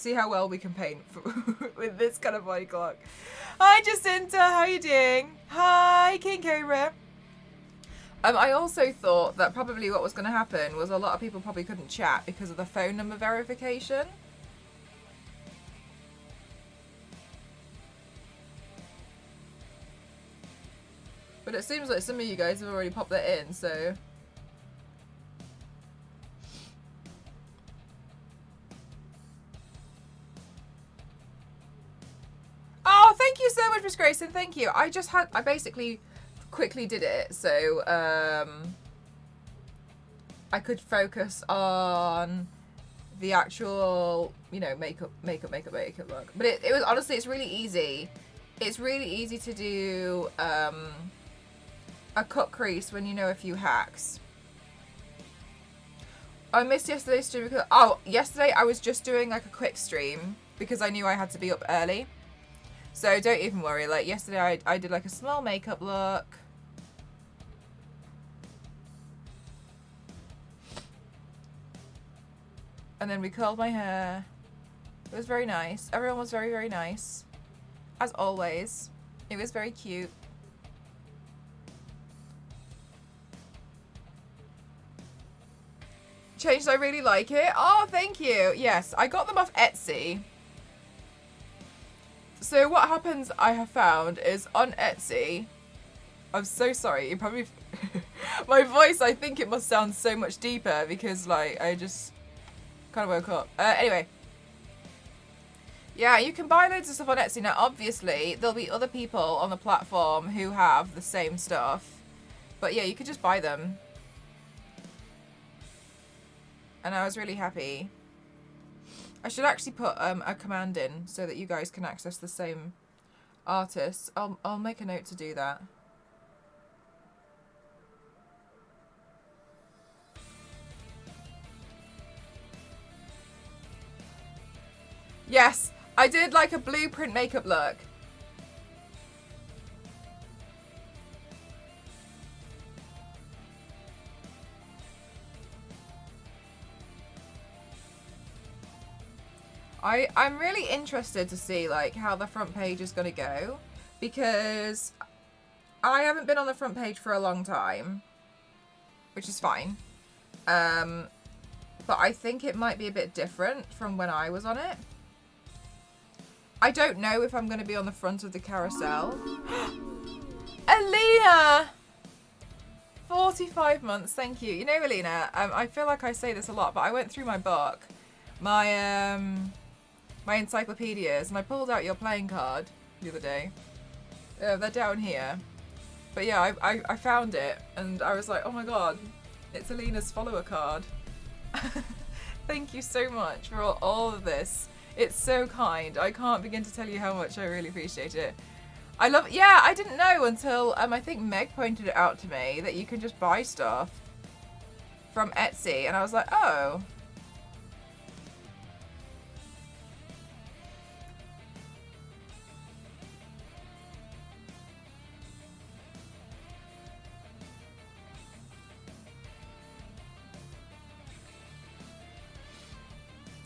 See how well we can paint with this kind of body clock. Hi, Jacinta. How are you doing? Hi, King Cobra. I also thought that probably what was going to happen was a lot of people probably couldn't chat because of the phone number verification. But it seems like some of you guys have already popped that in, so... Oh, thank you so much, Miss Grayson. Thank you. I basically quickly did it, so I could focus on the actual, you know, makeup look. But it was, honestly, it's really easy. It's really easy to do a cut crease when you know a few hacks. I missed yesterday's stream because, yesterday I was just doing like a quick stream because I knew I had to be up early. So don't even worry, like yesterday I did like a small makeup look. And then we curled my hair. It was very nice. Everyone was very, very nice. As always. It was very cute. Changed, I really like it. Oh, thank you. Yes, I got them off Etsy. So what happens, I have found, is on Etsy... I'm so sorry, you probably... My voice, I think it must sound so much deeper because, like, I just kind of woke up. Anyway. Yeah, you can buy loads of stuff on Etsy. Now, obviously, there'll be other people on the platform who have the same stuff. But yeah, you could just buy them. And I was really happy. I should actually put a command in so that you guys can access the same artists. I'll make a note to do that. Yes, I did like a blueprint makeup look. I'm really interested to see like how the front page is going to go because I haven't been on the front page for a long time, which is fine. But I think it might be a bit different from when I was on it. I don't know if I'm going to be on the front of the carousel. Alina! 45 months, thank you. You know, Alina, I feel like I say this a lot, but I went through my book, my encyclopedias, and I pulled out your playing card the other day. They're down here. But yeah, I found it, and I was like, oh my god, it's Alina's follower card. Thank you so much for all of this. It's so kind. I can't begin to tell you how much I really appreciate it. I love, yeah, I didn't know until I think Meg pointed it out to me that you can just buy stuff from Etsy, and I was like, oh.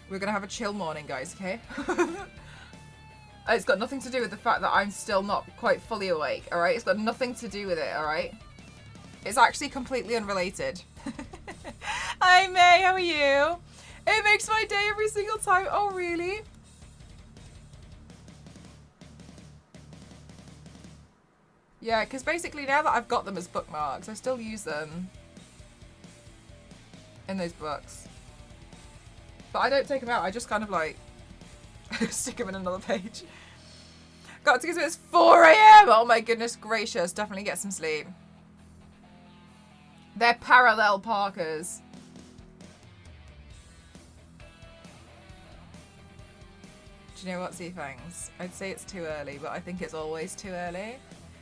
We're gonna have a chill morning, guys, okay? It's got nothing to do with the fact that I'm still not quite fully awake, alright? It's got nothing to do with it, alright? It's actually completely unrelated. Hi, May, how are you? It makes my day every single time. Oh, really? Yeah, because basically now that I've got them as bookmarks, I still use them in those books. But I don't take them out, I just kind of like stick them in another page. Got to get to it, it's 4 AM! Oh my goodness gracious, definitely get some sleep. They're parallel parkers. Do you know what, Seafangs? I'd say it's too early, but I think it's always too early.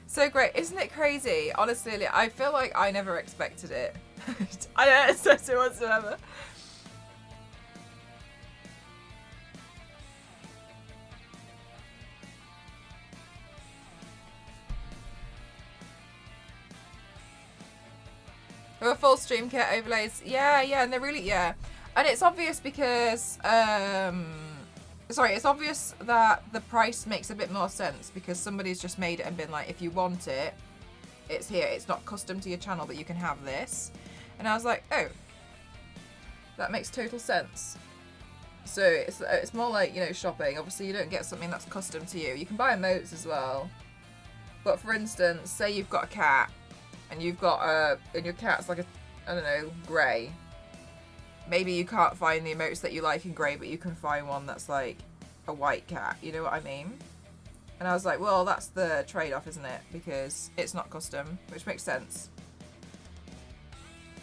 So great, isn't it crazy? Honestly, I feel like I never expected it. I don't expect it whatsoever. With a full stream kit overlays. Yeah, and they're really, yeah. And it's obvious because Sorry, it's obvious that the price makes a bit more sense because somebody's just made it and been like, if you want it, it's here. It's not custom to your channel, but you can have this. And I was like, oh, that makes total sense. So it's more like, you know, shopping. Obviously, you don't get something that's custom to you. You can buy emotes as well. But for instance, say you've got a cat and you've got and your cat's like a, I don't know, grey. Maybe you can't find the emotes that you like in grey, but you can find one that's like a white cat. You know what I mean? And I was like, well, that's the trade-off, isn't it? Because it's not custom, which makes sense.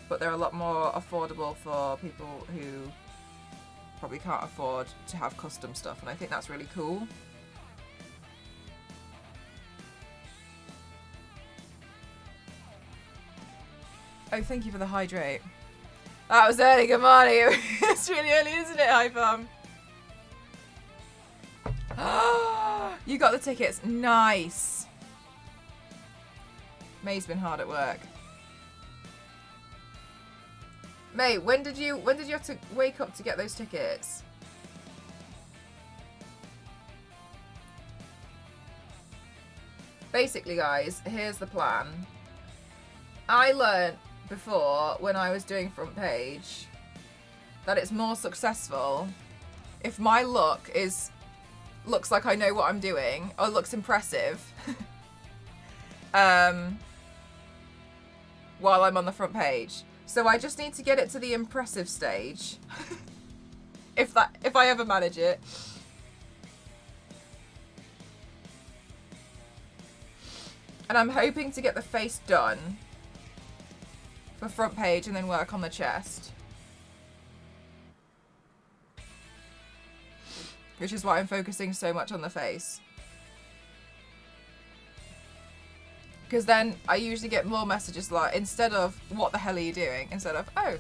But they're a lot more affordable for people who probably can't afford to have custom stuff, and I think that's really cool. Oh, thank you for the hydrate. That was early, good morning. It's really early, isn't it, Hypam? You got the tickets. Nice. May's been hard at work. May, when did you have to wake up to get those tickets? Basically, guys, here's the plan. I learned before when I was doing front page that it's more successful if my look looks like I know what I'm doing or looks impressive while I'm on the front page. So I just need to get it to the impressive stage if I ever manage it. And I'm hoping to get the face done for front page and then work on the chest. Which is why I'm focusing so much on the face. Because then I usually get more messages like, instead of, what the hell are you doing? Instead of, oh.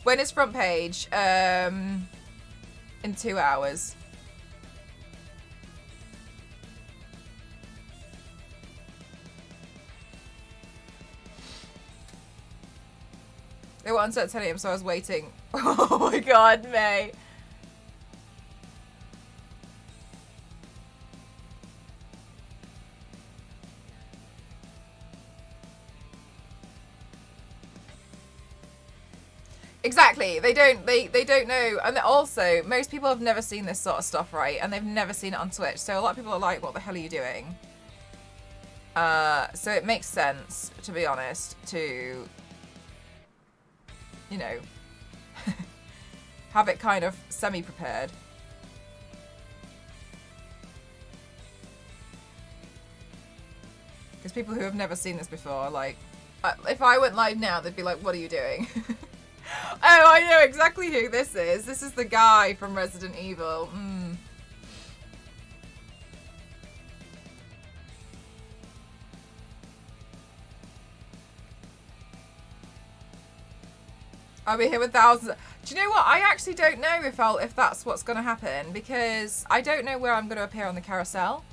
When it's front page, in 2 hours. They were on set at 10 AM, so I was waiting. Oh my god, May. Exactly. They don't know. And also, most people have never seen this sort of stuff, right? And they've never seen it on Twitch. So a lot of people are like, what the hell are you doing? So it makes sense, to be honest, to, you know, have it kind of semi-prepared. Because people who have never seen this before are like, if I went live now, they'd be like, what are you doing? Oh, I know exactly who this is. This is the guy from Resident Evil. I'll be here with thousands. Do you know what? I actually don't know if that's what's going to happen, because I don't know where I'm going to appear on the carousel.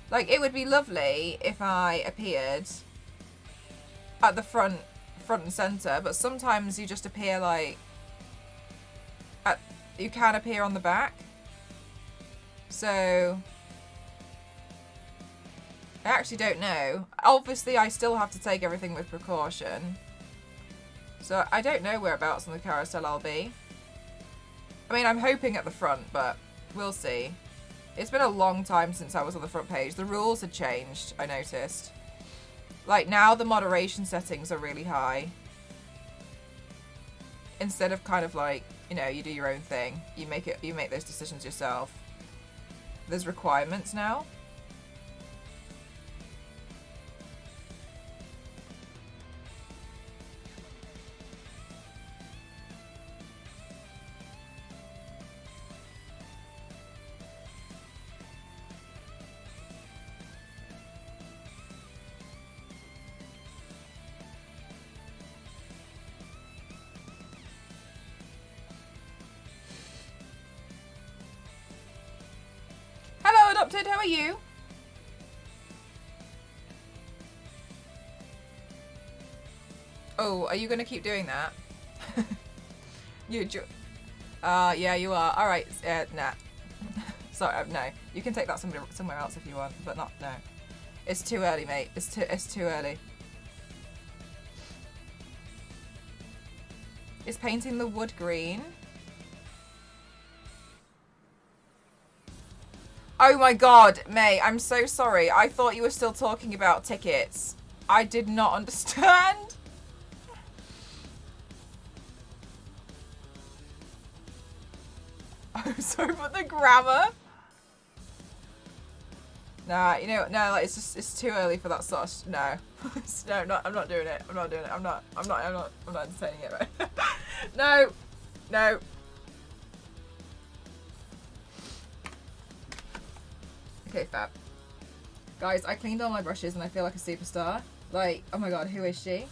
Like, it would be lovely if I appeared at the front and center, but sometimes you just appear like you can appear on the back. So I actually don't know. Obviously, I still have to take everything with precaution. So I don't know whereabouts on the carousel I'll be. I mean, I'm hoping at the front, but we'll see. It's been a long time since I was on the front page. The rules had changed, I noticed. Like, now the moderation settings are really high. Instead of kind of like, you know, you do your own thing. You make those decisions yourself. There's requirements now. Adopted, how are you? Oh, are you going to keep doing that? Yeah, you are. All right. Nah. Sorry, no. You can take that somewhere else if you want, but not, no. It's too early, mate. It's too early. Is painting the wood green? Oh my god, May, I'm so sorry. I thought you were still talking about tickets. I did not understand. I'm sorry for the grammar. Nah, you know, no, like, it's too early for that sort of, no. No, I'm not doing it. I'm not doing it. I'm not entertaining it, right? No. No. Okay, fab. Guys, I cleaned all my brushes and I feel like a superstar. Like, oh my god, who is she?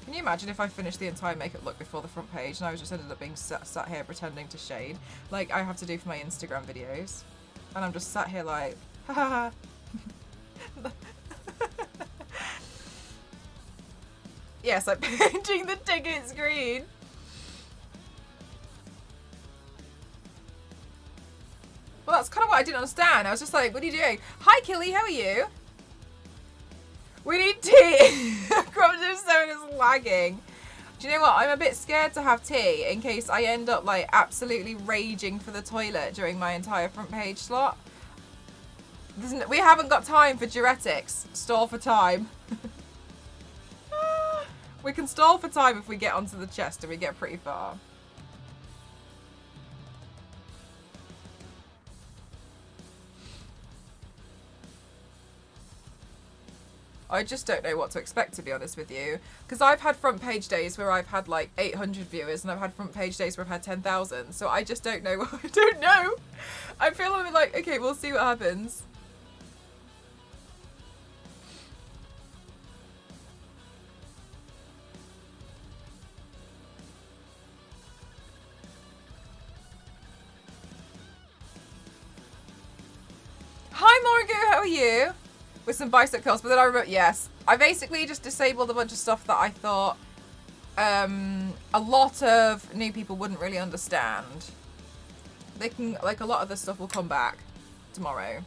Can you imagine if I finished the entire makeup look before the front page and I was just ended up being sat here pretending to shade, like I have to do for my Instagram videos, and I'm just sat here like, ha ha ha. Yes, I'm painting the ticket screen. Well, that's kind of what I didn't understand. I was just like, what are you doing? Hi, Killy, how are you? We need tea. Crop 7 is lagging. Do you know what? I'm a bit scared to have tea in case I end up like absolutely raging for the toilet during my entire front page slot. We haven't got time for diuretics. Stall for time. We can stall for time if we get onto the chest and we get pretty far. I just don't know what to expect, to be honest with you. Because I've had front page days where I've had like 800 viewers and I've had front page days where I've had 10,000. So I just don't know. I don't know. I feel a bit like, okay, we'll see what happens. Hi, Morgu, how are you? With some bicep curls, but then I remember, yes. I basically just disabled a bunch of stuff that I thought a lot of new people wouldn't really understand. They can, like, a lot of the stuff will come back tomorrow.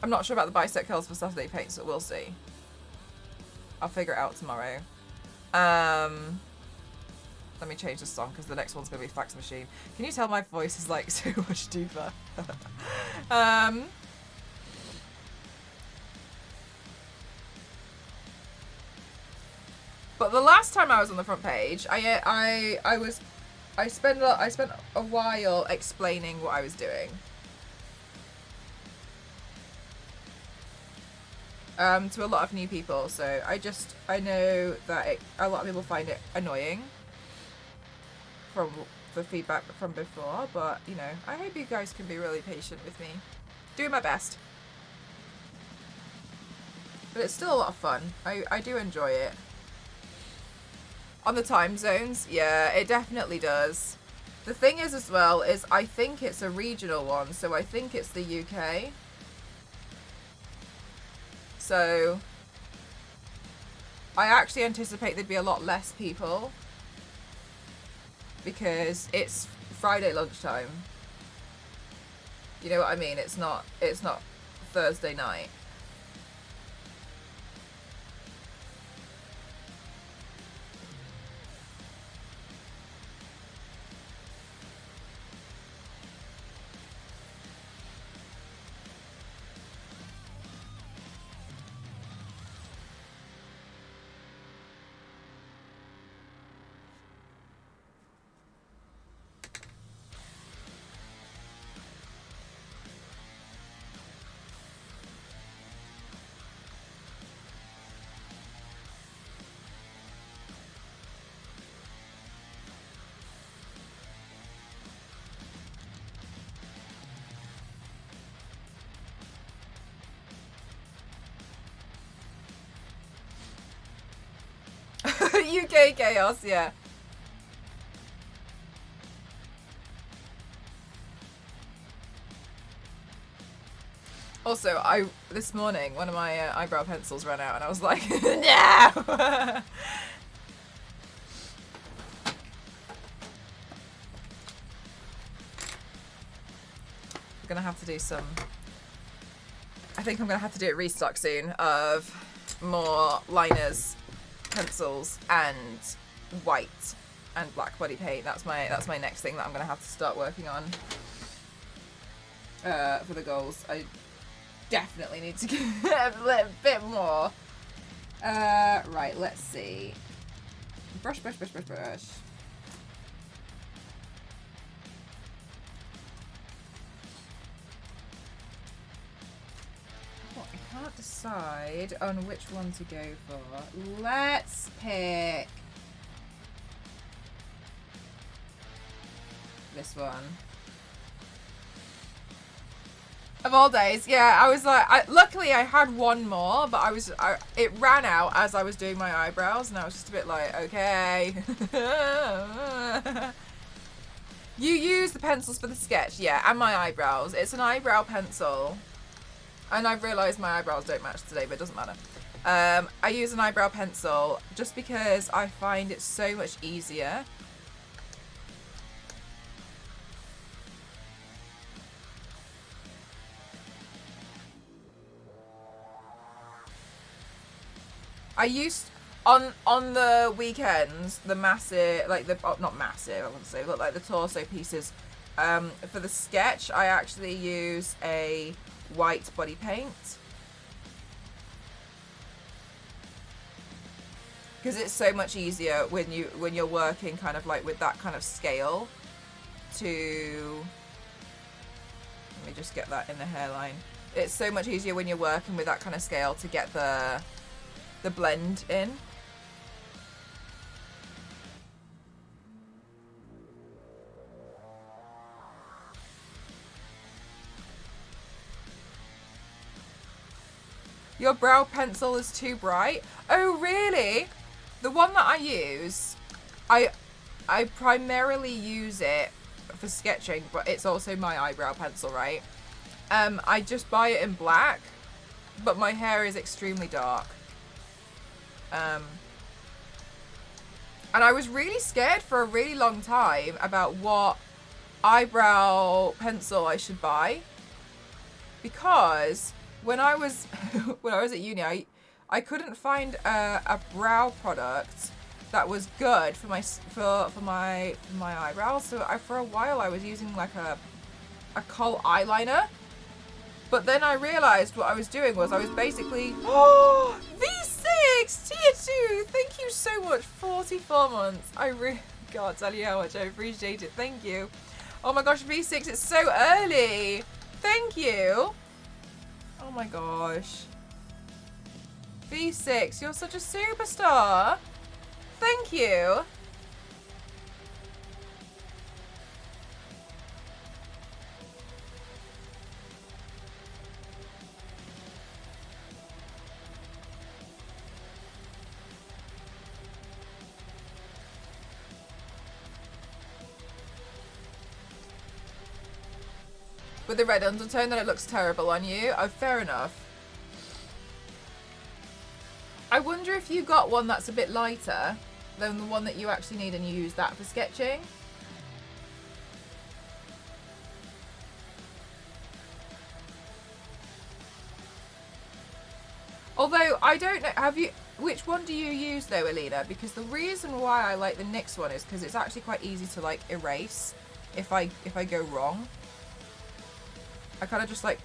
I'm not sure about the bicep curls for Saturday paint, so we'll see. I'll figure it out tomorrow. Let me change the song because the next one's going to be Fax Machine. Can you tell my voice is like so much deeper? But the last time I was on the front page, I spent a while explaining what I was doing. To a lot of new people, so I know that a lot of people find it annoying from the feedback from before, but you know, I hope you guys can be really patient with me. Doing my best. But it's still a lot of fun. I do enjoy it. On the time zones, yeah, it definitely does. The thing is as well, is I think it's a regional one, so I think it's the UK. So I actually anticipate there'd be a lot less people because it's Friday lunchtime. You know what I mean? It's not Thursday night. UK chaos, yeah. Also, this morning one of my eyebrow pencils ran out, and I was like, no. I'm gonna have to do some. I think I'm gonna have to do a restock soon of more liners, pencils, and white and black body paint. That's my next thing that I'm gonna have to start working on for the goals. I definitely need to get a little bit more. Right, let's see. Brush. I can't decide on which one to go for. Let's pick this one. Of all days, yeah, I was like, luckily I had one more, but it ran out as I was doing my eyebrows, and I was just a bit like, okay. You use the pencils for the sketch, yeah, and my eyebrows. It's an eyebrow pencil. And I've realised my eyebrows don't match today, but it doesn't matter. I use an eyebrow pencil just because I find it so much easier. I used, on the weekends, the massive, like the, not massive, I wouldn't say, but like the torso pieces. For the sketch, I actually use a white body paint, because it's so much easier when you're working kind of like with that kind of scale to, let me just get that in the hairline. It's so much easier when you're working with that kind of scale to get the blend in. Your brow pencil is too bright? Oh, really? The one that I use, I primarily use it for sketching, but it's also my eyebrow pencil, right? I just buy it in black, but my hair is extremely dark. And I was really scared for a really long time about what eyebrow pencil I should buy, because when I was at uni, I couldn't find a brow product that was good for my eyebrows. So for a while I was using like a kohl eyeliner, but then I realized what I was doing was I was basically V6 tier 2. Thank you so much. 44 months. God, tell you how much I appreciate it. Thank you. Oh my gosh, V6, it's so early. Thank you. Oh my gosh. V6, you're such a superstar. Thank you. With the red undertone, then it looks terrible on you. Oh, fair enough. I wonder if you got one that's a bit lighter than the one that you actually need, and you use that for sketching. Although, I don't know, which one do you use though, Alina? Because the reason why I like the NYX one is because it's actually quite easy to like erase if I go wrong. I kind of just like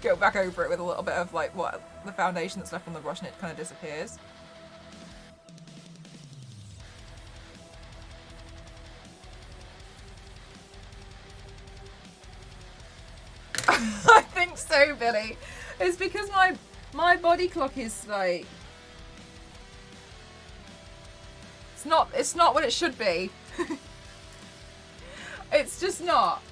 go back over it with a little bit of like the foundation that's left on the brush, and it kind of disappears. I think so, Billy. It's because my body clock is like, it's not what it should be. It's just not.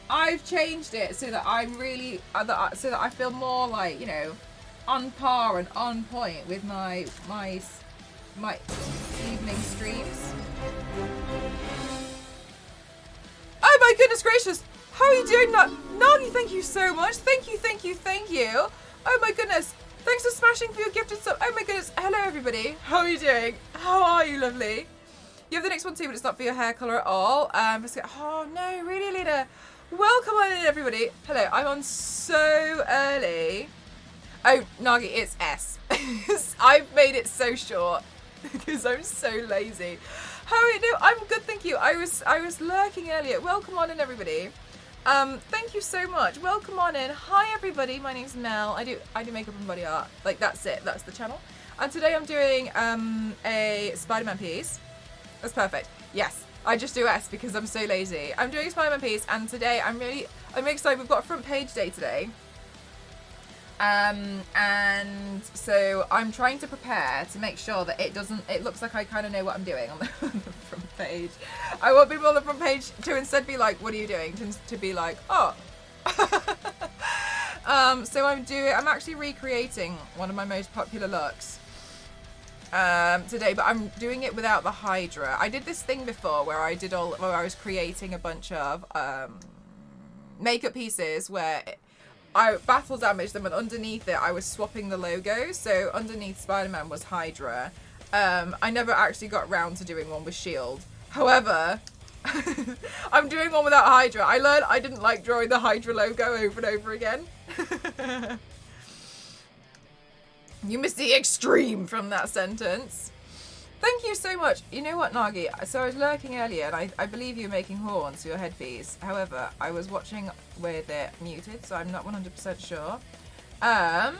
I've changed it so that I'm really, so that I feel more like, you know, on par and on point with my evening streams. Oh my goodness gracious! How are you doing that? No! Nagi, thank you so much. Thank you, thank you, thank you. Oh my goodness. Thanks for smashing for your gifted sub. Oh my goodness. Hello, everybody. How are you doing? How are you, lovely? You have the next one too, but it's not for your hair colour at all. Oh no, really, Lena? Welcome on in, everybody. Hello, I'm on so early. Oh, Nagi, it's S. I've made it so short because I'm so lazy. How are you? No, I'm good, thank you. I was lurking earlier. Welcome on in, everybody. Thank you so much. Welcome on in. Hi, everybody. My name's Mel. I do makeup and body art. Like, that's it. That's the channel. And today I'm doing a Spiderman piece. That's perfect. Yes, I just do S because I'm so lazy. I'm doing a Spiderman piece, and today I'm really excited. We've got front page day today. And so I'm trying to prepare to make sure that it looks like I kind of know what I'm doing on the front page. I want people on the front page to instead be like, what are you doing? To be like, oh. So I'm actually recreating one of my most popular looks today, but I'm doing it without the Hydra. I did this thing before where I was creating a bunch of makeup pieces where I battle damaged them, and underneath it I was swapping the logo. So underneath Spider-Man was Hydra. I never actually got round to doing one with Shield. However, I'm doing one without Hydra. I learned I didn't like drawing the Hydra logo over and over again. You missed the extreme from that sentence. Thank you so much. You know what, Nagi? So I was lurking earlier, and I believe you're making horns for your headpiece. However, I was watching with it muted, so I'm not 100% sure. And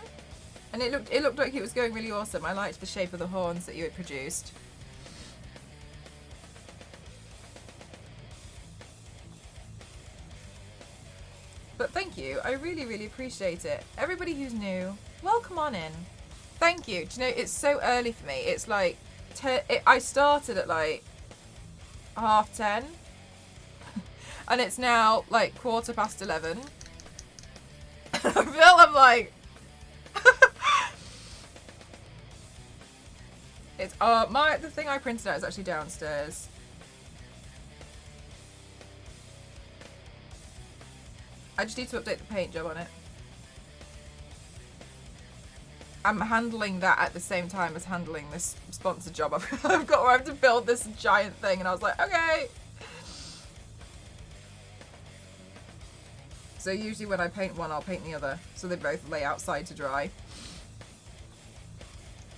it looked like it was going really awesome. I liked the shape of the horns that you had produced. But thank you. I really, really appreciate it. Everybody who's new, welcome on in. Thank you. Do you know, it's so early for me. It's like I started at like 10:30 and it's now like 11:15. I feel I'm like it's the thing I printed out is actually downstairs. I just need to update the paint job on it. I'm handling that at the same time as handling this sponsored job I've got, where I have to build this giant thing, and I was like, okay. So usually when I paint one, I'll paint the other, so they both lay outside to dry.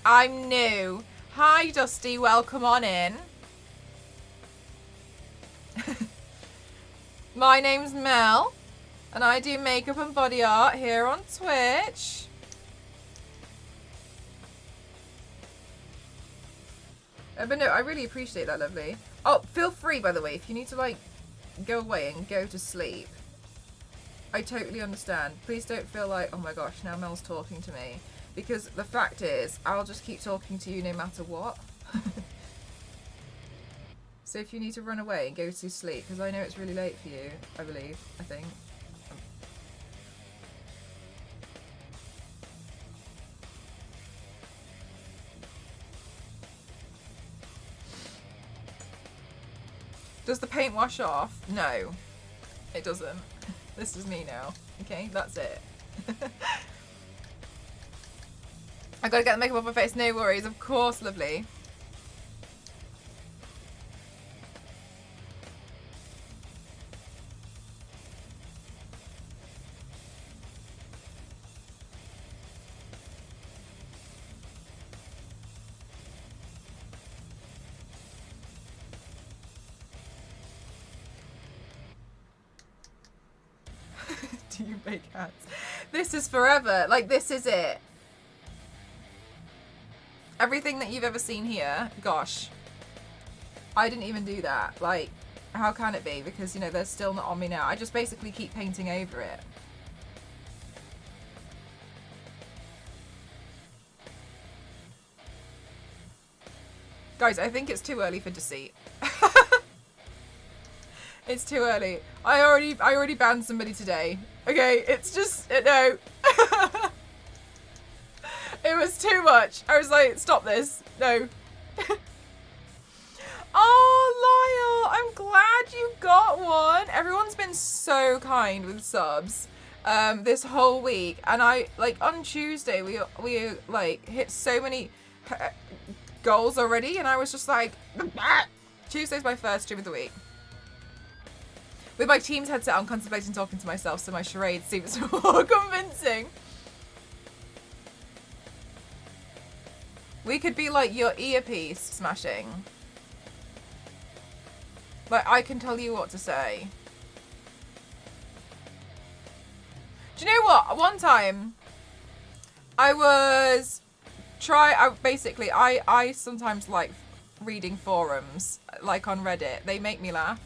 I'm new. Hi, Dusty. Welcome on in. My name's Mel, and I do makeup and body art here on Twitch. But no, I really appreciate that, lovely. Oh, feel free, by the way, if you need to, like, go away and go to sleep. I totally understand. Please don't feel like, oh my gosh, now Mel's talking to me. Because the fact is, I'll just keep talking to you no matter what. So if you need to run away and go to sleep, because I know it's really late for you, I think. Does the paint wash off? No, it doesn't. This is me now. Okay, that's it. I gotta get the makeup off my face. No worries, of course, lovely. Do you make hats? This is forever. Like, this is it. Everything that you've ever seen here, gosh. I didn't even do that. Like, how can it be? Because, you know, they're still not on me now. I just basically keep painting over it. Guys, I think it's too early for deceit. It's too early. I already banned somebody today. Okay, it's just no. It was too much. I was like, stop this. No. Oh, Lyle, I'm glad you got one. Everyone's been so kind with subs this whole week, and I like on Tuesday we like hit so many goals already, and I was just like, Tuesday's my first stream of the week. With my Teams headset, I'm contemplating talking to myself, so my charade seems more convincing. We could be like your earpiece smashing. Like, I can tell you what to say. Do you know what? One time, I sometimes like reading forums, like on Reddit. They make me laugh.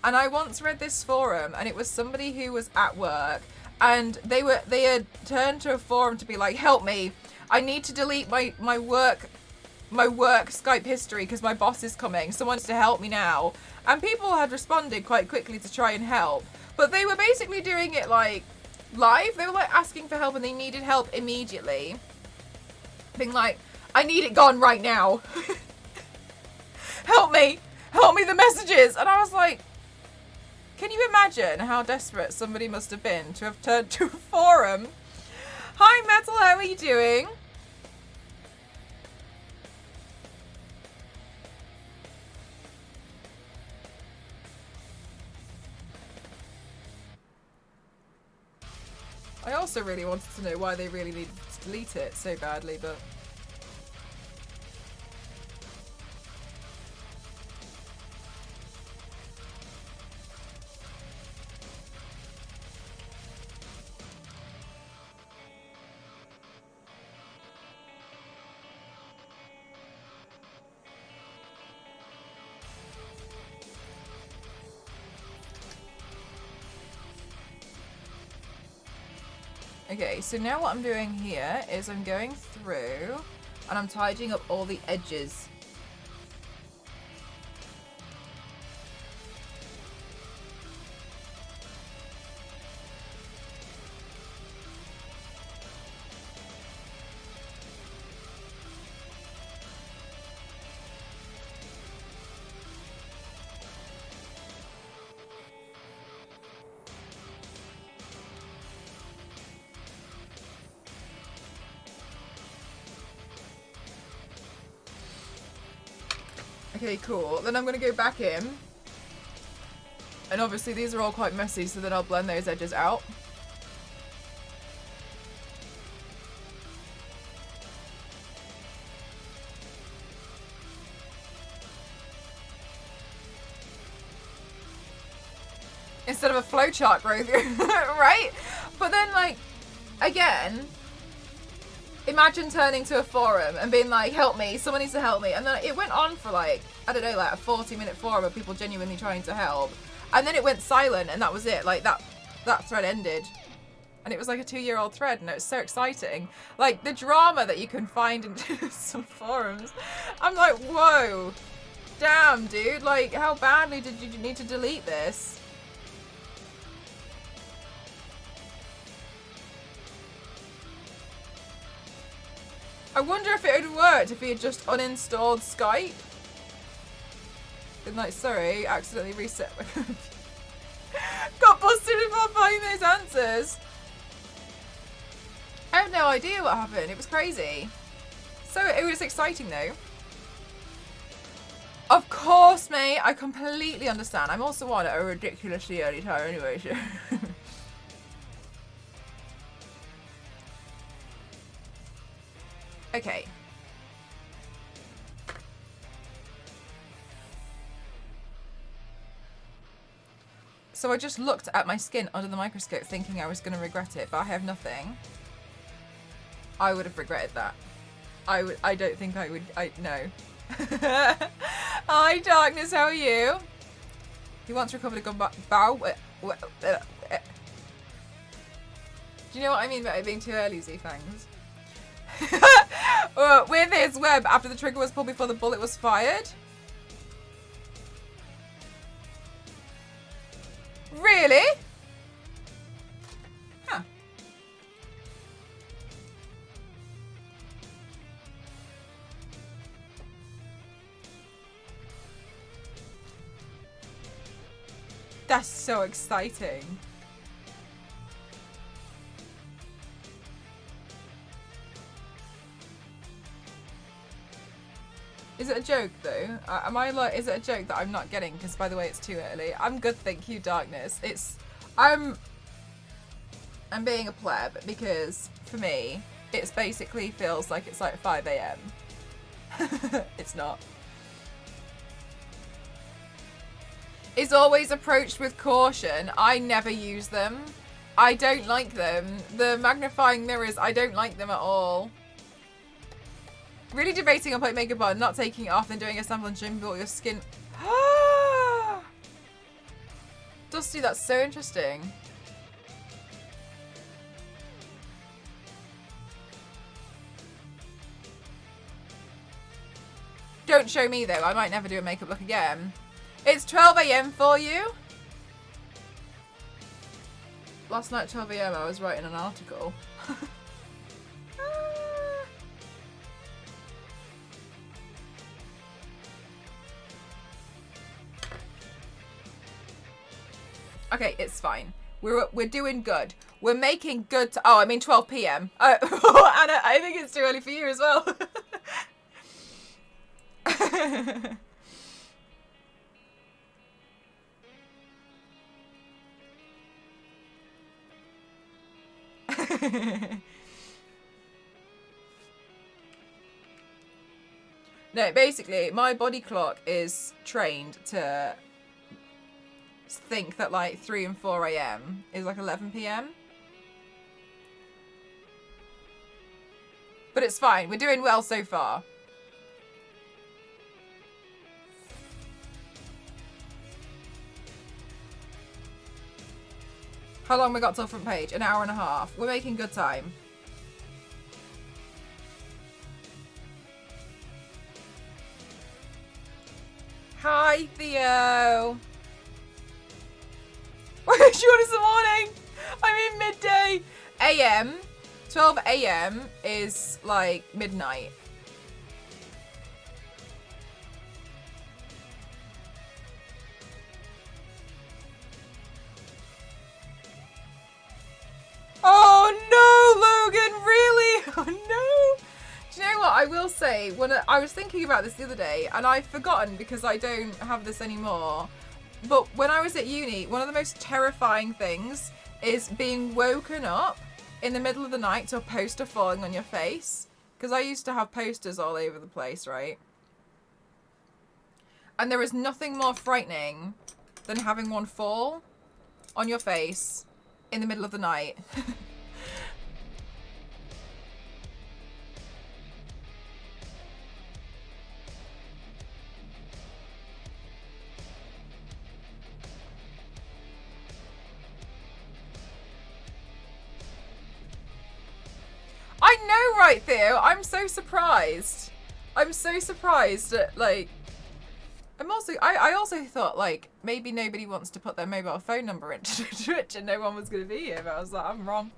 And I once read this forum, and it was somebody who was at work, and they had turned to a forum to be like, help me. I need to delete my work Skype history because my boss is coming. Someone's to help me now. And people had responded quite quickly to try and help. But they were basically doing it like live. They were like asking for help, and they needed help immediately. Being like, I need it gone right now. Help me. Help me the messages. And I was like, can you imagine how desperate somebody must have been to have turned to a forum? Hi, Metal, how are you doing? I also really wanted to know why they really needed to delete it so badly, but... Okay, so now what I'm doing here is I'm going through and I'm tidying up all the edges. Okay, cool. Then I'm going to go back in. And obviously these are all quite messy, so then I'll blend those edges out. Instead of a flowchart growth, right? But then, like, again, imagine turning to a forum and being like, help me, someone needs to help me. And then it went on for like, I don't know, like a 40-minute forum of people genuinely trying to help. And then it went silent and that was it. Like that thread ended. And it was like a 2-year-old thread and it was so exciting. Like the drama that you can find in some forums. I'm like, whoa, damn dude. Like how badly did you need to delete this? I wonder if it would have worked if he had just uninstalled Skype. Been like, sorry, accidentally reset my computer. Got busted before finding those answers. I have no idea what happened. It was crazy. So it was exciting though. Of course, mate. I completely understand. I'm also on at a ridiculously early time anyway. So. Okay. So I just looked at my skin under the microscope thinking I was going to regret it, but I have nothing. I would have regretted that. I don't think I would. No. Hi, Darkness, how are you? He once recovered a gun bow. Do you know what I mean by it being too early, Z-Fangs? With his web after the trigger was pulled before the bullet was fired? Really? Huh. That's so exciting. Is it a joke though? Am I like? Is it a joke that I'm not getting? Because by the way, it's too early. I'm good, thank you, darkness. I'm being a pleb because for me, it's basically feels like it's like 5 a.m. It's not. Is always approached with caution. I never use them. I don't like them. The magnifying mirrors, I don't like them at all. Really debating on putting makeup on, not taking it off, and doing a sample and showing your skin. Dusty, that's so interesting. Don't show me though, I might never do a makeup look again. It's 12 a.m. for you? Last night 12 a.m. I was writing an article. Okay, it's fine. We're doing good. We're making good. Oh, I mean 12 p.m. Anna, I think it's too early for you as well. No, basically, my body clock is trained to think that like 3 and 4 a.m. is like 11 p.m. But it's fine. We're doing well so far. How long we got till front page? An hour and a half. We're making good time. Hi, Theo. What did you want this morning? I'm in midday. AM. 12 a.m. is like midnight. Oh no, Logan, really? Oh no. Do you know what I will say? When I was thinking about this the other day, and I've forgotten because I don't have this anymore, but when I was at uni, one of the most terrifying things is being woken up in the middle of the night to a poster falling on your face. Because I used to have posters all over the place, right? And there is nothing more frightening than having one fall on your face in the middle of the night. I know, right, Theo? I'm so surprised. I'm so surprised at, like... I also thought, like, maybe nobody wants to put their mobile phone number into Twitch and no one was going to be here, but I was like, I'm wrong.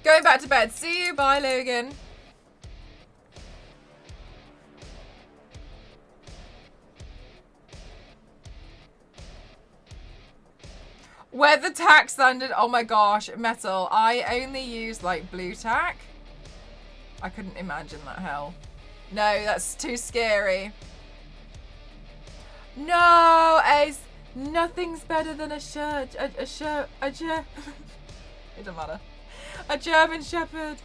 Going back to bed. See you. Bye, Logan. Where the tack landed, oh my gosh, metal. I only use like blue tack. I couldn't imagine that hell. No, that's too scary. No, Ace, nothing's better than a shirt, it doesn't matter. A German Shepherd.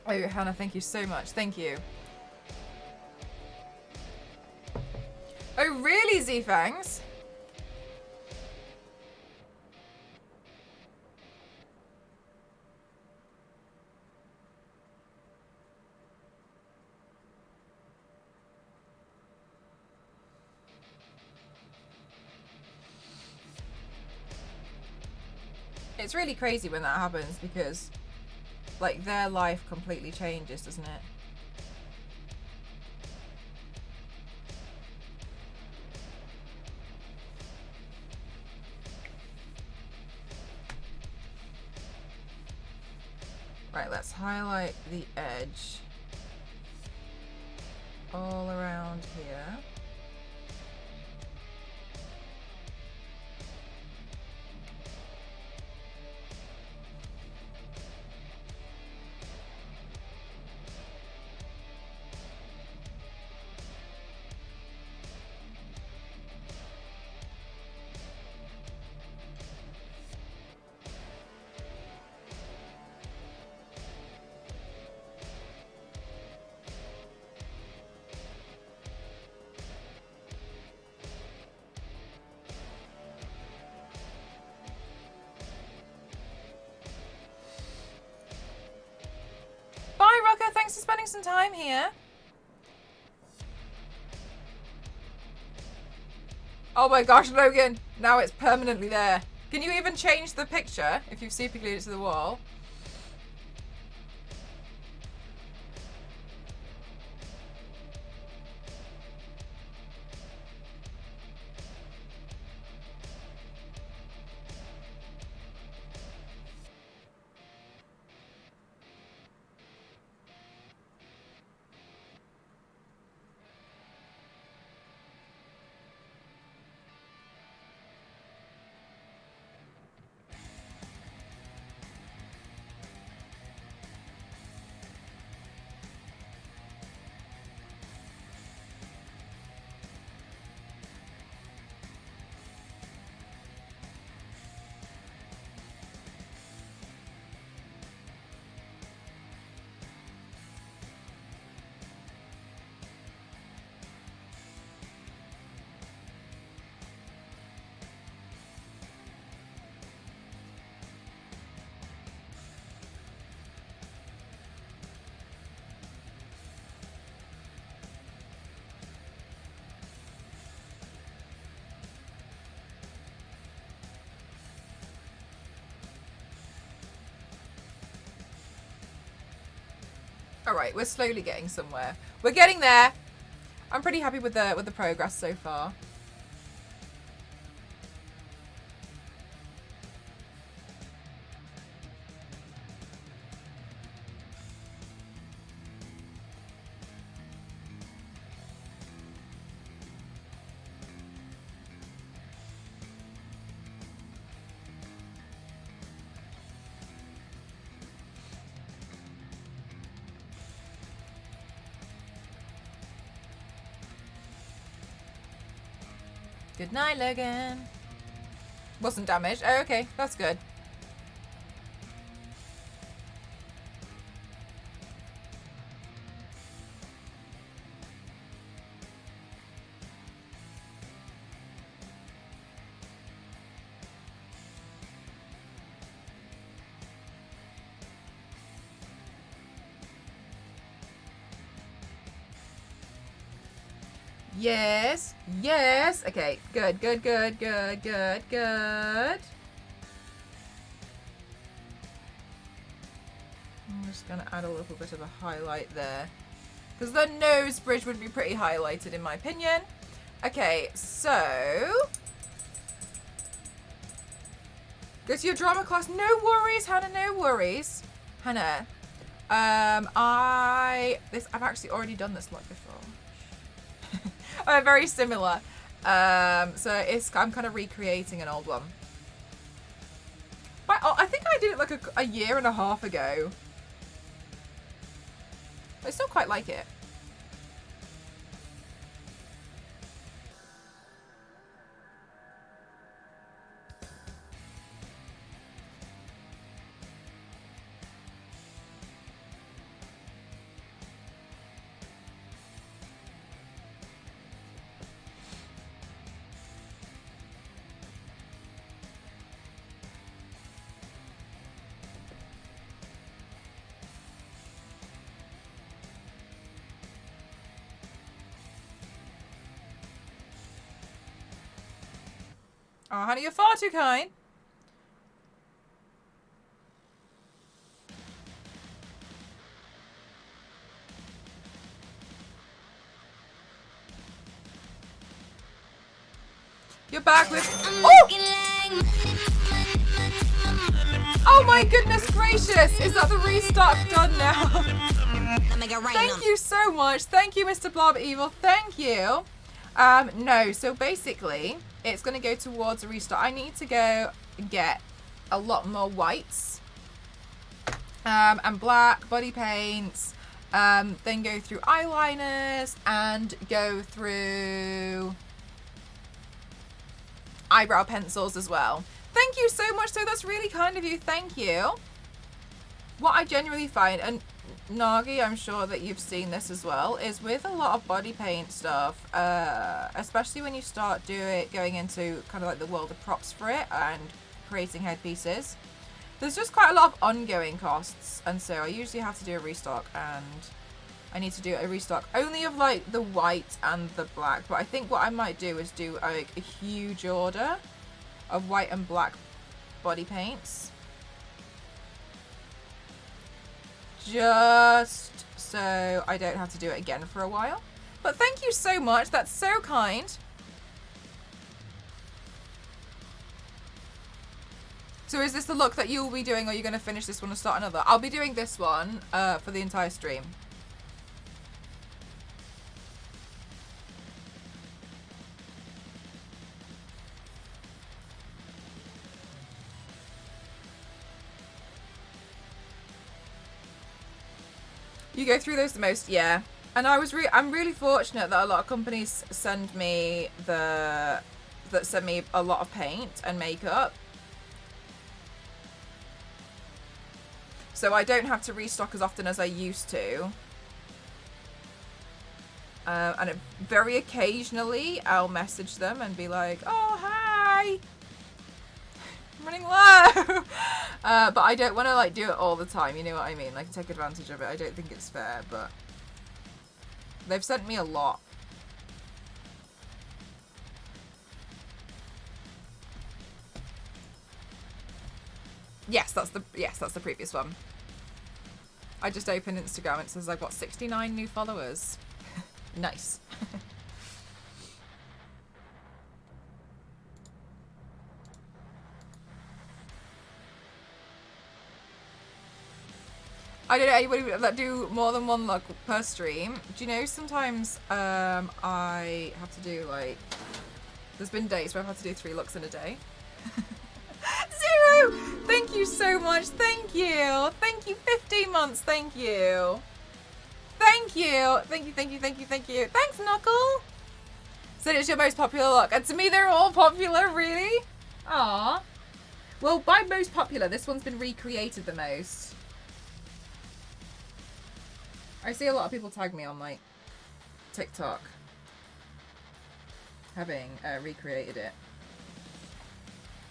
Oh, Hannah, thank you so much. Thank you. Oh, really, Z-Fangs? It's really crazy when that happens because, like, their life completely changes, doesn't it? Right, let's highlight the edge all around here. Bye, Rucker. Thanks for spending some time here. Oh my gosh, Logan. Now it's permanently there. Can you even change the picture if you've super glued it to the wall? All right, we're slowly getting somewhere. We're getting there. I'm pretty happy with the progress so far. Good night, Logan. Wasn't damaged. Oh, okay, that's good. Yes, yes. Okay, good, good, good, good, good, good. I'm just going to add a little bit of a highlight there. Because the nose bridge would be pretty highlighted in my opinion. Okay, so... Go to your drama class. No worries, Hannah, no worries. Hannah, I've actually already done this like before. Very similar. So I'm kind of recreating an old one. But I think I did it like a year and a half ago. I still quite like it. Oh, honey, you're far too kind. You're back with... Oh! Oh my goodness gracious! Is that the restock done now? Thank you so much. Thank you, Mr. Blob Evil. Thank you. No, so basically, it's going to go towards a restock. I need to go get a lot more whites and black body paints. Then go through eyeliners and go through eyebrow pencils as well. Thank you so much, though. That's really kind of you. Thank you. What I genuinely find, and Nagi, I'm sure that you've seen this as well, is with a lot of body paint stuff, especially when you start going into kind of like the world of props for it and creating headpieces, there's just quite a lot of ongoing costs, and so I usually have to do a restock, and I need to do a restock only of like the white and the black. But I think what I might do is do like a huge order of white and black body paints, just so I don't have to do it again for a while. But thank you so much. That's so kind. So is this the look that you'll be doing, or are you going to finish this one and start another? I'll be doing this one for the entire stream. You go through those the most, yeah. And I'm really fortunate that a lot of companies send me a lot of paint and makeup, so I don't have to restock as often as I used to. And very occasionally I'll message them and be like, "Oh, hi, I'm running low." But I don't want to like do it all the time, you know what I mean? Like take advantage of it. I don't think it's fair, but they've sent me a lot. Yes, that's the previous one. I just opened Instagram and it says I've got 69 new followers. Nice. I don't know anybody that do more than one look per stream. Do you know sometimes I have to do like, there's been days where I've had to do 3 looks in a day. Zero! Thank you so much. Thank you. Thank you. 15 months. Thank you. Thank you. Thank you. Thank you. Thank you. Thank you. Thanks, Knuckle. So it's your most popular look. And to me, they're all popular, really. Aww. Well, by most popular, this one's been recreated the most. I see a lot of people tag me on like TikTok having recreated it.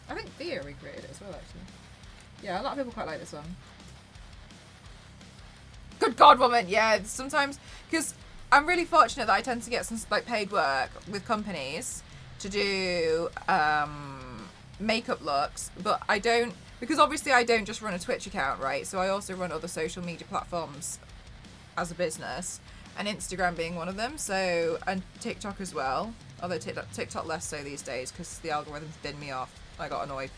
I think Thea recreated it as well, actually. Yeah, a lot of people quite like this one. Good God, woman! Yeah, sometimes, because I'm really fortunate that I tend to get some like paid work with companies to do makeup looks, but I don't, because obviously I don't just run a Twitch account, right? So I also run other social media platforms as a business, and Instagram being one of them, so, and TikTok as well, although TikTok less so these days because the algorithms bin me off. I got annoyed.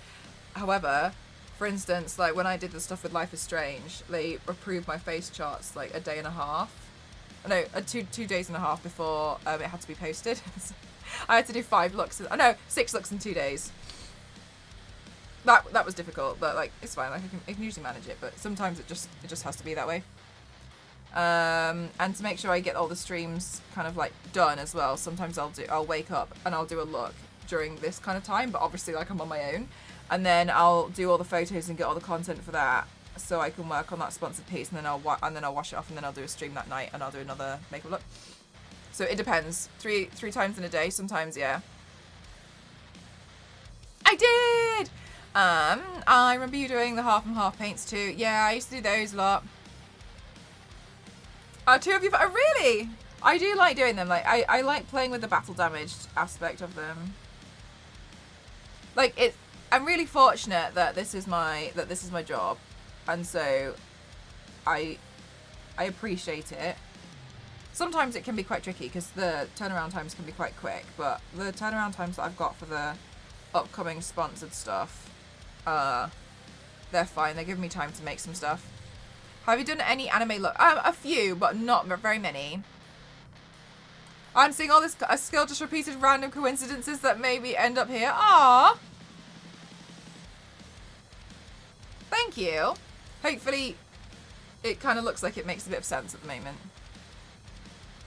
However, for instance, like when I did the stuff with Life is Strange, they approved my face charts like a day and a half, no, 2 days and a half before it had to be posted. I had to do 6 looks in 2 days. That was difficult, but like it's fine. Like I can usually manage it, but sometimes it just has to be that way. And to make sure I get all the streams kind of like done as well, sometimes I'll wake up and I'll do a look during this kind of time, but obviously like I'm on my own, and then I'll do all the photos and get all the content for that, so I can work on that sponsored piece, and then I'll wash it off, and then I'll do a stream that night, and I'll do another makeup look. So it depends. Three times in a day, sometimes, yeah. I did. I remember you doing the half and half paints too. Yeah, I used to do those a lot. 2 of you, oh, really? I do like doing them. Like I like playing with the battle damaged aspect of them. Like I'm really fortunate that this is my job, and so I appreciate it. Sometimes it can be quite tricky because the turnaround times can be quite quick, but the turnaround times that I've got for the upcoming sponsored stuff, they're fine. They give me time to make some stuff. Have you done any anime look? A few, but not very many. I'm seeing all this skill just repeated random coincidences that maybe end up here. Ah, thank you. Hopefully, it kind of looks like it makes a bit of sense at the moment.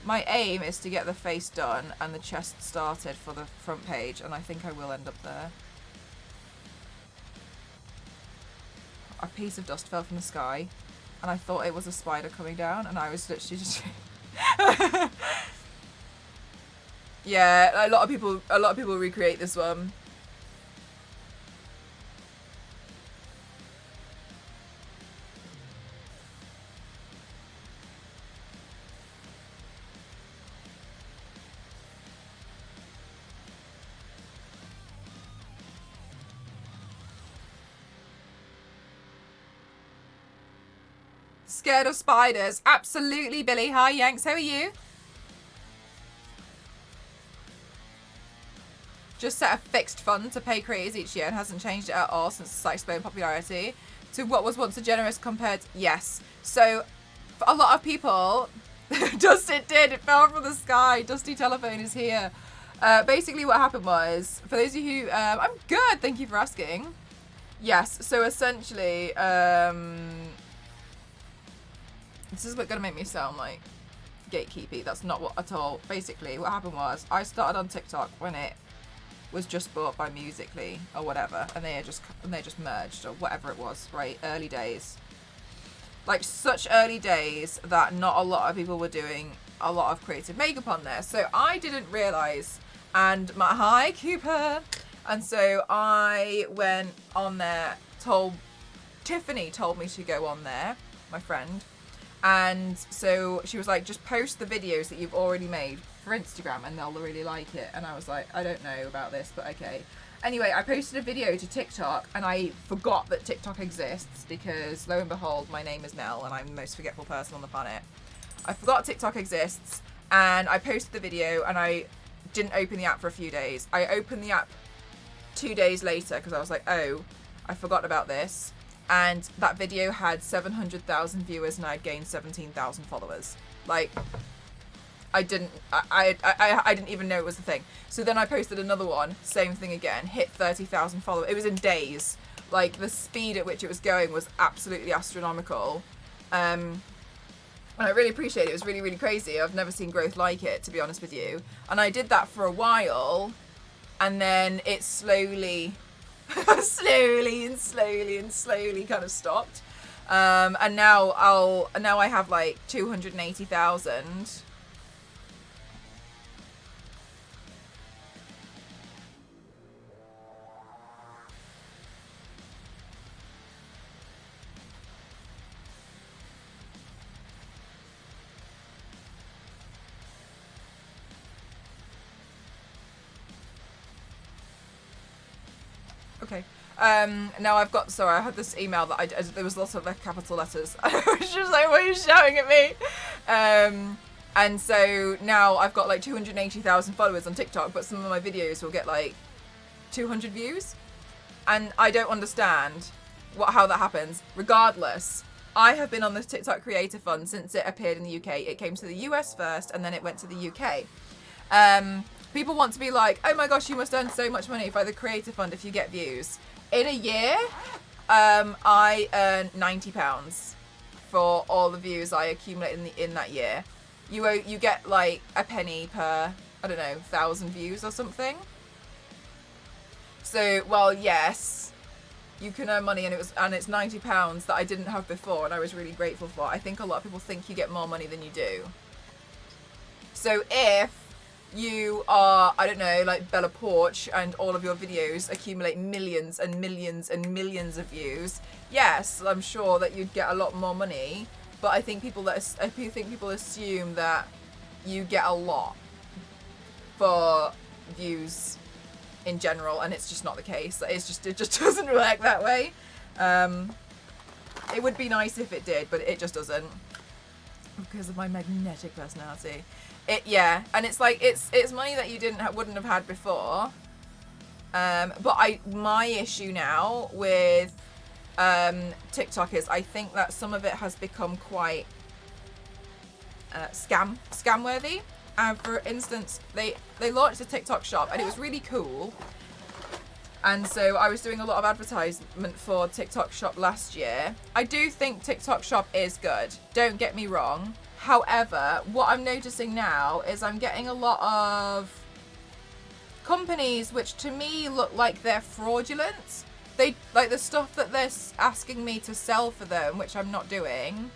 My aim is to get the face done and the chest started for the front page, and I think I will end up there. A piece of dust fell from the sky, and I thought it was a spider coming down, and I was literally just... Yeah, a lot of people recreate this one. Scared of spiders? Absolutely, Billy. Hi, Yanks. How are you? Just set a fixed fund to pay creators each year and hasn't changed it at all since the site exploded in popularity to what was once a generous compared... Yes. So, for a lot of people... It did. It fell from the sky. Dusty Telephone is here. Basically, what happened was... For those of you who... I'm good. Thank you for asking. Yes. So, essentially... This is going to make me sound like gatekeepy. That's not what at all. Basically, what happened was I started on TikTok when it was just bought by Musical.ly or whatever, and they just merged or whatever it was, right? Early days. Like such early days that not a lot of people were doing a lot of creative makeup on there. So I didn't realize, and hi Cooper. And so I went on there, Tiffany told me to go on there, my friend. And so she was like, just post the videos that you've already made for Instagram and they'll really like it. And I was like, I don't know about this, but okay. Anyway, I posted a video to TikTok and I forgot that TikTok exists because lo and behold, my name is Nell and I'm the most forgetful person on the planet. I forgot TikTok exists and I posted the video and I didn't open the app for a few days. I opened the app 2 days later because I was like, oh, I forgot about this. And that video had 700,000 viewers and I'd gained 17,000 followers. Like, I didn't even know it was a thing. So then I posted another one, same thing again, hit 30,000 followers. It was in days. Like, the speed at which it was going was absolutely astronomical. And I really appreciate it. It was really, really crazy. I've never seen growth like it, to be honest with you. And I did that for a while, and then it slowly kind of stopped. And now I have like 280,000. Okay. Now I've got, sorry, I had this email that there was lots of like capital letters. I was just like, why are you shouting at me? And so now I've got like 280,000 followers on TikTok, but some of my videos will get like 200 views. And I don't understand how that happens. Regardless, I have been on the TikTok Creator Fund since it appeared in the UK. It came to the US first and then it went to the UK. People want to be like, oh my gosh, you must earn so much money by the Creator Fund if you get views. In a year, I earn £90 for all the views I accumulate in that year. You get like a penny per, I don't know, 1,000 views or something. So, well, yes, you can earn money, and it's £90 that I didn't have before, and I was really grateful for. I think a lot of people think you get more money than you do. So if you are, I don't know, like Bella Porch, and all of your videos accumulate millions and millions and millions of views, yes, I'm sure that you'd get a lot more money. But I think people assume that you get a lot for views in general, and it's just not the case. It just doesn't work that way. It would be nice if it did, but it just doesn't. because of my magnetic personality. And it's like it's money that you wouldn't have had before. But my issue now with TikTok is I think that some of it has become quite scam worthy. And for instance, they launched a TikTok shop and it was really cool. And so I was doing a lot of advertisement for TikTok shop last year. I do think TikTok shop is good. Don't get me wrong. However, what I'm noticing now is I'm getting a lot of companies which to me look like they're fraudulent. They like the stuff that they're asking me to sell for them, which I'm not doing,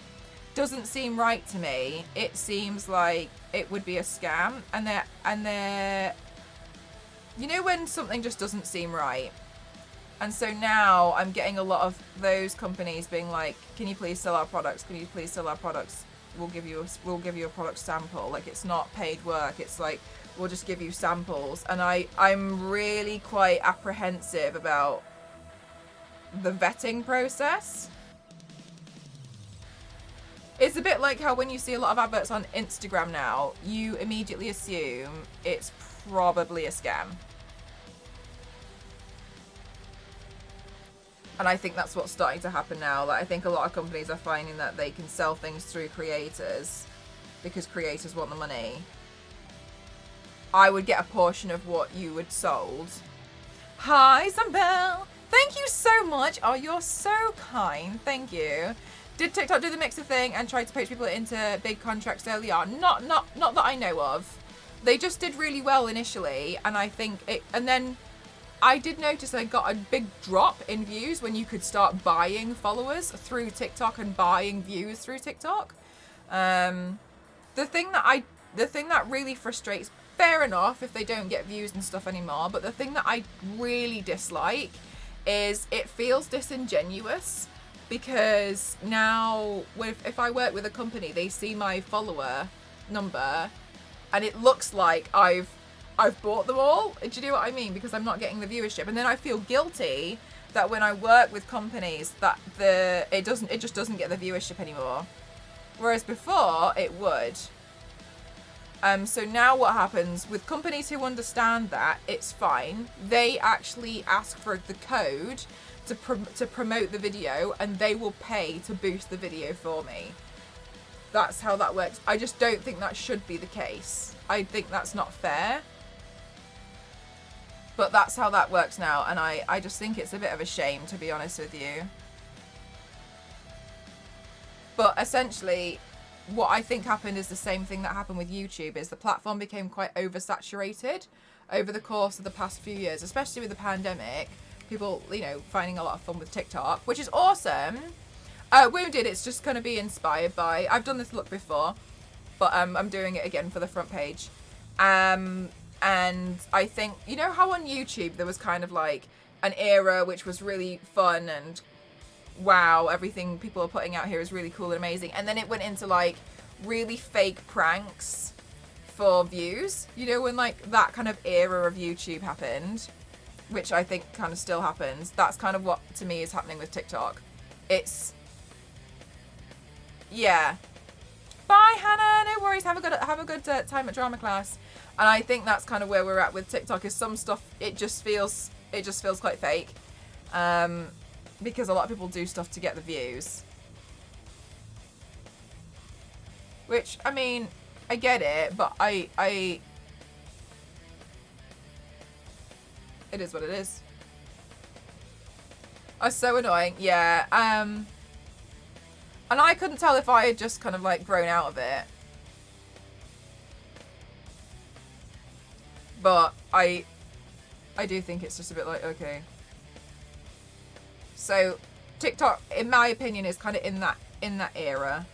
doesn't seem right to me. It seems like it would be a scam, and they're you know when something just doesn't seem right. And so now I'm getting a lot of those companies being like, can you please sell our products? Can you please sell our products? We'll give you a product sample. Like, it's not paid work. It's like, we'll just give you samples. And I'm really quite apprehensive about the vetting process. It's a bit like how when you see a lot of adverts on Instagram now, you immediately assume it's probably a scam. And I think that's what's starting to happen now. Like, I think a lot of companies are finding that they can sell things through creators because creators want the money. I would get a portion of what you would sold. Hi, Zambel. Thank you so much. Oh, you're so kind. Thank you. Did TikTok do the mixer thing and try to poach people into big contracts early on? Not that I know of. They just did really well initially, and I think it. And then I did notice I got a big drop in views when you could start buying followers through TikTok and buying views through TikTok. The thing that really frustrates. Fair enough if they don't get views and stuff anymore, but the thing that I really dislike is it feels disingenuous. Because now, if I work with a company, they see my follower number, and it looks like I've bought them all. Do you know what I mean? Because I'm not getting the viewership, and then I feel guilty that when I work with companies that it just doesn't get the viewership anymore, whereas before it would. So now what happens with companies who understand that it's fine? They actually ask for the code to promote the video, and they will pay to boost the video for me. That's how that works. I just don't think that should be the case. I think that's not fair. But that's how that works now, and I just think it's a bit of a shame, to be honest with you. But essentially, what I think happened is the same thing that happened with YouTube, is the platform became quite oversaturated over the course of the past few years, especially with the pandemic. People, finding a lot of fun with TikTok, which is awesome. Wounded, it's just going to be inspired by... I've done this look before, but I'm doing it again for the front page. And I think, you know how on YouTube there was kind of like an era which was really fun and wow, everything people are putting out here is really cool and amazing. And then it went into like really fake pranks for views. You know, when like that kind of era of YouTube happened, which I think kind of still happens. That's kind of what to me is happening with TikTok. Yeah. Bye, Hannah. No worries. Have a good time at drama class. And I think that's kind of where we're at with TikTok. Is some stuff it just feels quite fake, because a lot of people do stuff to get the views. Which, I mean, I get it, but it is what it is. Oh, so annoying. Yeah. And I couldn't tell if I had just kind of like grown out of it. But I do think it's just a bit like, okay. So TikTok, in my opinion, is kind of in that era.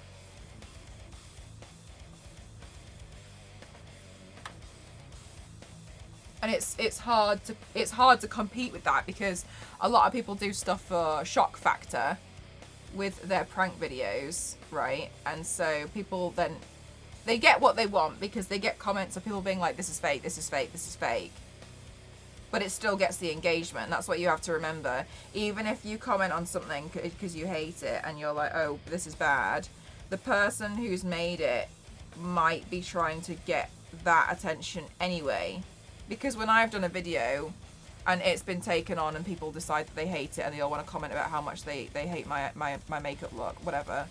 And it's hard to compete with that, because a lot of people do stuff for shock factor with their prank videos, right? And so people then, they get what they want because they get comments of people being like, this is fake, this is fake, this is fake. But it still gets the engagement. That's what you have to remember. Even if you comment on something because you hate it and you're like, oh, this is bad, the person who's made it might be trying to get that attention anyway. Because when I've done a video and it's been taken on and people decide that they hate it and they all want to comment about how much they hate my makeup look, whatever,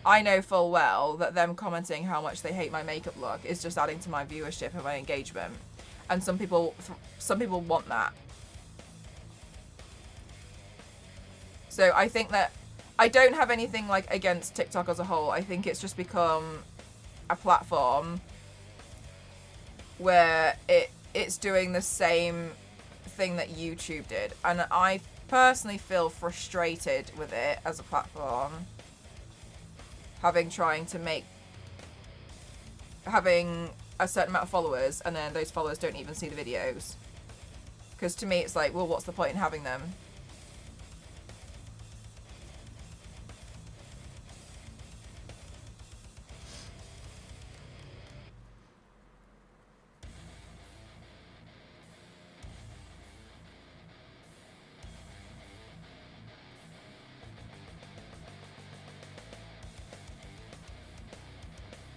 I know full well that them commenting how much they hate my makeup look is just adding to my viewership and my engagement. And some people want that. So I think that I don't have anything like against TikTok as a whole. I think it's just become a platform where it's doing the same thing that YouTube did, and I personally feel frustrated with it as a platform, having a certain amount of followers and then those followers don't even see the videos, because to me it's like, well, what's the point in having them?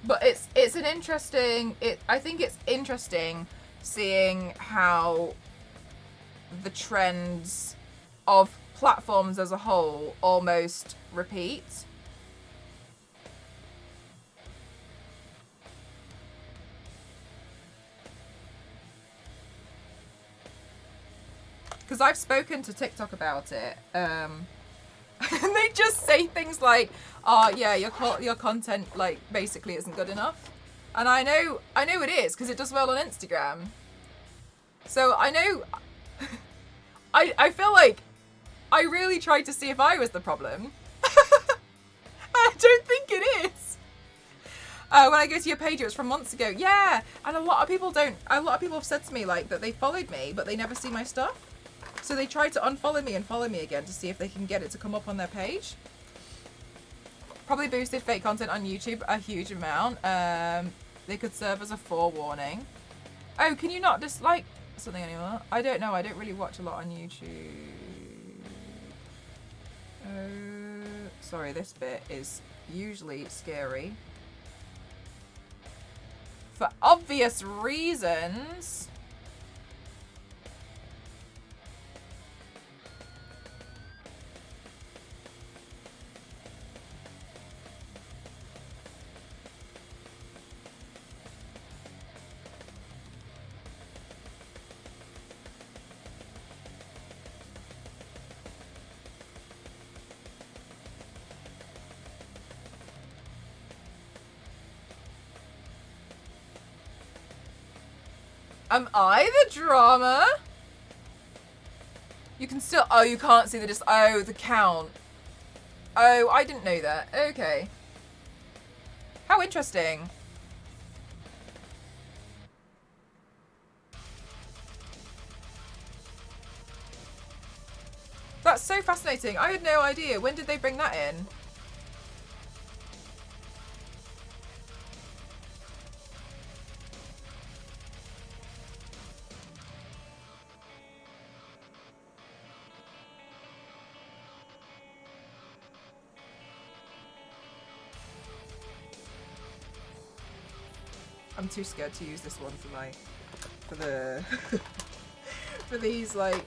But it's an interesting, I think it's interesting seeing how the trends of platforms as a whole almost repeat. Because I've spoken to TikTok about it, and they just say things like, "Oh yeah, your content like basically isn't good enough," and I know it is because it does well on Instagram. So I know, I feel like I really tried to see if I was the problem. I don't think it is. When I go to your page, it was from months ago. Yeah, and a lot of people have said to me like that they followed me, but they never see my stuff. So they tried to unfollow me and follow me again to see if they can get it to come up on their page. Probably boosted fake content on YouTube a huge amount. They could serve as a forewarning. Oh, can you not dislike something anymore? I don't know. I don't really watch a lot on YouTube. Sorry, this bit is usually scary. For obvious reasons. Am I the drama? You can still... Oh, you can't see the... Oh, the count. Oh, I didn't know that. Okay. How interesting. That's so fascinating. I had no idea. When did they bring that in? I'm too scared to use this one for for these like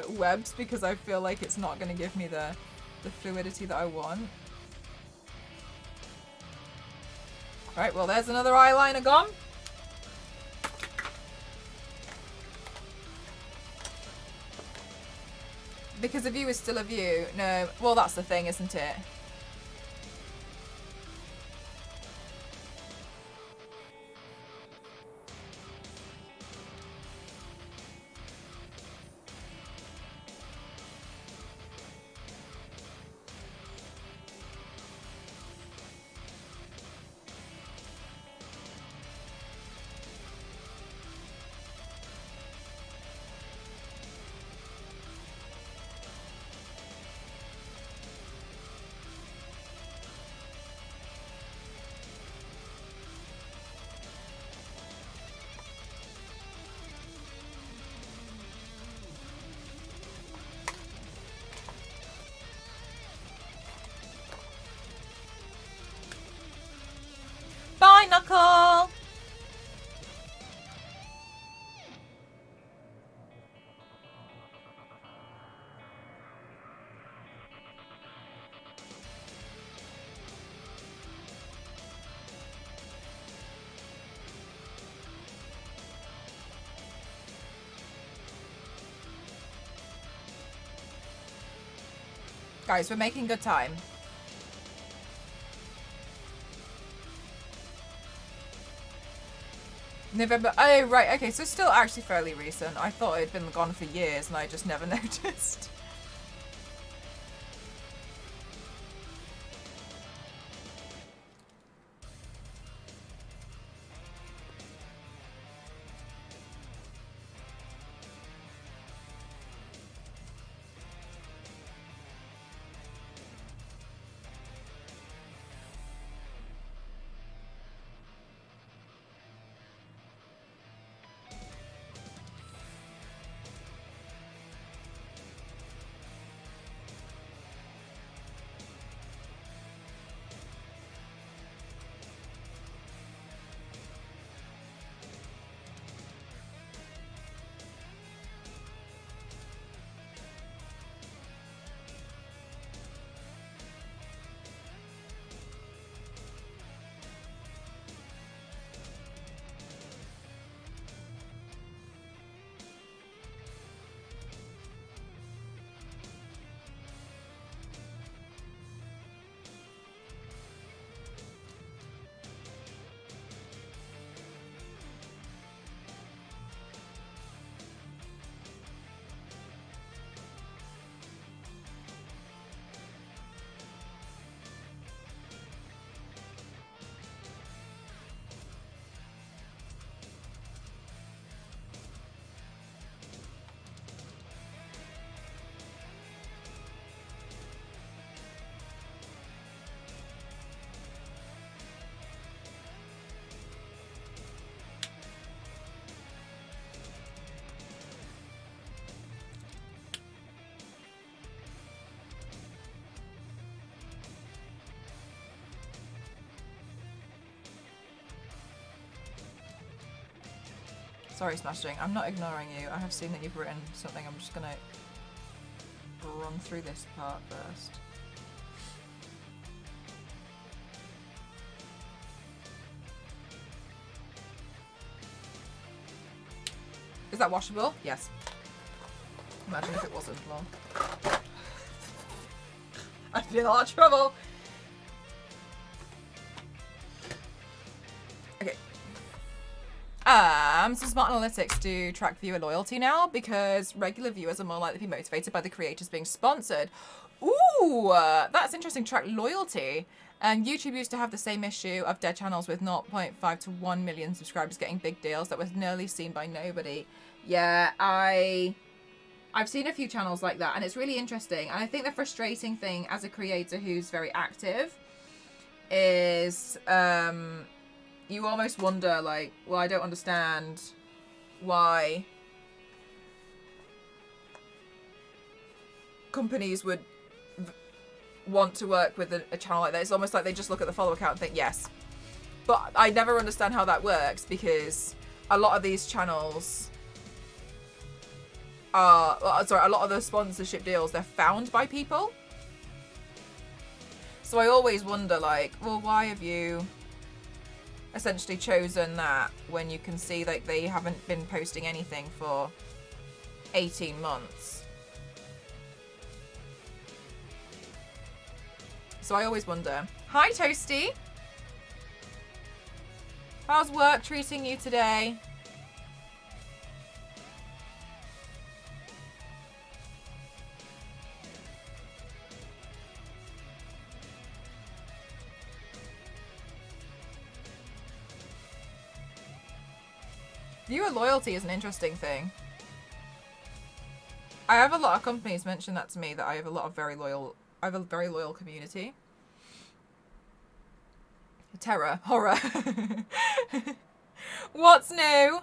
webs, because I feel like it's not going to give me the fluidity that I want. Right, well there's another eyeliner gone. Because a view is still a view. No, well that's the thing, isn't it? Knuckle! Guys, we're making good time. November. Oh, right. Okay, so still actually fairly recent. I thought it had been gone for years and I just never noticed. Sorry, Smashing. I'm not ignoring you. I have seen that you've written something. I'm just gonna run through this part first. Is that washable? Yes. Imagine if it wasn't. Well, I'd be in a lot of trouble. Okay. So smart analytics do track viewer loyalty now because regular viewers are more likely to be motivated by the creators being sponsored. Ooh, that's interesting. Track loyalty. And YouTube used to have the same issue of dead channels with 0.5 to 1 million subscribers getting big deals that was nearly seen by nobody. Yeah, I've seen a few channels like that, and it's really interesting. And I think the frustrating thing as a creator who's very active is you almost wonder, like, well, I don't understand why companies would want to work with a channel like that. It's almost like they just look at the follower count and think, yes. But I never understand how that works because a lot of these channels are, a lot of the sponsorship deals, they're found by people. So I always wonder, like, well, why have you essentially chosen that when you can see that they haven't been posting anything for 18 months? So I always wonder. Hi, Toasty. How's work treating you today? Viewer loyalty is an interesting thing. I have a lot of companies mention that to me, that I have a very loyal community. Terror, horror. What's new?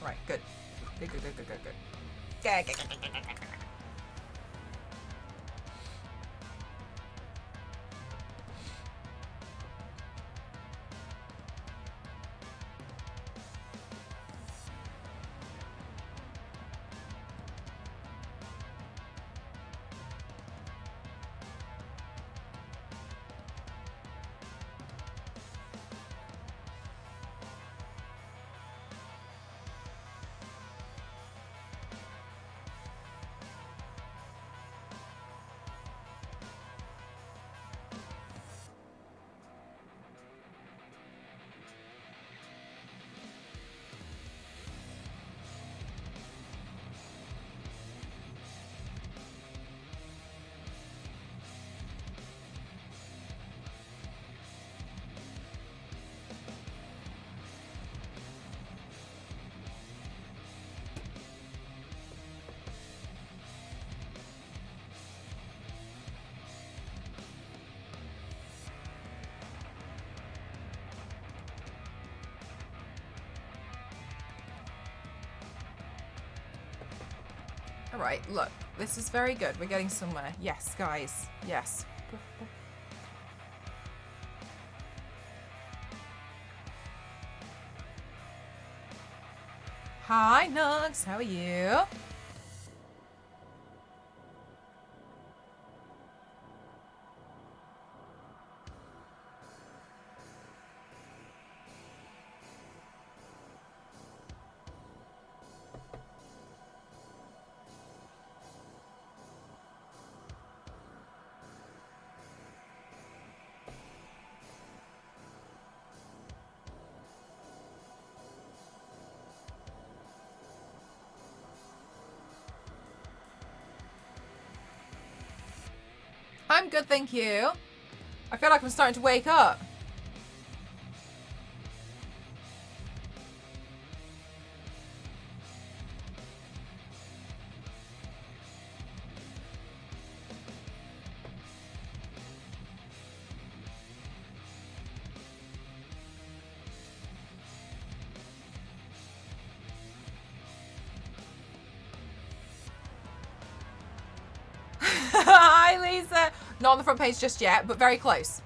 Right, good. Good, good, good, good, good, good. Good, good, good, good, good, good, good. All right, look, this is very good. We're getting somewhere. Yes, guys. Yes. Hi, Nugs. How are you? I'm good, thank you. I feel like I'm starting to wake up. Hi, Lisa. Not on the front page just yet, but very close.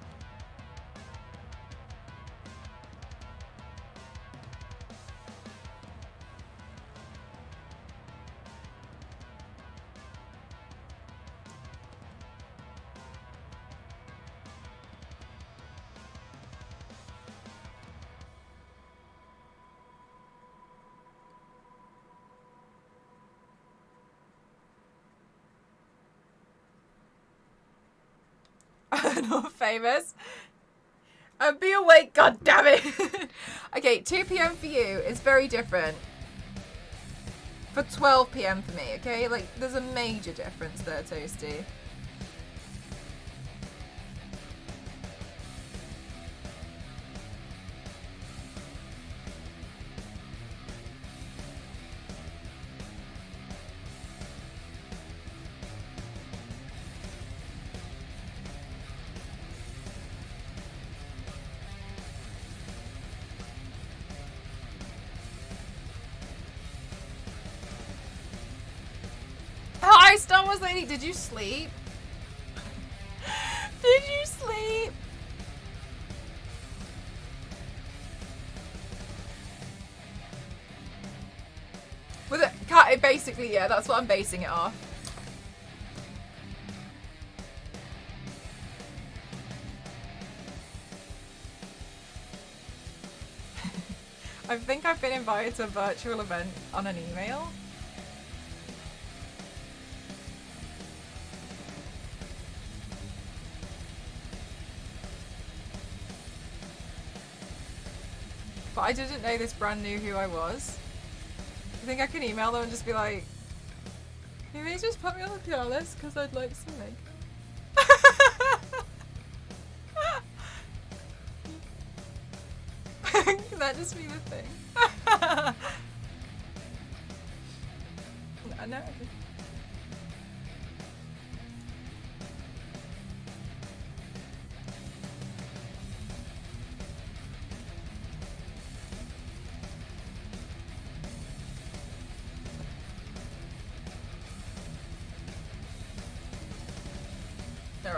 Not famous. And be awake, god damn it. Okay, 2 p.m. for you is very different for 12 p.m. for me, okay? Like, there's a major difference there, Toasty. Hi, Star Wars Lady. Did you sleep? Did you sleep? With it, basically, yeah, that's what I'm basing it off. I think I've been invited to a virtual event on an email. But I didn't know this brand knew who I was. I think I can email them and just be like, can they just put me on the PR list because I'd like something. Can that just be the thing? No.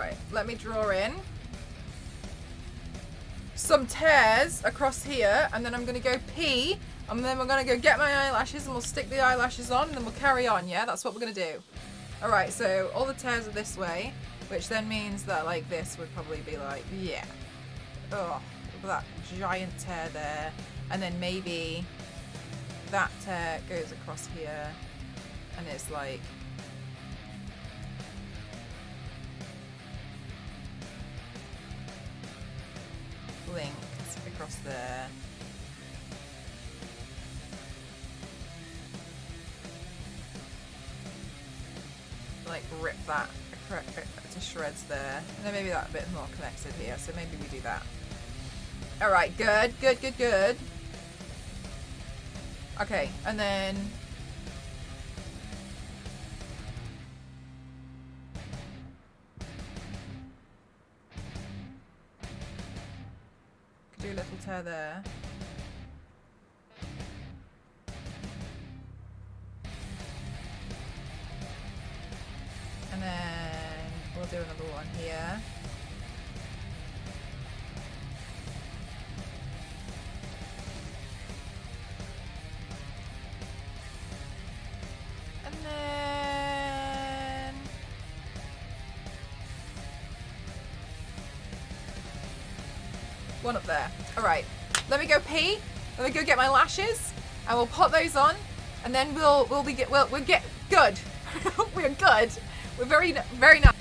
Right, let me draw in some tears across here, and then I'm gonna go pee, and then we're gonna go get my eyelashes, and we'll stick the eyelashes on, and then we'll carry on. Yeah, that's what we're gonna do. All right, so all the tears are this way, which then means that like this would probably be like, yeah, oh, look at that giant tear there, and then maybe that tear goes across here, and it's like linked across there. Like rip that to shreds there, and then maybe that a bit more connected here, so maybe we do that. All right, good. Okay, and then could do a little tear there. And then we'll do another one here. And then one up there. All right, let me go pee. Let me go get my lashes, and we'll put those on, and then we'll get good. We're good. We're very nice.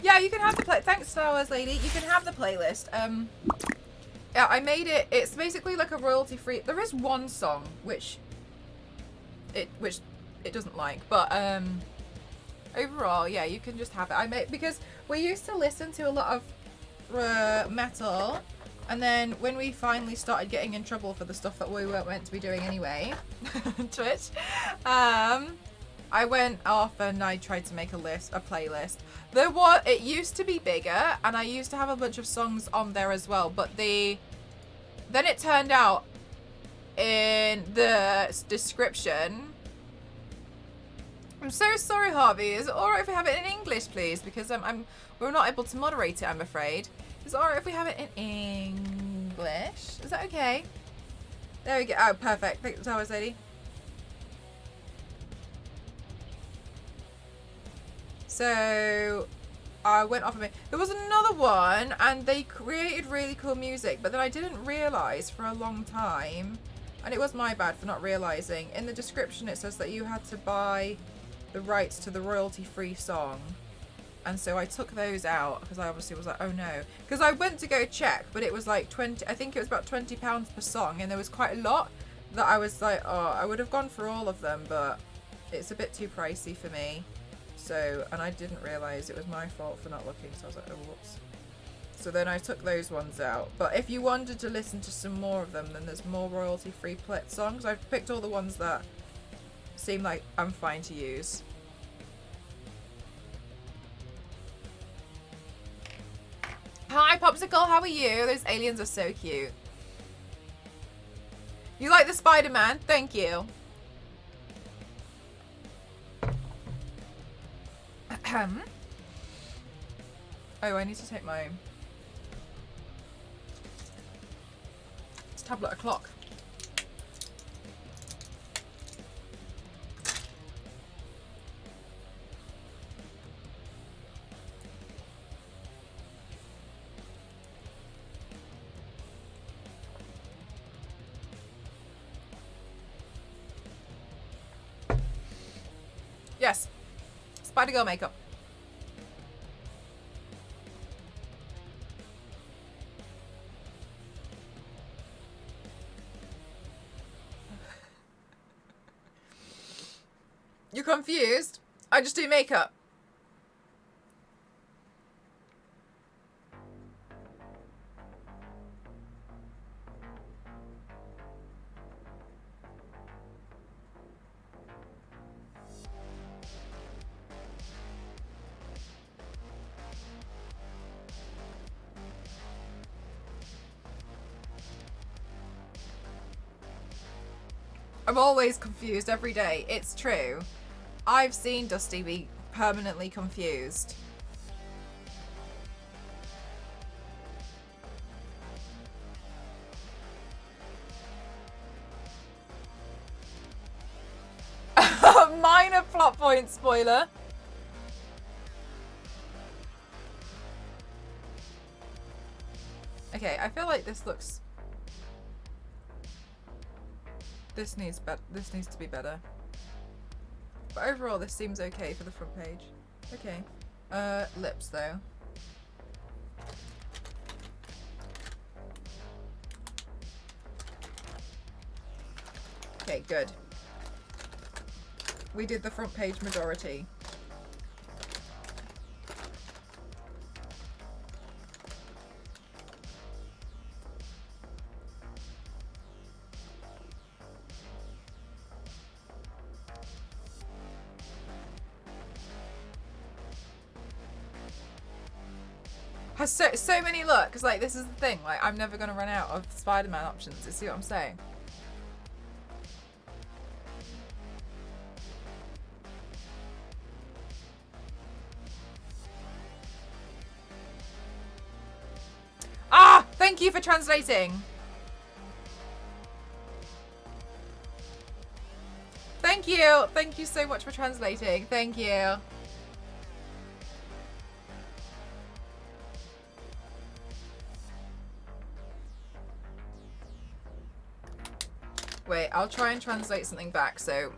Yeah, you can have the play. Thanks, Star Wars lady. You can have the playlist. Yeah, I made it. It's basically like a royalty-free. There is one song which it doesn't like, but overall, yeah, you can just have it. I made because we used to listen to a lot of metal, and then when we finally started getting in trouble for the stuff that we weren't meant to be doing anyway, Twitch, I went off and I tried to make a playlist. It used to be bigger, and I used to have a bunch of songs on there as well, but then it turned out in the description. I'm so sorry, Harvey. Is it alright if we have it in English, please? Because we're not able to moderate it, I'm afraid. Is it alright if we have it in English? Is that okay? There we go. Oh, perfect. Thank you, Star Wars lady. So I went off of it. There was another one, and they created really cool music, but then I didn't realise for a long time, and it was my bad for not realising. In the description it says that you had to buy the rights to the royalty-free song. and so I took those out because I obviously was like, oh no, because I went to go check, but it was like 20, I think it was about £20 per song, and there was quite a lot that I was like, oh, I would have gone for all of them, but it's a bit too pricey for me. So, and I didn't realise it was my fault for not looking, so I was like, oh, whoops. So then I took those ones out. But if you wanted to listen to some more of them, then there's more royalty-free songs. I've picked all the ones that seem like I'm fine to use. Hi, Popsicle, how are you? Those aliens are so cute. You like the Spider-Man? Thank you. Oh, I need to take my tablet o'clock. Yes, Spider-Girl makeup. You're confused? I just do makeup. I'm always confused every day. It's true. I've seen Dusty be permanently confused. Minor plot point spoiler. Okay, I feel like this looks... This needs to be better. But overall, this seems okay for the front page. Okay. Lips though. Okay, good. We did the front page majority. Has so many looks. Like, this is the thing. Like, I'm never gonna run out of Spider-Man options. You see what I'm saying? Ah! Thank you for translating. Thank you. Thank you so much for translating. Thank you. Wait, I'll try and translate something back so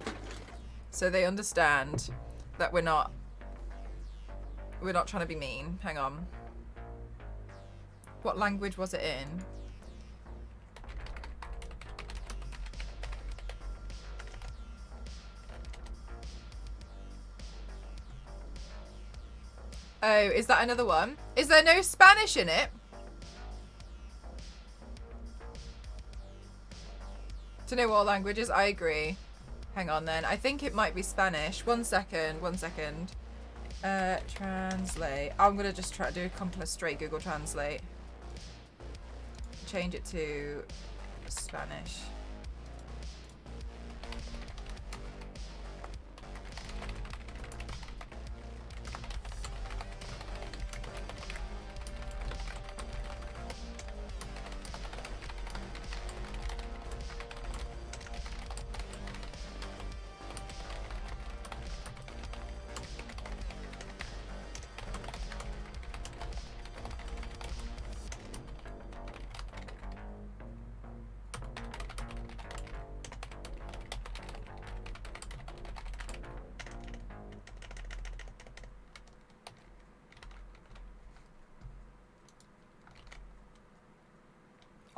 they understand that we're not trying to be mean. Hang on. What language was it in? Oh, is that another one? Is there no Spanish in it? To know all languages, I agree. Hang on then. I think it might be Spanish. One second. Translate. I'm gonna just try to do a straight Google Translate. Change it to Spanish.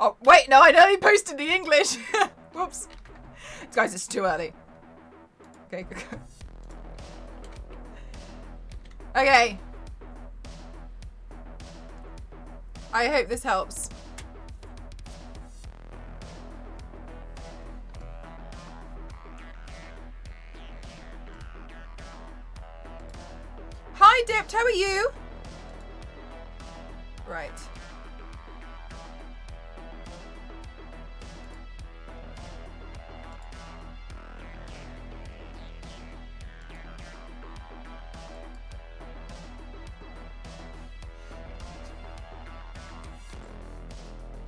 Oh, wait, no, I nearly posted the English. Whoops. Guys, it's too early. Okay, go. Okay. I hope this helps. Hi, Dipped, how are you? Right.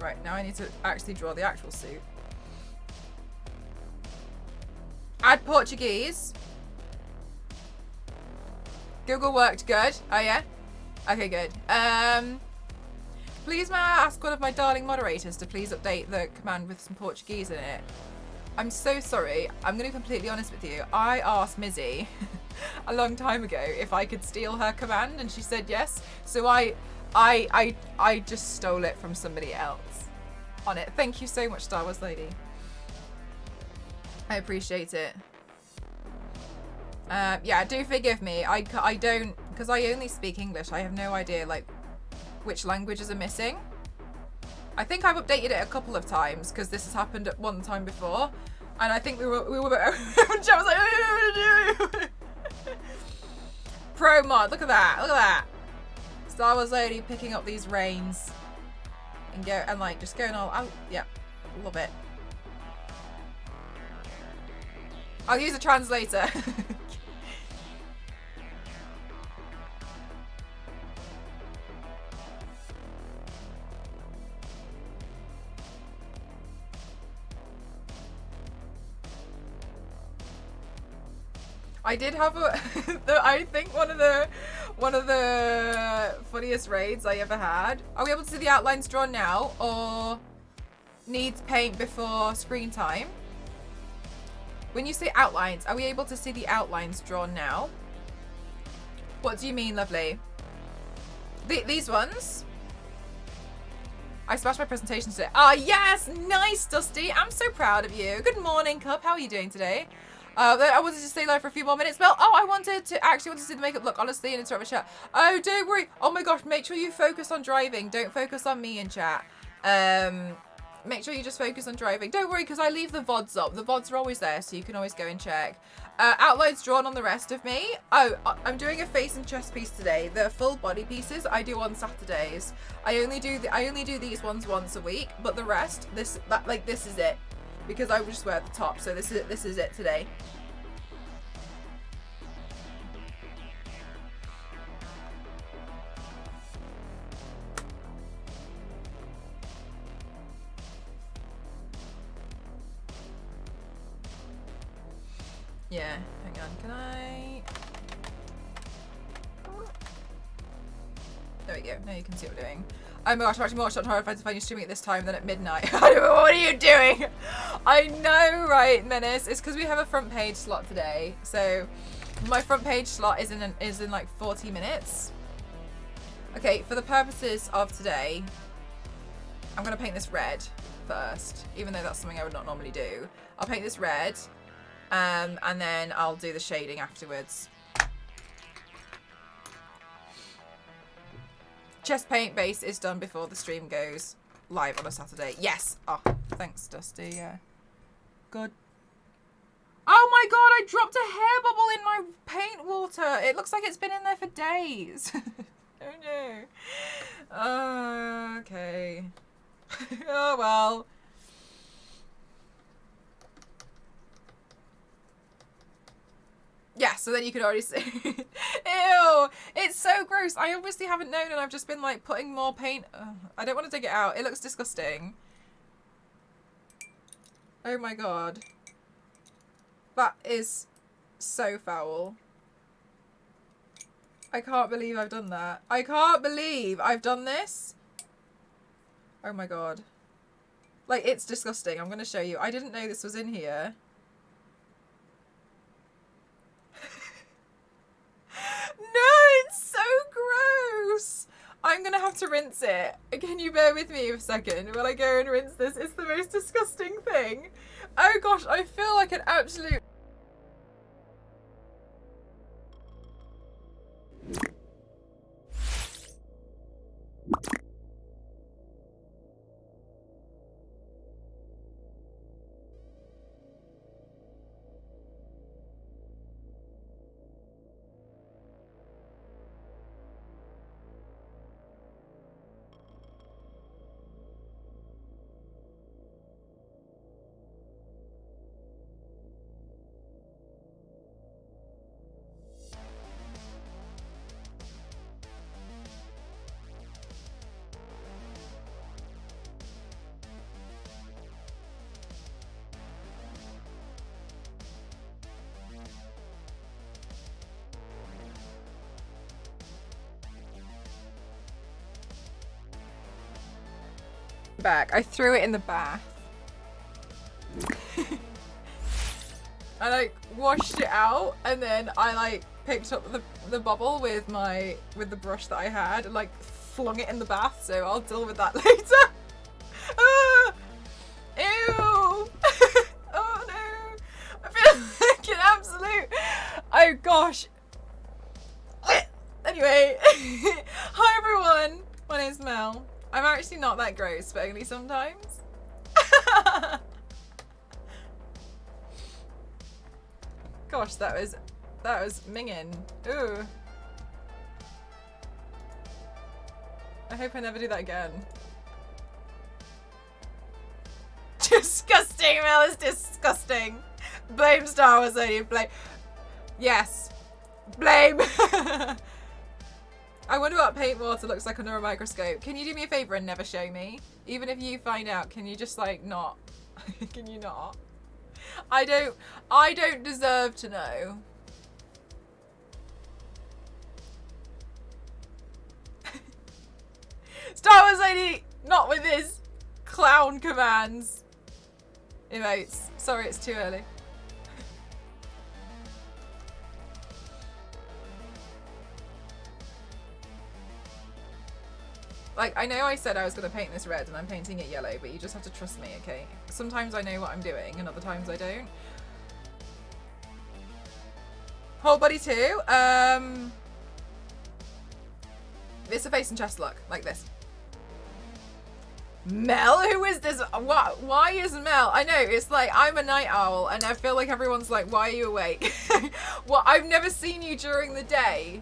Right, now I need to actually draw the actual suit. Add Portuguese. Google worked good. Oh yeah? Okay, good. Please may I ask one of my darling moderators to please update the command with some Portuguese in it. I'm so sorry. I'm going to be completely honest with you. I asked Mizzy a long time ago if I could steal her command and she said yes. So I just stole it from somebody else on it. Thank you so much, Star Wars Lady. I appreciate it. Yeah, do forgive me. I don't, because I only speak English. I have no idea like which languages are missing. I think I've updated it a couple of times because this has happened at one time before, and I think we were I was like pro mod. Look at that. Look at that. Star Wars Lady picking up these reins and go and like just going all out. Yeah, love it. I'll use a translator. I did have a I think one of the funniest raids I ever had. Are we able to see the outlines drawn now, or needs paint before screen time? When you say outlines, are we able to see the outlines drawn now? What do you mean, lovely? These ones? I smashed my presentation today. Ah, yes! Nice, Dusty. I'm so proud of you. Good morning, Cup. How are you doing today? I wanted to stay live for a few more minutes. Well, oh, I wanted to see the makeup look, honestly, and interrupt my chat. Oh, don't worry. Oh my gosh, make sure you focus on driving. Don't focus on me in chat. Make sure you just focus on driving. Don't worry, because I leave the VODs up. The VODs are always there, so you can always go and check. Outlines drawn on the rest of me. Oh, I'm doing a face and chest piece today. The full body pieces I do on Saturdays. I only do these ones once a week, but the rest, this is it. Because I would just wear the top, so this is it today. Yeah, hang on, can I? There we go, now you can see what we're doing. Oh my gosh, I'm actually more horrified to find you streaming at this time than at midnight. What are you doing? I know, right, Menace? It's because we have a front page slot today. So my front page slot is in like 40 minutes. Okay, for the purposes of today, I'm gonna paint this red first, even though that's something I would not normally do. I'll paint this red, and then I'll do the shading afterwards. Chest paint base is done before the stream goes live on a Saturday. Yes. Oh, thanks, Dusty. Yeah. Good. Oh my god, I dropped a hair bubble in my paint water. It looks like it's been in there for days. Oh no. Okay. Oh well. Yeah, so then you could already see. Ew! It's so gross. I obviously haven't known and I've just been like putting more paint. Ugh, I don't want to dig it out. It looks disgusting. Oh my god. That is so foul. I can't believe I've done that. I can't believe I've done this. Oh my god. Like, it's disgusting. I'm going to show you. I didn't know this was in here. No, it's so gross. I'm gonna have have to rinse it. Can you bear with me a second while I go and rinse this? It's the most disgusting thing. Oh gosh, I feel like an absolute... back. I threw it in the bath. I like washed it out, and then I like picked up the bubble with the brush that I had and like flung it in the bath, so I'll deal with that later. Ah! Ew! Oh no! I feel like an absolute... Oh gosh! Anyway, hi everyone! My name's Mel. I'm actually not that gross, but only sometimes. Gosh, that was minging. Ooh. I hope I never do that again. Disgusting, Mel is disgusting. Blame Star Wars only. Blame. Yes. Blame. I wonder what paint water looks like under a microscope. Can you do me a favor and never show me? Even if you find out, can you just like not? Can you not? I don't deserve to know. Star Wars lady, not with his clown commands. Emotes. Sorry, it's too early. Like, I know I said I was going to paint this red and I'm painting it yellow, but you just have to trust me, okay? Sometimes I know what I'm doing and other times I don't. Whole body too. It's a face and chest look, like this. Mel? Who is this? What? Why is Mel? I know, it's like, I'm a night owl and I feel like everyone's like, why are you awake? Well, I've never seen you during the day.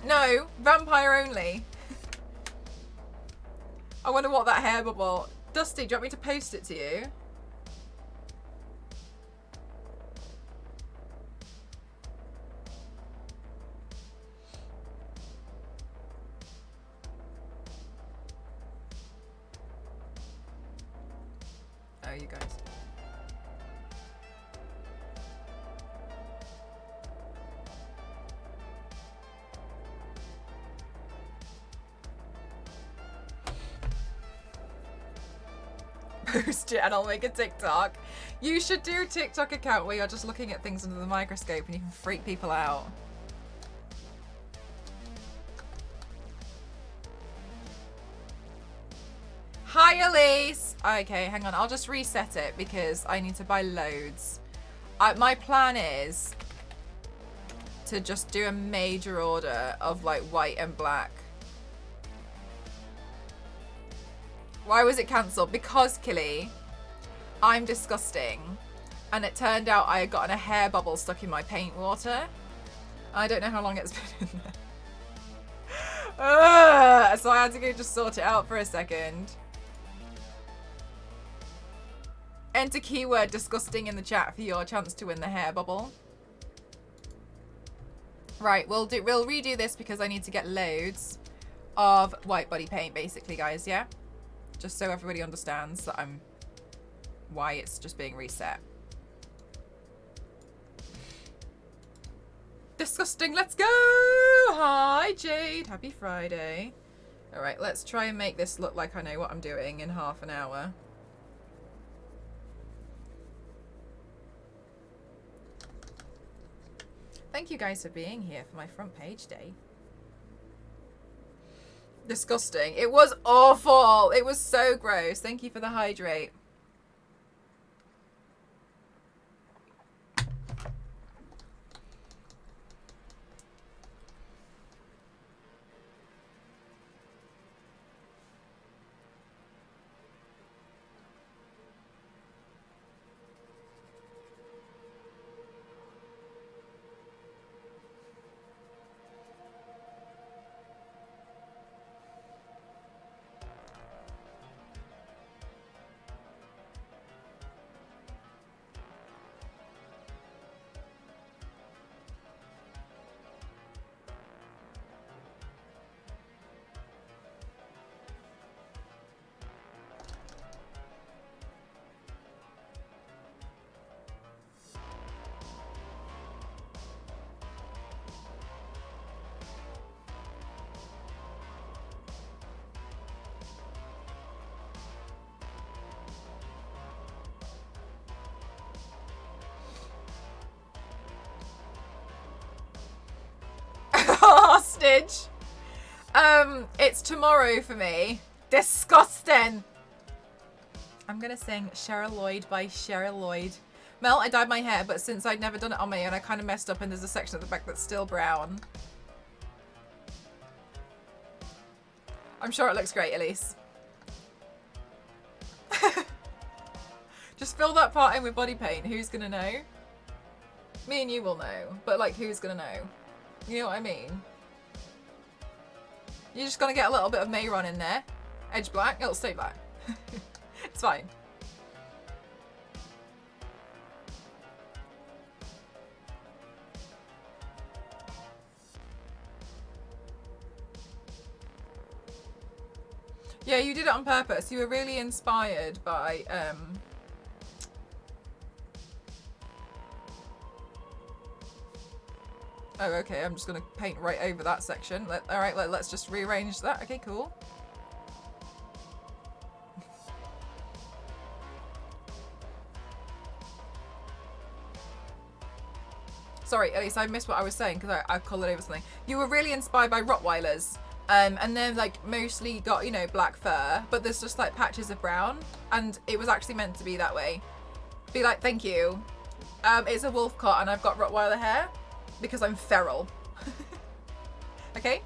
No, vampire only. I wonder what that hair bubble... Dusty, do you want me to post it to you? Oh, you guys. Post it and I'll make a TikTok. You should do a TikTok account where you're just looking at things under the microscope and you can freak people out. Hi Elise! Okay, hang on, I'll just reset it because I need to buy loads. My plan is to just do a major order of like white and black. Why was it cancelled? Because, Killy, I'm disgusting. And it turned out I had gotten a hair bubble stuck in my paint water. I don't know how long it's been in there. So I had to go just sort it out for a second. Enter keyword disgusting in the chat for your chance to win the hair bubble. Right, we'll redo this because I need to get loads of white body paint, basically, guys, yeah? Just so everybody understands that why it's just being reset. Disgusting, let's go! Hi, Jade. Happy Friday. All right, let's try and make this look like I know what I'm doing in half an hour. Thank you guys for being here for my front page day. Disgusting. It was awful. It was so gross. Thank you for the hydrate. Hostage. It's tomorrow for me. Disgusting. I'm gonna sing Cheryl Lloyd by Cheryl Lloyd. Mel, I dyed my hair, but since I'd never done it on my own, I kind of messed up and there's a section at the back that's still brown. I'm sure it looks great, Elise. Just fill that part in with body paint. Who's gonna know? Me and you will know, but like, who's gonna know? You know what I mean? You're just gonna get a little bit of Mayron in there. Edge black, it'll stay black. It's fine. Yeah, you did it on purpose. You were really inspired by oh, okay, I'm just gonna paint right over that section. Alright, let's just rearrange that. Okay, cool. Sorry, at least I missed what I was saying because I coloured over something. You were really inspired by Rottweilers. And then like mostly got, you know, black fur, but there's just like patches of brown, and it was actually meant to be that way. Be like, thank you. It's a wolf cut and I've got Rottweiler hair because I'm feral. Okay?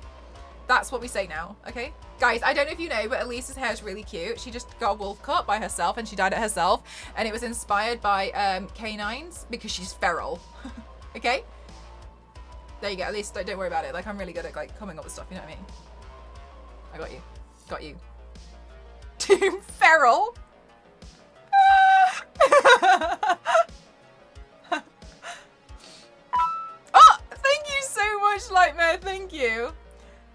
That's what we say now, okay? Guys, I don't know if you know, but Elise's hair is really cute. She just got a wolf cut by herself and she dyed it herself, and it was inspired by canines because she's feral. Okay? There you go. At least don't worry about it. Like, I'm really good at like coming up with stuff, you know what I mean? I got you. Got you. Team feral? Oh! Thank you so much, Lightmare. Thank you.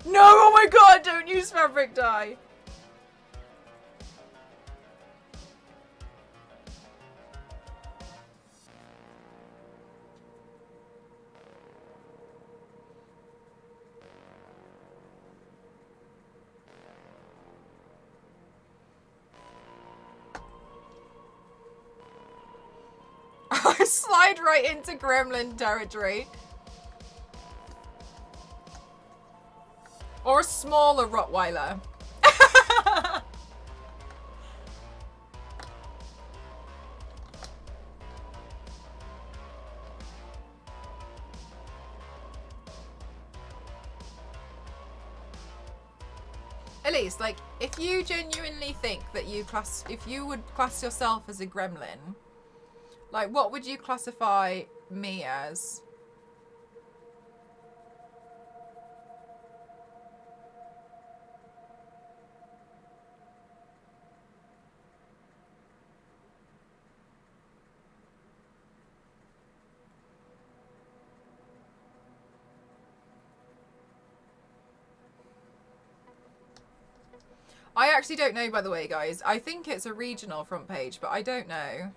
No! Oh my god! Don't use fabric dye. I slide right into gremlin territory. Or a smaller Rottweiler. Elise, like, if you genuinely think that if you would class yourself as a gremlin, like, what would you classify me as? I actually don't know, by the way, guys. I think it's a regional front page, but I don't know.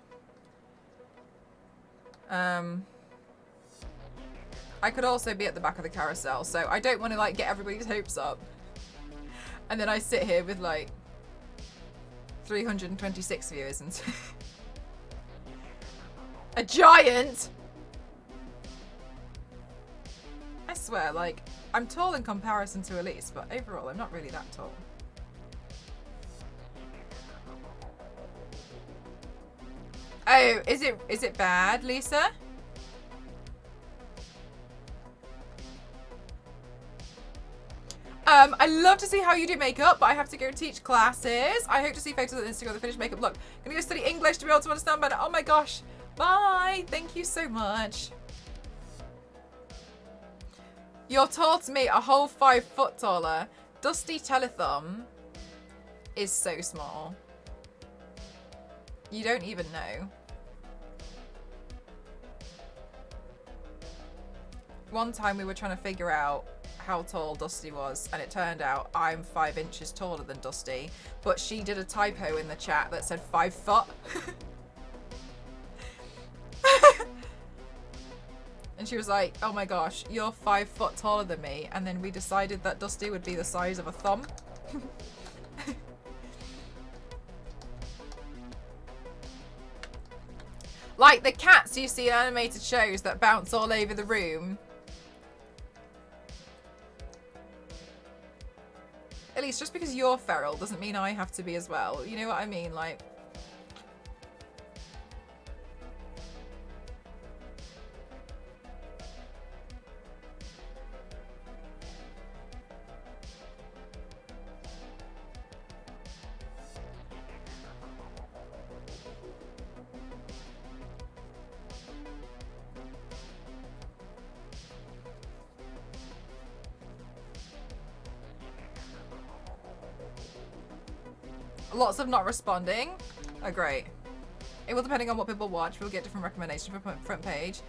I could also be at the back of the carousel, so I don't want to like get everybody's hopes up. And then I sit here with like 326 viewers and a giant. I swear, like I'm tall in comparison to Elise, but overall I'm not really that tall. Oh, is it bad, Lisa? I love to see how you do makeup, but I have to go teach classes. I hope to see photos on Instagram of the finished makeup look. I'm gonna go study English to be able to understand better. Oh my gosh. Bye. Thank you so much. You're tall to me, a whole 5 foot taller. Dusty Telethumb is so small. You don't even know. One time we were trying to figure out how tall Dusty was, and it turned out I'm 5 inches taller than Dusty, but she did a typo in the chat that said 5 foot. And she was like, oh my gosh, you're 5 foot taller than me. And then we decided that Dusty would be the size of a thumb. Like the cats you see in animated shows that bounce all over the room. At least just because you're feral doesn't mean I have to be as well. You know what I mean? Like, lots of not responding. Oh, great. It will depending on what people watch. We'll get different recommendations for front page.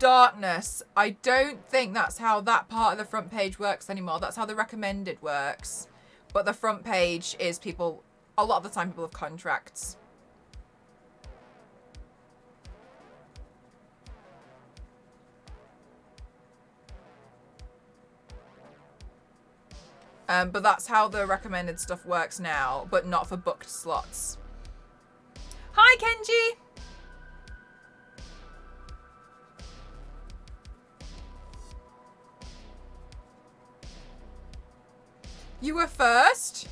Darkness. I don't think that's how that part of the front page works anymore. That's how the recommended works. But the front page is people, a lot of the time people have contracts. But that's how the recommended stuff works now, but not for booked slots. Hi, Kenji! You were first?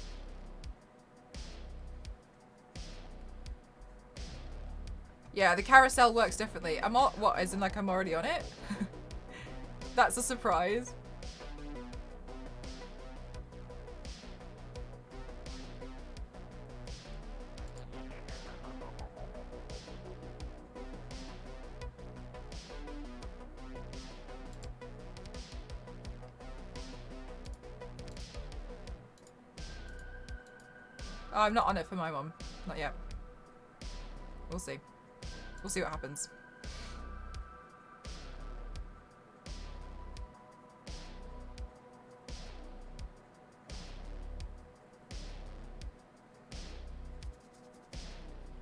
Yeah, the carousel works differently. What, as in like I'm already on it? That's a surprise. Oh, I'm not on it for my mum. Not yet. We'll see. We'll see what happens.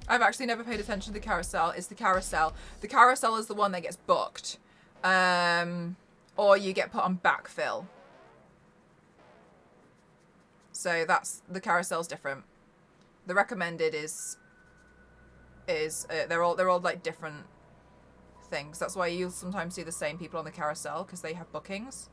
I've actually never paid attention to the carousel. It's the carousel. The carousel is the one that gets booked. Or you get put on backfill. So that's, the carousel's different. The recommended is they're all like different things. That's why you'll sometimes see the same people on the carousel, because they have bookings.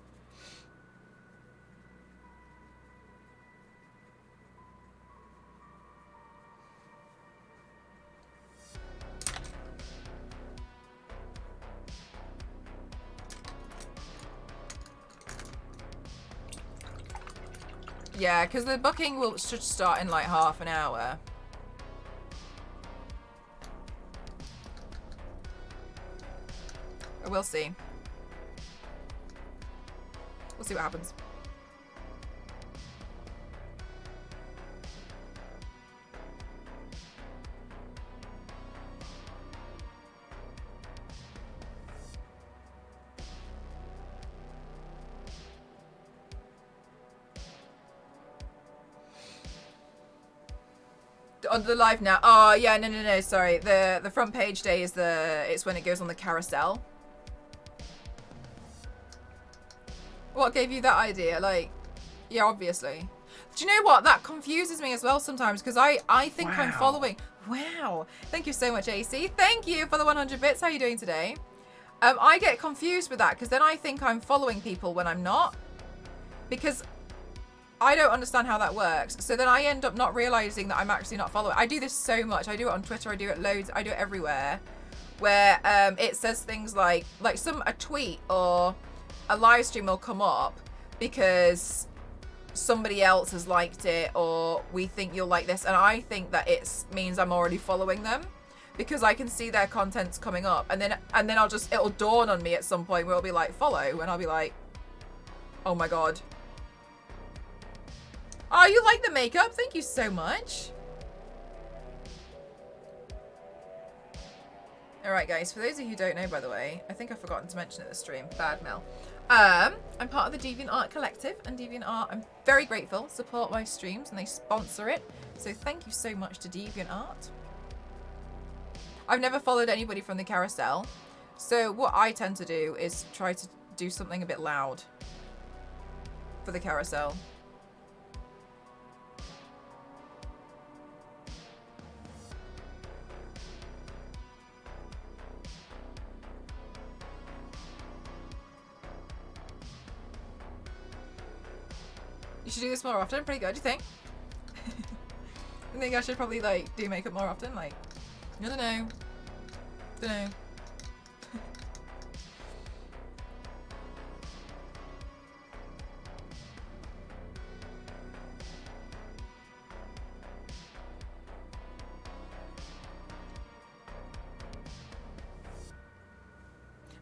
Yeah, because the booking should start in like half an hour. We'll see. We'll see what happens. On the live now. Oh yeah, no, sorry. The front page day is it's when it goes on the carousel. What gave you that idea? Like, yeah, obviously. Do you know what? That confuses me as well sometimes, because I think I'm following. Wow. Thank you so much, AC. Thank you for the 100 bits. How are you doing today? I get confused with that because then I think I'm following people when I'm not. Because I don't understand how that works. So then I end up not realizing that I'm actually not following. I do this so much. I do it on Twitter. I do it loads. I do it everywhere. Where it says things like a tweet or a live stream will come up because somebody else has liked it or we think you'll like this. And I think that it means I'm already following them because I can see their content's coming up. And then it'll dawn on me at some point where it'll be like, follow. And I'll be like, oh my God. Oh, you like the makeup? Thank you so much. Alright guys, for those of you who don't know, by the way, I think I've forgotten to mention it this stream, bad Mel. I'm part of the DeviantArt Collective, and DeviantArt, I'm very grateful, support my streams and they sponsor it. So thank you so much to DeviantArt. I've never followed anybody from the carousel. So what I tend to do is try to do something a bit loud for the carousel. You should do this more often. Pretty good, do you think? I think I should probably like do makeup more often. Like, I don't know. Don't know.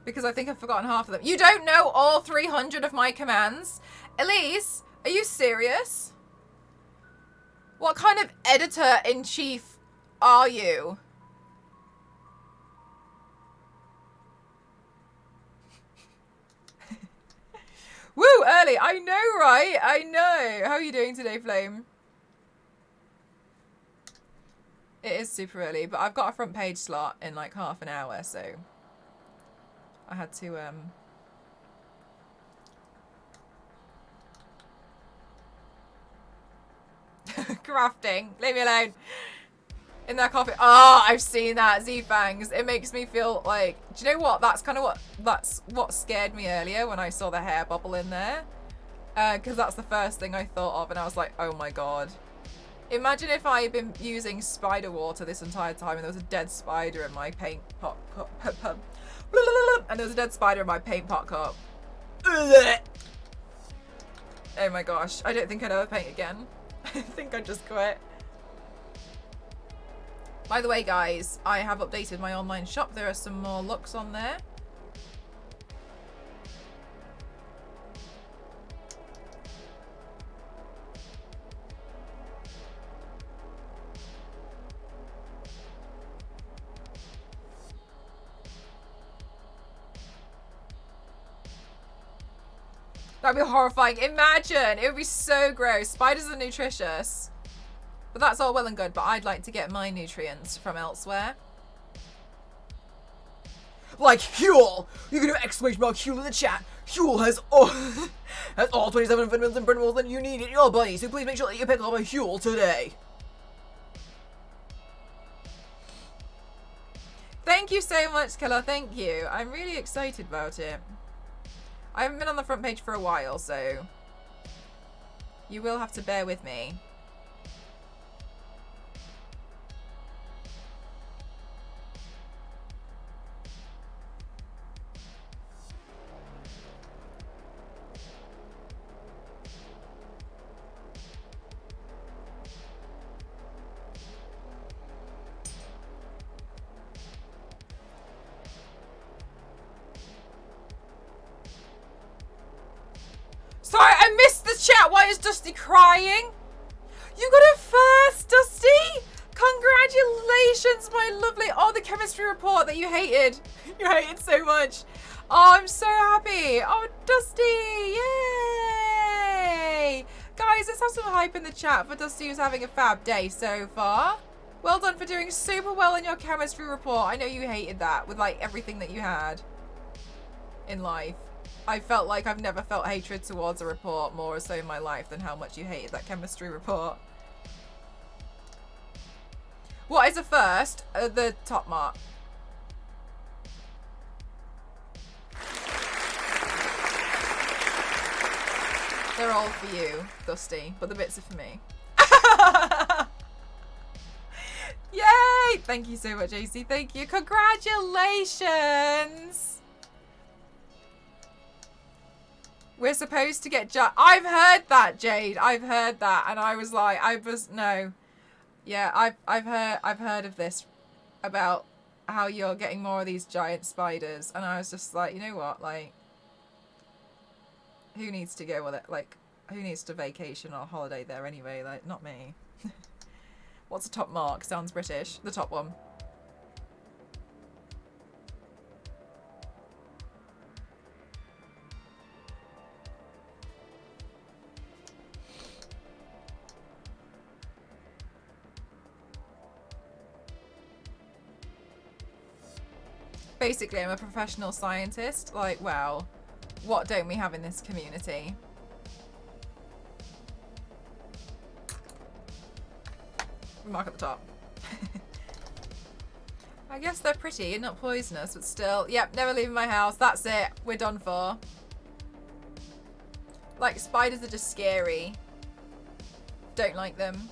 Because I think I've forgotten half of them. You don't know all 300 of my commands? Elise, are you serious? What kind of editor-in-chief are you? Woo, early. I know, right? I know. How are you doing today, Flame? It is super early, but I've got a front page slot in like half an hour, so I had to crafting. Leave me alone. In that coffee. Oh, I've seen that. Z-Fangs. It makes me feel like, do you know what? That's what scared me earlier when I saw the hair bubble in there. Because that's the first thing I thought of and I was like, oh my God. Imagine if I had been using spider water this entire time and there was a dead spider in my paint pot cup. And there was a dead spider in my paint pot cup. Oh my gosh. I don't think I'd ever paint again. I think I'd just quit. By the way, guys, I have updated my online shop. There are some more looks on there. That'd be horrifying. Imagine! It would be so gross. Spiders are nutritious. But that's all well and good, but I'd like to get my nutrients from elsewhere. Like Huel! You can do exclamation mark Huel in the chat. Huel has all 27 vitamins and minerals that you need in your body, so please make sure that you pick up a Huel today. Thank you so much, Killer. Thank you. I'm really excited about it. I haven't been on the front page for a while, so you will have to bear with me. Sorry, I missed the chat. Why is Dusty crying? You got it first, Dusty. Congratulations, my lovely. Oh, the chemistry report that you hated. You hated so much. Oh, I'm so happy. Oh, Dusty. Yay. Guys, let's have some hype in the chat for Dusty, who's having a fab day so far. Well done for doing super well in your chemistry report. I know you hated that with like everything that you had in life. I felt like I've never felt hatred towards a report more so in my life than how much you hated that chemistry report. What is a first? The top mark. They're all for you, Dusty, but the bits are for me. Yay! Thank you so much, AC. Thank you. Congratulations! We're supposed to get I've heard that, Jade. I've heard that, and I was like, no. Yeah, I've heard of this about how you're getting more of these giant spiders, and I was just like, you know what, like, who needs to go with it? Like, who needs to vacation or holiday there anyway? Like, not me. What's the top mark? Sounds British. The top one. Basically, I'm a professional scientist. Like, wow. What don't we have in this community? Mark at the top. I guess they're pretty and not poisonous, but still. Yep, never leaving my house. That's it. We're done for. Like, spiders are just scary. Don't like them.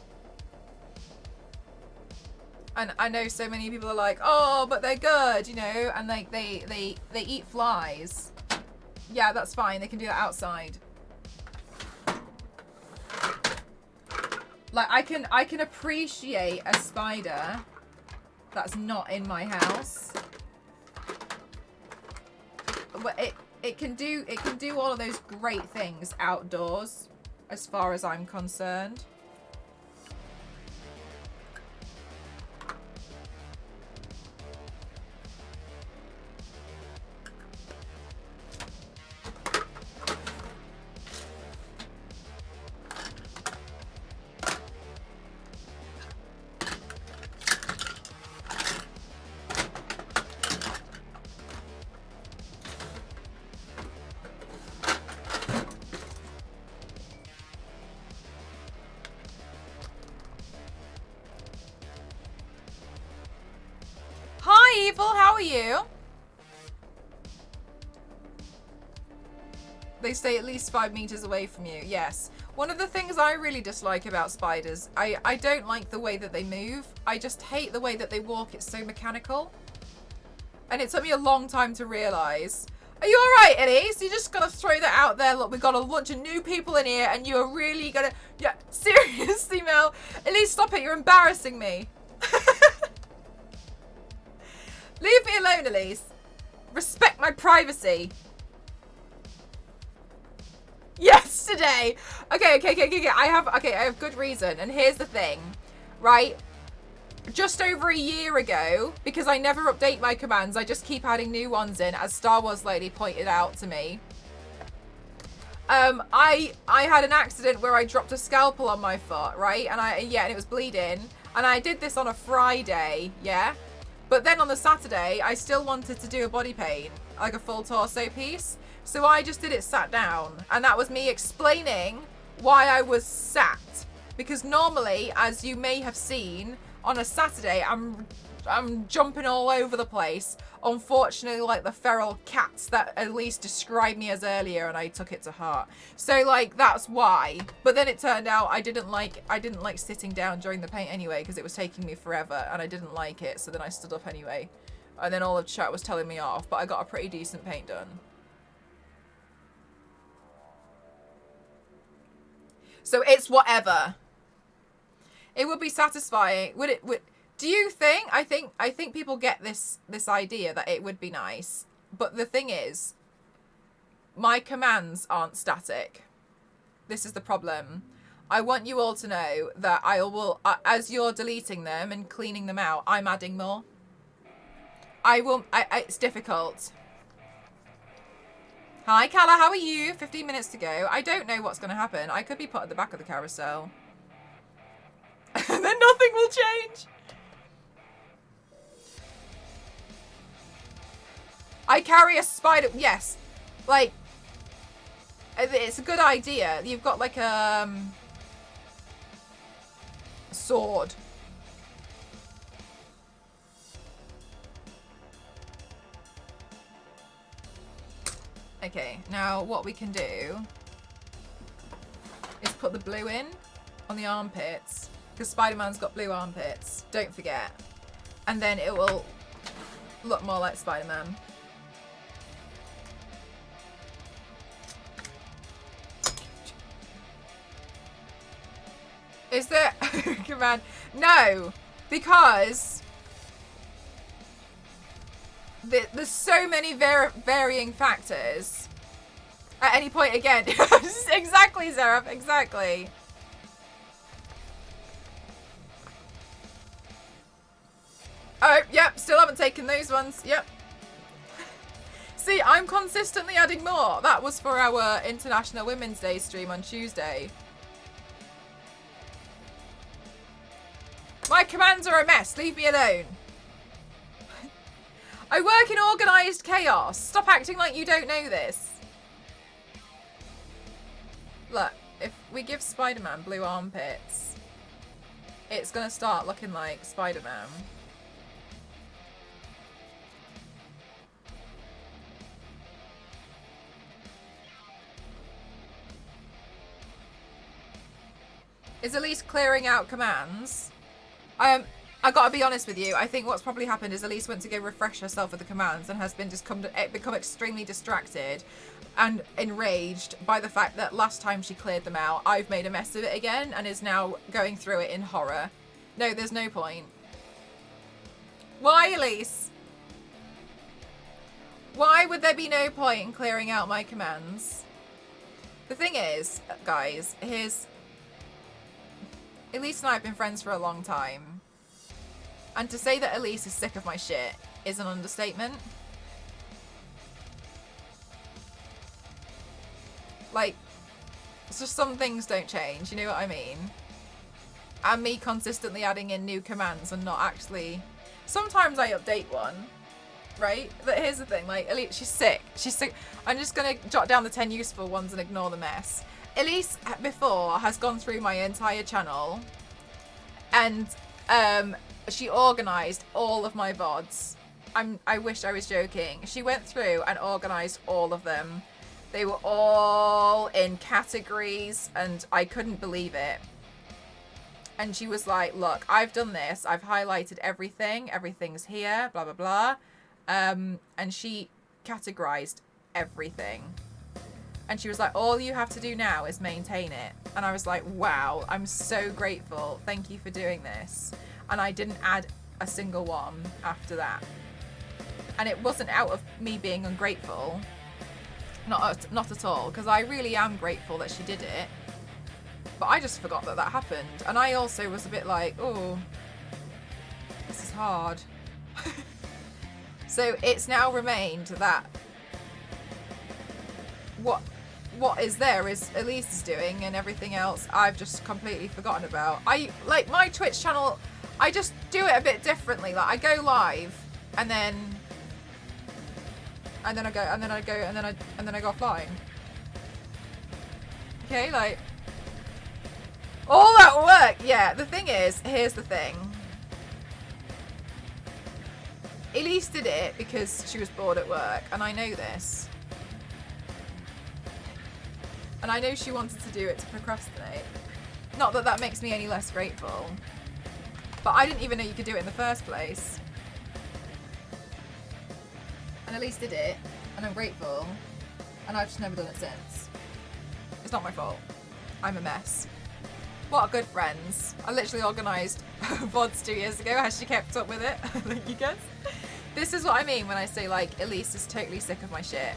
And I know so many people are like, oh, but they're good, you know, and like they eat flies. Yeah, that's fine. They can do that outside. Like, I can appreciate a spider that's not in my house. But it can do all of those great things outdoors, as far as I'm concerned. How are you? They stay at least 5 meters away from you. Yes. One of the things I really dislike about spiders, I don't like the way that they move. I just hate the way that they walk. It's so mechanical. And it took me a long time to realise. Are you alright, Elise? You're just gonna throw that out there. Look, we've got a bunch of new people in here and you're really gonna... Yeah, seriously, Mel. Elise, stop it. You're embarrassing me. Leave me alone, Elise. Respect my privacy. Yesterday. Okay. I have good reason. And here's the thing, right? Just over a year ago, because I never update my commands, I just keep adding new ones in, as Star Wars Lady pointed out to me. I had an accident where I dropped a scalpel on my foot, right? And and it was bleeding. And I did this on a Friday, yeah? But then on the Saturday, I still wanted to do a body paint, like a full torso piece. So I just did it sat down. And that was me explaining why I was sat. Because normally, as you may have seen, on a Saturday, I'm jumping all over the place. Unfortunately, like the feral cats that Elise described me as earlier, and I took it to heart. So like that's why. But then it turned out I didn't like sitting down during the paint anyway, because it was taking me forever and I didn't like it. So then I stood up anyway. And then all of chat was telling me off, but I got a pretty decent paint done. So it's whatever. It would be satisfying. Do you think? I think people get this idea that it would be nice. But the thing is, my commands aren't static. This is the problem. I want you all to know that I will, as you're deleting them and cleaning them out, I'm adding more. It's difficult. Hi, Calla, how are you? 15 minutes to go. I don't know what's going to happen. I could be put at the back of the carousel. And then nothing will change. I carry a spider. Yes. Like, it's a good idea. You've got like a sword. Okay, now what we can do put the blue in on the armpits, because Spider-Man's got blue armpits. Don't forget. And then it will look more like Spider-Man. Is there command? No, because there's so many varying factors. At any point, again, exactly, Zareth, exactly. Oh, yep, still haven't taken those ones. Yep. See, I'm consistently adding more. That was for our International Women's Day stream on Tuesday. My commands are a mess. Leave me alone. I work in organised chaos. Stop acting like you don't know this. Look, if we give Spider-Man blue armpits, it's going to start looking like Spider-Man. Is Elise clearing out commands? I gotta be honest with you. I think what's probably happened is Elise went to go refresh herself with the commands and has been become extremely distracted and enraged by the fact that last time she cleared them out, I've made a mess of it again and is now going through it in horror. No, there's no point. Why, Elise? Why would there be no point in clearing out my commands? The thing is, guys, Elise and I have been friends for a long time. And to say that Elise is sick of my shit is an understatement. Like, it's just some things don't change, you know what I mean? And me consistently adding in new commands and not actually... Sometimes I update one, right? But here's the thing, like, Elise, she's sick. She's sick. I'm just going to jot down the 10 useful ones and ignore the mess. Elise, before, has gone through my entire channel and she organised all of my VODs. I wish I was joking. She went through and organised all of them. They were all in categories and I couldn't believe it. And she was like, look, I've done this. I've highlighted everything. Everything's here, blah, blah, blah. And she categorised everything. And she was like, all you have to do now is maintain it. And I was like, wow, I'm so grateful. Thank you for doing this. And I didn't add a single one after that. And it wasn't out of me being ungrateful. Not at all. Because I really am grateful that she did it. But I just forgot that that happened. And I also was a bit like, oh, this is hard. So it's now remained that what is there is Elise is doing and everything else I've just completely forgotten about. Like my Twitch channel, I just do it a bit differently. Like I go live and then I go offline. Okay, like all that work. Yeah, the thing is, here's the thing. Elise did it because she was bored at work, and I know this. And I know she wanted to do it to procrastinate. Not that that makes me any less grateful. But I didn't even know you could do it in the first place. And Elise did it, and I'm grateful. And I've just never done it since. It's not my fault. I'm a mess. What good friends. I literally organised VODs 2 years ago. Has she kept up with it? Like you guys? This is what I mean when I say, like, Elise is totally sick of my shit.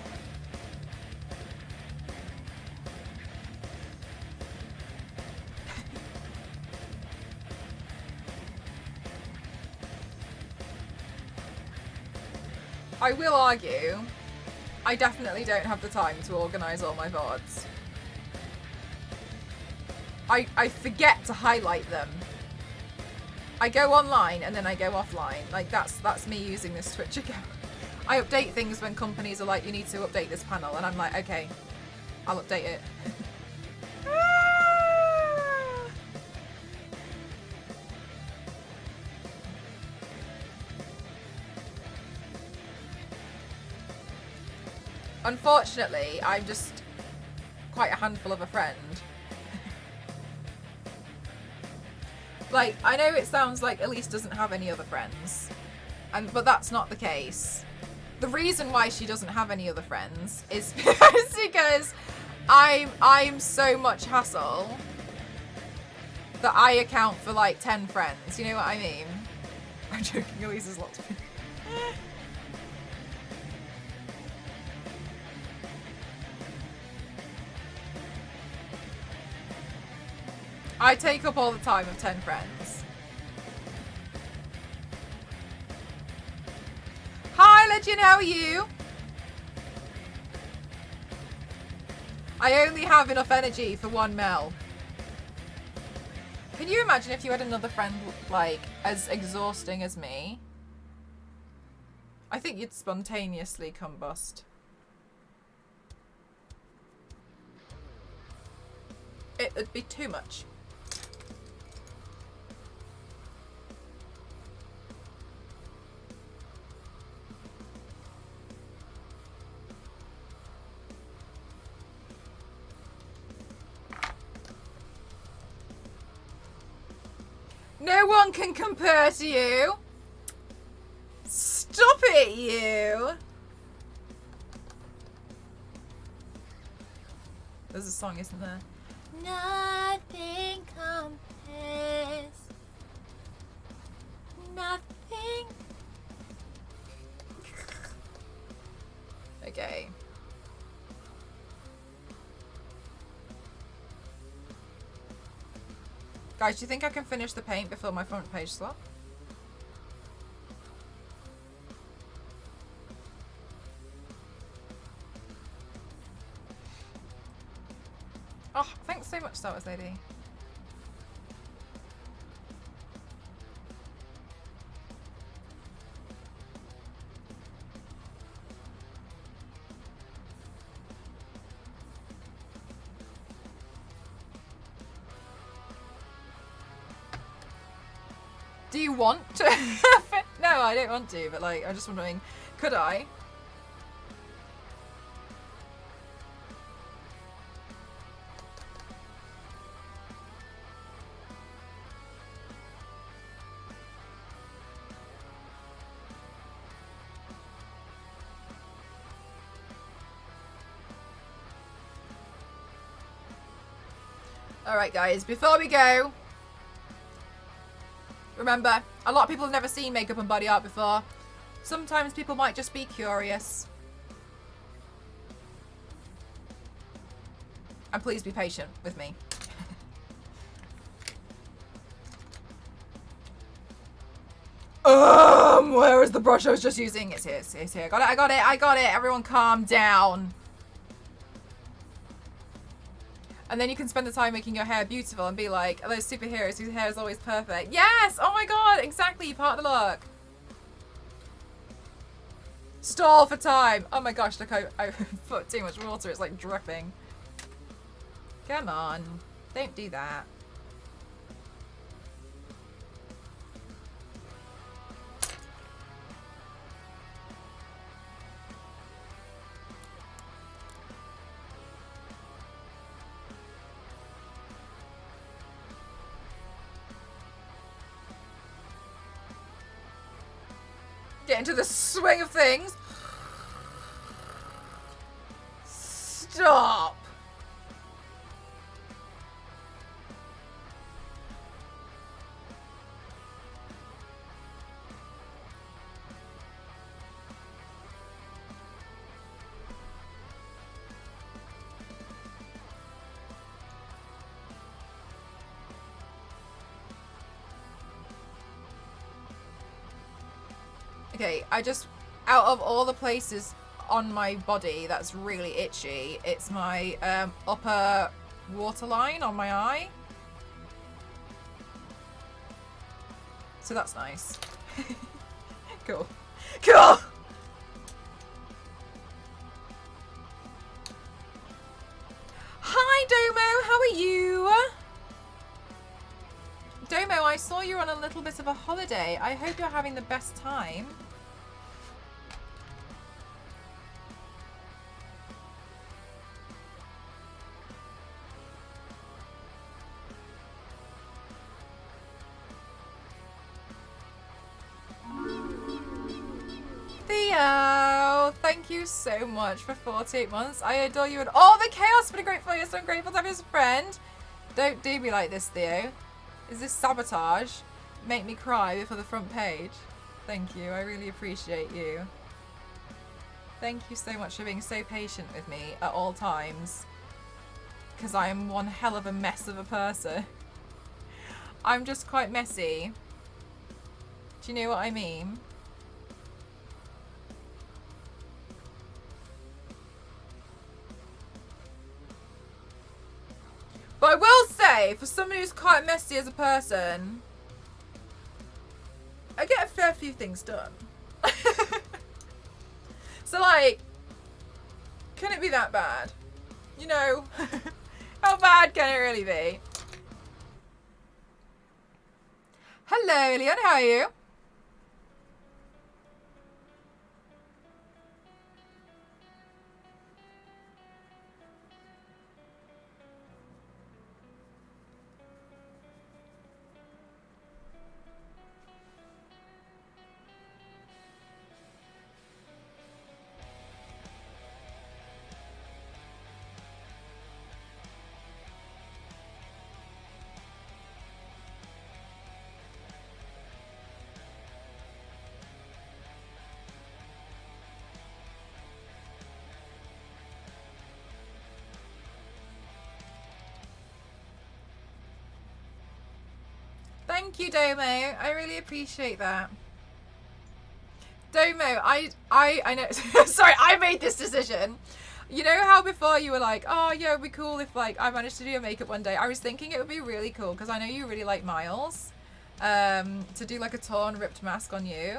I will argue, I definitely don't have the time to organise all my VODs. I forget to highlight them. I go online and then I go offline. Like that's me using this Twitch account. I update things when companies are like, you need to update this panel, and I'm like, okay, I'll update it. Unfortunately, I'm just quite a handful of a friend. Like, I know it sounds like Elise doesn't have any other friends, but that's not the case. The reason why she doesn't have any other friends is because I'm so much hassle that I account for like 10 friends. You know what I mean? I'm joking. Elise has lots of people. I take up all the time of 10 friends. Hi, Legend, how are you? I only have enough energy for one Mel. Can you imagine if you had another friend, like, as exhausting as me? I think you'd spontaneously combust. It would be too much. No one can compare to you. Stop it, you. There's a song, isn't there? Nothing compares. Nothing. Okay. Guys, do you think I can finish the paint before my front page slot? Oh, thanks so much, Star Wars Lady. Do you want to? No, I don't want to, but like, I'm just wondering, could I? Alright guys, before we go, remember, a lot of people have never seen makeup and body art before. Sometimes people might just be curious. And please be patient with me. Where is the brush I was just using? It's here, it's here. Got it, I got it, I got it. Everyone calm down. And then you can spend the time making your hair beautiful and be like, are those superheroes whose hair is always perfect? Yes! Oh my god, exactly, part of the look. Stall for time. Oh my gosh, look, I put too much water, it's like dripping. Come on, don't do that. Get into the swing of things. Stop. Okay, I just, out of all the places on my body that's really itchy, it's my upper waterline on my eye. So that's nice. Cool. Cool! Hi Domo, how are you? Domo, I saw you on a little bit of a holiday. I hope you're having the best time. thank you so much for 48 months. I adore you and all the chaos. Been grateful. You're so grateful to have you as a friend. Don't do me like this, Theo. Is this sabotage? Make me cry before the front page. Thank you. I really appreciate you. Thank you so much for being so patient with me at all times. Because I am one hell of a mess of a person. I'm just quite messy. Do you know what I mean? But I will say, for someone who's quite messy as a person, I get a fair few things done. So, like, can it be that bad? You know, how bad can it really be? Hello, Leon, how are you? Thank you, Domo. I really appreciate that. Domo, I know. Sorry, I made this decision. You know how before you were like, oh yeah, it'd be cool if like I managed to do your makeup one day. I was thinking it would be really cool because I know you really like Miles. To do like a torn, ripped mask on you.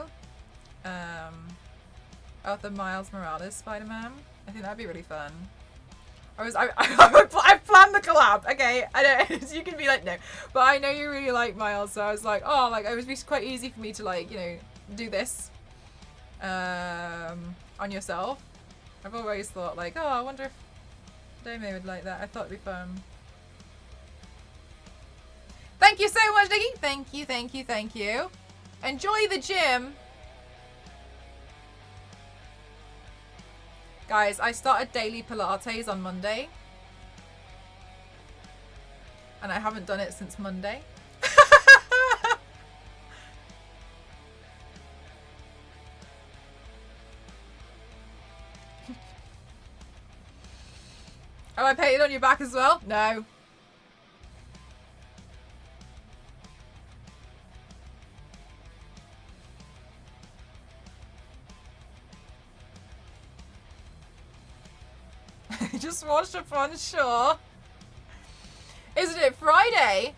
Of the Miles Morales Spider-Man. I think that'd be really fun. I planned the collab. Okay, I know you can be like no, but I know you really like Miles, so I was like, oh, like it would be quite easy for me to like, you know, do this on yourself. I've always thought like, oh, I wonder if Domo would like that. I thought it'd be fun. Thank you so much, Nikki. Thank you, thank you, thank you. Enjoy the gym. Guys, I started daily Pilates on Monday. And I haven't done it since Monday. Am I painted on your back as well? No. Just washed up on shore. Isn't it Friday?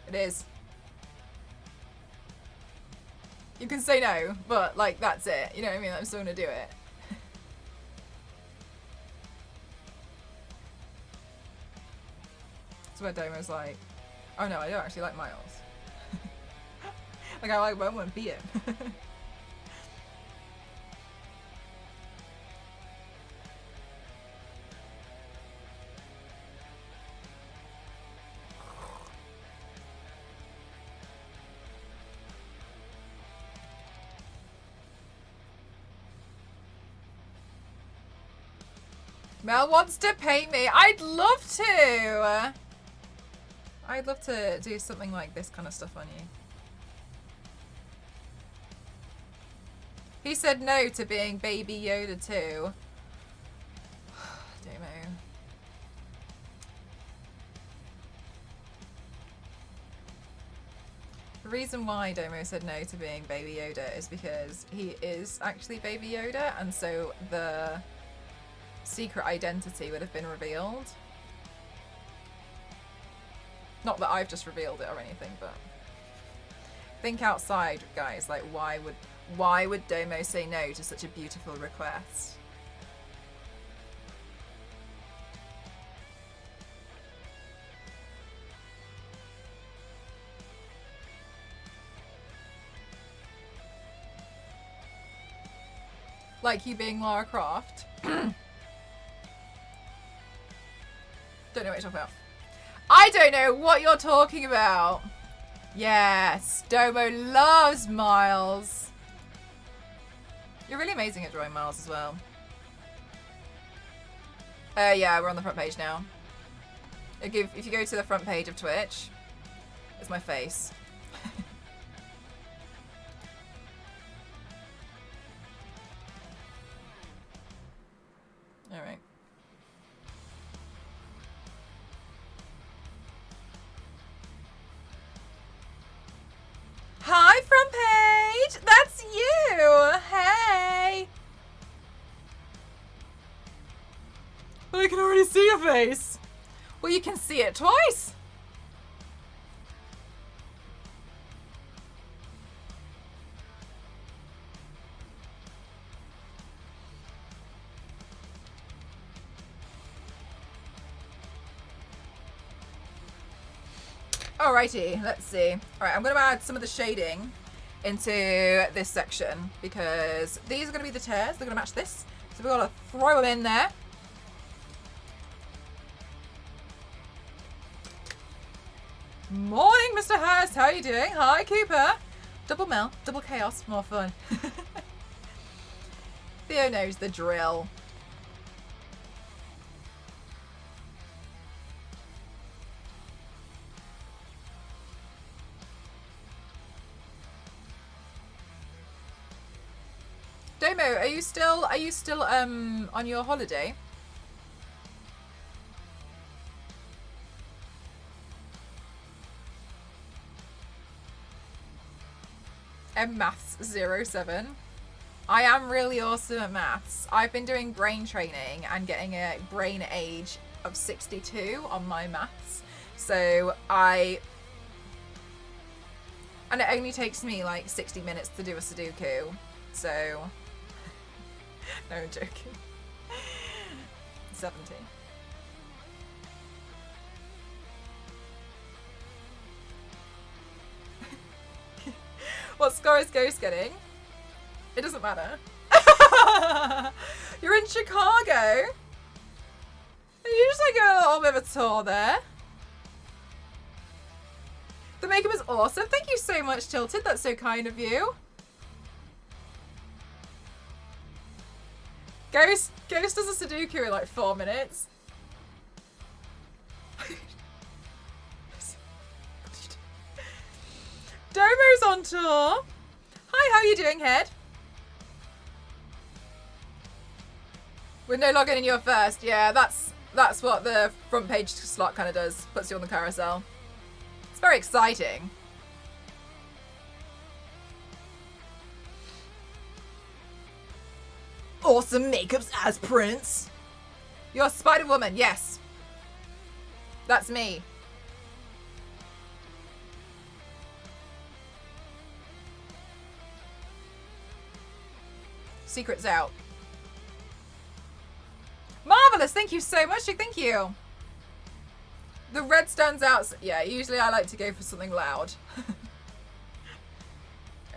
It is. You can say no, but like that's it. You know what I mean? I'm still gonna do it. That's where Domo's like, oh no, I don't actually like Miles. Like I like when I beat him. Mel wants to paint me. I'd love to. I'd love to do something like this kind of stuff on you. He said no to being Baby Yoda too. Domo. The reason why Domo said no to being Baby Yoda is because he is actually Baby Yoda, and so the secret identity would have been revealed. Not that I've just revealed it or anything, but think outside, guys. Like, why would Domo say no to such a beautiful request? Like you being Lara Croft. Don't know what you're talking about. I don't know what you're talking about. Yes, Domo loves Miles. You're really amazing at drawing Miles as well. Yeah, we're on the front page now. If you go to the front page of Twitch, it's my face. All right. Hi, front page. That's you. Hey. But I can already see your face. Well, you can see it twice. Alrighty, let's see. Alright, I'm going to add some of the shading into this section because these are going to be the tears. They're going to match this. So we've got to throw them in there. Morning, Mr. Hurst. How are you doing? Hi, Cooper. Double Mel, double chaos, more fun. Theo knows the drill. Domo, are you still on your holiday? Maths 07. I am really awesome at maths. I've been doing brain training and getting a brain age of 62 on my maths. So and it only takes me like 60 minutes to do a Sudoku. So no, I'm joking. 70. What score is Ghost getting? It doesn't matter. You're in Chicago? You just like a little bit of a tour there. The makeup is awesome. Thank you so much, Tilted. That's so kind of you. Ghost does a Sudoku in like 4 minutes. Domo's on tour. Hi, how are you doing, Head? With no login in your first. Yeah, that's what the front page slot kind of does. Puts you on the carousel. It's very exciting. Awesome makeups as Prince. You're Spider-Woman, yes. That's me. Secret's out. Marvelous, thank you so much. Thank you. The red stands out. Yeah, usually I like to go for something loud.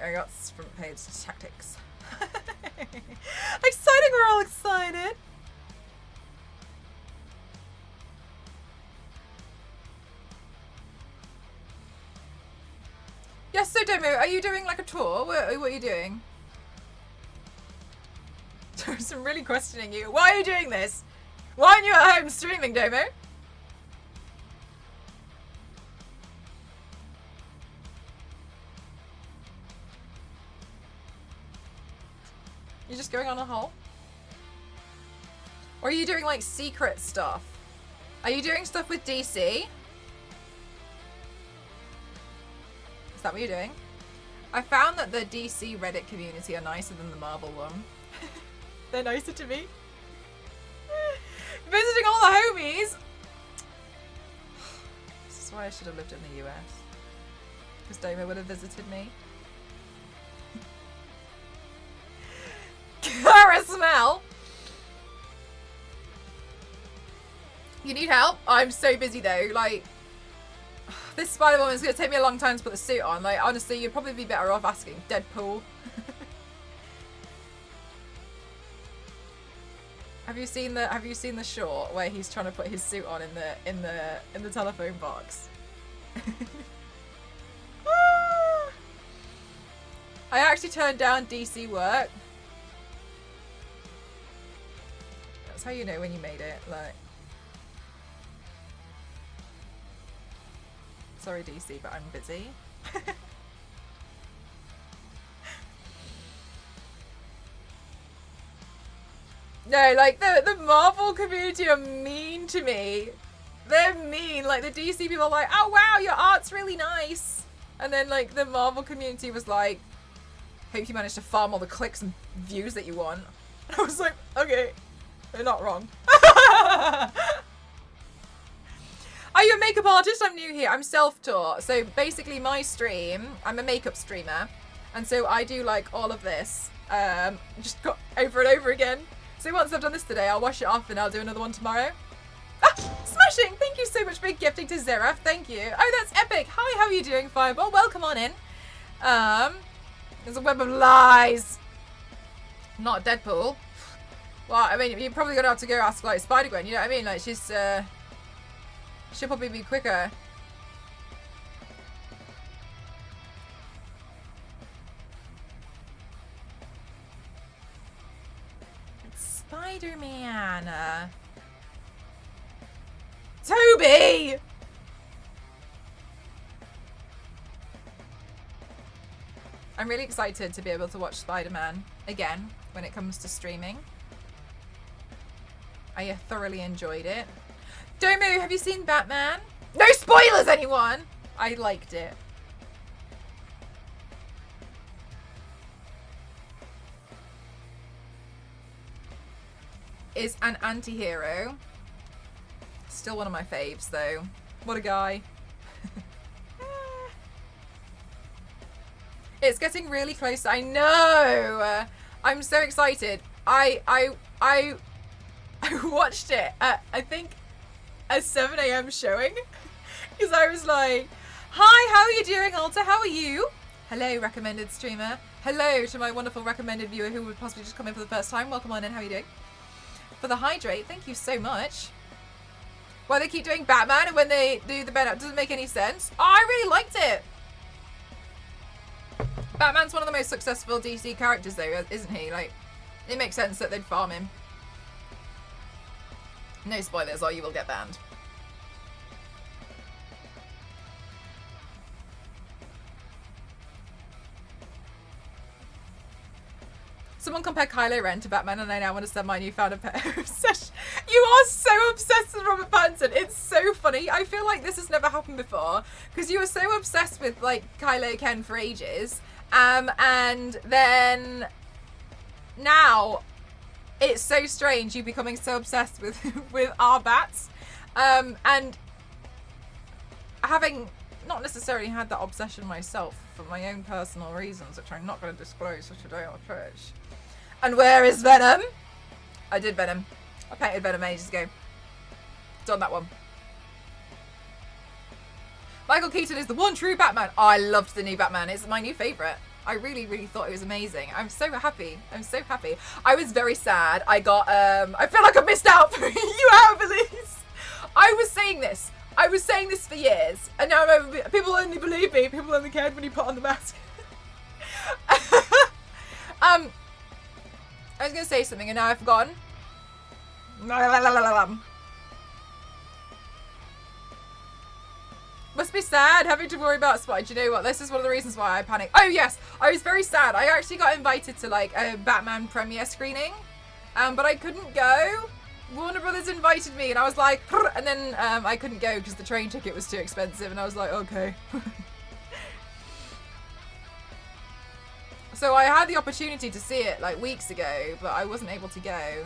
I got front page tactics. Exciting, we're all excited. Yes, so Domo, are you doing like a tour? What are you doing? I'm really questioning you. Why are you doing this? Why aren't you at home streaming, Domo? You're just going on a hole? Or are you doing like secret stuff? Are you doing stuff with DC? Is that what you're doing? I found that the DC Reddit community are nicer than the Marvel one. They're nicer to me. Visiting all the homies. This is why I should have lived in the US. Because Domo would have visited me. Cara smell. You need help? I'm so busy though. Like, this Spider-Woman is going to take me a long time to put the suit on. Like, honestly, you'd probably be better off asking Deadpool. Have you seen the short where he's trying to put his suit on in the telephone box? I actually turned down DC work. how you know when you made it. Like, sorry DC, but I'm busy. No, like the Marvel community are mean to me. They're mean. Like the DC people are like, oh wow, your art's really nice. And then like the Marvel community was like, hope you managed to farm all the clicks and views that you want. I was like, okay, they're not wrong. Are you a makeup artist? I'm new here. I'm self-taught. So basically my stream, I'm a makeup streamer. And so I do like all of this, just got over and over again. So once I've done this today, I'll wash it off and I'll do another one tomorrow. Ah, smashing! Thank you so much for gifting to Zeraf. Thank you. Oh, that's epic. Hi, how are you doing, Fireball? Welcome on in. There's a web of lies. Not Deadpool. Well, I mean, you're probably gonna have to go ask like Spider-Gwen. You know what I mean? Like she's, she'll probably be quicker. Spider-Man. Toby! I'm really excited to be able to watch Spider-Man again when it comes to streaming. I thoroughly enjoyed it. Domu, have you seen Batman? No spoilers, anyone! I liked it. Is an anti-hero. Still one of my faves, though. What a guy. It's getting really close. I know! I'm so excited. I watched it at, I think, a 7 AM showing. Because I was like, hi, how are you doing, Alta? How are you? Hello, recommended streamer. Hello to my wonderful recommended viewer who would possibly just come in for the first time. Welcome on in. How are you doing? For the hydrate, thank you so much. Why they keep doing Batman and when they do the Ben, it doesn't make any sense. Oh, I really liked it. Batman's one of the most successful DC characters though, isn't he? Like, it makes sense that they'd farm him. No spoilers or you will get banned. Someone compared Kylo Ren to Batman and I now want to send my newfound obsession. You are so obsessed with Robert Pattinson. It's so funny. I feel like this has never happened before because you were so obsessed with like Kylo Ken for ages. And then now it's so strange you becoming so obsessed with with our bats. And having not necessarily had that obsession myself for my own personal reasons, which I'm not going to disclose for today on Twitch. And where is Venom? I did Venom. I painted Venom ages ago. Done that one. Michael Keaton is the one true Batman. Oh, I loved the new Batman. It's my new favourite. I really, really thought it was amazing. I'm so happy. I'm so happy. I was very sad. I got, I feel like I missed out for you out, Elise. I was saying this. I was saying this for years. And now people only believe me. People only cared when you put on the mask. I was going to say something and now I've forgotten. Must be sad having to worry about Spot. Do you know what? This is one of the reasons why I panicked. Oh yes, I was very sad. I actually got invited to like a Batman premiere screening, but I couldn't go. Warner Brothers invited me and I was like, and then I couldn't go because the train ticket was too expensive and I was like, okay. So I had the opportunity to see it like weeks ago, but I wasn't able to go.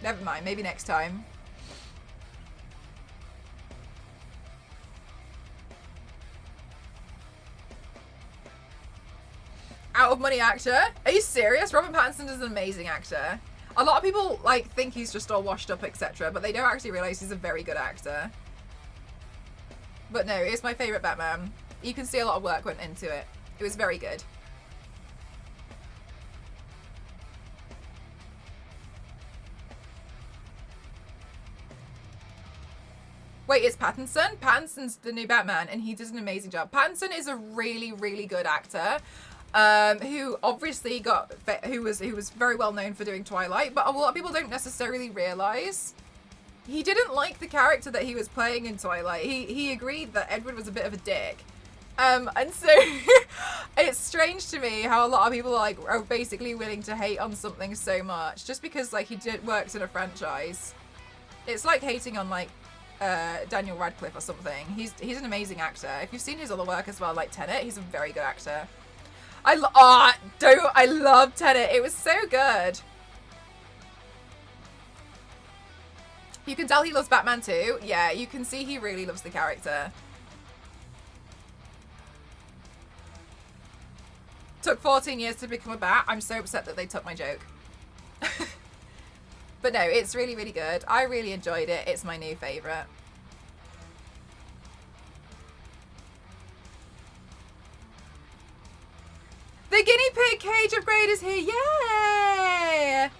Never mind, maybe next time. Out of money actor? Are you serious? Robert Pattinson is an amazing actor. A lot of people like think he's just all washed up, etc., but they don't actually realise he's a very good actor. But no, it's my favourite Batman. You can see a lot of work went into it. It was very good. Wait, it's Pattinson? Pattinson's the new Batman and he does an amazing job. Pattinson is a really, really good actor. who obviously who was very well known for doing Twilight, but a lot of people don't necessarily realize he didn't like the character that he was playing in Twilight. He agreed that Edward was a bit of a dick. And so it's strange to me how a lot of people are basically willing to hate on something so much just because he works in a franchise. It's like hating on Daniel Radcliffe or something. He's an amazing actor. If you've seen his other work as well, like Tenet, he's a very good actor. I love Tenet. It was so good. You can tell he loves Batman too. Yeah, you can see he really loves the character. Took 14 years to become a bat. I'm so upset that they took my joke. But no, it's really, really good. I really enjoyed it. It's my new favourite. The guinea pig cage upgrade is here. Yay!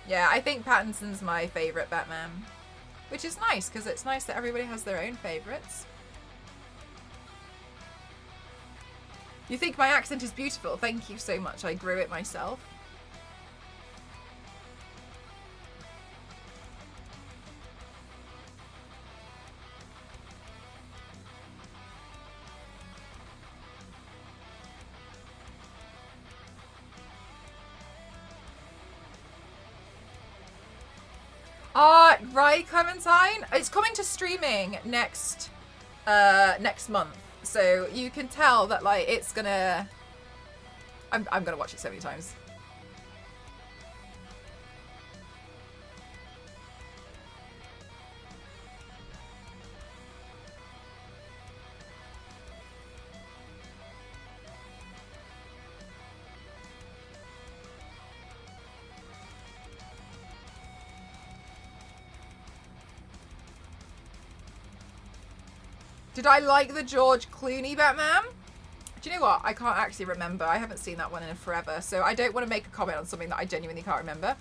Yeah, I think Pattinson's my favourite Batman. Which is nice, because it's nice that everybody has their own favourites. You think my accent is beautiful? Thank you so much. I grew it myself. Right, Clementine. It's coming to streaming next month, so you can tell that it's gonna. I'm gonna watch it so many times. Did I like the George Clooney Batman? Do you know what? I can't actually remember. I haven't seen that one in forever, so I don't want to make a comment on something that I genuinely can't remember.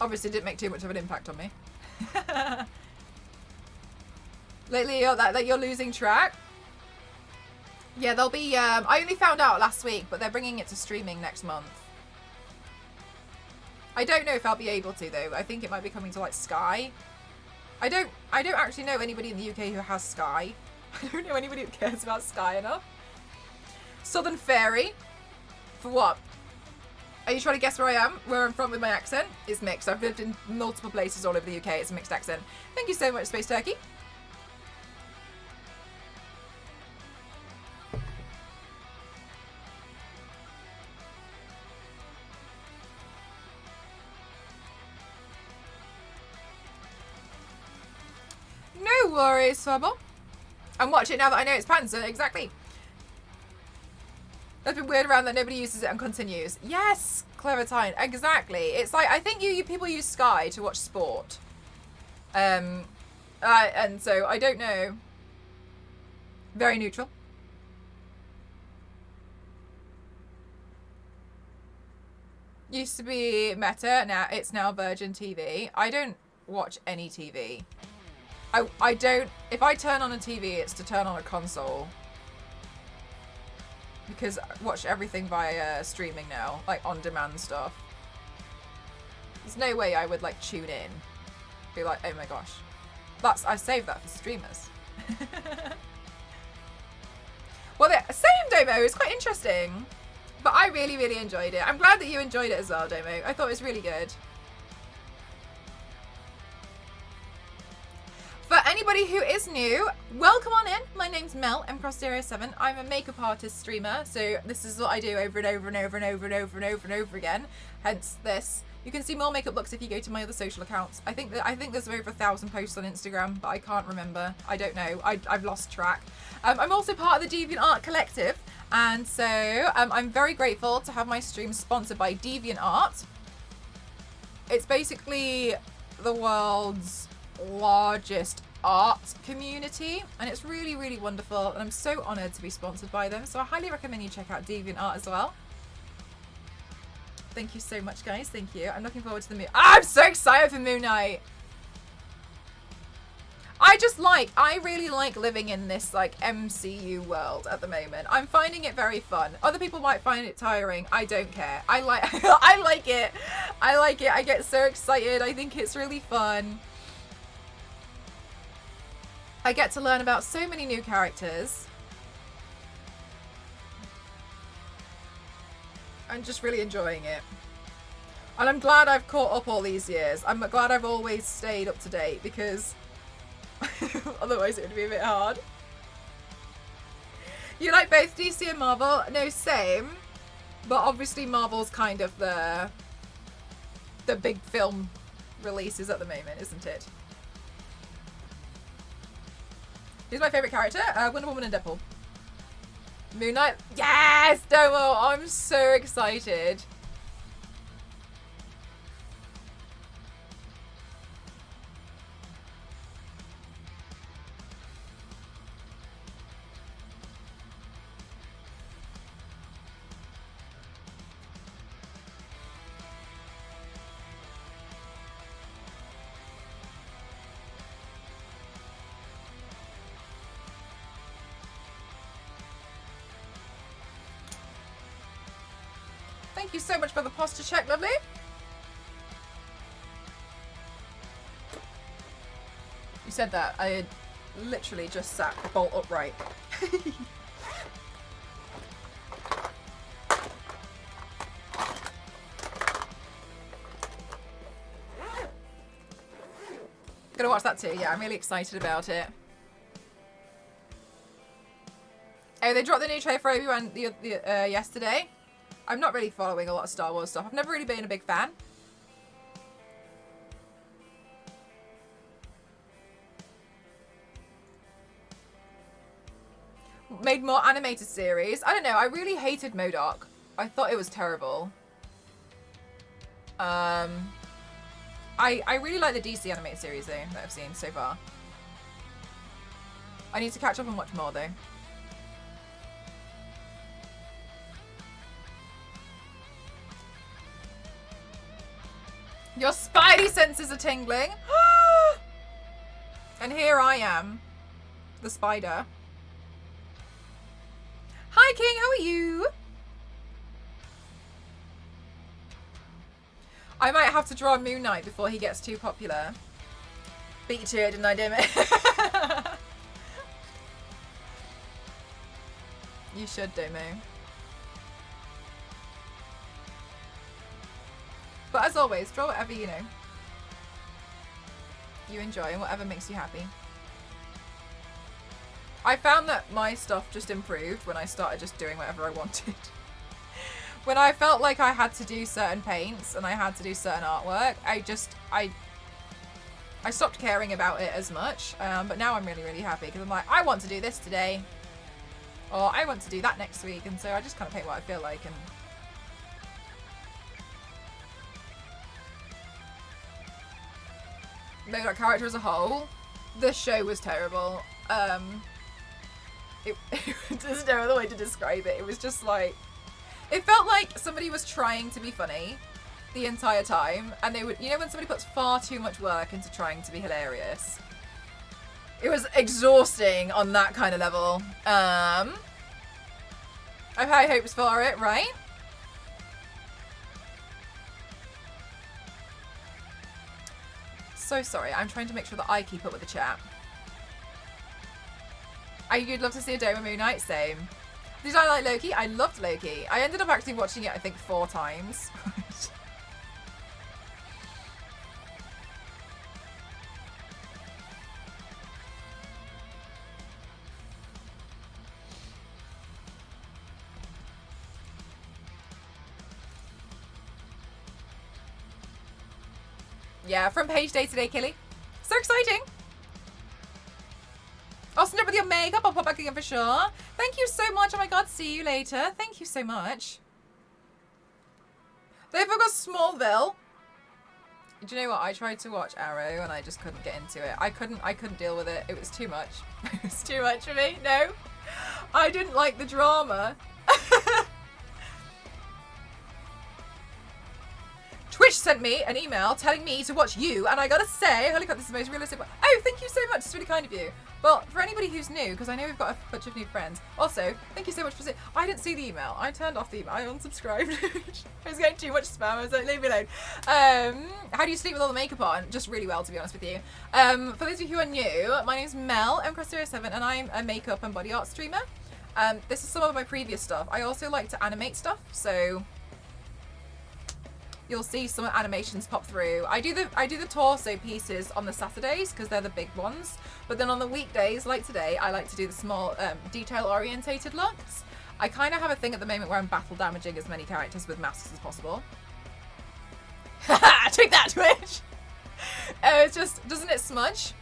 Obviously, it didn't make too much of an impact on me. Lately, you're losing track. Yeah, they'll be. I only found out last week, but they're bringing it to streaming next month. I don't know if I'll be able to though. I think it might be coming to Sky. I don't actually know anybody in the UK who has Sky. I don't know anybody who cares about Sky enough. Southern Fairy. For what? Are you trying to guess where I am? Where I'm from with my accent? It's mixed. I've lived in multiple places all over the UK. It's a mixed accent. Thank you so much, Space Turkey. No worries, Swabble. I'm watching it now that I know it's Pattinson. Exactly. That's been weird around that nobody uses it and continues. Yes, Clementine. Exactly. It's I think you people use Sky to watch sport. And so I don't know. Very neutral. Used to be Meta. Now it's now Virgin TV. I don't watch any TV. I don't. If I turn on a TV, it's to turn on a console. Because I watch everything via streaming now, on-demand stuff. There's no way I would tune in. Be like, oh my gosh. I saved that for streamers. Well, same Domo. It's quite interesting. But I really, really enjoyed it. I'm glad that you enjoyed it as well, Domo. I thought it was really good. For anybody who is new, welcome on in. My name's Mel, mcross07. I'm a makeup artist streamer, so this is what I do over and over and over and over and over and over and over again. Hence this. You can see more makeup looks if you go to my other social accounts. I think there's over 1,000 posts on Instagram, but I can't remember. I don't know. I've lost track. I'm also part of the DeviantArt Collective, and so I'm very grateful to have my stream sponsored by DeviantArt. It's basically the world's largest art community, and it's really, really wonderful, and I'm so honoured to be sponsored by them, so I highly recommend you check out DeviantArt as well. Thank you so much, guys. Thank you. I'm looking forward to the I'm so excited for Moon Knight. I really like living in this like MCU world at the moment. I'm finding it very fun. Other people might find it tiring. I don't care. I like I like it. I like it. I get so excited. I think it's really fun. I get to learn about so many new characters. I'm just really enjoying it. And I'm glad I've caught up all these years. I'm glad I've always stayed up to date because otherwise it would be a bit hard. You like both DC and Marvel? No, same. But obviously Marvel's kind of the big film releases at the moment, isn't it? Who's my favourite character? Wonder Woman and Deadpool. Moon Knight. Yes! Domo! I'm so excited. Thank you so much for the posture check, lovely. You said that. I had literally just sat bolt upright. Gonna watch that too. Yeah, I'm really excited about it. Oh, they dropped the new trailer for Obi-Wan yesterday. I'm not really following a lot of Star Wars stuff. I've never really been a big fan. Made more animated series. I don't know. I really hated MODOK. I thought it was terrible. I really like the DC animated series though that I've seen so far. I need to catch up and watch more though. Your spidey senses are tingling. And here I am, the spider. Hi King, how are you? I might have to draw Moon Knight before he gets too popular. Beat you to it, didn't I, damn it? You should, Domo. But as always, draw whatever you enjoy and whatever makes you happy. I found that my stuff just improved when I started just doing whatever I wanted. When I felt like I had to do certain paints and I had to do certain artwork, I stopped caring about it as much. But now I'm really, really happy because I'm like, I want to do this today. Or I want to do that next week. And so I just kind of paint what I feel like. And MODOK character as a whole, the show was terrible. There's no other way to describe it. It was just like, it felt like somebody was trying to be funny the entire time, and they would, you know, when somebody puts far too much work into trying to be hilarious. It was exhausting on that kind of level. I've high hopes for it, right? So sorry, I'm trying to make sure that I keep up with the chat. You'd love to see a Doma Moon Knight, same. Did I like Loki? I loved Loki. I ended up actually watching it, I think, 4 times. Yeah, front page day today, Killy. So exciting. Awesome job with your makeup. I'll pop back again for sure. Thank you so much. Oh my god, see you later. Thank you so much. They've got Smallville. Do you know what? I tried to watch Arrow and I just couldn't get into it. I couldn't deal with it. It was too much. It was too much for me. No. I didn't like the drama. Twitch sent me an email telling me to watch you, and I gotta say, holy crap, this is the most realistic one. Oh, thank you so much. It's really kind of you. Well, for anybody who's new, because I know we've got a bunch of new friends. Also, thank you so much for I didn't see the email. I turned off the email. I unsubscribed. I was getting too much spam. I was like, leave me alone. How do you sleep with all the makeup on? Just really well, to be honest with you. For those of you who are new, my name's Mel, mcross07, and I'm a makeup and body art streamer. This is some of my previous stuff. I also like to animate stuff, so you'll see some animations pop through. I do the torso pieces on the Saturdays because they're the big ones. But then on the weekdays, like today, I like to do the small detail-orientated looks. I kind of have a thing at the moment where I'm battle damaging as many characters with masks as possible. Haha, take that, Twitch! It's just, doesn't it smudge?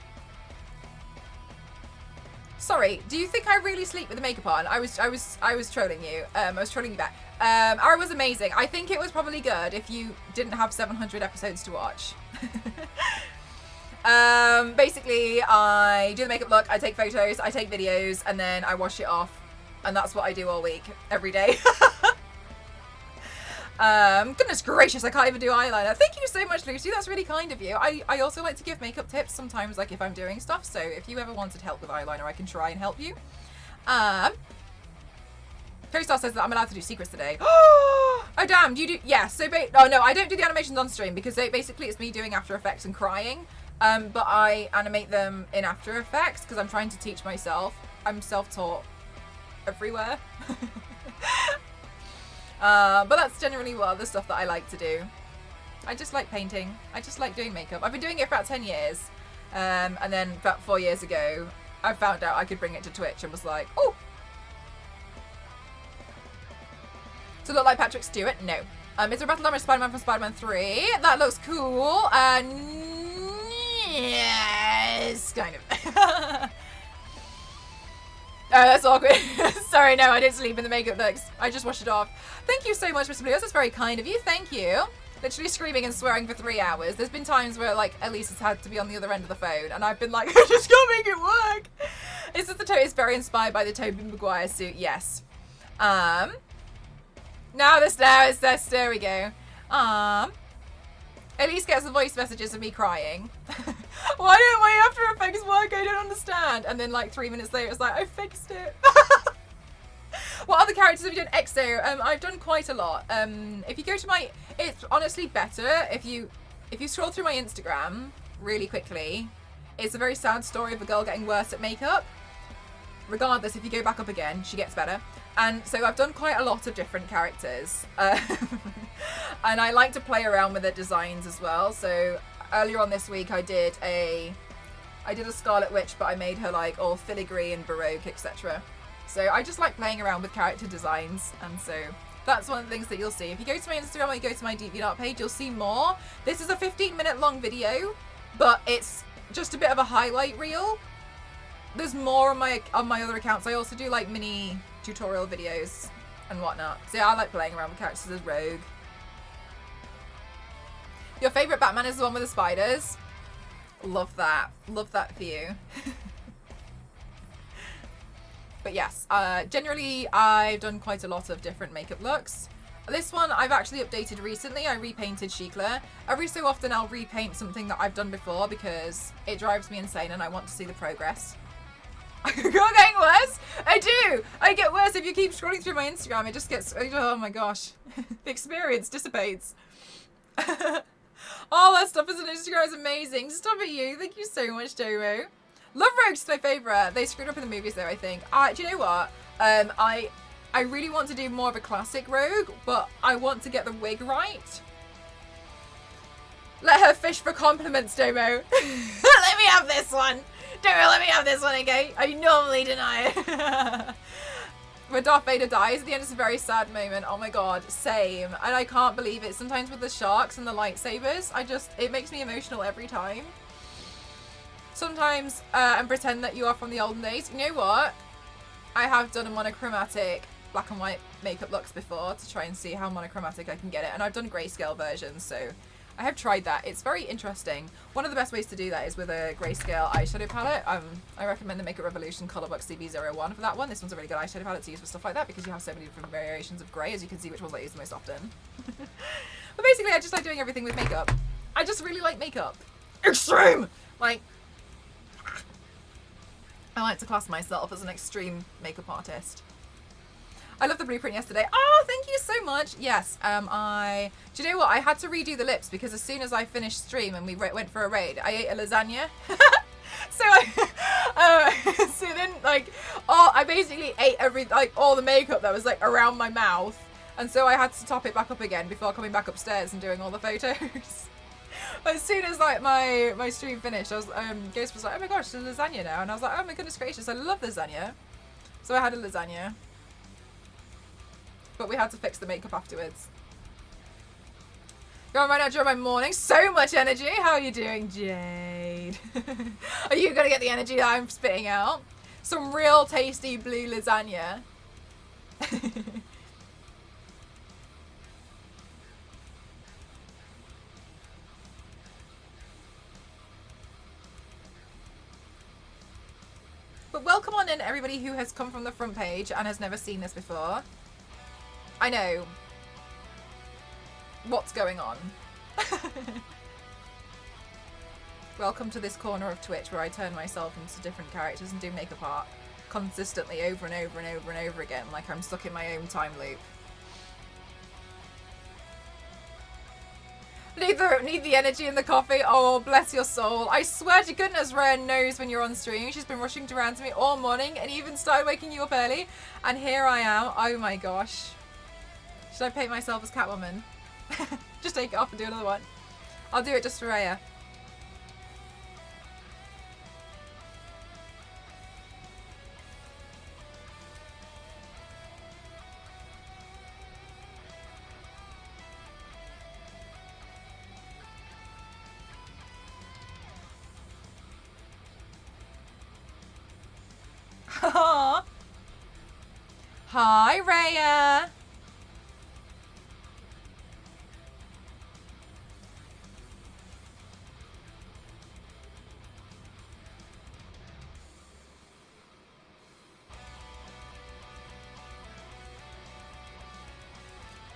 Sorry, do you think I really sleep with the makeup on? I was trolling you. I was trolling you back. Ara was amazing. I think it was probably good if you didn't have 700 episodes to watch. Basically, I do the makeup look, I take photos, I take videos, and then I wash it off. And that's what I do all week, every day. Goodness gracious, I can't even do eyeliner. Thank you so much, Lucy. That's really kind of you. I also like to give makeup tips sometimes, like if I'm doing stuff. So if you ever wanted help with eyeliner, I can try and help you. Co-star says that I'm allowed to do secrets today. Oh damn, you do? Yeah. So oh no, I don't do the animations on stream because basically it's me doing After Effects and crying. But I animate them in After Effects because I'm trying to teach myself. I'm self-taught everywhere. But that's generally what other stuff that I like to do. I just like painting. I just like doing makeup. I've been doing it for about 10 years. And then about 4 years ago, I found out I could bring it to Twitch and was like, oh. To look like Patrick Stewart? No. Is there a battle armor Spider-Man from Spider-Man 3? That looks cool. Yes, kind of. Oh, that's awkward. Sorry, no, I didn't sleep in the makeup looks. I just washed it off. Thank you so much, Mr. Blues. That's very kind of you. Thank you. Literally screaming and swearing for 3 hours. There's been times where, like, Elise has had to be on the other end of the phone, and I've been like, I just can't make it work. It's very inspired by the Tobey Maguire suit. Yes. Now there we go. Elise gets the voice messages of me crying. Why don't my After Effects work? I don't understand. And then like 3 minutes later, it's like, I fixed it. What other characters have you done? EXO. I've done quite a lot. If you go to my, it's honestly better if you scroll through my Instagram really quickly. It's a very sad story of a girl getting worse at makeup. Regardless, if you go back up again, she gets better. And so I've done quite a lot of different characters. And I like to play around with the designs as well. So earlier on this week, I did a Scarlet Witch, but I made her like all filigree and Baroque, etc. So I just like playing around with character designs. And so that's one of the things that you'll see. If you go to my Instagram or you go to my DeviantArt page, you'll see more. This is a 15-minute long video, but it's just a bit of a highlight reel. There's more on my other accounts. I also do like mini tutorial videos and whatnot. So yeah, I like playing around with characters as Rogue. Your favourite Batman is the one with the spiders. Love that. Love that for you. But yes, generally I've done quite a lot of different makeup looks. This one I've actually updated recently. I repainted Chicla. Every so often I'll repaint something that I've done before because it drives me insane and I want to see the progress. You're getting worse? I do! I get worse if you keep scrolling through my Instagram. It just gets, oh my gosh. The experience dissipates. All that stuff is on Instagram is amazing. Stop it, you. Thank you so much, Domo. Love Rogue's my favourite. They screwed up in the movies though, I think. Do you know what? I really want to do more of a classic Rogue, but I want to get the wig right. Let her fish for compliments, Domo. Let me have this one. Domo, let me have this one, okay? I normally deny it. When Darth Vader dies at the end, it's a very sad moment. Oh my god, same. And I can't believe it. Sometimes with the sharks and the lightsabers, it makes me emotional every time. Sometimes, and pretend that you are from the olden days. You know what? I have done a monochromatic black and white makeup looks before to try and see how monochromatic I can get it. And I've done grayscale versions, so I have tried that. It's very interesting. One of the best ways to do that is with a grayscale eyeshadow palette. I recommend the Makeup Revolution Colourbox CB01 for that one. This one's a really good eyeshadow palette to use for stuff like that because you have so many different variations of grey, as you can see which ones I use the most often. But basically, I just like doing everything with makeup. I just really like makeup. Extreme! Like, I like to class myself as an extreme makeup artist. I love the blueprint yesterday. Oh, thank you so much. Yes, do you know what? I had to redo the lips because as soon as I finished stream and we went for a raid, I ate a lasagna. So so then like, I basically ate all the makeup that was like around my mouth, and so I had to top it back up again before coming back upstairs and doing all the photos. As soon as like my stream finished, I was Ghost was like, oh my gosh, there's lasagna now, and I was like, oh my goodness gracious, I love lasagna. So I had a lasagna. But we had to fix the makeup afterwards. Going right now during my morning. So much energy. How are you doing, Jade? Are you going to get the energy that I'm spitting out? Some real tasty blue lasagna. But welcome on in, everybody who has come from the front page and has never seen this before. I know. What's going on? Welcome to this corner of Twitch where I turn myself into different characters and do makeup art consistently over and over and over and over again, like I'm stuck in my own time loop. Need the energy in the coffee. Oh, bless your soul. I swear to goodness, Raya knows when you're on stream. She's been rushing around to me all morning and even started waking you up early. And here I am. Oh my gosh. Should I paint myself as Catwoman? Just take it off and do another one. I'll do it just for Raya. Hi, Raya.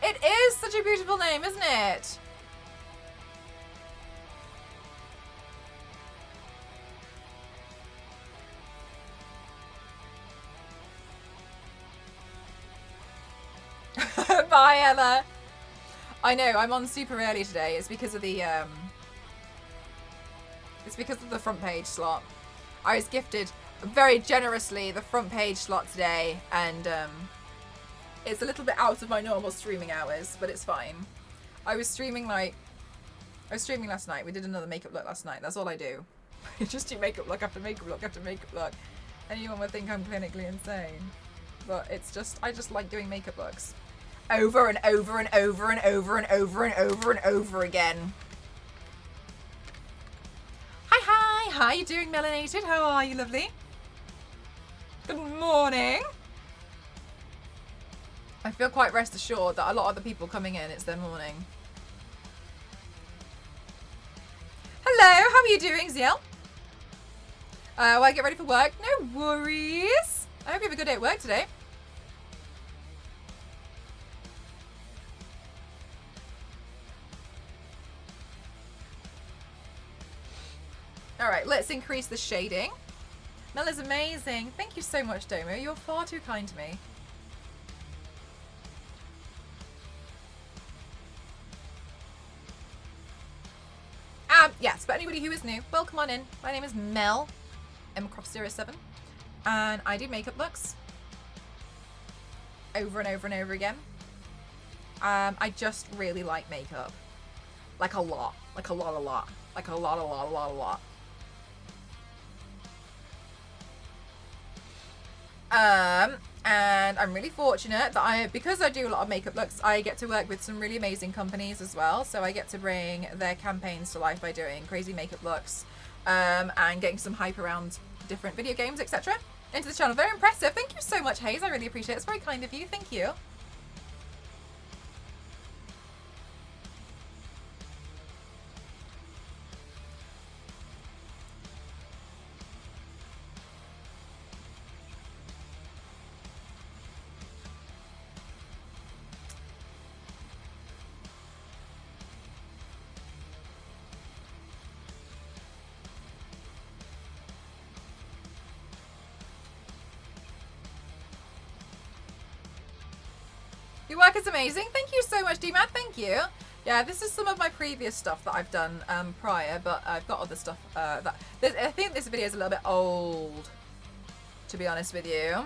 It is such a beautiful name, isn't it? Bye, Ella. I know, I'm on super early today. It's because of the front page slot. I was gifted very generously the front page slot today, and it's a little bit out of my normal streaming hours, but it's fine. I was streaming last night. We did another makeup look last night. That's all I do. I just do makeup look after makeup look after makeup look. Anyone would think I'm clinically insane. But it's just, I just like doing makeup looks. Over and over and over and over and over and over and over again. Hi. How are you doing, Melanated? How are you, lovely? Good morning. I feel quite rest assured that a lot of the people coming in, it's their morning. Hello, how are you doing, Ziel? While I get ready for work? No worries. I hope you have a good day at work today. Alright, let's increase the shading. Mel is amazing. Thank you so much, Domo. You're far too kind to me. Yes, but anybody who is new, welcome on in. My name is Mel, mcroft07, and I do makeup looks over and over and over again. I just really like makeup. Like a lot. Like a lot. Like a lot. And I'm really fortunate that because I do a lot of makeup looks, I get to work with some really amazing companies as well. So I get to bring their campaigns to life by doing crazy makeup looks, and getting some hype around different video games, etc. into the channel. Very impressive. Thank you so much, Hayes. I really appreciate it. It's very kind of you. Thank you. Your work is amazing. Thank you so much, D-Man. Thank you. Yeah, this is some of my previous stuff that I've done prior, but I've got other stuff I think this video is a little bit old, to be honest with you.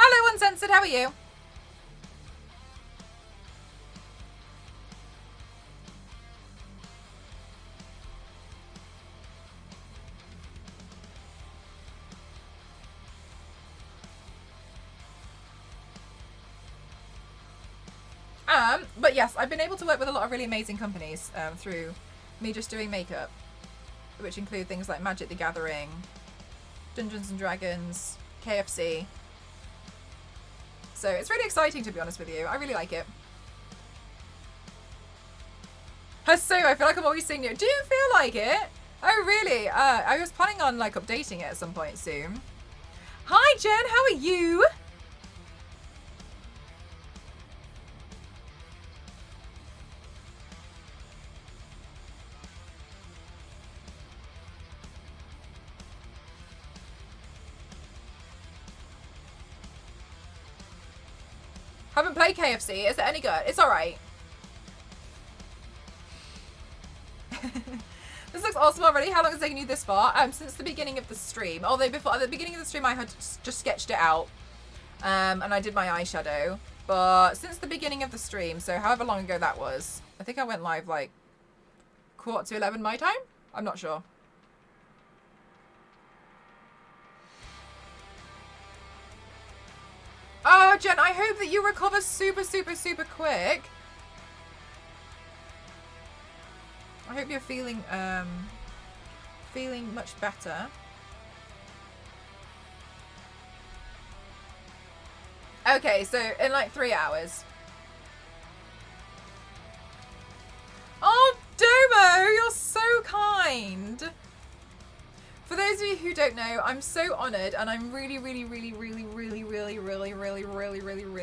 Hello, Uncensored. How are you? But yes, I've been able to work with a lot of really amazing companies through me just doing makeup, which include things like Magic the Gathering, Dungeons and Dragons, KFC. So it's really exciting, to be honest with you. I really like it. So I feel like I'm always seeing you. Do you feel like it? Oh, really? I was planning on like updating it at some point soon. Hi, Jen. How are you? Haven't played KFC. Is it any good? It's alright. This looks awesome already. How long has it taken you this far? Since the beginning of the stream. Although before at the beginning of the stream I had just sketched it out. And I did my eyeshadow. But since the beginning of the stream, so however long ago that was. I think I went live like 11:15 my time? I'm not sure. Oh, Jen, I hope that you recover super, super, super quick. I hope you're feeling much better. Okay, so in like 3 hours. Oh, Domo, you're so kind. For those of you who don't know, I'm so honoured and I'm really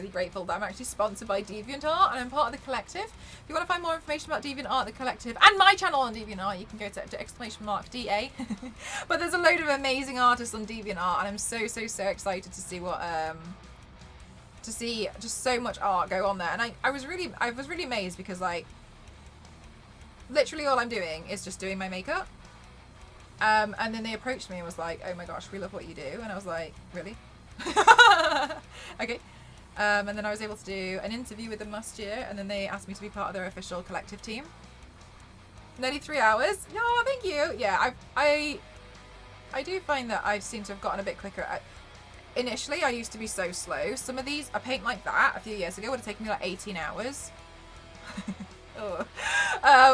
grateful that I'm actually sponsored by DeviantArt and I'm part of the collective. If you want to find more information about DeviantArt, the collective, and my channel on DeviantArt, you can go to !DA. But there's a load of amazing artists on DeviantArt and I'm so excited to see what to see just so much art go on there. And I was really amazed because like literally all I'm doing is just doing my makeup. And then they approached me and was like, oh my gosh, we love what you do. And I was like, really? Okay. And then I was able to do an interview with them last year. And then they asked me to be part of their official collective team. Nearly 3 hours. No, thank you. Yeah, I do find that I seem to have gotten a bit quicker. Initially, I used to be so slow. Some of these, a paint like that a few years ago would have taken me like 18 hours.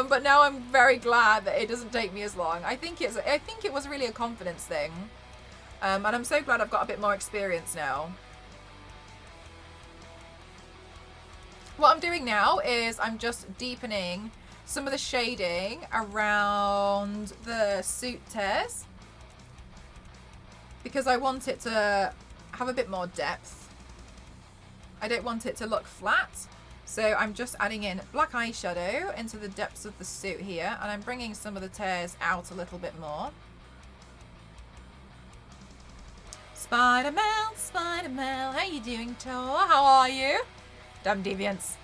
But now I'm very glad that it doesn't take me as long. I think it was really a confidence thing, and I'm so glad I've got a bit more experience now. What I'm doing now is I'm just deepening some of the shading around the suit tears because I want it to have a bit more depth. I don't want it to look flat. So I'm just adding in black eyeshadow into the depths of the suit here, and I'm bringing some of the tears out a little bit more. Spiderman, how you doing, Tor? How are you? Damn deviants.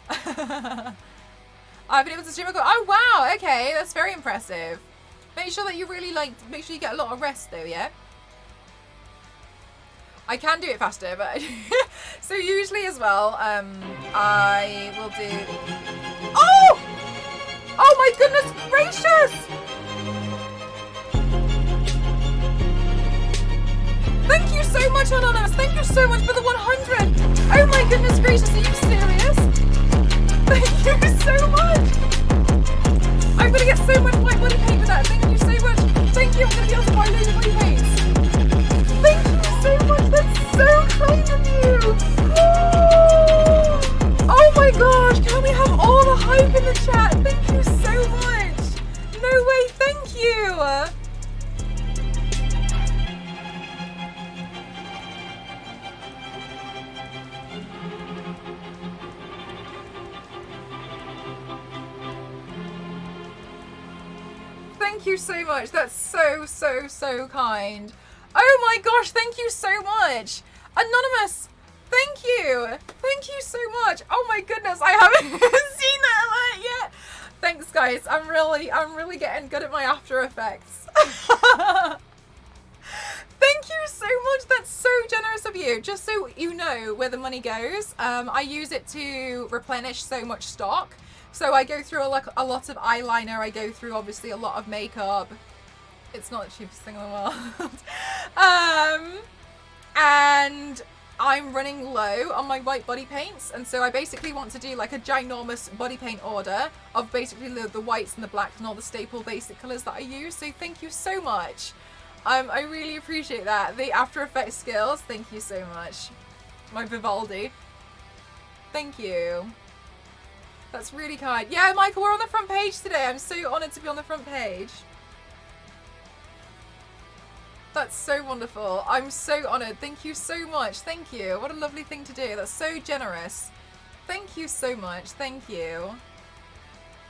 I've been able to stream. Oh wow, okay, that's very impressive. Make sure that you really make sure you get a lot of rest though, yeah? I can do it faster, but so usually as well, I will do. Oh! Oh my goodness gracious! Thank you so much, Anonymous. Thank you so much for the 100. Oh my goodness gracious, are you serious? Thank you so much. I'm gonna get so much white body paint with that. Thank you so much. Thank you. I'm gonna be able to buy loads of body paints. Thank you so much. That's so kind of you. Oh my gosh. Can we have all the hype in the chat? Thank you so much. No way. Thank you. Thank you so much. That's so kind. Oh my gosh, thank you so much. Anonymous, thank you. Thank you so much. Oh my goodness, I haven't seen that alert yet. Thanks guys, I'm really getting good at my After Effects. Thank you so much. That's so generous of you. Just so you know where the money goes, I use it to replenish so much stock. So I go through a lot of eyeliner. I go through obviously a lot of makeup. It's not the cheapest thing in the world. And I'm running low on my white body paints, and so I basically want to do like a ginormous body paint order of basically the whites and the blacks and all the staple basic colours that I use. So thank you so much. I really appreciate that. The After Effects skills, thank you so much. My Vivaldi. Thank you. That's really kind. Yeah, Michael, we're on the front page today. I'm so honoured to be on the front page. That's so wonderful. I'm so honoured. Thank you so much. Thank you. What a lovely thing to do. That's so generous. Thank you so much. Thank you. Oh,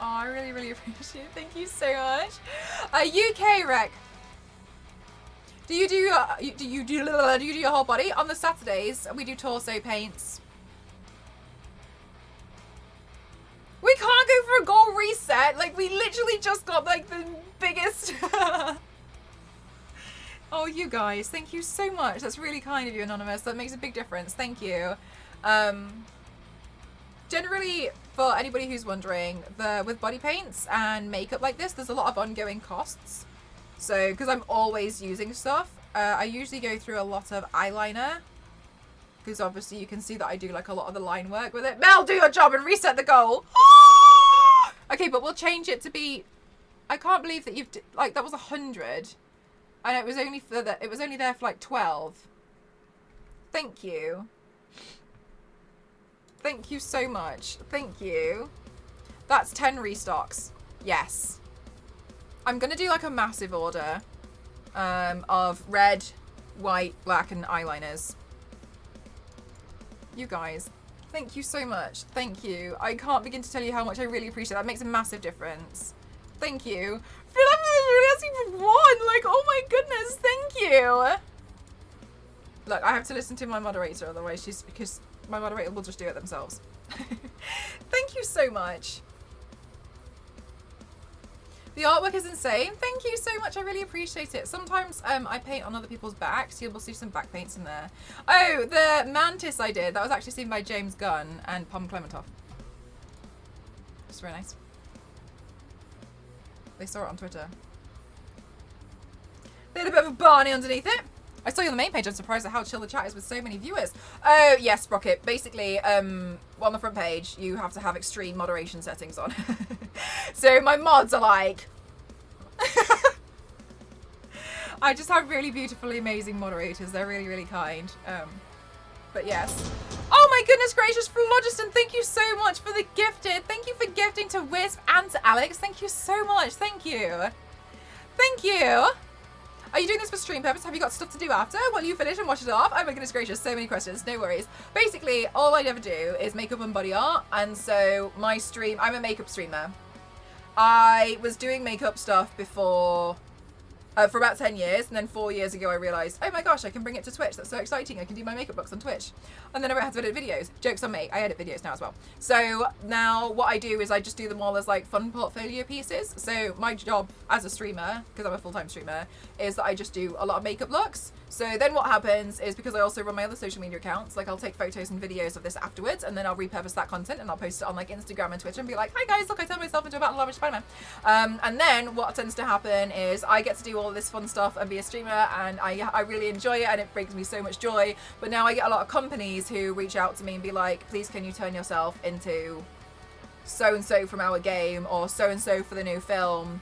I really, really appreciate it. Thank you so much. UK Rec. Do you do your whole body? On the Saturdays, we do torso paints. We can't go for a goal reset. Like, we literally just got like the biggest. Oh, you guys, thank you so much. That's really kind of you, Anonymous. That makes a big difference. Thank you. Generally, for anybody who's wondering, with body paints and makeup like this, there's a lot of ongoing costs. So, because I'm always using stuff, I usually go through a lot of eyeliner. Because obviously you can see that I do like a lot of the line work with it. Mel, do your job and reset the goal. Okay, but we'll change it to be... I can't believe that you've... Like, that was 100. And it was only it was only there for like 12. Thank you. Thank you so much. Thank you. That's 10 restocks. Yes. I'm going to do like a massive order of red, white, black and eyeliners. You guys, thank you so much. Thank you. I can't begin to tell you how much I really appreciate that. It makes a massive difference. Thank you. I feel like I'm really asking for one. Like, oh my goodness, thank you. Look, I have to listen to my moderator, otherwise because my moderator will just do it themselves. Thank you so much. The artwork is insane. Thank you so much. I really appreciate it. Sometimes I paint on other people's backs. You'll see some back paints in there. Oh, the mantis I did. That was actually seen by James Gunn and Pom Klementov. It's very nice. They saw it on Twitter. They had a bit of a Barney underneath it. I saw you on the main page. I'm surprised at how chill the chat is with so many viewers. Oh, yes, Sprocket. Basically, on the front page, you have to have extreme moderation settings on. So my mods are like... I just have really beautifully amazing moderators. They're really, really kind. But yes. Oh my goodness gracious, Phlogiston, thank you so much for the gifted. Thank you for gifting to Wisp and to Alex. Thank you so much. Thank you. Thank you. Are you doing this for stream purpose? Have you got stuff to do after? Will you finish and wash it off? Oh my goodness gracious, so many questions. No worries. Basically, all I ever do is makeup and body art. And so my stream, I'm a makeup streamer. I was doing makeup stuff before... for about 10 years, and then 4 years ago I realised, oh my gosh, I can bring it to Twitch. That's so exciting. I can do my makeup looks on Twitch. And then I had to edit videos. Joke's on me. I edit videos now as well. So now what I do is I just do them all as like fun portfolio pieces. So my job as a streamer, because I'm a full-time streamer, is that I just do a lot of makeup looks. So then what happens is, because I also run my other social media accounts, like I'll take photos and videos of this afterwards, and then I'll repurpose that content and I'll post it on like Instagram and Twitter and be like, hi guys, look, I turned myself into a battle average Spiderman. And then what tends to happen is I get to do all this fun stuff and be a streamer, and I really enjoy it, and it brings me so much joy. But now I get a lot of companies who reach out to me and be like, please can you turn yourself into so-and-so from our game, or so-and-so for the new film,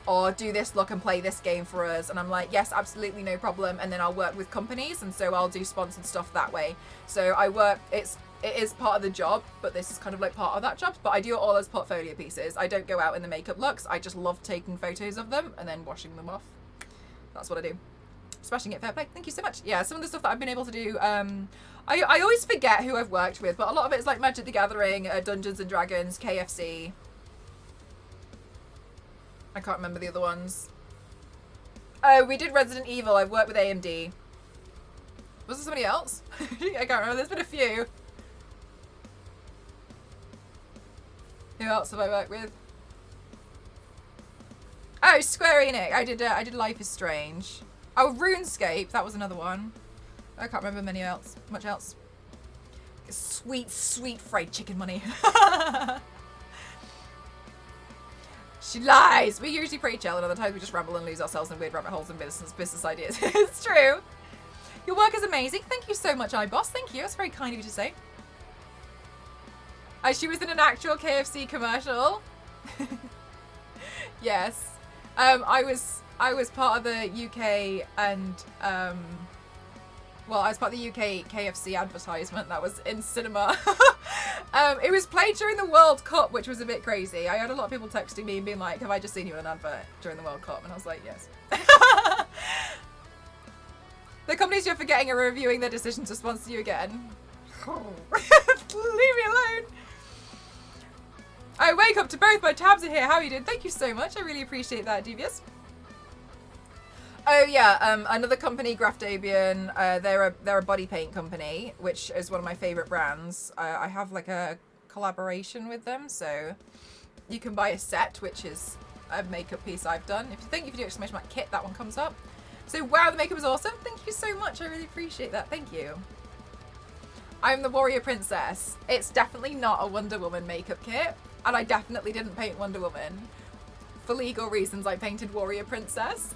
or do this look and play this game for us. And I'm like, yes, absolutely, no problem. And then I'll work with companies, and so I'll do sponsored stuff that way. So I work, it is part of the job, but this is kind of like part of that job. But I do it all as portfolio pieces. I don't go out in the makeup looks. I just love taking photos of them and then washing them off. That's what I do. Smashing it, fair play. Thank you so much. Yeah, some of the stuff that I've been able to do, I always forget who I've worked with, but a lot of it is like Magic the Gathering, Dungeons and Dragons, KFC. I can't remember the other ones. Oh, we did Resident Evil. I've worked with AMD. Was there somebody else? I can't remember. There's been a few. Who else have I worked with? Oh, Square Enix. I did Life is Strange. Oh, RuneScape. That was another one. I can't remember much else. Sweet, sweet fried chicken money. She lies. We usually pretty chill, and other times we just ramble and lose ourselves in weird rabbit holes and business ideas. It's true. Your work is amazing. Thank you so much, iBoss. Thank you. That's very kind of you to say. She was in an actual KFC commercial. Yes. I was part of the UK and well, I was part of the UK KFC advertisement that was in cinema. It was played during the World Cup, which was a bit crazy. I had a lot of people texting me and being like, have I just seen you in an advert during the World Cup? And I was like, yes. The companies you're forgetting are reviewing their decision to sponsor you again. Leave me alone. I wake up to both my tabs are here. How are you doing? Thank you so much. I really appreciate that, Devious. Oh yeah, another company, Graftabian. They're a body paint company, which is one of my favorite brands. I have like a collaboration with them, so you can buy a set, which is a makeup piece I've done. If you do exclamation mark kit, that one comes up. So wow, the makeup is awesome. Thank you so much. I really appreciate that. Thank you. I'm the Warrior Princess. It's definitely not a Wonder Woman makeup kit, and I definitely didn't paint Wonder Woman. For legal reasons, I painted Warrior Princess.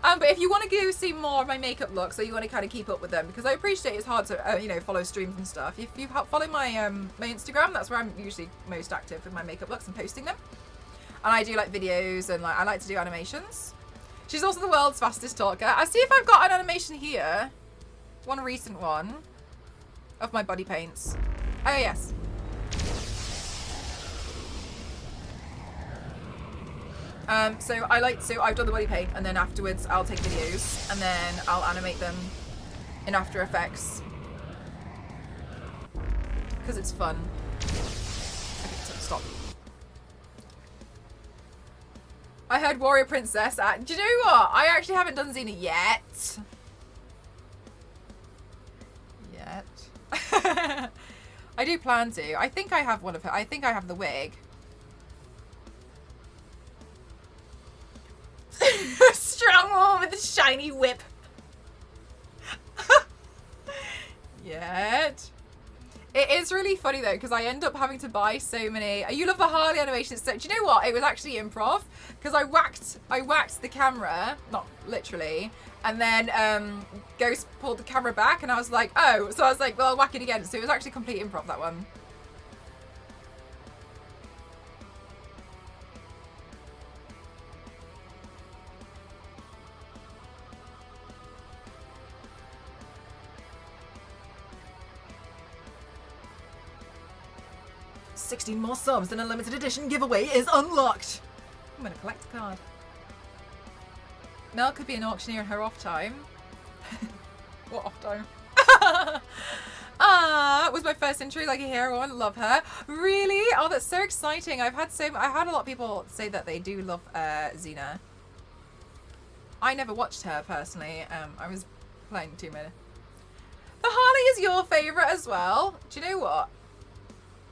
But if you want to go see more of my makeup looks, or you want to kind of keep up with them, because I appreciate it's hard to, follow streams and stuff. If you follow my my Instagram, that's where I'm usually most active with my makeup looks and posting them. And I do like videos and I like to do animations. She's also the world's fastest talker. I see if I've got an animation here. One recent one of my body paints. Oh yes. So I've done the body paint, and then afterwards I'll take videos and then I'll animate them in After Effects because it's fun. Okay, so stop. I heard Warrior Princess. Do you know what? I actually haven't done Xena yet. I do plan to. I think I have one of her. I think I have the wig. Strong woman with a shiny whip. Yet. It is really funny though, because I end up having to buy so many. You love the Harley animations. So, do you know what? It was actually improv, because I whacked the camera, not literally, and then Ghost pulled the camera back, and I was like, oh. So I was like, well, I'll whack it again. So it was actually complete improv, that one. $16 more subs and a limited edition giveaway is unlocked. I'm gonna collect a card. Mel could be an auctioneer in her off time. What off time? It was my first entry like a hero. I love her. Really? Oh, that's so exciting. I've had a lot of people say that they do love Xena. I never watched her personally. I was playing too many. The Harley is your favorite as well. Do you know what?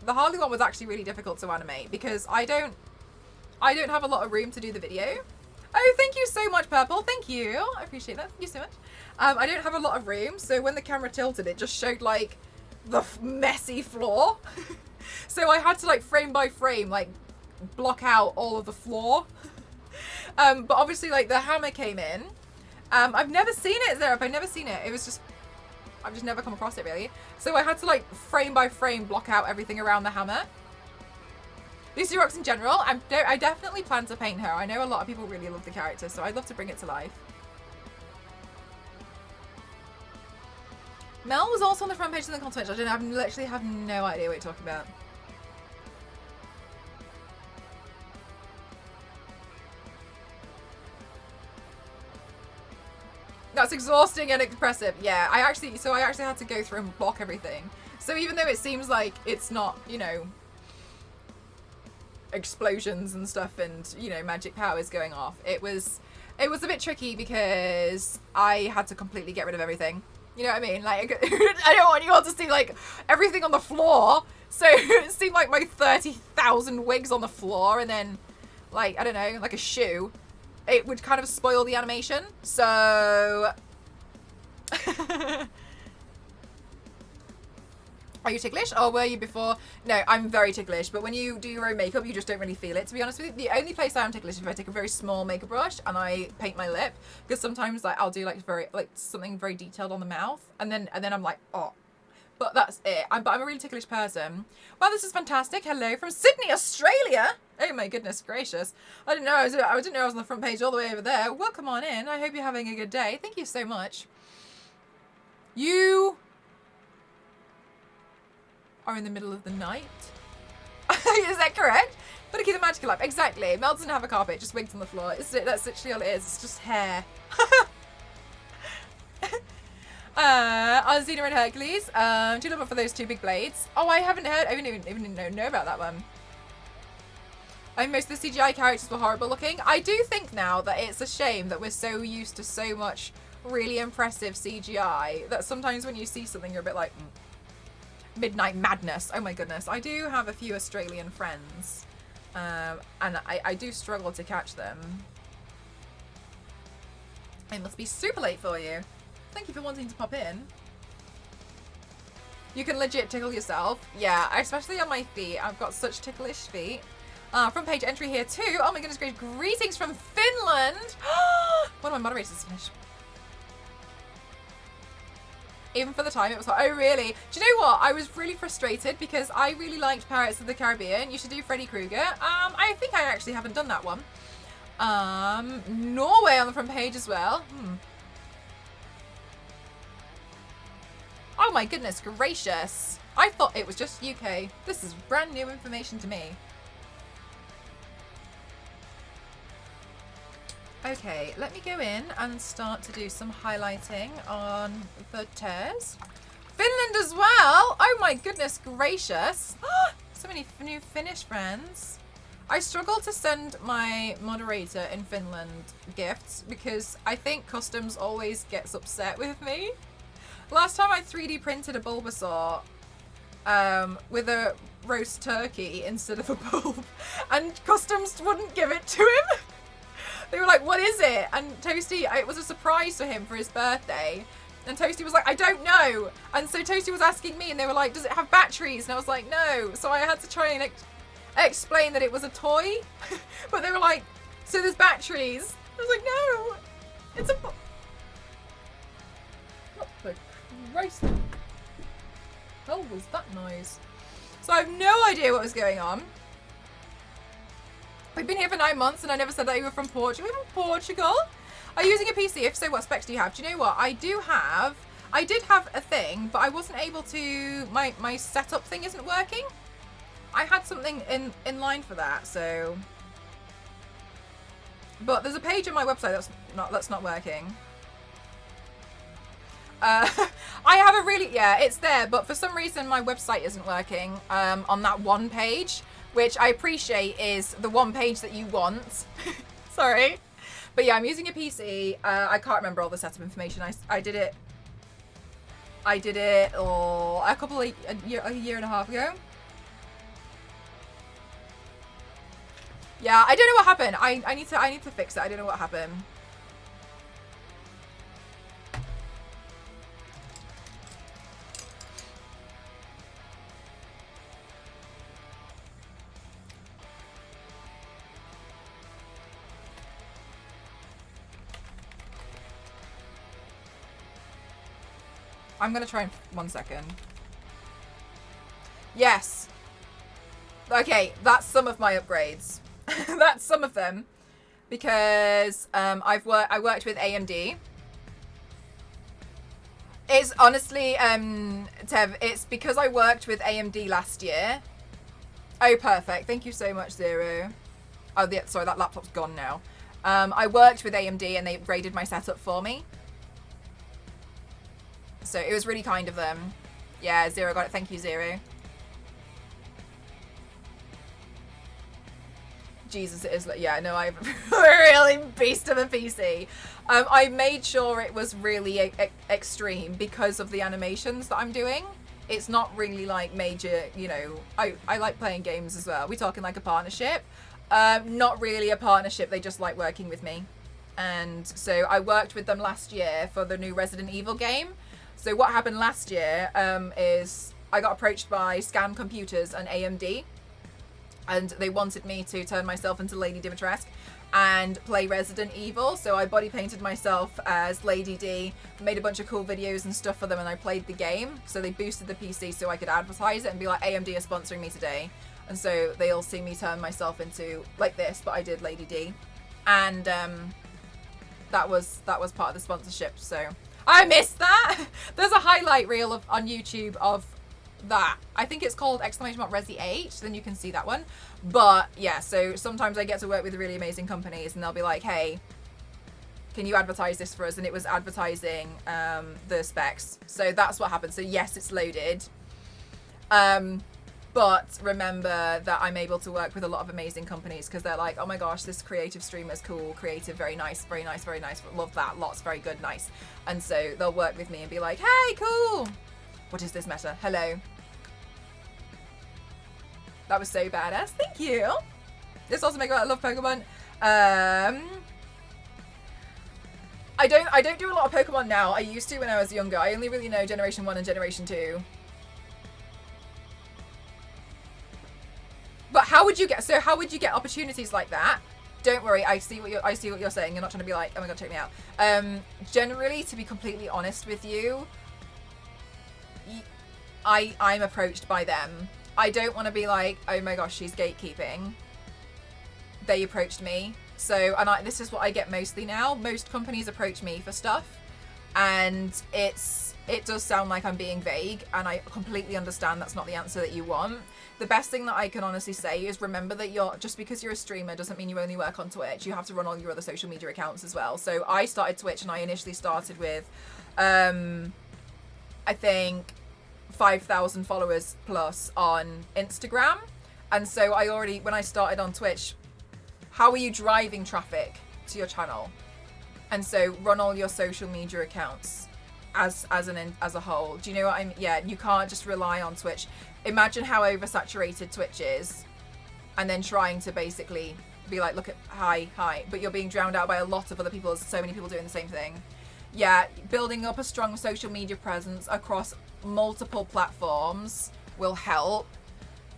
The Harley one was actually really difficult to animate because I don't have a lot of room to do the video. Oh, thank you so much, Purple. Thank you. I appreciate that. Thank you so much. I don't have a lot of room, so when the camera tilted, it just showed like the messy floor. So I had to like frame by frame like block out all of the floor. But obviously like the hammer came in. I've never seen it, Zerap. I've never seen it. It was just I've just never come across it really. So I had to like frame by frame block out everything around the hammer. Lucy Rocks in general, I definitely plan to paint her. I know a lot of people really love the character, so I'd love to bring it to life. Mel was also on the front page of the content. I literally have no idea what you're talking about. That's exhausting and impressive. Yeah, I actually had to go through and block everything. So even though it seems like it's not, you know, explosions and stuff and, you know, magic powers going off. It was a bit tricky because I had to completely get rid of everything. You know what I mean? Like, I don't want you all to see, like, everything on the floor. So it seemed like my 30,000 wigs on the floor and then, like, I don't know, like a shoe. It would kind of spoil the animation. So... Are you ticklish? Or were you before? No, I'm very ticklish. But when you do your own makeup, you just don't really feel it, to be honest with you. The only place I am ticklish is if I take a very small makeup brush and I paint my lip. Because sometimes, like, I'll do, like, something very detailed on the mouth. And then I'm like, oh. But that's it. But I'm a really ticklish person. Well, this is fantastic. Hello from Sydney, Australia. Oh my goodness gracious. I didn't know I was on the front page all the way over there. Welcome on in. I hope you're having a good day. Thank you so much. You are in the middle of the night. Is that correct? Gotta keep the magic alive. Exactly. Mel doesn't have a carpet, just wigs on the floor. That's literally all it is. It's just hair. Xena and Hercules. Do you love it for those two big blades? Oh, I haven't heard. I didn't even know about that one. I mean, most of the CGI characters were horrible looking. I do think now that it's a shame that we're so used to so much really impressive CGI that sometimes when you see something, you're a bit like, Midnight Madness. Oh my goodness. I do have a few Australian friends. And I do struggle to catch them. It must be super late for you. Thank you for wanting to pop in. You can legit tickle yourself. Yeah, especially on my feet. I've got such ticklish feet. Front page entry here too. Oh my goodness, great. Greetings from Finland. One of my moderators finished. Even for the time it was like, oh really? Do you know what? I was really frustrated because I really liked Pirates of the Caribbean. You should do Freddy Krueger. I think I actually haven't done that one. Norway on the front page as well. Oh my goodness gracious. I thought it was just UK. This is brand new information to me. Okay, let me go in and start to do some highlighting on the tears. Finland as well! Oh my goodness gracious. So many new Finnish friends. I struggle to send my moderator in Finland gifts because I think customs always gets upset with me. Last time I 3D printed a Bulbasaur with a roast turkey instead of a bulb and customs wouldn't give it to him. They were like, what is it? And Toasty, it was a surprise for him for his birthday. And Toasty was like, I don't know. And so Toasty was asking me and they were like, does it have batteries? And I was like, no. So I had to try and explain that it was a toy. But they were like, so there's batteries. I was like, no. It's a... What the Christ? Hell was that noise? So I have no idea what was going on. We've been here for 9 months and I never said that you were from Portugal. We're from Portugal. Are you using a PC? If so, what specs do you have? Do you know what? I did have a thing, but I wasn't able to, my setup thing isn't working. I had something in line for that, so. But there's a page on my website that's not working. I have a really, yeah, it's there, but for some reason my website isn't working on that one page. Which I appreciate is the one page that you want. Sorry. But yeah, I'm using a PC. I can't remember all the setup information. I did it a year and a half ago. Yeah, I don't know what happened. I need to fix it. I don't know what happened. I'm gonna try in 1 second. Yes. Okay, that's some of my upgrades. That's some of them. Because I worked with AMD. It's honestly, Tev, it's because I worked with AMD last year. Oh, perfect. Thank you so much, Zero. Oh, sorry, that laptop's gone now. I worked with AMD and they upgraded my setup for me. So it was really kind of them. Yeah, Zero got it. Thank you, Zero. Jesus, it is. Yeah, no, I have a really beast of a PC. I made sure it was really extreme because of the animations that I'm doing. It's not really like major, you know, I like playing games as well. We're talking like a partnership. Not really a partnership, they just like working with me. And so I worked with them last year for the new Resident Evil game. So what happened last year is I got approached by Scan Computers and AMD. And they wanted me to turn myself into Lady Dimitrescu and play Resident Evil. So I body painted myself as Lady D, made a bunch of cool videos and stuff for them, and I played the game. So they boosted the PC so I could advertise it and be like, AMD are sponsoring me today. And so they'll see me turn myself into like this, but I did Lady D. And that was part of the sponsorship. So I missed that. There's a highlight reel on YouTube of that. I think it's called !Resi H, then you can see that one. But yeah, so sometimes I get to work with really amazing companies and they'll be like, hey, can you advertise this for us? And it was advertising the specs. So that's what happened. So yes, it's loaded. But remember that I'm able to work with a lot of amazing companies because they're like, oh my gosh, this creative streamer's cool, creative, very nice, very nice, very nice, love that, lots, very good, nice. And so they'll work with me and be like, hey, cool. What is this meta? Hello. That was so badass. Thank you. This also makes me love Pokemon. I don't do a lot of Pokemon now. I used to when I was younger. I only really know Generation 1 and Generation 2. But how would you get opportunities like that? Don't worry, I see what you're saying. You're not trying to be like, oh my god, check me out. Generally, to be completely honest with you, I'm approached by them. I don't want to be like, oh my gosh, she's gatekeeping. They approached me. So, and this is what I get mostly now. Most companies approach me for stuff, and it does sound like I'm being vague, and I completely understand that's not the answer that you want. The best thing that I can honestly say is remember that just because you're a streamer doesn't mean you only work on Twitch. You have to run all your other social media accounts as well. So I started Twitch, and I initially started with, I think, 5,000 followers plus on Instagram. And so when I started on Twitch, how are you driving traffic to your channel? And so run all your social media accounts as a whole. Do you know what I mean? Yeah, you can't just rely on Twitch. Imagine how oversaturated Twitch is, and then trying to basically be like, look at hi, but you're being drowned out by a lot of other people. There's so many people doing the same thing. Yeah, building up a strong social media presence across multiple platforms will help.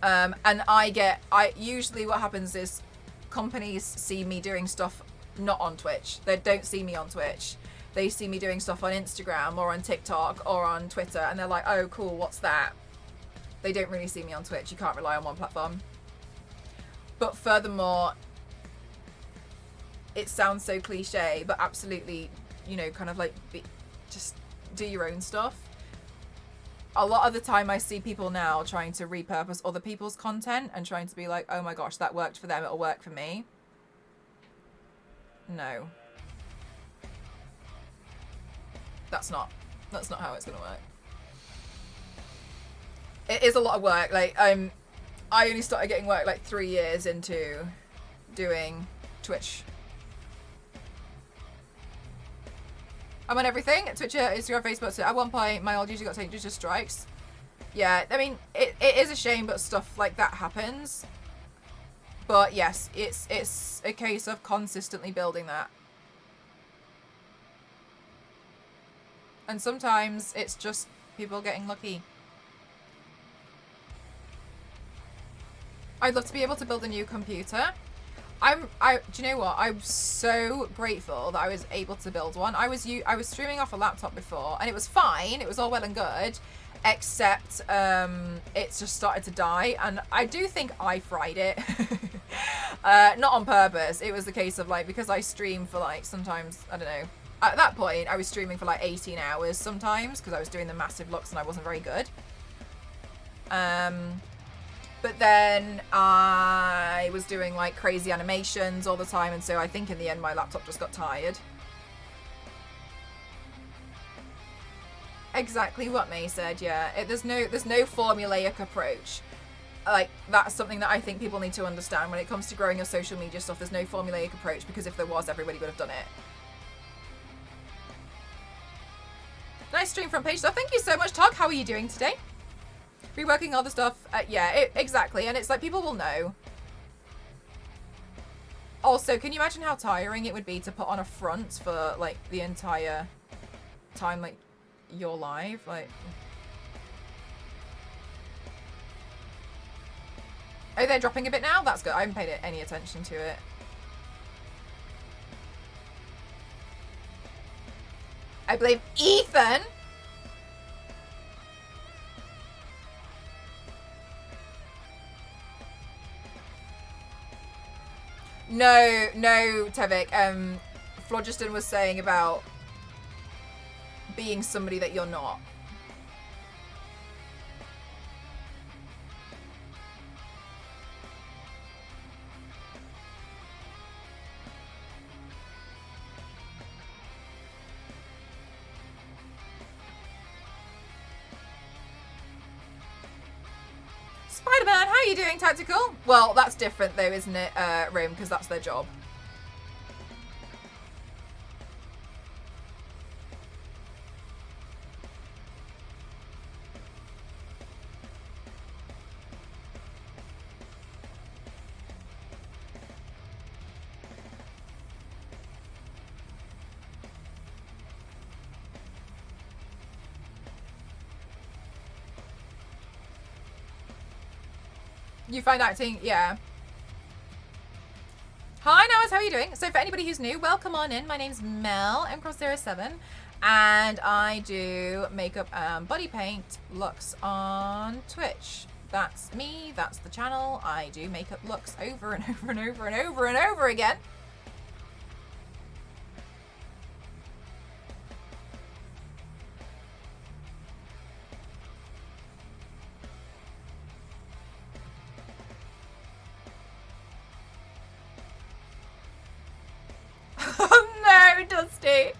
And I usually what happens is companies see me doing stuff not on Twitch. They don't see me on Twitch. They see me doing stuff on Instagram or on TikTok or on Twitter, and they're like, oh cool, what's that? They don't really see me on Twitch. You can't rely on one platform. But furthermore, it sounds so cliche, but absolutely, you know, kind of like just do your own stuff. A lot of the time I see people now trying to repurpose other people's content and trying to be like, oh my gosh, that worked for them, it'll work for me. No. That's not how it's gonna work. It is a lot of work. Like I only started getting work like 3 years into doing Twitch. I'm on everything. Twitch, Instagram, Facebook. So at one point, my old user got taken due to strikes. Yeah, I mean, it is a shame, but stuff like that happens. But yes, it's a case of consistently building that. And sometimes it's just people getting lucky. I'd love to be able to build a new computer. Do you know what? I'm so grateful that I was able to build one. I was streaming off a laptop before, and it was fine. It was all well and good, except it's just started to die, and I do think I fried it. Not on purpose. It was the case of like, because I stream for like sometimes, I don't know. At that point, I was streaming for like 18 hours sometimes because I was doing the massive looks and I wasn't very good. But then I was doing like crazy animations all the time, and so I think in the end my laptop just got tired. Exactly what May said, yeah. There's no formulaic approach. like, that's something that I think people need to understand when it comes to growing your social media stuff. There's no formulaic approach, because if there was, everybody would have done it. Nice stream front page stuff. Thank you so much, Tug. How are you doing today? Reworking all the stuff. Yeah, exactly. And it's like, people will know. Also, can you imagine how tiring it would be to put on a front for, like, the entire time, like, you're live? Like... Oh, they're dropping a bit now? That's good. I haven't paid any attention to it. I blame Ethan! No, Tevik. Phlogiston was saying about being somebody that you're not. Spiderman, how are you doing, Tactical? Well, that's different though, isn't it, Rome? Because that's their job. You find acting, yeah. Hi, Nawaz, how are you doing? So for anybody who's new, welcome on in. My name's Mel, mcross07, and I do makeup and body paint looks on Twitch. That's me, that's the channel. I do makeup looks over and over and over and over and over again. Oh no, Dusty.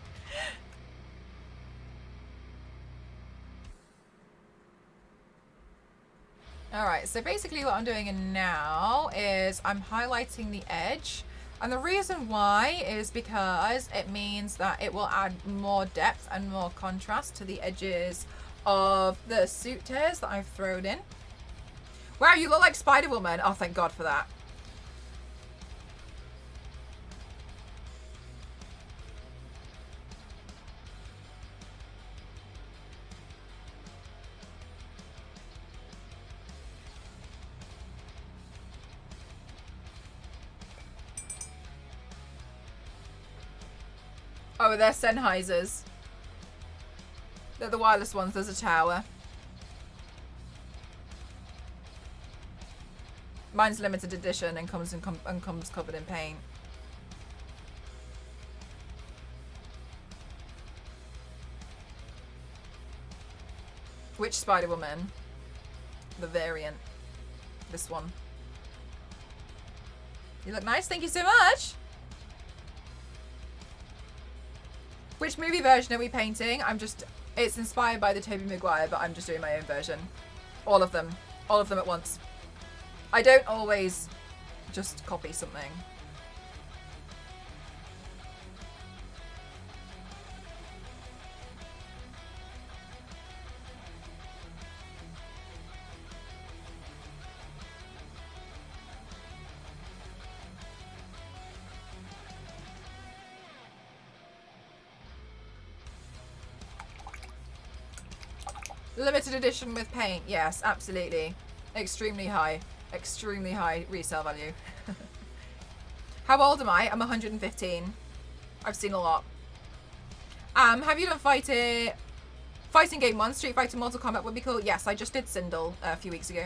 Alright, so basically what I'm doing now is I'm highlighting the edge. And the reason why is because it means that it will add more depth and more contrast to the edges of the suit tears that I've thrown in. Wow, you look like Spider-Woman. Oh, thank God for that. Oh, they're Sennheisers. They're the wireless ones. There's a tower. Mine's limited edition and comes covered in paint. Which Spider-Woman? The variant. This one. You look nice. Thank you so much. Which movie version are we painting? It's inspired by the Tobey Maguire, but I'm just doing my own version. All of them. All of them at once. I don't always just copy something. Limited edition with paint, yes, absolutely. Extremely high resale value. How old am I? I'm 115. I've seen a lot. Have you done fighting game 1? Street Fighter Mortal Kombat would be cool. Yes, I just did Sindel a few weeks ago.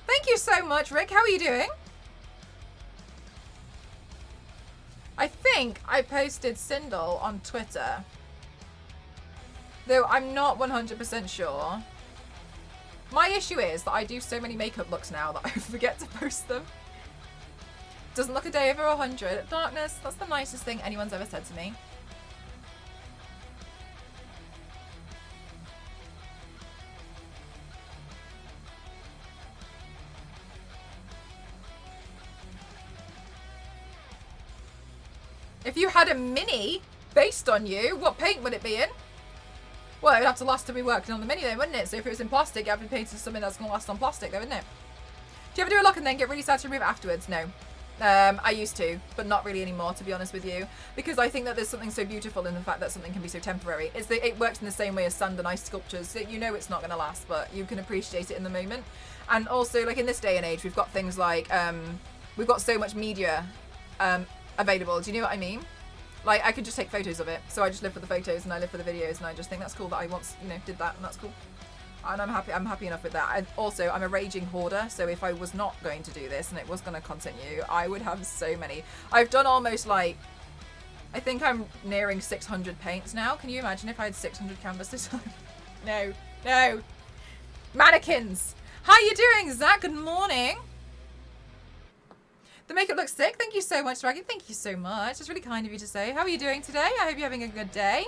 Thank you so much, Rick. How are you doing? I think I posted Sindel on Twitter. Though I'm not 100% sure. My issue is that I do so many makeup looks now that I forget to post them. Doesn't look a day over 100. Darkness, that's the nicest thing anyone's ever said to me. If you had a mini based on you, what paint would it be in? Well, it would have to last till we worked on the mini then, wouldn't it? So if it was in plastic, you have to be painted something that's going to last on plastic though, wouldn't it? Do you ever do a look and then get really sad to remove it afterwards? No. I used to, but not really anymore, to be honest with you. Because I think that there's something so beautiful in the fact that something can be so temporary. It works in the same way as sand and ice sculptures. So you know it's not going to last, but you can appreciate it in the moment. And also, like in this day and age, we've got things like, we've got so much media available. Do you know what I mean? Like, I could just take photos of it. So I just live for the photos and I live for the videos, and I just think that's cool that I once, you know, did that, and that's cool. And I'm happy enough with that. And also, I'm a raging hoarder, so if I was not going to do this and it was going to continue, I would have so many. I've done almost like, I think I'm nearing 600 paints now. Can you imagine if I had 600 canvases? No, no. Mannequins. How you doing, Zach? Good morning. The makeup looks sick. Thank you so much, Dragon. Thank you so much. It's really kind of you to say. How are you doing today? I hope you're having a good day.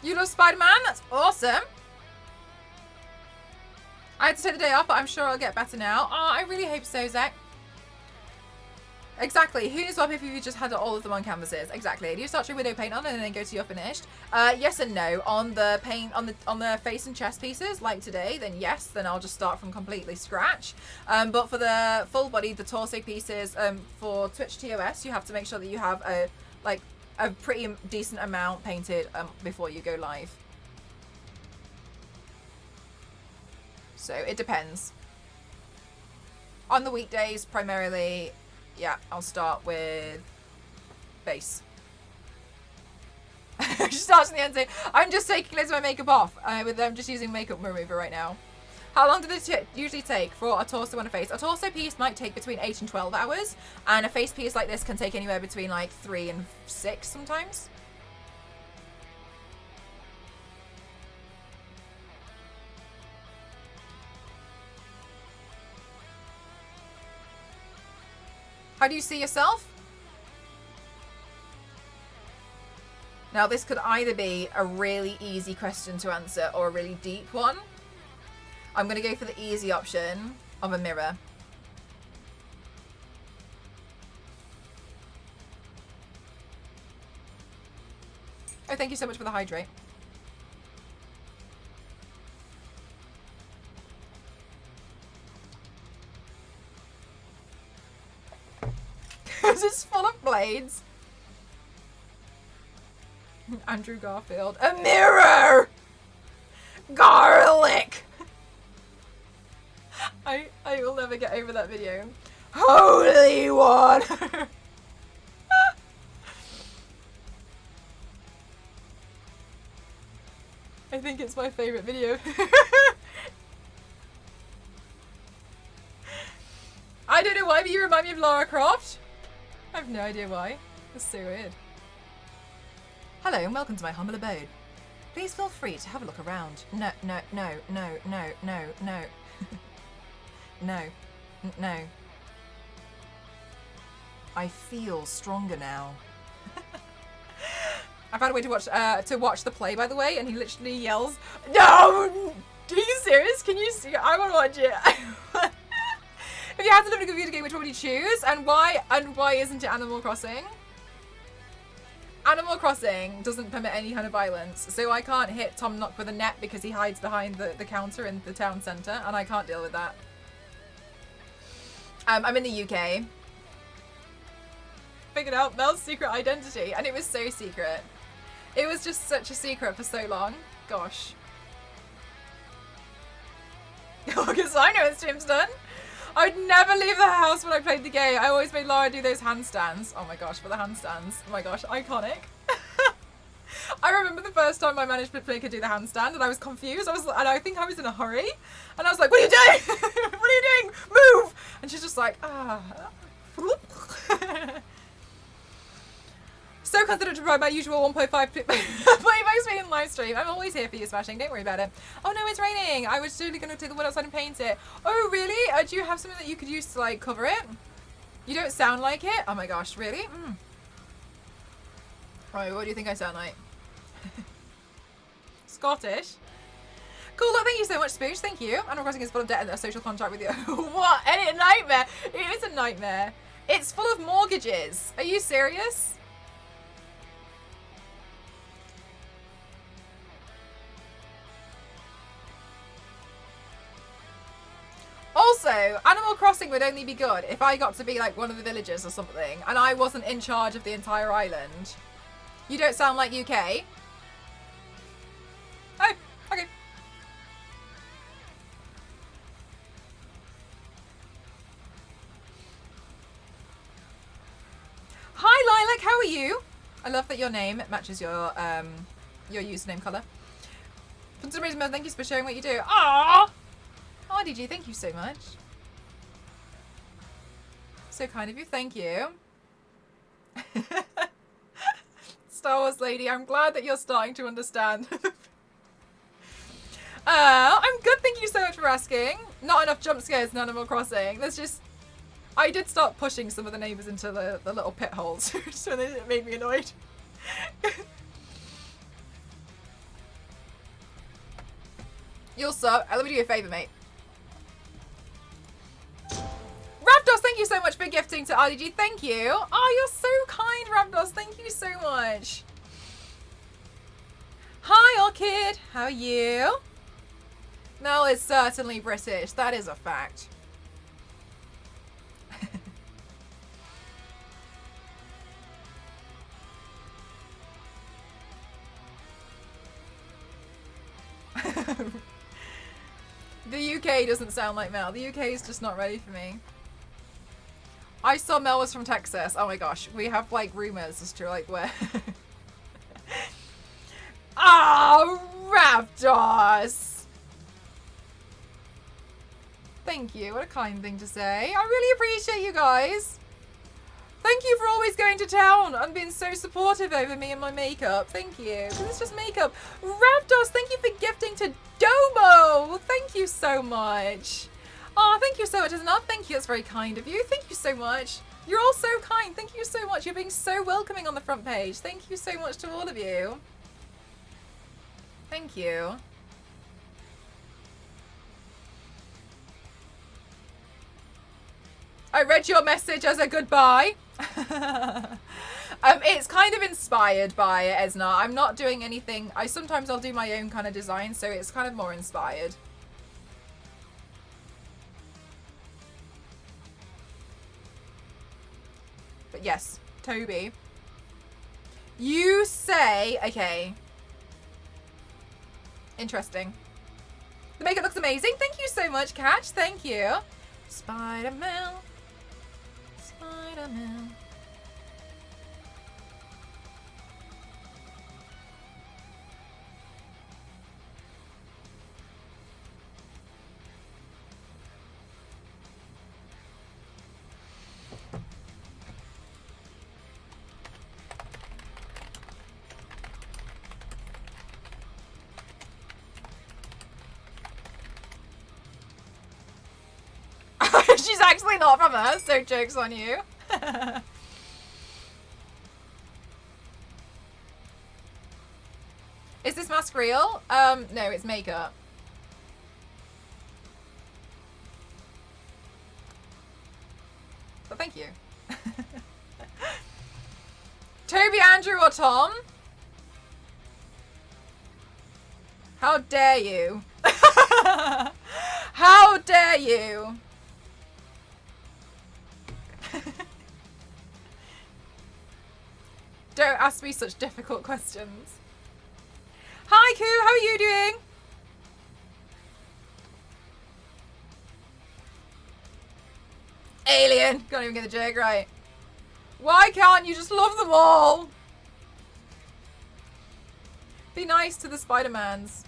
You love Spider-Man? That's awesome. I had to take the day off, but I'm sure I'll get better now. Oh, I really hope so, Zach. Exactly. Who knows what if you just had all of them on canvases? Exactly. Do you start your widow paint on and then go to your finished? Yes and no. On the paint on the face and chest pieces, like today, then yes, then I'll just start from completely scratch. But for the full body, the torso pieces, for Twitch TOS, you have to make sure that you have a pretty decent amount painted before you go live. So it depends. On the weekdays, primarily. Yeah, I'll start with base. She starts in the end saying, I'm just taking loads of my makeup off. I'm just using makeup remover right now. How long does it usually take for a torso and a face? A torso piece might take between 8 and 12 hours. And a face piece like this can take anywhere between like 3 and 6 sometimes. How do you see yourself? Now, this could either be a really easy question to answer or a really deep one. I'm going to go for the easy option of a mirror. Oh, thank you so much for the hydrate. Because it's full of blades. Andrew Garfield. A mirror! Garlic! I will never get over that video. Holy water! I think it's my favourite video. I don't know why, but you remind me of Lara Croft. I have no idea why. That's so weird. Hello and welcome to my humble abode. Please feel free to have a look around. No, no, no, no, no, no, no. No. No. I feel stronger now. I found a way to watch the play, by the way, and he literally yells, "No! Are you serious? Can you see? I want to watch it." If you had to live in a computer game, which one would you choose? And why? And why isn't it Animal Crossing? Animal Crossing doesn't permit any kind of violence, so I can't hit Tom Nook with a net because he hides behind the counter in the town centre, and I can't deal with that. I'm in the UK. Figured out Mel's secret identity, and it was so secret. It was just such a secret for so long. Gosh. Because I know it's Jim's done. I'd never leave the house when I played the game. I always made Lara do those handstands. Oh my gosh, for the handstands. Oh my gosh, iconic. I remember the first time I managed to make her do the handstand, and I was confused. And I think I was in a hurry, and I was like, "What are you doing? What are you doing? Move!" And she's just like, "Ah." So considered to provide my usual 1.5 playback speed in live stream. I'm always here for you, Smashing. Don't worry about it. Oh no, it's raining. I was totally going to take the wood outside and paint it. Oh really? Do you have something that you could use to like cover it? You don't sound like it. Oh my gosh, really? Right, what do you think I sound like? Scottish. Cool, look, thank you so much, Spooch. Thank you. Animal Crossing is full of debt and a social contract with you. What? Any nightmare? It is a nightmare. It's full of mortgages. Are you serious? Also, Animal Crossing would only be good if I got to be like one of the villagers or something, and I wasn't in charge of the entire island. You don't sound like UK. Oh, okay. Hi Lilac, how are you? I love that your name matches your username colour. For some reason, thank you for sharing what you do. Aww! Oh, DG, thank you so much. So kind of you, thank you. Star Wars lady, I'm glad that you're starting to understand. I'm good, thank you so much for asking. Not enough jump scares in Animal Crossing. There's just... I did start pushing some of the neighbours into the little pit holes, so it made me annoyed. You'll suck. Let me do you a favour, mate. Rapdos, thank you so much for gifting to RDG. Thank you. Oh, you're so kind, Rapdos. Thank you so much. Hi, Orchid. How are you? Mel is certainly British. That is a fact. The UK doesn't sound like Mel. The UK is just not ready for me. I saw Mel was from Texas. Oh my gosh. We have like rumors as to like where. Oh, Raptors! Thank you. What a kind thing to say. I really appreciate you guys. Thank you for always going to town and being so supportive over me and my makeup. Thank you. Because it's just makeup. Raptors, thank you for gifting to Domo. Thank you so much. Oh, thank you so much, isn't it? Thank you. It's very kind of you. Thank you so much. You're all so kind. Thank you so much. You're being so welcoming on the front page. Thank you so much to all of you. Thank you. I read your message as a goodbye. It's kind of inspired by it, Esna. I'm not doing anything. Sometimes I'll do my own kind of design, so it's kind of more inspired. But yes, Toby. You say, okay. Interesting. The makeup looks amazing. Thank you so much, Catch. Thank you. Spiderman. Spiderman. She's actually not from us, so joke's on you. Is this mask real? No, it's makeup. But thank you. Toby, Andrew, or Tom? How dare you? How dare you? Don't ask me such difficult questions. Hi, Koo, how are you doing? Alien. Can't even get the joke right. Why can't you just love them all? Be nice to the Spider-Mans.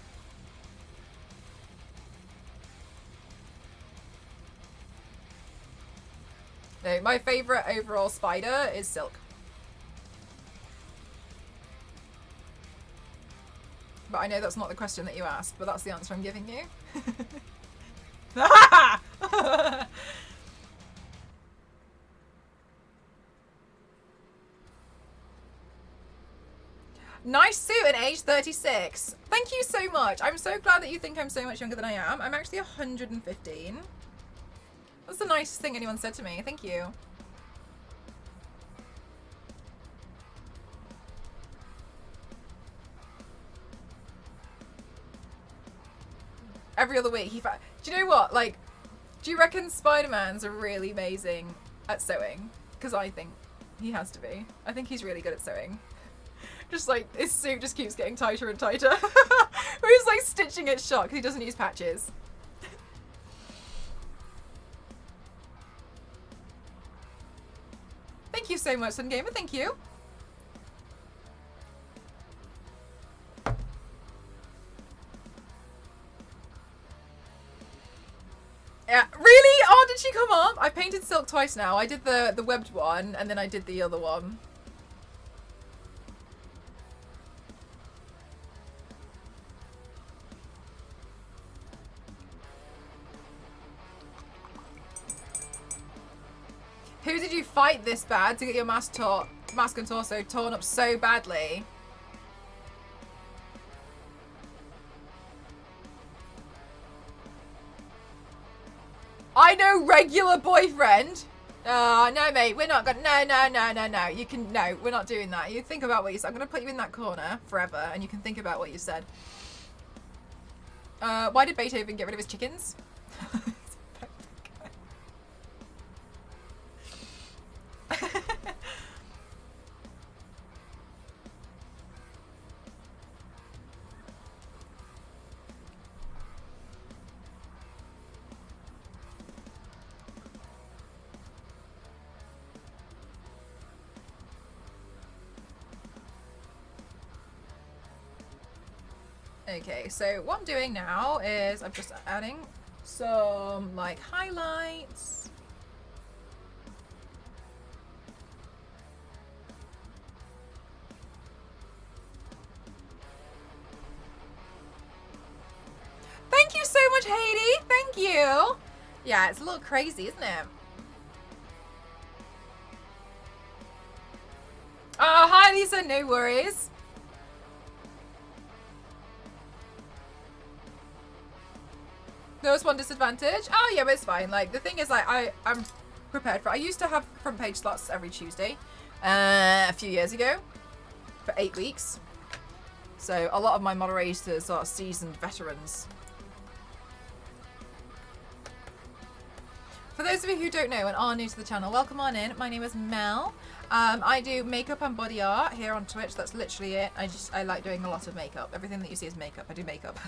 No, my favourite overall spider is Silk. But I know that's not the question that you asked, but that's the answer I'm giving you. Nice suit at age 36. Thank you so much. I'm so glad that you think I'm so much younger than I am. I'm actually 115. That's the nicest thing anyone said to me. Thank you. Every other week do you know what? Like, do you reckon Spider-Man's are really amazing at sewing? Because I think he has to be. I think he's really good at sewing. Just like, his suit just keeps getting tighter and tighter. He's like stitching it shut because he doesn't use patches. Thank you so much, Sun Gamer. Thank you. Yeah, really? Oh, did she come up? I painted Silk twice now. I did the webbed one, and then I did the other one. Who did you fight this bad to get your mask and torso torn up so badly? I know, regular boyfriend. No, mate, we're not gonna. No. You can. No, we're not doing that. You think about what you said. I'm gonna put you in that corner forever, and you can think about what you said. Why did Beethoven get rid of his chickens? Okay, so what I'm doing now is I'm just adding some like highlights. Thank you so much, Haiti. Thank you. Yeah, it's a little crazy, isn't it? Oh, hi, Lisa. No worries. There was one disadvantage. Oh, yeah, but it's fine. Like, the thing is, like, I'm prepared for it. I used to have front page slots every Tuesday a few years ago for 8 weeks. So a lot of my moderators are seasoned veterans. For those of you who don't know and are new to the channel, welcome on in. My name is Mel. I do makeup and body art here on Twitch. That's literally it. I like doing a lot of makeup. Everything that you see is makeup. I do makeup.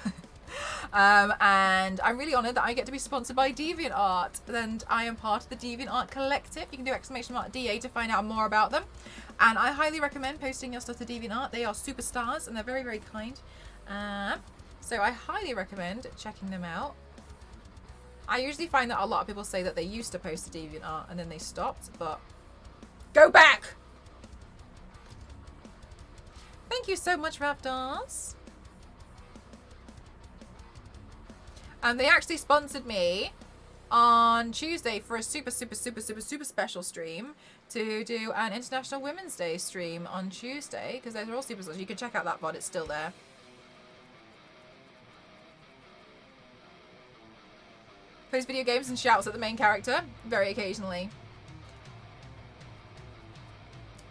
And I'm really honoured that I get to be sponsored by DeviantArt, and I am part of the DeviantArt collective. You can do !DA to find out more about them, and I highly recommend posting your stuff to DeviantArt. They are superstars and they're very, very kind, so I highly recommend checking them out. I usually find that a lot of people say that they used to post to DeviantArt and then they stopped, but go back! Thank you so much, Raptors. And they actually sponsored me on Tuesday for a super special stream to do an International Women's Day stream on Tuesday, because they're all super special. You can check out that VOD, it's still there. Plays video games and shouts at the main character, very occasionally.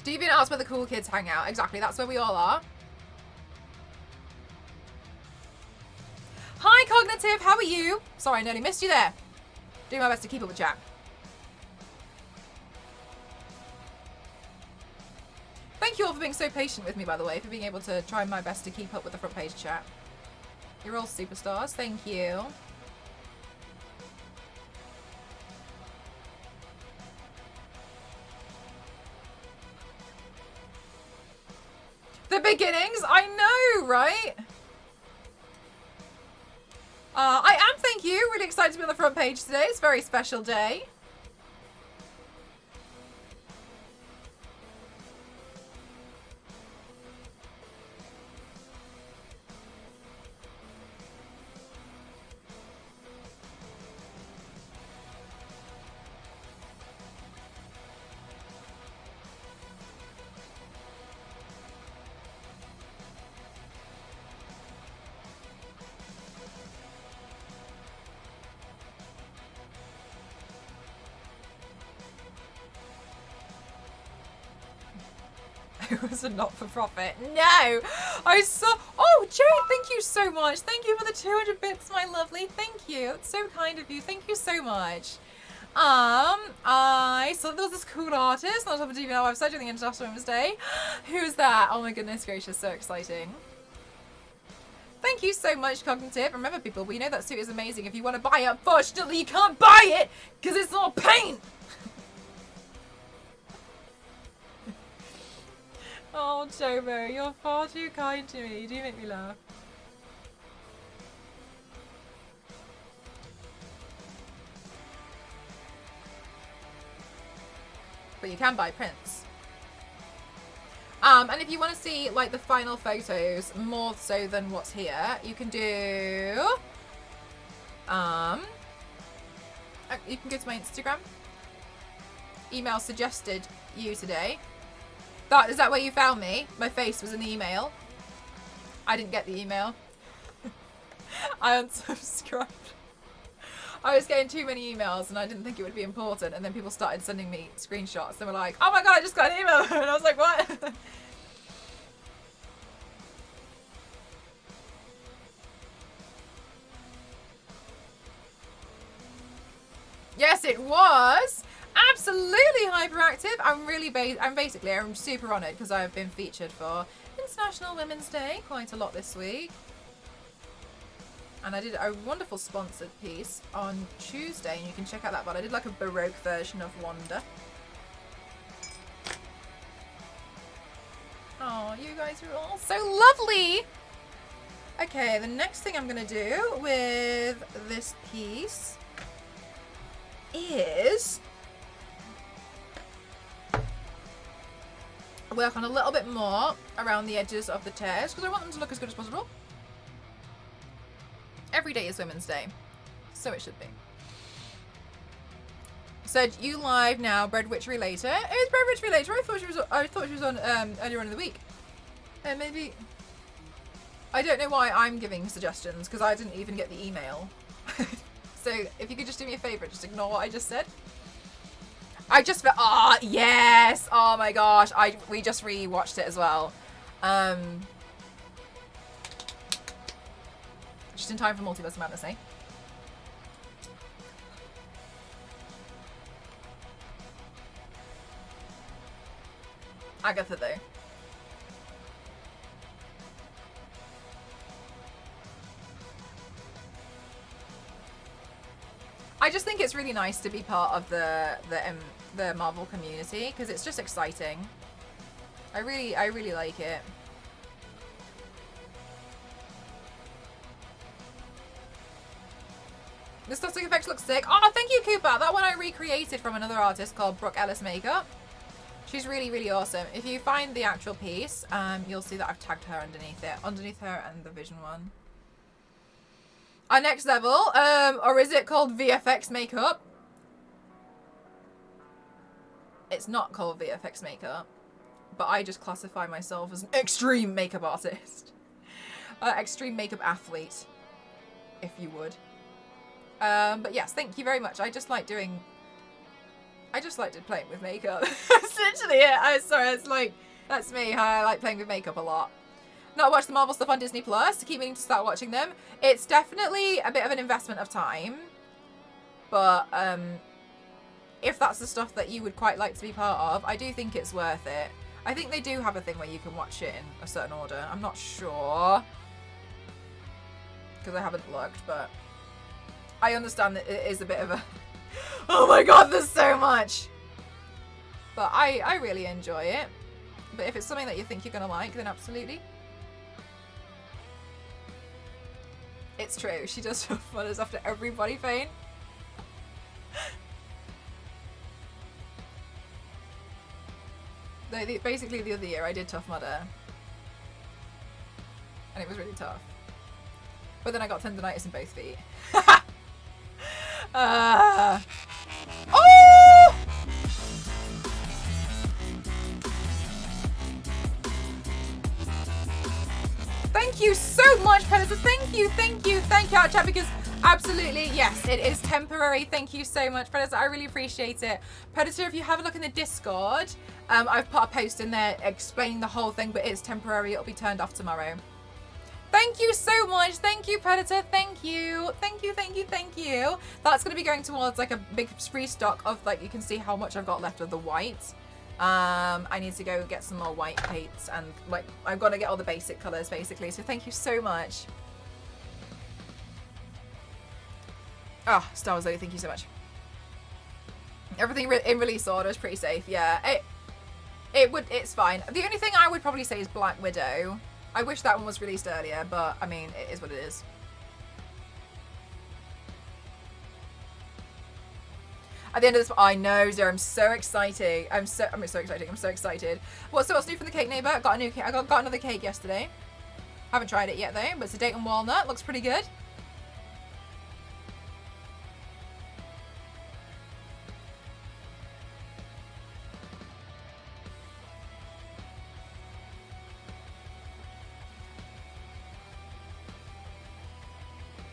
DeviantArt's where the cool kids hang out. Exactly, that's where we all are. Hi, Cognitive, how are you? Sorry, I nearly missed you there. Doing my best to keep up with chat. Thank you all for being so patient with me, by the way, for being able to try my best to keep up with the front page chat. You're all superstars, thank you. The beginnings? I know, right? I am, thank you. Really excited to be on the front page today. It's a very special day. It was a not-for-profit. No! I saw... Oh, Jane, thank you so much. Thank you for the 200 bits, my lovely. Thank you. That's so kind of you. Thank you so much. I saw there was this cool artist on top of TV Now website during the International Women's Day. Who's that? Oh my goodness gracious, so exciting. Thank you so much, Cognitive. Remember, people, we know that suit is amazing. If you want to buy it, unfortunately, you can't buy it because it's all paint. Oh, Jomo, you're far too kind to me. You do make me laugh. But you can buy prints. And if you want to see, like, the final photos more so than what's here, you can do... you can go to my Instagram. Email suggested you today. Is that where you found me? My face was in the email. I didn't get the email. I unsubscribed. I was getting too many emails and I didn't think it would be important, and then people started sending me screenshots. They were like, oh my god, I just got an email. And I was like, what? Yes, it was. Absolutely hyperactive. I'm super honoured because I've been featured for International Women's Day quite a lot this week. And I did a wonderful sponsored piece on Tuesday, and you can check out that one. I did like a Baroque version of Wanda. Oh, you guys are all so lovely. Okay, the next thing I'm going to do with this piece is work on a little bit more around the edges of the tears because I want them to look as good as possible. Every day is Women's Day, so it should be. Said you live now, Bread Witchery later. It is Bread Witchery later. I thought she was on earlier on in the week. Maybe. I don't know why I'm giving suggestions because I didn't even get the email. So if you could just do me a favour, just ignore what I just said. I just felt, oh yes, oh my gosh, we just re-watched it as well. Just in time for Multiverse of Madness, eh? Agatha though. I just think it's really nice to be part of the Marvel community because it's just exciting. I really like it. The static effects look sick. Oh, thank you, Cooper. That one I recreated from another artist called Brooke Ellis Makeup. She's really, really awesome. If you find the actual piece, you'll see that I've tagged her underneath it. Underneath her and the Vision one. Our next level, or is it called VFX Makeup? It's not called VFX Makeup, but I just classify myself as an extreme makeup artist. Extreme makeup athlete, if you would. But yes, thank you very much. I just like playing with makeup. That's literally it. Sorry, it's like, that's me. I like playing with makeup a lot. Not watch the Marvel stuff on Disney Plus. To keep meaning to start watching them. It's definitely a bit of an investment of time. But if that's the stuff that you would quite like to be part of, I do think it's worth it. I think they do have a thing where you can watch it in a certain order. I'm not sure. Because I haven't looked, but I understand that it is a bit of a... Oh my god, there's so much! But I really enjoy it. But if it's something that you think you're going to like, then absolutely. It's true. She does Tough Mudders after every body paint. Basically, the other year I did Tough Mudder. And it was really tough. But then I got tendonitis in both feet. Oh! Thank you so much, Predator. Thank you out chat, because absolutely, yes, it is temporary. Thank you so much, Predator. I really appreciate it. Predator, if you have a look in the Discord, I've put a post in there explaining the whole thing, but it's temporary. It'll be turned off tomorrow. Thank you so much. Thank you, Predator. Thank you. Thank you. That's going to be going towards like a big restock of, like, you can see how much I've got left of the white. I need to go get some more white paints, and like I've got to get all the basic colours basically. So thank you so much. Oh, Star Wars Lady, thank you so much. Everything in release order is pretty safe. Yeah, it's fine. The only thing I would probably say is Black Widow. I wish that one was released earlier, but I mean, it is what it is. At the end of this, I know, Zero, I'm so excited. I'm so excited. What's new from the cake neighbor? Got a new cake. I got another cake yesterday. Haven't tried it yet though, but it's a date and walnut. Looks pretty good.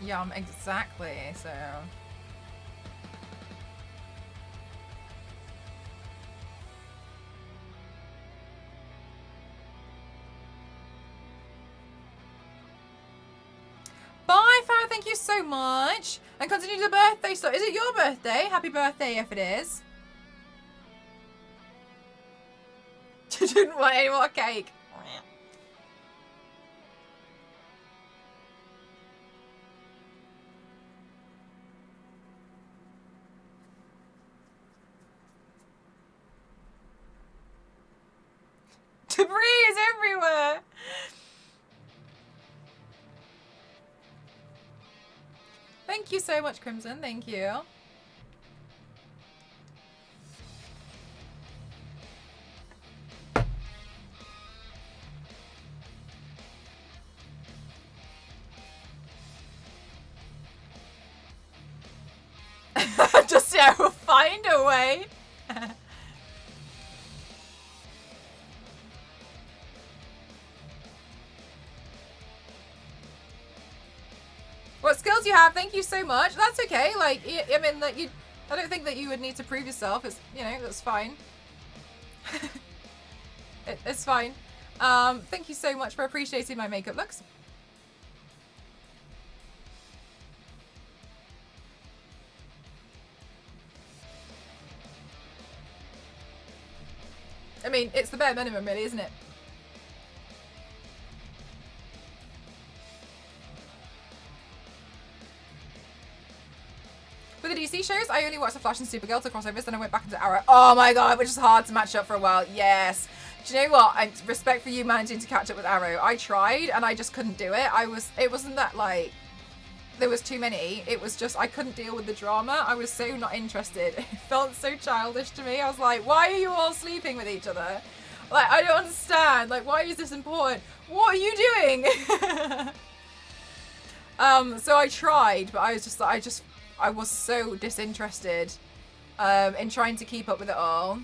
Yum, exactly. So. Bye, Farah. Thank you so much. And continue the birthday stuff. Is it your birthday? Happy birthday if it is. You didn't want any more cake. Debris is everywhere. Thank you so much, Crimson. Thank you. Just, yeah, we'll find a way. What skills you have? Thank you so much. That's okay. Like, I mean, that I don't think that you would need to prove yourself. It's, you know, that's fine. It's fine. Thank you so much for appreciating my makeup looks. I mean, it's the bare minimum, really, isn't it? With the DC shows, I only watched The Flash and Supergirl to crossovers, then I went back into Arrow. Oh my god, which is hard to match up for a while. Yes. Do you know what? I respect for you managing to catch up with Arrow. I tried and I just couldn't do it. It wasn't that like there was too many. It was just I couldn't deal with the drama. I was so not interested. It felt so childish to me. I was like, why are you all sleeping with each other? Like, I don't understand. Like, why is this important? What are you doing? So I tried, but I was just like, I was so disinterested in trying to keep up with it all.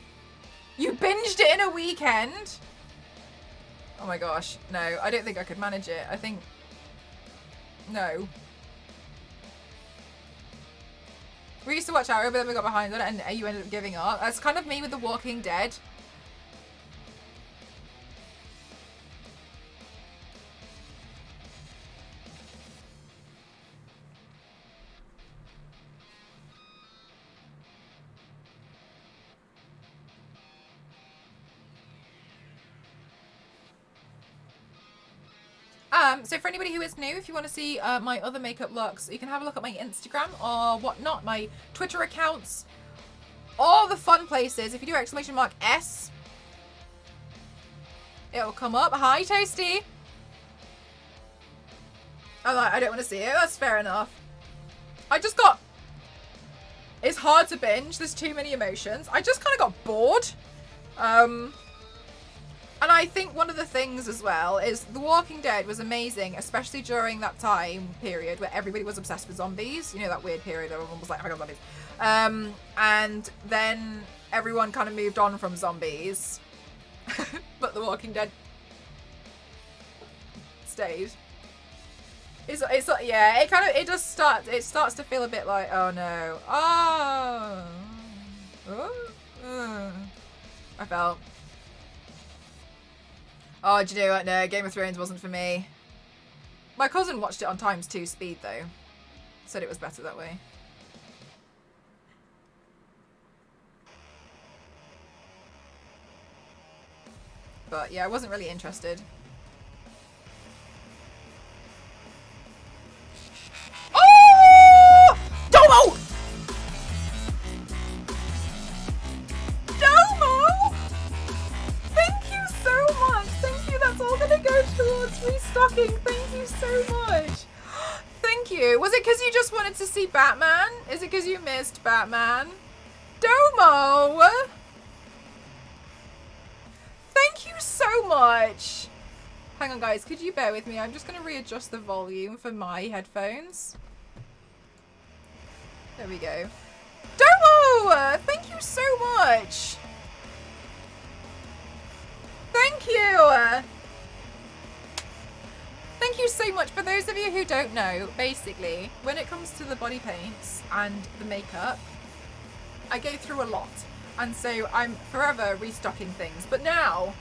You binged it in a weekend? Oh my gosh. No, I don't think I could manage it. I think... No. We used to watch Arrow, but then we got behind on it and you ended up giving up. That's kind of me with The Walking Dead. So for anybody who is new, if you want to see my other makeup looks, you can have a look at my Instagram or whatnot, my Twitter accounts, all the fun places. If you do !S, It'll come up. Hi, Toasty. I'm like, I don't want to see it. That's fair enough. I just got... It's hard to binge. There's too many emotions. I just kind of got bored. And I think one of the things as well is The Walking Dead was amazing, especially during that time period where everybody was obsessed with zombies. You know, that weird period where everyone was like, oh my god, zombies. And then everyone kind of moved on from zombies. But The Walking Dead stayed. It's yeah, it starts to feel a bit like, oh no. I felt. Oh, do you know what? No, Game of Thrones wasn't for me. My cousin watched it on ×2 speed though. Said it was better that way. But yeah, I wasn't really interested. Oh! Domo! Domo! Thank you so much. Thank you. That's all gonna go towards restocking. Thank you so much. Thank you. Was it because you just wanted to see Batman? Is it because you missed Batman? Domo! Thank you so much. Hang on, guys. Could you bear with me? I'm just going to readjust the volume for my headphones. There we go. Domo! Thank you so much. Thank you. Thank you so much. For those of you who don't know, basically, when it comes to the body paints and the makeup, I go through a lot. And so I'm forever restocking things. But now,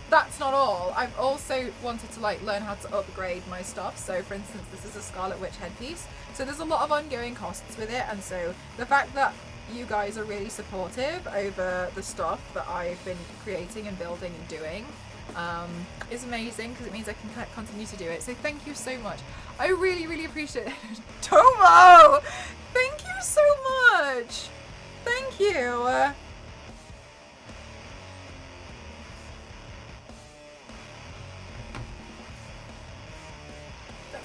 that's not all. I've also wanted to like learn how to upgrade my stuff. So for instance, this is a Scarlet Witch headpiece. So there's a lot of ongoing costs with it. And so the fact that you guys are really supportive over the stuff that I've been creating and building and doing is amazing, because it means I can continue to do it. So thank you so much. I really, really appreciate it. Tomo! Thank you so much. Thank you.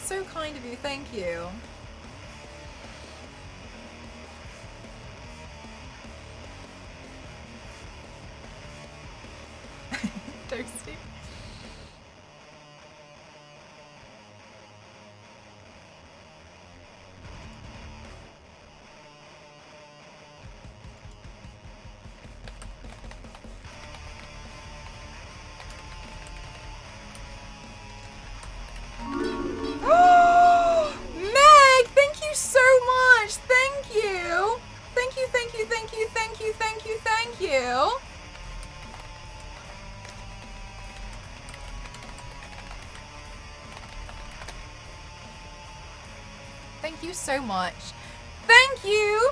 So kind of you, thank you. Toasty. Thank you so much. Thank you.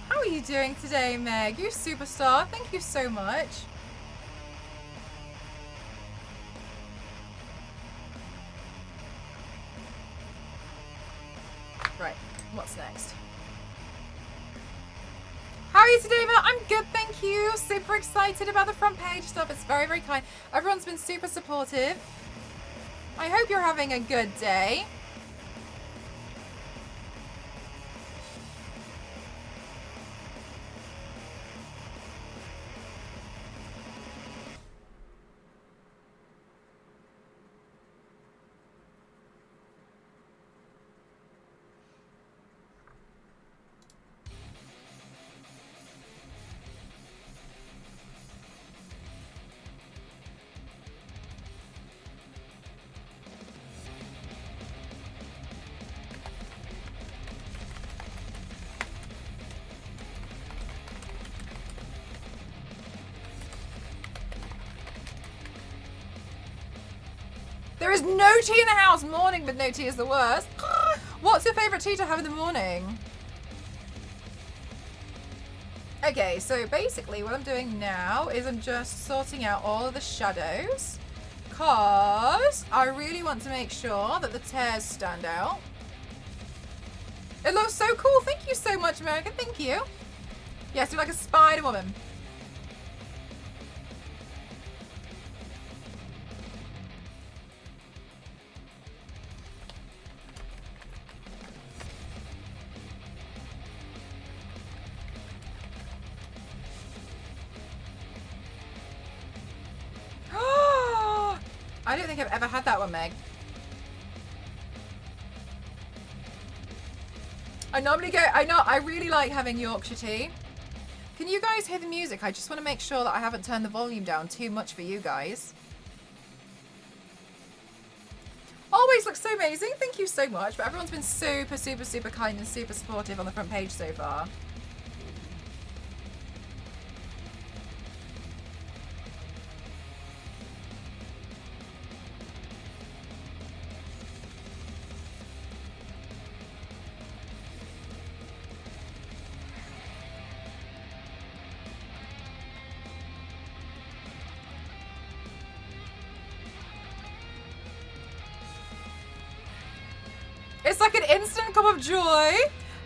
How are you doing today, Meg? You're a superstar. Thank you so much. Right, what's next? How are you today, Mel? I'm good, thank you. Super excited about the front page stuff. It's very, very kind. Everyone's been super supportive. I hope you're having a good day. There is no tea in the house. Morning with no tea is the worst. What's your favourite tea to have in the morning? Okay, so basically what I'm doing now is I'm just sorting out all of the shadows, because I really want to make sure that the tears stand out. It looks so cool. Thank you so much, America. Thank you. Yes, you're like a Spider-Woman. I don't think I've ever had that one, Meg. I really like having Yorkshire tea. Can you guys hear the music? I just want to make sure that I haven't turned the volume down too much for you guys. Always looks so amazing. Thank you so much. But everyone's been super, super, super kind and super supportive on the front page so far. It's like an instant cup of joy.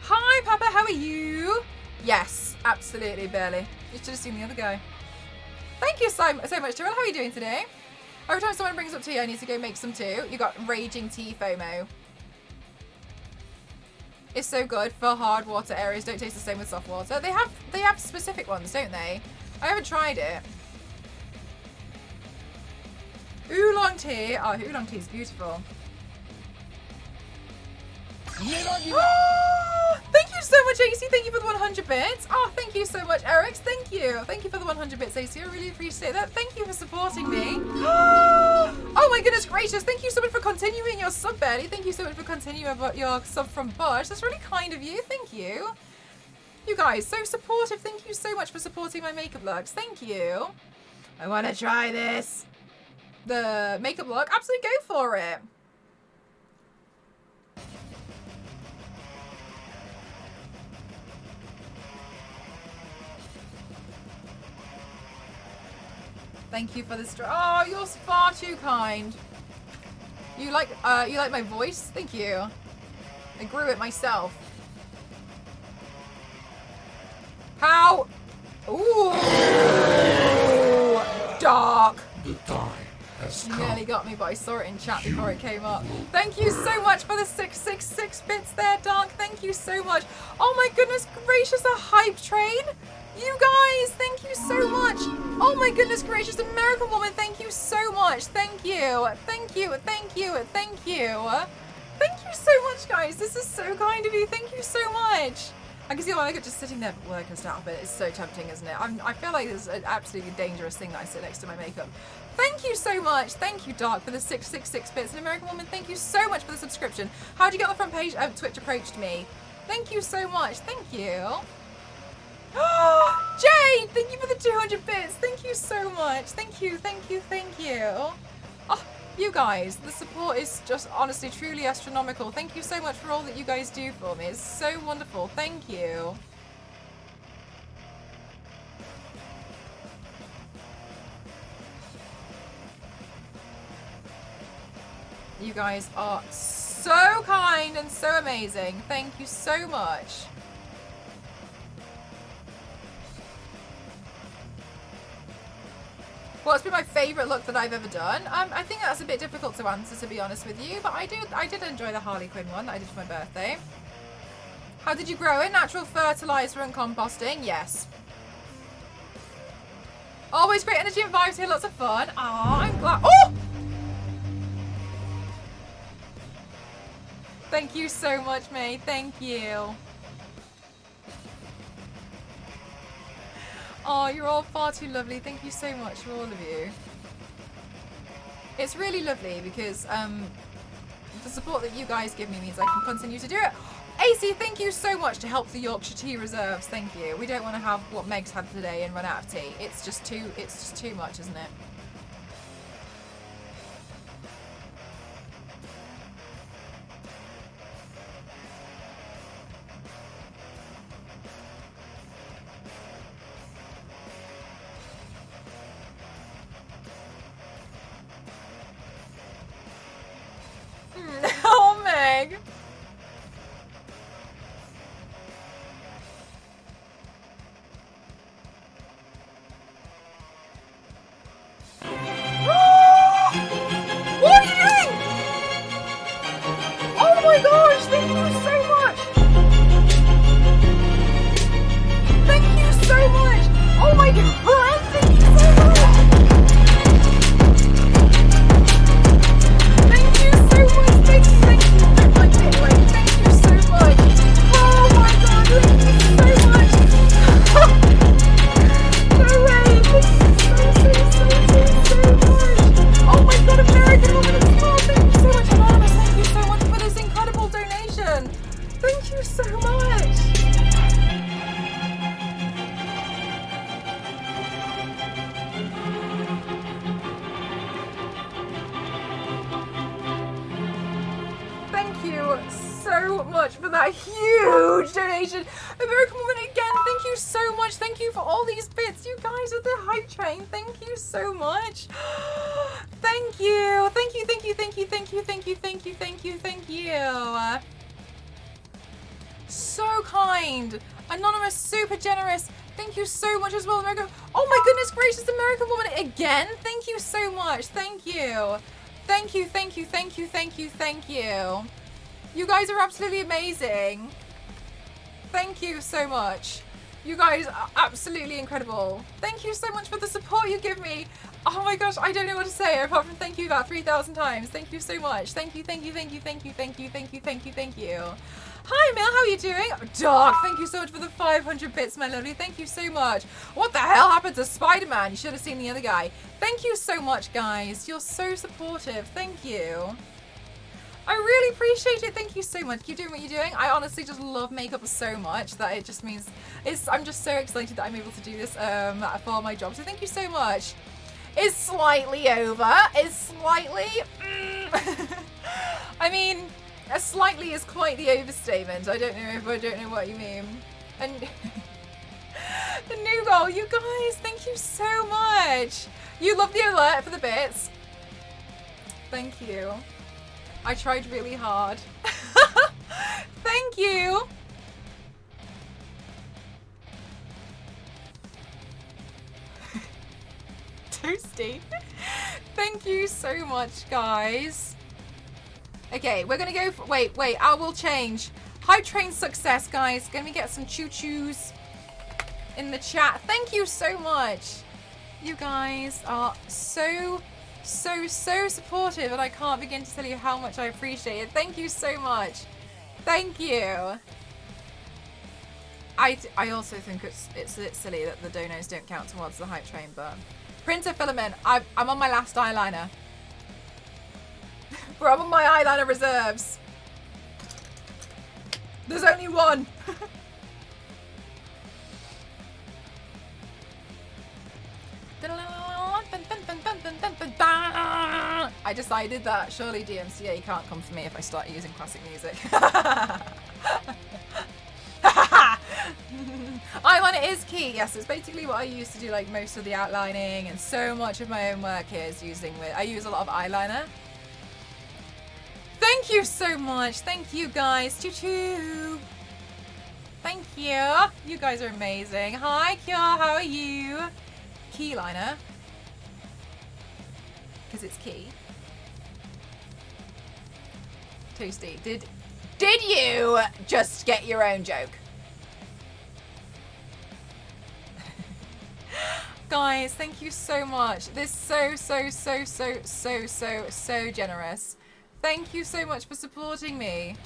Hi, Papa, how are you? Yes, absolutely, barely. You should have seen the other guy. Thank you so much, Tyrell. How are you doing today? Every time someone brings up tea, I need to go make some too. You got raging tea FOMO. It's so good for hard water areas. Don't taste the same with soft water. They have specific ones, don't they? I haven't tried it. Oolong tea. Oh, oolong tea is beautiful. Oh, thank you so much, AC. Thank you for the 100 bits. Oh, thank you so much, Eric. Thank you. Thank you for the 100 bits, AC. I really appreciate that. Thank you for supporting me. Oh my goodness gracious. Thank you so much for continuing your sub, Betty. Thank you so much for continuing your sub from Budge. That's really kind of you. Thank you. You guys, so supportive. Thank you so much for supporting my makeup looks. Thank you. I want to try this. The makeup look. Absolutely go for it. Thank you for this. Oh, you're far too kind. You like my voice? Thank you. I grew it myself. How? Ooh, dark. The time has You come. nearly got me, but I saw it in chat before it came up. Thank you so much for the 666 bits there, Dark. Thank you so much. Oh my goodness gracious, a hype train. You guys, thank you so much. Oh my goodness gracious, American Woman, thank you so much. Thank you. Thank you. Thank you. Thank you. Thank you so much, guys. This is so kind of you. Thank you so much. I can see why I could just sitting there working stuff, but it's so tempting, isn't it? I feel like it's an absolutely dangerous thing that I sit next to my makeup. Thank you so much. Thank you, Dark, for the 666 bits. And American Woman, thank you so much for the subscription. How'd you get on the front page? Twitch approached me. Thank you so much. Thank you. Jade, thank you for the 200 bits. Thank you so much. Thank you, thank you, thank you. Oh, you guys, the support is just honestly, truly astronomical. Thank you so much for all that you guys do for me. It's so wonderful. Thank you. You guys are so kind and so amazing. Thank you so much. What's been my favourite look that I've ever done? I think that's a bit difficult to answer, to be honest with you, but I did enjoy the Harley Quinn one that I did for my birthday. How did you grow it? Natural fertiliser and composting? Yes. Always great energy and vibes here, lots of fun. Aw, I'm glad. Oh! Thank you so much, May. Thank you. Oh, you're all far too lovely. Thank you so much for all of you. It's really lovely because the support that you guys give me means I can continue to do it. AC, thank you so much to help the Yorkshire Tea Reserves. Thank you. We don't want to have what Meg's had today and run out of tea. It's just too much, isn't it? Oh, Meg. so much for that huge donation. American Woman again, thank you so much. Thank you for all these bits. You guys are the hype train. Thank you so much. Thank you. Thank you, thank you, thank you, thank you, thank you, thank you, thank you, thank you. So kind. Anonymous, super generous. Thank you so much as well, American. Oh my goodness gracious, American Woman again. Thank you so much. Thank you. Thank you, thank you, thank you, thank you, thank you. You guys are absolutely amazing. Thank you so much. You guys are absolutely incredible. Thank you so much for the support you give me. Oh my gosh, I don't know what to say apart from thank you about 3,000 times. Thank you so much. Thank you, thank you, thank you, thank you, thank you, thank you, thank you, thank you. Hi, Mel, how are you doing? Dark, thank you so much for the 500 bits, my lovely. Thank you so much. What the hell happened to Spiderman? You should have seen the other guy. Thank you so much, guys. You're so supportive. Thank you. I really appreciate it. Thank you so much. Keep doing what you're doing. I honestly just love makeup so much that it just means I'm just so excited that I'm able to do this for my job. So thank you so much. Is slightly over. Is slightly. I mean, slightly is quite the overstatement. I don't know what you mean. And the new goal, you guys. Thank you so much. You love the alert for the bits. Thank you. I tried really hard. Thank you. Toasty. Thank you so much, guys. Okay, we're gonna go for, wait, I will change. Hype train success, guys. Gonna get some choo-choos in the chat. Thank you so much. You guys are so supportive, and I can't begin to tell you how much I appreciate it. Thank you so much. Thank you. I also think it's a bit silly that the donos don't count towards the hype train, but Printer Filament, I'm on my last eyeliner. Bro, I'm on my eyeliner reserves. There's only one. I decided that surely DMCA can't come for me if I start using classic music. Eyeliner is key. Yes, it's basically what I use to do like most of the outlining, and so much of my own work here is I use a lot of eyeliner. Thank you so much. Thank you guys. Choo-choo. Thank you. You guys are amazing. Hi, Kyo. How are you? Key liner. Because it's key. Toasty. Did you just get your own joke? Guys, thank you so much. This is so generous. Thank you so much for supporting me.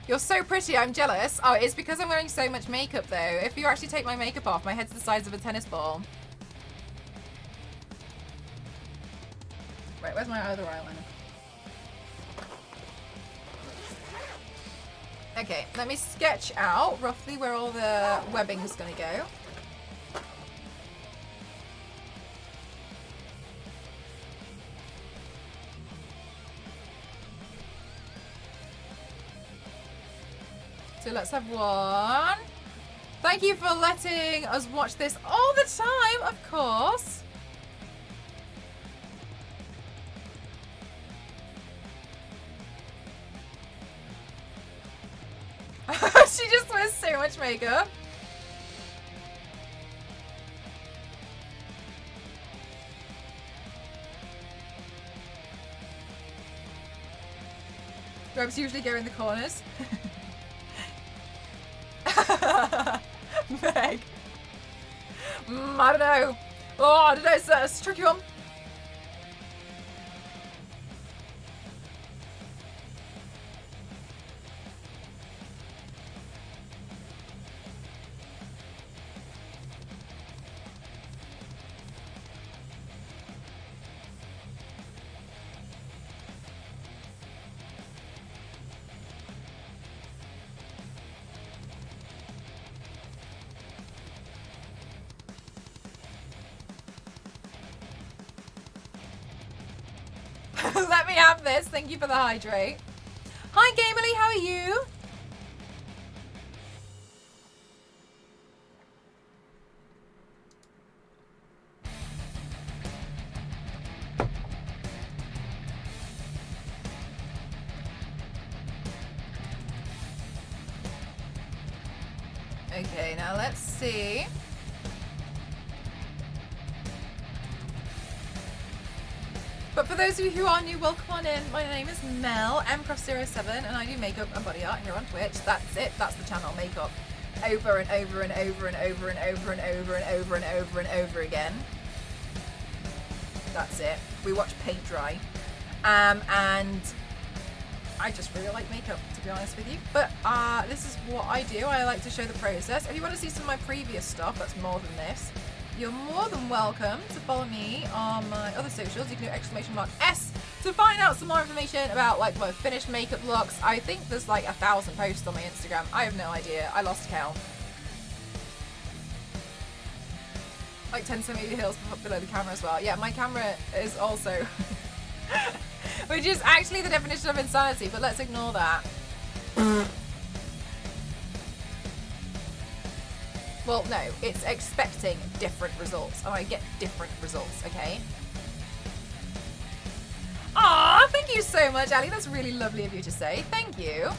You're so pretty, I'm jealous. Oh, it's because I'm wearing so much makeup though. If you actually take my makeup off, my head's the size of a tennis ball. Right, where's my other eyeliner? Okay, let me sketch out roughly where all the webbing is going to go. So let's have one. Thank you for letting us watch this all the time, of course. She just wears so much makeup. Robs usually go in the corners. Meg. I don't know. Oh, I don't know. It's a tricky one. Let me have this. Thank you for the hydrate. Hi, Gamerly. How are you? Okay, now let's see. But for those of you who are new, welcome on in. My name is Mel, mcroft07, and I do makeup and body art here on Twitch. That's it. That's the channel, makeup. Over and over and over and over and over and over and over and over and over again. That's it. We watch paint dry. And I just really like makeup, to be honest with you. But this is what I do. I like to show the process. If you want to see some of my previous stuff, that's more than this, you're more than welcome to follow me on my other socials. You can do !S to find out some more information about like my finished makeup looks. I think there's like 1,000 posts on my Instagram. I have no idea. I lost count. Like 10 centimeter heels below the camera as well. Yeah, my camera is also... Which is actually the definition of insanity, but let's ignore that. Well, no, it's expecting different results, and I get different results, okay? Aw, thank you so much, Ali. That's really lovely of you to say. Thank you.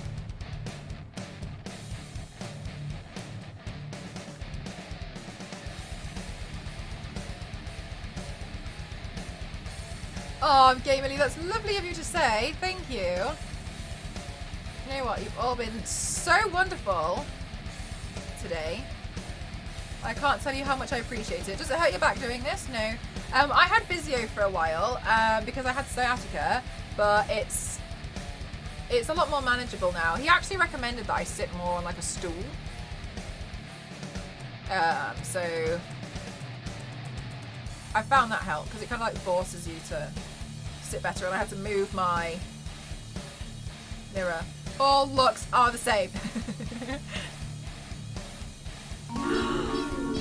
Oh, Gamerly, that's lovely of you to say. Thank you. You know what? You've all been so wonderful today. I can't tell you how much I appreciate it. Does it hurt your back doing this? No. I had physio for a while because I had sciatica, but it's a lot more manageable now. He actually recommended that I sit more on like a stool. So I found that helped because it kind of like forces you to sit better, and I had to move my mirror. All looks are the same.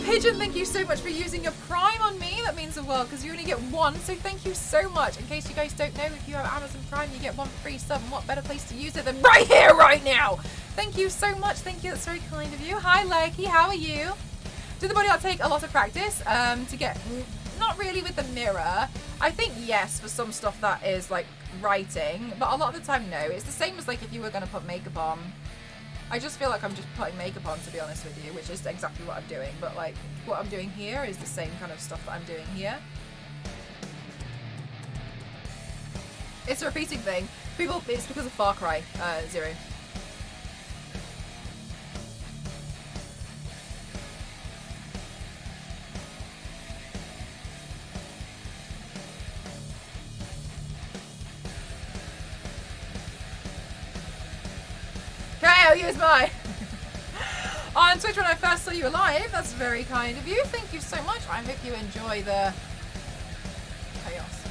Pigeon, thank you so much for using your Prime on me. That means the world because you only get one, so thank you so much. In case you guys don't know, if you have Amazon Prime, you get one free sub, and what better place to use it than right here, right now? Thank you so much. Thank you. That's very kind of you. Hi, Likey. How are you? Did the body art take a lot of practice to get... Not really with the mirror. I think yes for some stuff that is like writing, but a lot of the time no. It's the same as like if you were going to put makeup on. I just feel like I'm just putting makeup on, to be honest with you, which is exactly what I'm doing. But like what I'm doing here is the same kind of stuff that I'm doing here. It's a repeating thing. People, it's because of Far Cry 0. I'll use mine. On Twitch when I first saw you alive, that's very kind of you. Thank you so much. I hope you enjoy the chaos.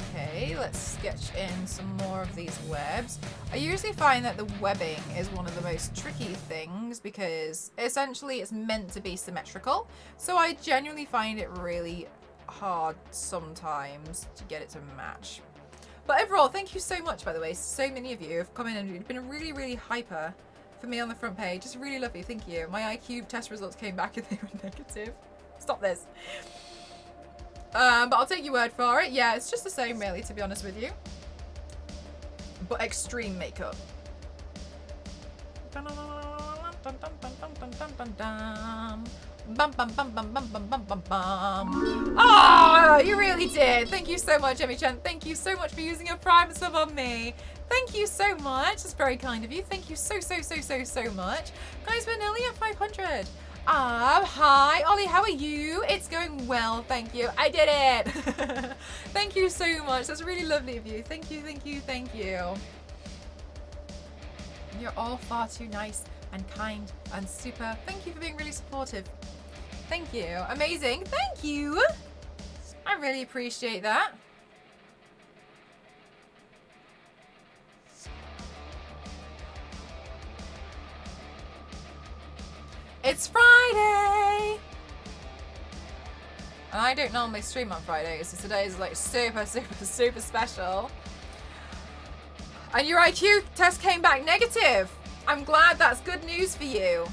Okay, let's sketch in some more of these webs. I usually find that the webbing is one of the most tricky things because essentially it's meant to be symmetrical. So I genuinely find it really hard sometimes to get it to match. But overall, thank you so much, by the way. So many of you have come in and you've been really, really hyper for me on the front page. It's really lovely, thank you. My IQ test results came back and they were negative. Stop this. But I'll take your word for it. Yeah, it's just the same, really, to be honest with you. But extreme makeup. Bum bum bum bum bum bum bum bum bum. Oh, you really did. Thank you so much, Emmy Chen. Thank you so much for using your Prime sub on me. Thank you so much. That's very kind of you. Thank you so much. Guys, we're nearly at 500. Hi, Ollie, how are you? It's going well, thank you. I did it. Thank you so much. That's really lovely of you. Thank you, thank you, thank you. You're all far too nice and kind and super. Thank you for being really supportive. Thank you. Amazing. Thank you. I really appreciate that. It's Friday. And I don't normally stream on Fridays, so today is like super, super, super special. And your IQ test came back negative. I'm glad, that's good news for you.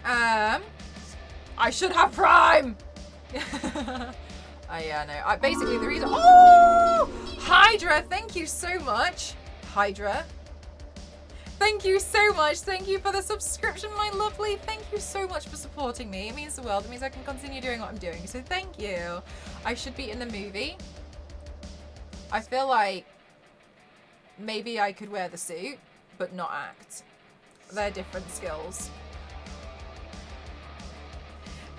I should have Prime. Yeah, no. Basically, the reason. Oh, Hydra! Thank you so much, Hydra. Thank you so much. Thank you for the subscription, my lovely. Thank you so much for supporting me. It means the world. It means I can continue doing what I'm doing. So thank you. I should be in the movie. I feel like maybe I could wear the suit, but not act. They're different skills.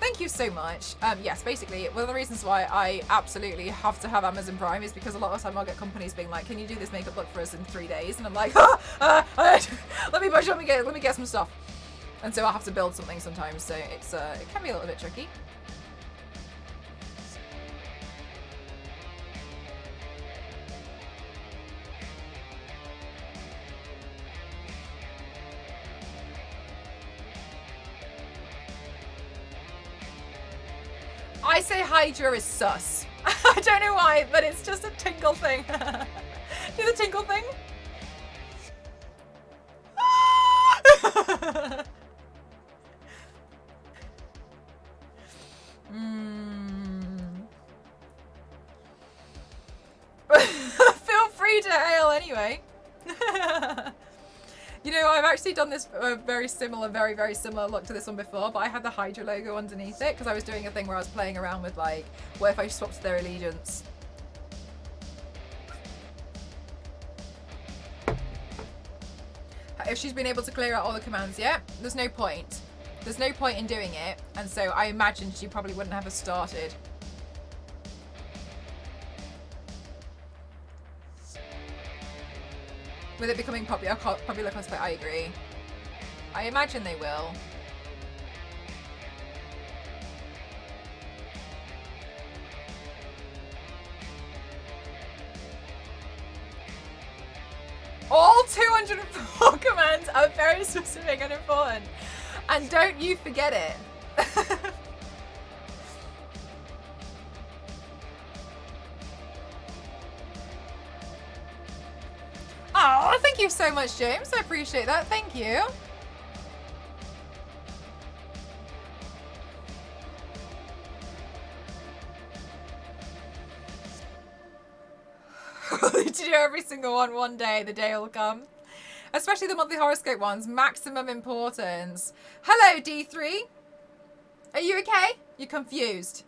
Thank you so much. Yes, basically, one of the reasons why I absolutely have to have Amazon Prime is because a lot of the time I'll get companies being like, can you do this makeup look for us in 3 days? And I'm like, let me budge, let me get some stuff. And so I have to build something sometimes, so it's it can be a little bit tricky. I say Hydra is sus. I don't know why, but it's just a tinkle thing. Do the tinkle thing. Feel free to hail anyway. You know, I've actually done this very similar look to this one before, but I had the Hydra logo underneath it because I was doing a thing where I was playing around with like, what if I swapped their allegiance? If she's been able to clear out all the commands yet, there's no point. There's no point in doing it, and so I imagine she probably wouldn't have started. With it becoming popular cosplay, I agree. I imagine they will. All 204 commands are very specific and important. And don't you forget it. Oh, thank you so much, James. I appreciate that. Thank you. To do every single one day, the day will come. Especially the monthly horoscope ones. Maximum importance. Hello, D3. Are you okay? You're confused.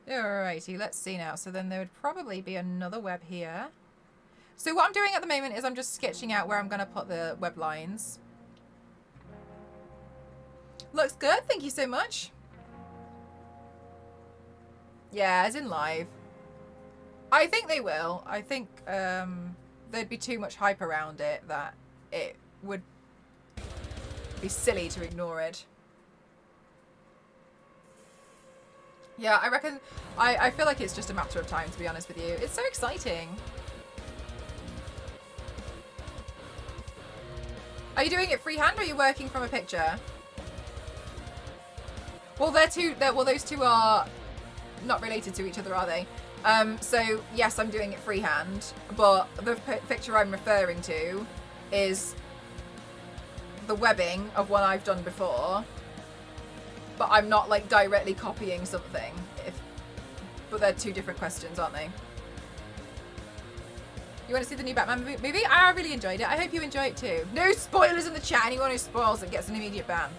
Alrighty, let's see now. So then there would probably be another web here. So what I'm doing at the moment is I'm just sketching out where I'm going to put the web lines. Looks good. Thank you so much. Yeah, as in live. I think they will. I think there'd be too much hype around it that it would be silly to ignore it. Yeah, I reckon, I feel like it's just a matter of time, to be honest with you. It's so exciting. Are you doing it freehand or are you working from a picture? Well, those two are not related to each other, are they? So yes, I'm doing it freehand, but the picture I'm referring to is the webbing of one I've done before. But I'm not like directly copying something. But they're two different questions, aren't they? You want to see the new Batman movie? I really enjoyed it. I hope you enjoy it too. No spoilers in the chat. Anyone who spoils it gets an immediate ban.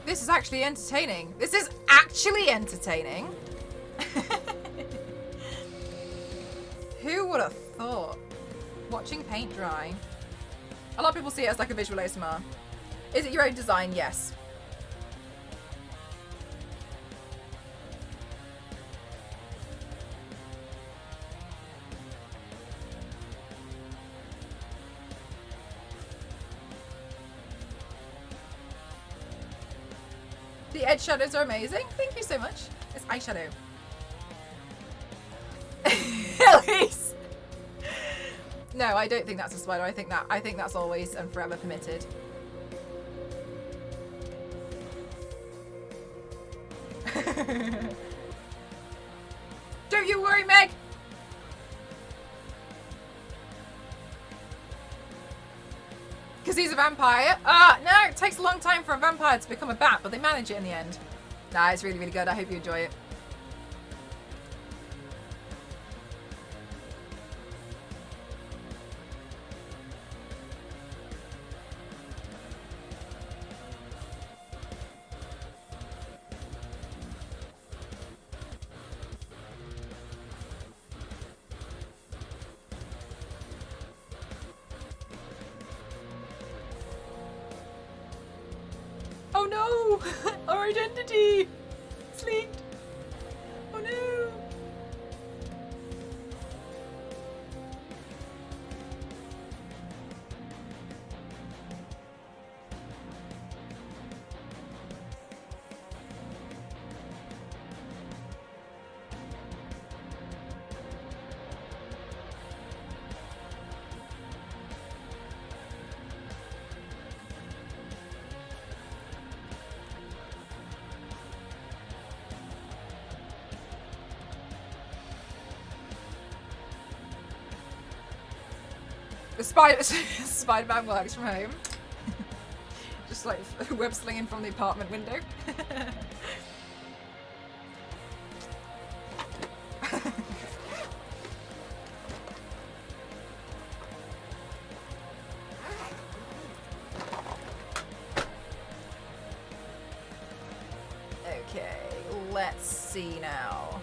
This is actually entertaining. This is actually entertaining. Who would have thought? Watching paint dry. A lot of people see it as like a visual ASMR. Is it your own design? Yes. The edge shadows are amazing. Thank you so much. It's eyeshadow. Elise! No, I don't think that's a spider. I think that's always and forever permitted. Don't you worry, Meg! Because he's a vampire. No, it takes a long time for a vampire to become a bat, but they manage it in the end. Nah, it's really, really good. I hope you enjoy it. Oh no! Our identity! It's leaked! Oh no! The Spiderman works from home. Just like web slinging from the apartment window. Okay, let's see now.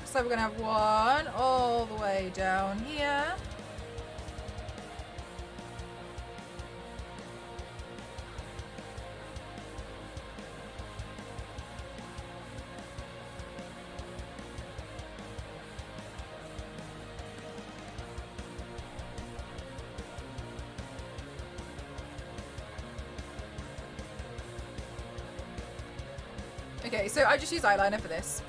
So we're gonna have one all the way down here. Okay, so I just use eyeliner for this.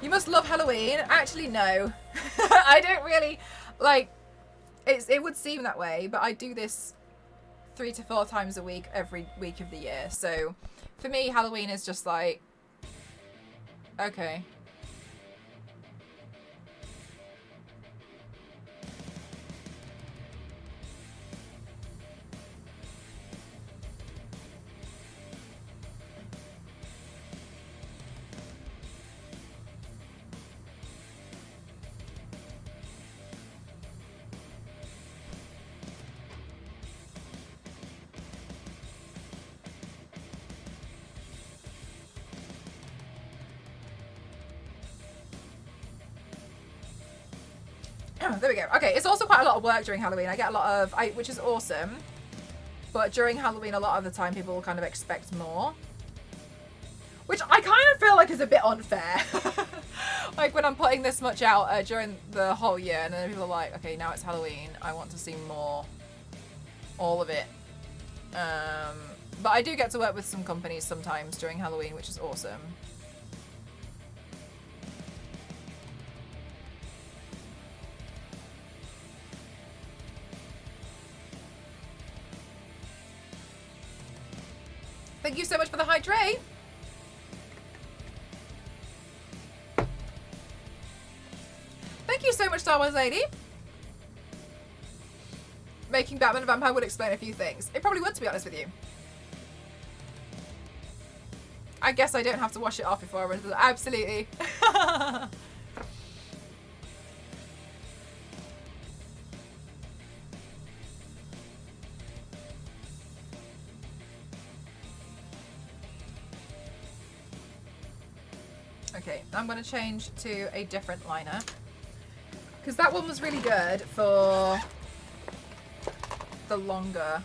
You must love Halloween. Actually, no. I don't really, like, it would seem that way, but I do this 3 to 4 times a week, every week of the year. So for me, Halloween is just like, okay. There we go. Okay, it's also quite a lot of work during Halloween. I get a lot of, which is awesome. But during Halloween, a lot of the time, people will kind of expect more. Which I kind of feel like is a bit unfair. Like when I'm putting this much out during the whole year, and then people are like, okay, now it's Halloween. I want to see more. All of it. But I do get to work with some companies sometimes during Halloween, which is awesome. Thank you so much for the hydrate. Thank you so much, Star Wars Lady. Making Batman a vampire would explain a few things. It probably would, to be honest with you. I guess I don't have to wash it off before I run into the... Absolutely. Okay, I'm going to change to a different liner. Because that one was really good for the longer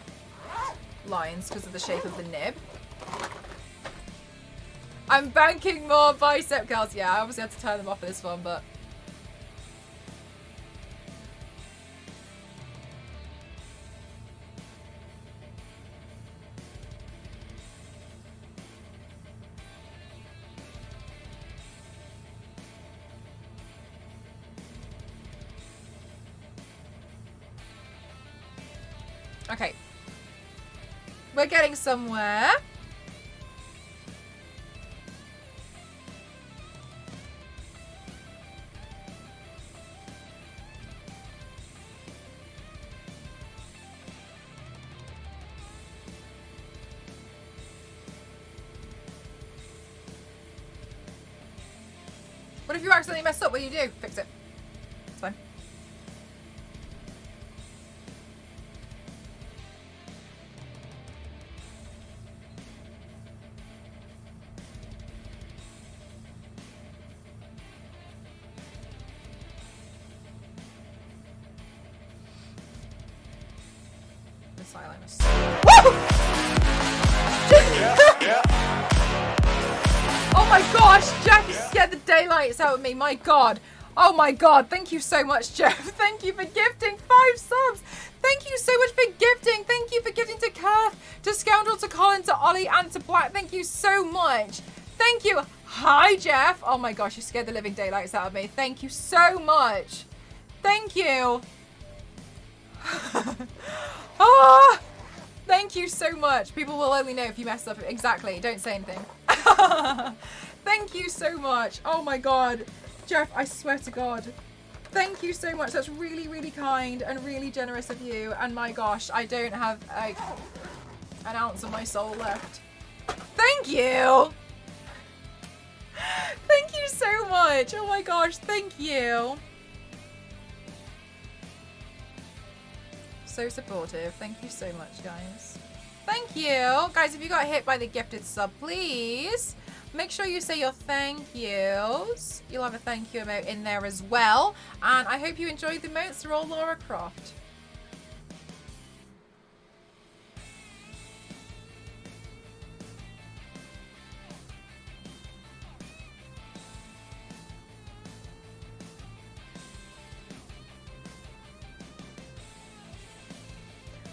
lines because of the shape of the nib. I'm banking more bicep curls. Yeah, I obviously had to turn them off for this one, but... Okay. We're getting somewhere. What if you accidentally mess up? What do you do? Fix it. It's fine. This eyeliner. Woo! Oh my gosh, Jeff, you scared the daylights out of me. My God. Oh my God. Thank you so much, Jeff. Thank you for gifting 5 subs. Thank you so much for gifting. Thank you for gifting to Kurth, to Scoundrel, to Colin, to Ollie, and to Black. Thank you so much. Thank you. Hi, Jeff. Oh my gosh, you scared the living daylights out of me. Thank you so much. Thank you. Ah, thank you so much. People will only know if you mess up. Exactly. Don't say anything. Thank you so much. Oh my God. Jeff, I swear to God. Thank you so much. That's really, really kind and really generous of you. And my gosh, I don't have like an ounce of my soul left. Thank you. Thank you so much. Oh my gosh. Thank you. So supportive. Thank you so much, guys. Thank you. Guys, if you got hit by the gifted sub, please make sure you say your thank yous. You'll have a thank you emote in there as well. And I hope you enjoyed the emotes. They're all Laura Croft.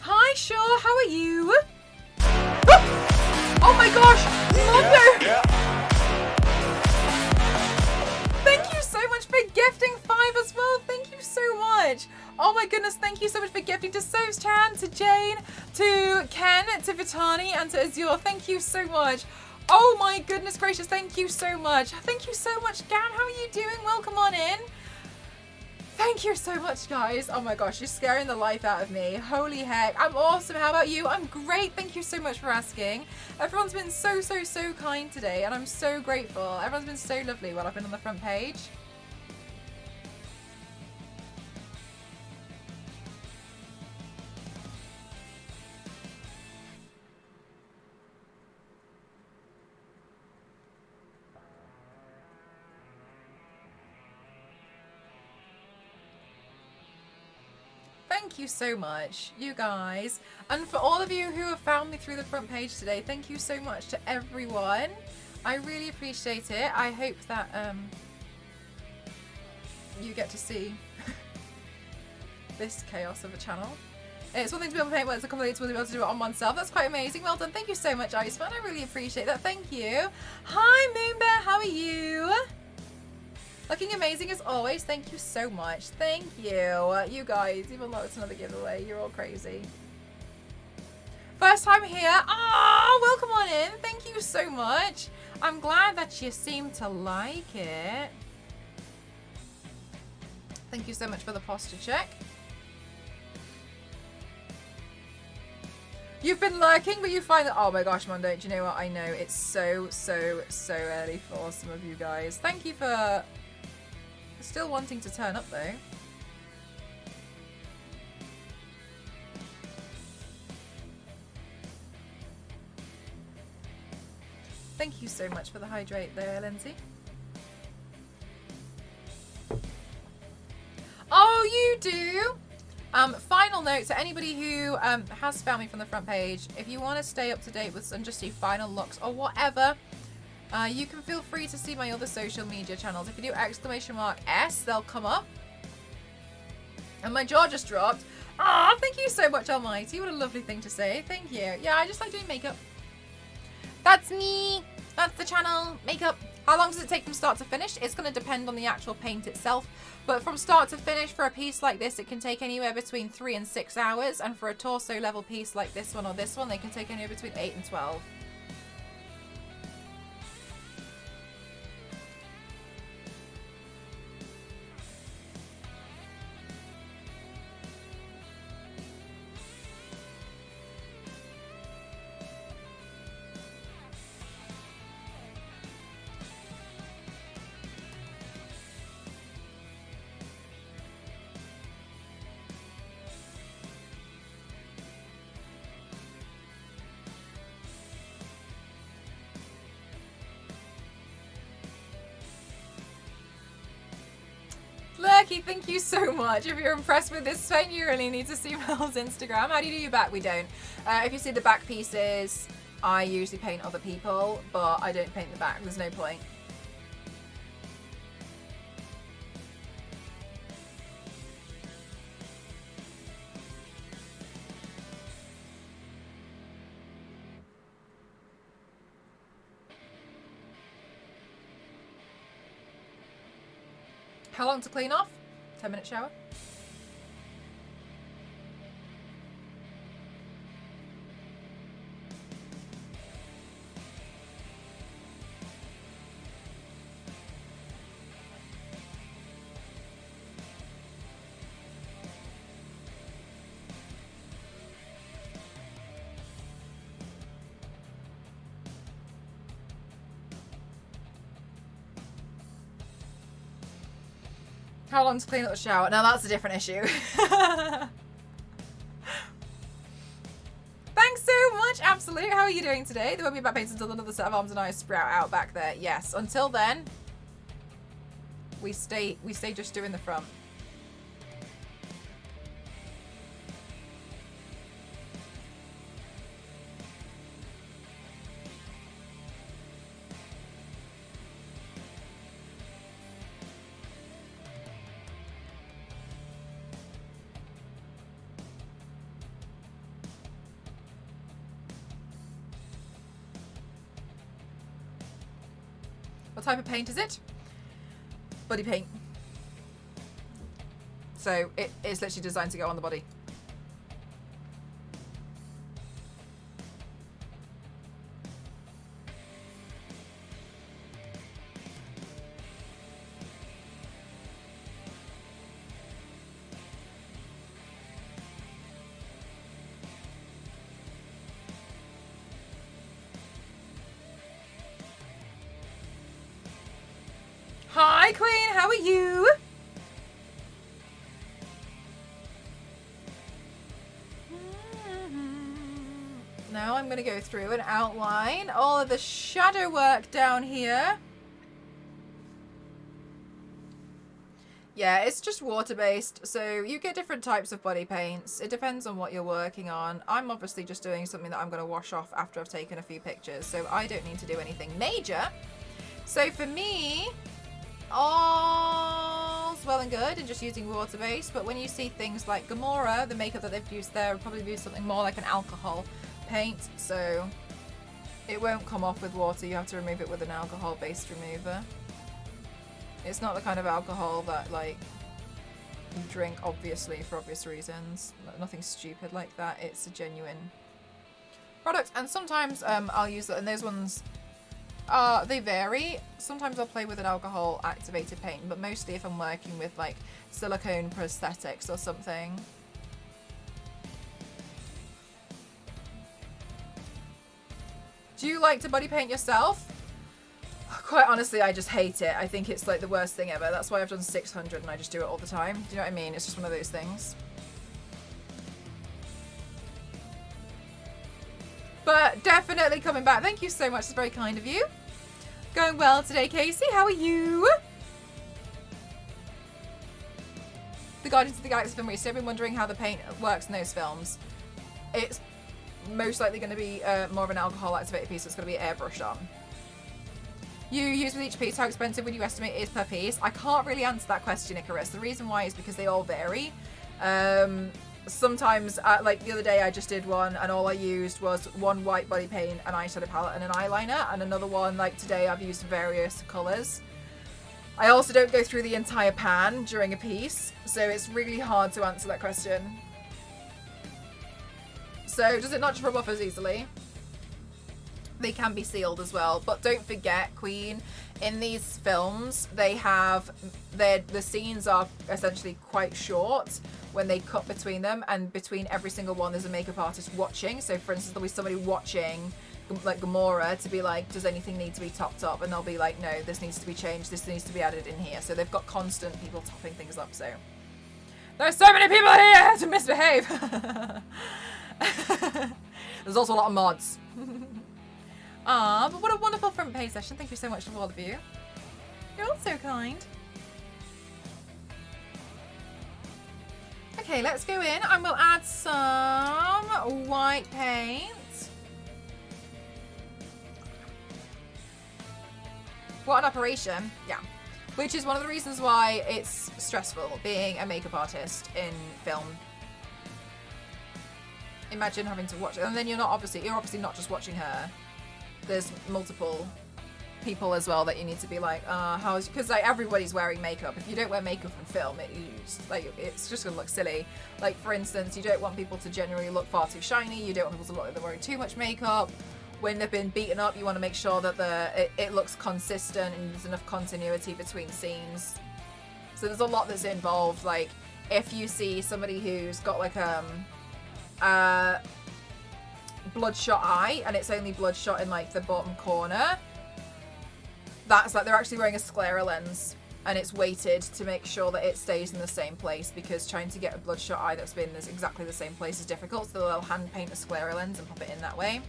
Hi, Shaw. How are you? Oh my gosh! Mondo! Thank you so much for gifting 5 as well. Thank you so much. Oh my goodness, thank you so much for gifting to So's Chan, to Jane, to Ken, to Vitani, and to Azure. Thank you so much. Oh my goodness gracious, thank you so much. Thank you so much, Gan. How are you doing? Welcome on in. Thank you so much, guys. Oh my gosh, you're scaring the life out of me. Holy heck. I'm awesome. How about you? I'm great. Thank you so much for asking. Everyone's been so kind today, and I'm so grateful. Everyone's been so lovely while I've been on the front page. Thank you so much, you guys. And for all of you who have found me through the front page today, thank you so much to everyone. I really appreciate it. I hope that you get to see this chaos of a channel. It's one thing to be able to paint, but it's a couple of to be able to do it on oneself. That's quite amazing. Well done. Thank you so much, Iceman. I really appreciate that. Thank you. Hi, Moonbear. How are you? Looking amazing as always. Thank you so much. Thank you. You guys, you've unlocked another giveaway. You're all crazy. First time here. Ah, welcome on in. Thank you so much. I'm glad that you seem to like it. Thank you so much for the posture check. You've been lurking, but you find that... Oh my gosh, Mondo, do you know what? I know it's so early for some of you guys. Thank you for... still wanting to turn up though. Thank you so much for the hydrate there, Lindsay. you do? Final note to anybody who has found me from the front page, if you want to stay up to date with and just see final looks or whatever, you can feel free to see my other social media channels. If you do !S, they'll come up. And my jaw just dropped. Ah, thank you so much, Almighty. What a lovely thing to say. Thank you. Yeah, I just like doing makeup. That's me. That's the channel. Makeup. How long does it take from start to finish? It's going to depend on the actual paint itself. But from start to finish for a piece like this, it can take anywhere between 3 and 6 hours. And for a torso level piece like this one or this one, they can take anywhere between 8 and 12. Lurky, thank you so much. If you're impressed with this paint, you really need to see Mel's Instagram. How do you do your back? We don't. If you see the back pieces, I usually paint other people, but I don't paint the back. There's no point. How long to clean off? 10-minute shower. How long to clean up the shower? Now that's a different issue. Thanks so much, Absolute. How are you doing today? There won't be back paints until another set of arms and eyes sprout out back there. Yes. Until then, we stay just doing the front. What type of paint is it? Body paint. So it's literally designed to go on the body. Hi, Queen. How are you? Now I'm going to go through and outline all of the shadow work down here. Yeah, it's just water-based, so you get different types of body paints. It depends on what you're working on. I'm obviously just doing something that I'm going to wash off after I've taken a few pictures, so I don't need to do anything major. So for me, all's well and good and just using water base, but when you see things like Gamora, the makeup that they've used there will probably be something more like an alcohol paint, so it won't come off with water. You have to remove it with an alcohol based remover. It's not the kind of alcohol that like you drink, obviously, for obvious reasons. Nothing stupid like that. It's a genuine product, and sometimes I'll use it, and those ones they vary. Sometimes I'll play with an alcohol activated paint, but mostly if I'm working with like silicone prosthetics or something. Do you like to body paint yourself? Quite honestly, I just hate it. I think it's like the worst thing ever. That's why I've done 600 and I just do it all the time. Do you know what I mean? It's just one of those things. But definitely coming back. Thank you so much. It's very kind of you. Going well today, Casey. How are you? The Guardians of the Galaxy film recently. I've been wondering how the paint works in those films. It's most likely going to be more of an alcohol activated piece, so it's going to be airbrushed on. You use with each piece, how expensive would you estimate it is per piece? I can't really answer that question, Icarus. The reason why is because they all vary. Sometimes, like the other day I just did one and all I used was one white body paint, an eyeshadow palette and an eyeliner, and another one like today I've used various colours. I also don't go through the entire pan during a piece, so it's really hard to answer that question. So does it not just rub off as easily? They can be sealed as well, but don't forget, Queen, in these films they have the scenes are essentially quite short when they cut between them, and between every single one there's a makeup artist watching. So for instance, there'll be somebody watching like Gamora to be like, does anything need to be topped up, and they'll be like, no, this needs to be changed, this needs to be added in here. So they've got constant people topping things up. So there's so many people here to misbehave. There's also a lot of mods. But what a wonderful front page session. Thank you so much to all of you. You're all so kind. Okay, let's go in and we'll add some white paint. What an operation. Yeah. Which is one of the reasons why it's stressful being a makeup artist in film. Imagine having to watch it, and then you're obviously not just watching her. There's multiple people as well that you need to be like, how's, because like everybody's wearing makeup. If you don't wear makeup in film, it's just gonna look silly. Like for instance, you don't want people to generally look far too shiny. You don't want people to look like they're wearing too much makeup. When they've been beaten up, you want to make sure that it looks consistent and there's enough continuity between scenes. So there's a lot that's involved. Like if you see somebody who's got like bloodshot eye and it's only bloodshot in like the bottom corner, that's like they're actually wearing a sclera lens, and it's weighted to make sure that it stays in the same place, because trying to get a bloodshot eye that's been in exactly the same place is difficult. So they'll hand paint a sclera lens and pop it in that way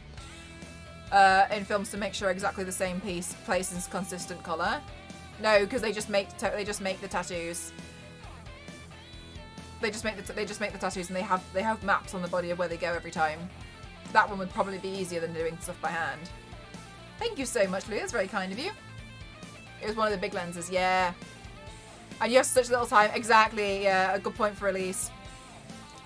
in films to make sure exactly the same place is consistent color. No, because they just make the tattoos. They just make the tattoos, and they have maps on the body of where they go every time. That one would probably be easier than doing stuff by hand. Thank you so much, Lou. That's very kind of you. It was one of the big lenses, yeah. And you have such little time. Exactly, yeah. A good point for Elise.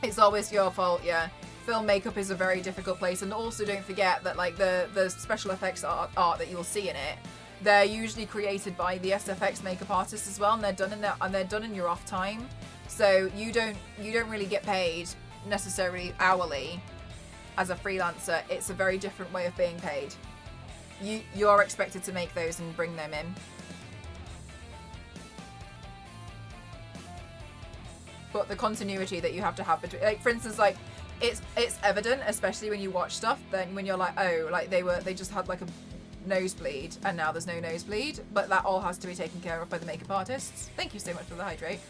It's always your fault, yeah. Film makeup is a very difficult place, and also don't forget that like the special effects art that you'll see in it, they're usually created by the SFX makeup artists as well, and they're done in your off time. So you don't really get paid necessarily hourly as a freelancer. It's a very different way of being paid. You're expected to make those and bring them in. But the continuity that you have to have between, like for instance, like it's evident, especially when you watch stuff, then when you're like, oh, like they just had like a nosebleed and now there's no nosebleed, but that all has to be taken care of by the makeup artists. Thank you so much for the hydrate.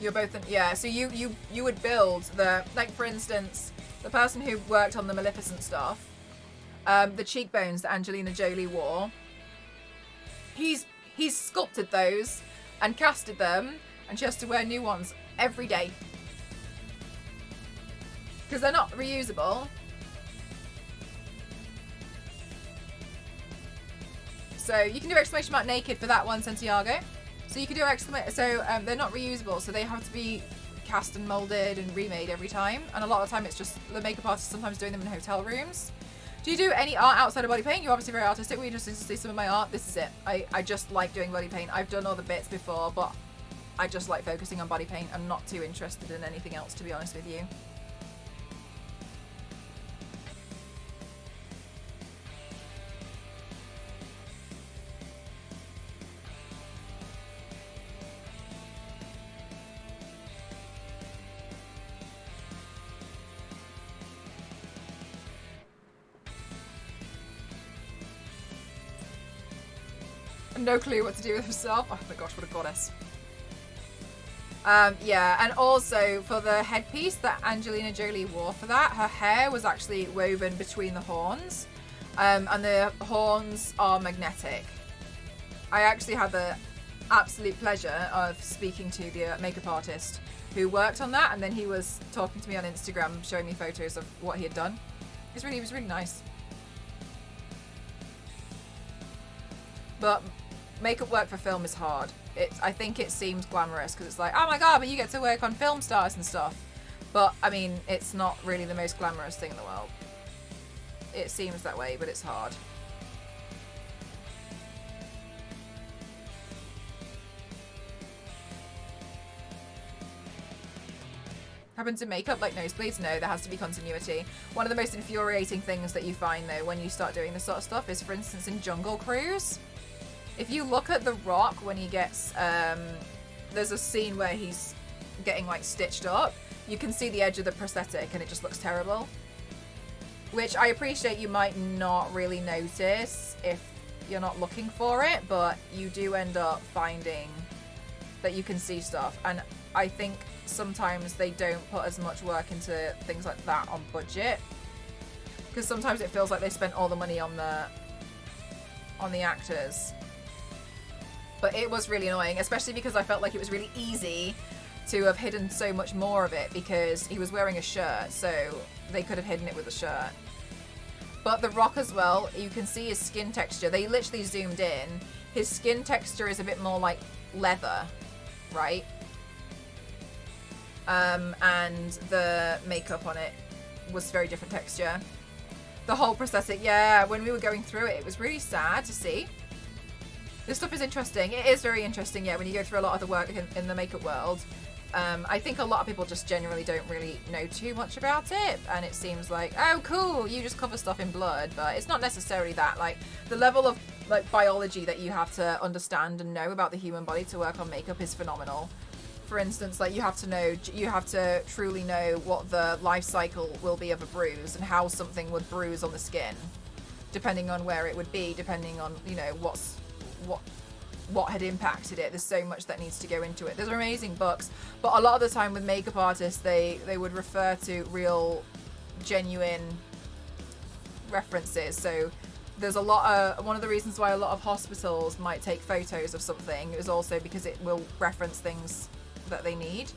You're both yeah, so you would build the, like for instance, the person who worked on the Maleficent stuff, the cheekbones that Angelina Jolie wore, he's sculpted those and casted them, and she has to wear new ones every day because they're not reusable. So you can do exclamation mark naked for that one, Santiago. So you can do exclamation. So they're not reusable, so they have to be cast and molded and remade every time. And a lot of the time, it's just the makeup artists sometimes doing them in hotel rooms. Do you do any art outside of body paint? You're obviously very artistic. Were you just to see some of my art? This is it. I just like doing body paint. I've done other bits before, but I just like focusing on body paint. I'm not too interested in anything else, to be honest with you. No clue what to do with himself. Oh my gosh, what a goddess. Yeah, and also for the headpiece that Angelina Jolie wore for that, her hair was actually woven between the horns, and the horns are magnetic. I actually had absolute pleasure of speaking to the makeup artist who worked on that, and then he was talking to me on Instagram, showing me photos of what he had done. It was really nice. But makeup work for film is hard. I think it seems glamorous because it's like, oh my god, but you get to work on film stars and stuff. But I mean, it's not really the most glamorous thing in the world. It seems that way, but it's hard. Happens in makeup like nosebleeds? No, there has to be continuity. One of the most infuriating things that you find though when you start doing this sort of stuff is, for instance, in Jungle Cruise. If you look at The Rock when he gets, there's a scene where he's getting like stitched up. You can see the edge of the prosthetic and it just looks terrible. Which I appreciate you might not really notice if you're not looking for it, but you do end up finding that you can see stuff. And I think sometimes they don't put as much work into things like that on budget. Because sometimes it feels like they spent all the money on the actors. But it was really annoying, especially because I felt like it was really easy to have hidden so much more of it because he was wearing a shirt, so they could have hidden it with a shirt. But The Rock as well, you can see his skin texture. They literally zoomed in. His skin texture is a bit more like leather, right? And the makeup on it was very different texture. The whole prosthetic, yeah, when we were going through it, it was really sad to see. This stuff is interesting. It is very interesting, yeah, when you go through a lot of the work in the makeup world. I think a lot of people just generally don't really know too much about it, and it seems like, oh cool, you just cover stuff in blood, but it's not necessarily that. Like, the level of like biology that you have to understand and know about the human body to work on makeup is phenomenal. For instance, like you have to truly know what the life cycle will be of a bruise and how something would bruise on the skin, depending on where it would be, depending on, you know, what had impacted it. There's so much that needs to go into it. There's amazing books, but a lot of the time with makeup artists, they would refer to real, genuine references. So there's a lot of, one of the reasons why a lot of hospitals might take photos of something is also because it will reference things that they need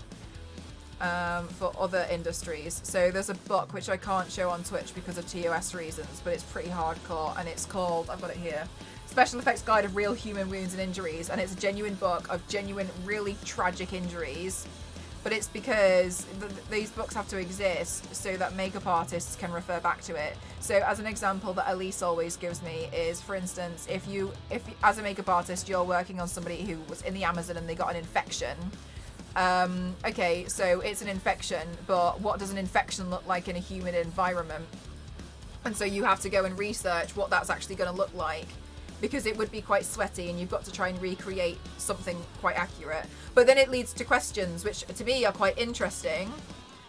for other industries. So there's a book which I can't show on Twitch because of TOS reasons, but it's pretty hardcore, and it's called, I've got it here, Special Effects Guide of Real Human Wounds and Injuries, and it's a genuine book of genuine, really tragic injuries. But it's because these books have to exist so that makeup artists can refer back to it. So as an example that Elise always gives me is, for instance, if as a makeup artist you're working on somebody who was in the Amazon and they got an infection. Okay, so it's an infection, but what does an infection look like in a humid environment? And so you have to go and research what that's actually going to look like, because it would be quite sweaty and you've got to try and recreate something quite accurate. But then it leads to questions which to me are quite interesting.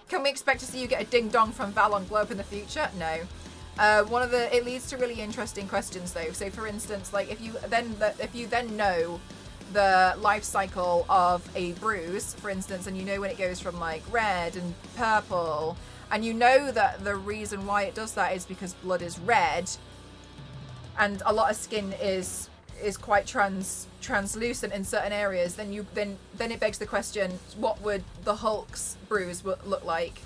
Can we expect to see you get a ding dong from Val on Globe in the future? No. It leads to really interesting questions though. So for instance, like if you then know the life cycle of a bruise, for instance, and you know when it goes from like red and purple, and you know that the reason why it does that is because blood is red, and a lot of skin is quite translucent in certain areas, then it begs the question, what would the Hulk's bruise look like?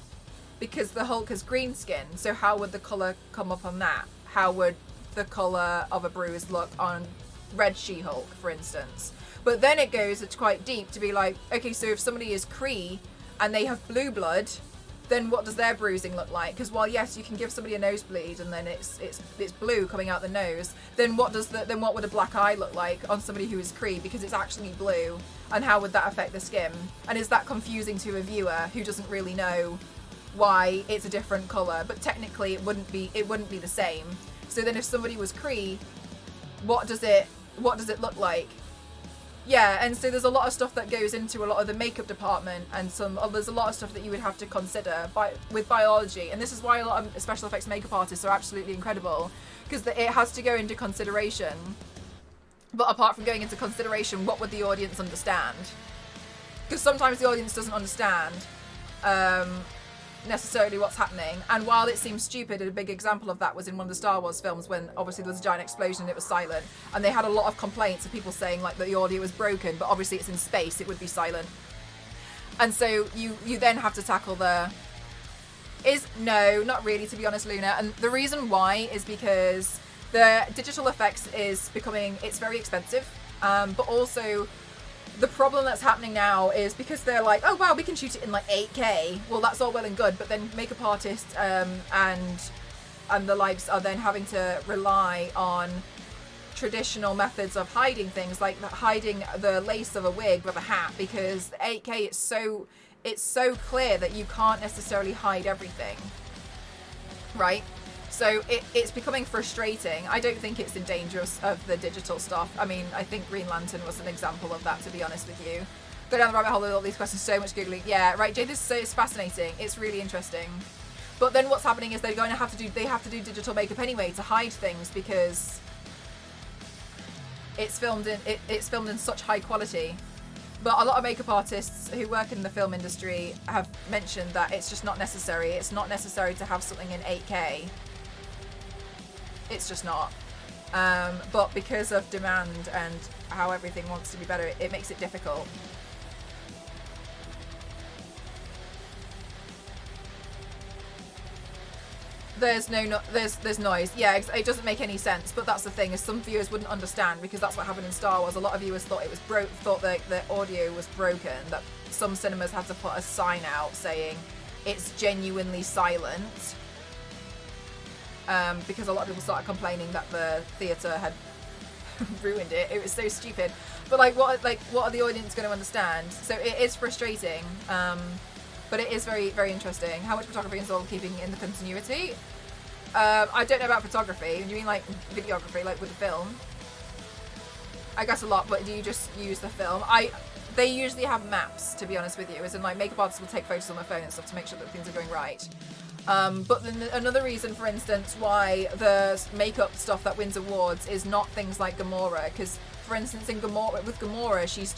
Because the Hulk has green skin, so how would the colour come up on that? How would the colour of a bruise look on Red She-Hulk, for instance? But then it goes quite deep to be like, okay, so if somebody is Kree and they have blue blood, then what does their bruising look like? Because while yes, you can give somebody a nosebleed and then it's blue coming out the nose, then what would a black eye look like on somebody who is Kree because it's actually blue? And how would that affect the skin? And is that confusing to a viewer who doesn't really know why it's a different color? But technically, it wouldn't be the same. So then, if somebody was Kree, what does it look like? Yeah, and so there's a lot of stuff that goes into a lot of the makeup department, and there's a lot of stuff that you would have to consider with biology, and this is why a lot of special effects makeup artists are absolutely incredible, because it has to go into consideration. But apart from going into consideration, what would the audience understand? Because sometimes the audience doesn't understand necessarily what's happening. And while it seems stupid, a big example of that was in one of the Star Wars films when obviously there was a giant explosion and it was silent, and they had a lot of complaints of people saying like that the audio was broken, but obviously it's in space, it would be silent. And so you then have to tackle no, not really, to be honest, Luna. And the reason why is because the digital effects it's very expensive, but also the problem that's happening now is because they're like, oh wow, we can shoot it in like 8K. Well, that's all well and good, but then makeup artists and the likes are then having to rely on traditional methods of hiding things, like hiding the lace of a wig with a hat, because 8K it's so clear that you can't necessarily hide everything, right? So it's becoming frustrating. I don't think it's in danger of the digital stuff. I mean, I think Green Lantern was an example of that, to be honest with you. Go down the rabbit hole with all these questions, so much Googling. Yeah, right, Jay, it's fascinating. It's really interesting. But then what's happening is they have to do digital makeup anyway to hide things, because it's filmed in such high quality. But a lot of makeup artists who work in the film industry have mentioned that it's just not necessary. It's not necessary to have something in 8K. It's just not. But because of demand and how everything wants to be better, it makes it difficult. There's noise. Yeah, it doesn't make any sense. But that's the thing, is some viewers wouldn't understand, because that's what happened in Star Wars. A lot of viewers thought thought that the audio was broken. That some cinemas had to put a sign out saying it's genuinely silent. Because a lot of people started complaining that the theatre had ruined it. It was so stupid. But what are the audience going to understand? So it is frustrating, but it is very, very interesting. How much photography involved keeping in the continuity? I don't know about photography. Do you mean like videography, like with the film? I guess a lot, but do you just use the film? They usually have maps, to be honest with you, as in like makeup artists will take photos on their phone and stuff to make sure that things are going right. But then another reason, for instance, why the makeup stuff that wins awards is not things like Gamora, because, for instance, with Gamora, she's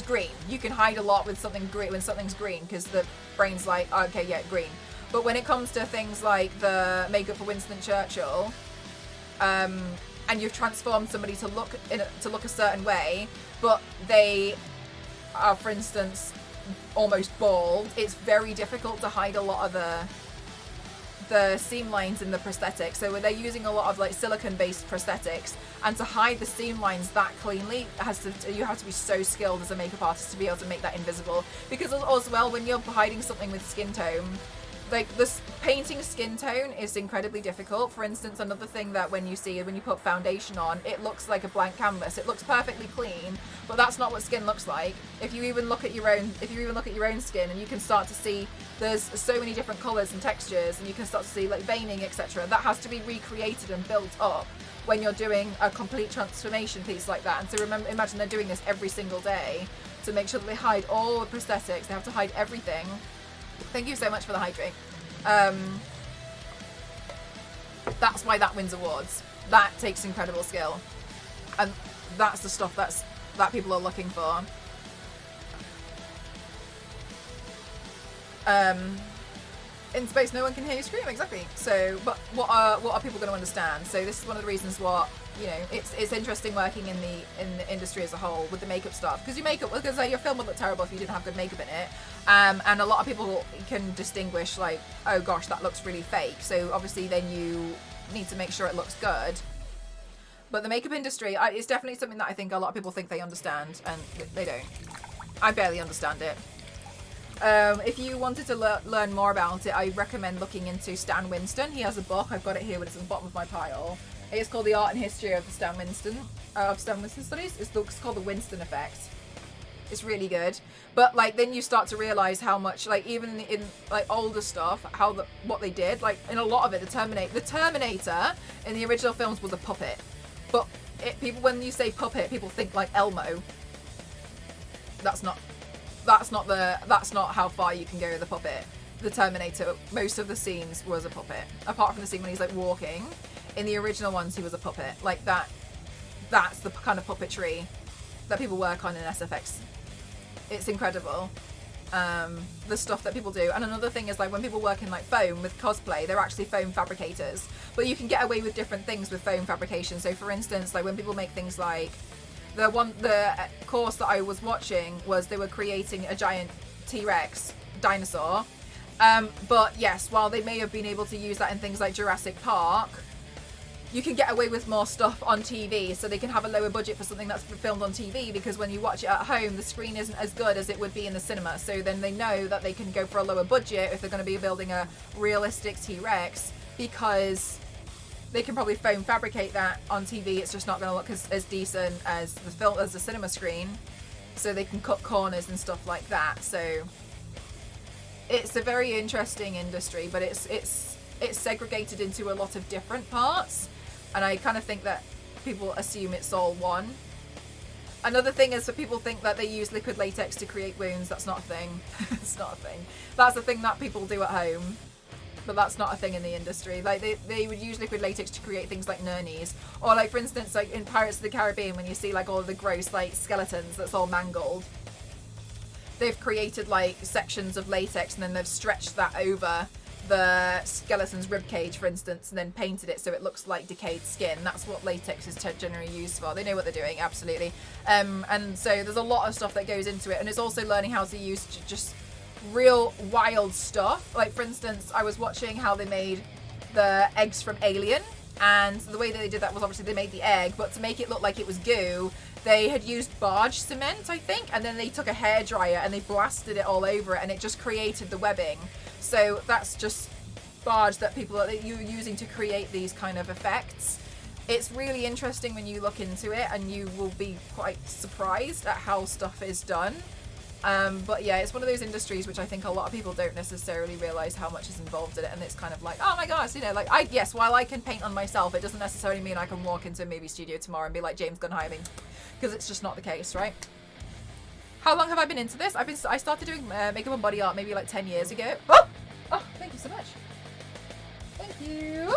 green. You can hide a lot with something green when something's green, because the brain's like, oh, okay, yeah, green. But when it comes to things like the makeup for Winston Churchill, and you've transformed somebody to look a certain way, but they are, for instance, almost bald, it's very difficult to hide a lot of the seam lines in the prosthetics. So they're using a lot of like silicone-based prosthetics, and to hide the seam lines that cleanly you have to be so skilled as a makeup artist to be able to make that invisible. Because as well, when you're hiding something with skin tone, like this painting skin tone is incredibly difficult. For instance, another thing that when you put foundation on, it looks like a blank canvas. It looks perfectly clean, but that's not what skin looks like. If you even look at your own skin, and you can start to see there's so many different colors and textures, and you can start to see like veining, etc. That has to be recreated and built up when you're doing a complete transformation piece like that. And so imagine they're doing this every single day to make sure that they hide all the prosthetics. They have to hide everything. Thank you so much for the hydrate. That's why that wins awards. That takes incredible skill, and that's the stuff that people are looking for. In space, no one can hear you scream. Exactly. So, but what are people going to understand? So this is one of the reasons it's interesting working in the industry as a whole with the makeup stuff, because your film would look terrible if you didn't have good makeup in it, and a lot of people can distinguish like, oh gosh, that looks really fake. So obviously then you need to make sure it looks good. But the makeup industry is definitely something that I think a lot of people think they understand, and they don't. I barely understand it. If you wanted to learn more about it, I recommend looking into Stan Winston. He has a book. I've got it here, but it's at the bottom of my pile. It's called The Art and History of Stan Winston Studies. It's called The Winston Effect. It's really good. But like then you start to realize how much, like even in like older stuff, what they did, like in a lot of it, the Terminator in the original films was a puppet. But when you say puppet, people think like Elmo. That's not how far you can go with a puppet. The Terminator, most of the scenes was a puppet, apart from the scene when he's like walking. In the original ones, he was a puppet. Like that's the kind of puppetry that people work on in SFX. It's incredible. the stuff that people do. And another thing is, like, when people work in like foam with cosplay, they're actually foam fabricators, but you can get away with different things with foam fabrication. So for instance, like when people make things like the course that I was watching was they were creating a giant T-Rex dinosaur, but yes, while they may have been able to use that in things like Jurassic Park, you can get away with more stuff on TV, so they can have a lower budget for something that's filmed on TV, because when you watch it at home, the screen isn't as good as it would be in the cinema. So then they know that they can go for a lower budget if they're going to be building a realistic T-Rex, because they can probably foam fabricate that on TV. It's just not going to look as decent as the cinema screen. So they can cut corners and stuff like that. So it's a very interesting industry, but it's segregated into a lot of different parts. And I kind of think that people assume it's all one. Another thing is that people think that they use liquid latex to create wounds. That's not a thing. It's not a thing. That's a thing that people do at home, but that's not a thing in the industry. Like they would use liquid latex to create things like nurnies, or like for instance, like in Pirates of the Caribbean, when you see like all of the gross like skeletons that's all mangled, they've created like sections of latex and then they've stretched that over the skeleton's ribcage, for instance, and then painted it so it looks like decayed skin. That's what latex is generally used for. They know what they're doing, absolutely. And so there's a lot of stuff that goes into it, and it's also learning how to use just real wild stuff. Like for instance, I was watching how they made the eggs from Alien, and the way that they did that was obviously they made the egg, but to make it look like it was goo, they had used barge cement, I think, and then they took a hairdryer and they blasted it all over it, and it just created the webbing. So that's just barge that people are using to create these kind of effects. It's really interesting when you look into it, and you will be quite surprised at how stuff is done. But yeah, it's one of those industries which I think a lot of people don't necessarily realize how much is involved in it, and it's kind of like, oh my gosh, you know, like while I can paint on myself, it doesn't necessarily mean I can walk into a movie studio tomorrow and be like, James, gonna hire me, because it's just not the case, right? How long have I been into this? I started doing makeup and body art maybe like 10 years ago. Oh, thank you so much. Thank you.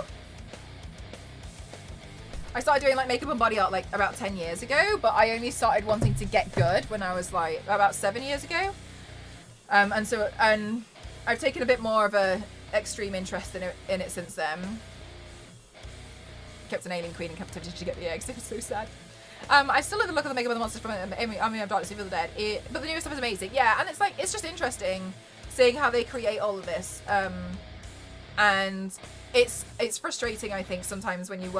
I started doing like makeup and body art like about 10 years ago, but I only started wanting to get good when I was like about 7 years ago. And I've taken a bit more of a extreme interest in it since then. Kept an alien queen in captivity to get the eggs. It was so sad. I still love the look of the makeup of the monsters from Army of Darkness, Evil Dead. But the new stuff is amazing. Yeah, and it's just interesting seeing how they create all of this. And it's frustrating, I think, sometimes when you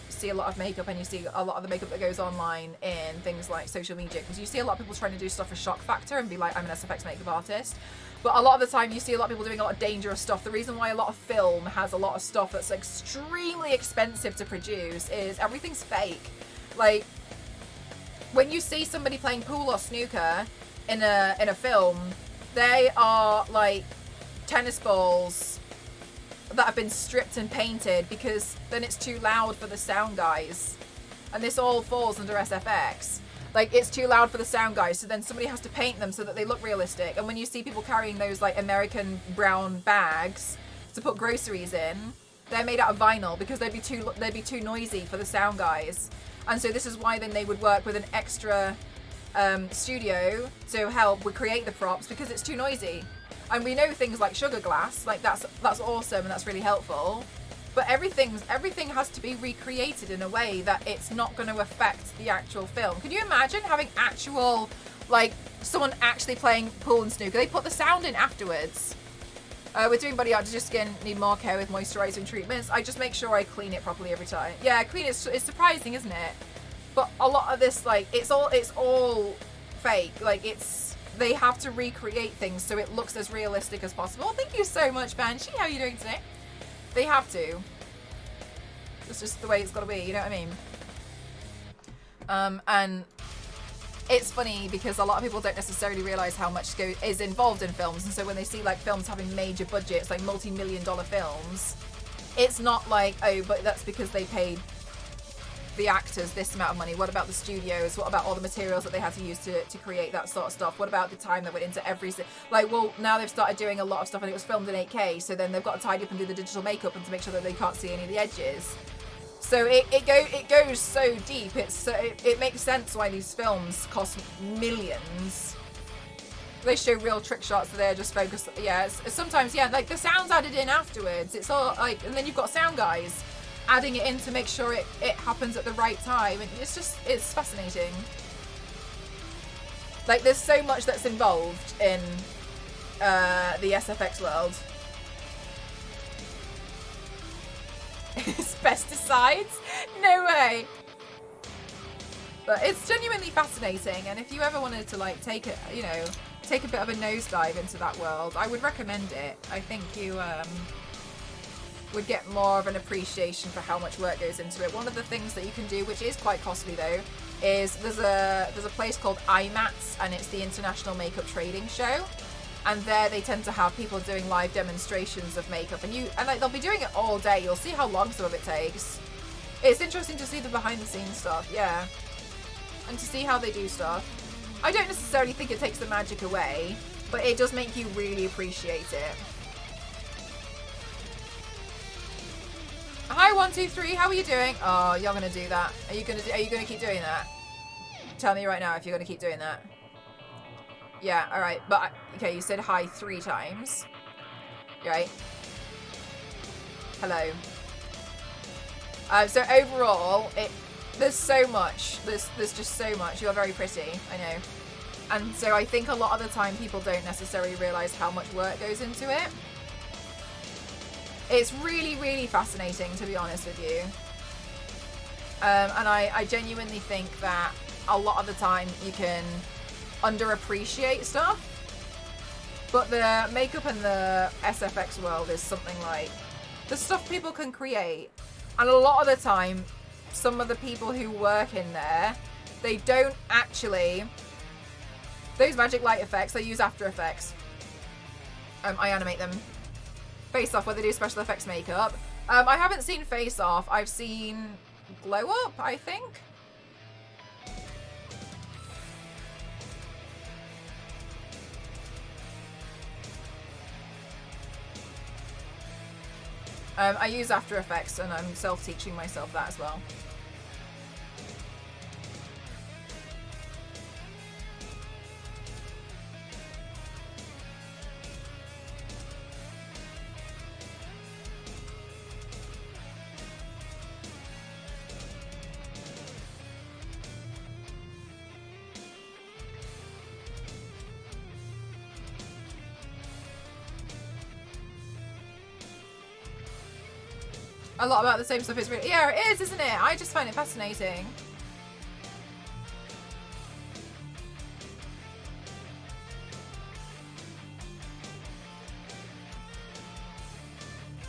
see a lot of makeup and you see a lot of the makeup that goes online in things like social media, because you see a lot of people trying to do stuff for shock factor and be like, I'm an SFX makeup artist. But a lot of the time you see a lot of people doing a lot of dangerous stuff. The reason why a lot of film has a lot of stuff that's extremely expensive to produce is everything's fake. Like, when you see somebody playing pool or snooker in a film, they are like tennis balls that have been stripped and painted, because then it's too loud for the sound guys, and this all falls under SFX. Like, it's too loud for the sound guys, so then somebody has to paint them so that they look realistic. And when you see people carrying those like American brown bags to put groceries in, they're made out of vinyl because they'd be too noisy for the sound guys. And so this is why then they would work with an extra studio to help with create the props, because it's too noisy. And we know things like sugar glass, like that's awesome and that's really helpful. But everything has to be recreated in a way that it's not going to affect the actual film. Can you imagine having actual, like, someone actually playing pool and snooker? They put the sound in afterwards. With doing body art, does your skin need more care with moisturizing treatments? I just make sure I clean it properly every time. Yeah, clean it's surprising, isn't it? But a lot of this, like, it's all fake. Like, they have to recreate things so it looks as realistic as possible. Thank you so much, Banshee. How are you doing today? They have to. It's just the way it's got to be, you know what I mean? And it's funny because a lot of people don't necessarily realize how much is involved in films, and so when they see like films having major budgets, like multi-million-dollar films, it's not like, oh, but that's because they paid the actors this amount of money. What about the studios? What about all the materials that they had to use to create that sort of stuff? What about the time that went into every like, well, now they've started doing a lot of stuff and it was filmed in 8K, so then they've got to tidy up and do the digital makeup and to make sure that they can't see any of the edges. So it goes so deep. It makes sense why these films cost millions, They show real trick shots that they're just focused. Yeah, sometimes, yeah, like the sound's added in afterwards. It's all like, and then you've got sound guys adding it in to make sure it happens at the right time. And it's fascinating. Like, there's so much that's involved in the SFX world. It's pesticides? No way. But it's genuinely fascinating, and if you ever wanted to like take it, you know, take a bit of a nosedive into that world, I would recommend it. I think you would get more of an appreciation for how much work goes into it. One of the things that you can do, which is quite costly though, is there's a place called IMATS, and it's the International Makeup Trading Show. And there they tend to have people doing live demonstrations of makeup, and like they'll be doing it all day. You'll see how long some of it takes. It's interesting to see the behind the scenes stuff, yeah. And to see how they do stuff. I don't necessarily think it takes the magic away, but it does make you really appreciate it. Hi 123, how are you doing? Oh, you're gonna do that. Are you gonna keep doing that? Tell me right now if you're gonna keep doing that. Yeah, alright, but okay, you said hi 3 times. Right? Hello. So overall, there's so much. There's just so much. You're very pretty, I know. And so I think a lot of the time people don't necessarily realise how much work goes into it. It's really, really fascinating, to be honest with you. And I genuinely think that a lot of the time you can underappreciate stuff. But the makeup in the SFX world is something like the stuff people can create. And a lot of the time, some of the people who work in there, they don't actually... Those magic light effects, they use After Effects. I animate them. Face Off, where they do special effects makeup. I haven't seen Face Off. I've seen Glow Up, I think. I use After Effects, and I'm self-teaching myself that as well. A lot about the same stuff is really... Yeah, it is, isn't it? I just find it fascinating.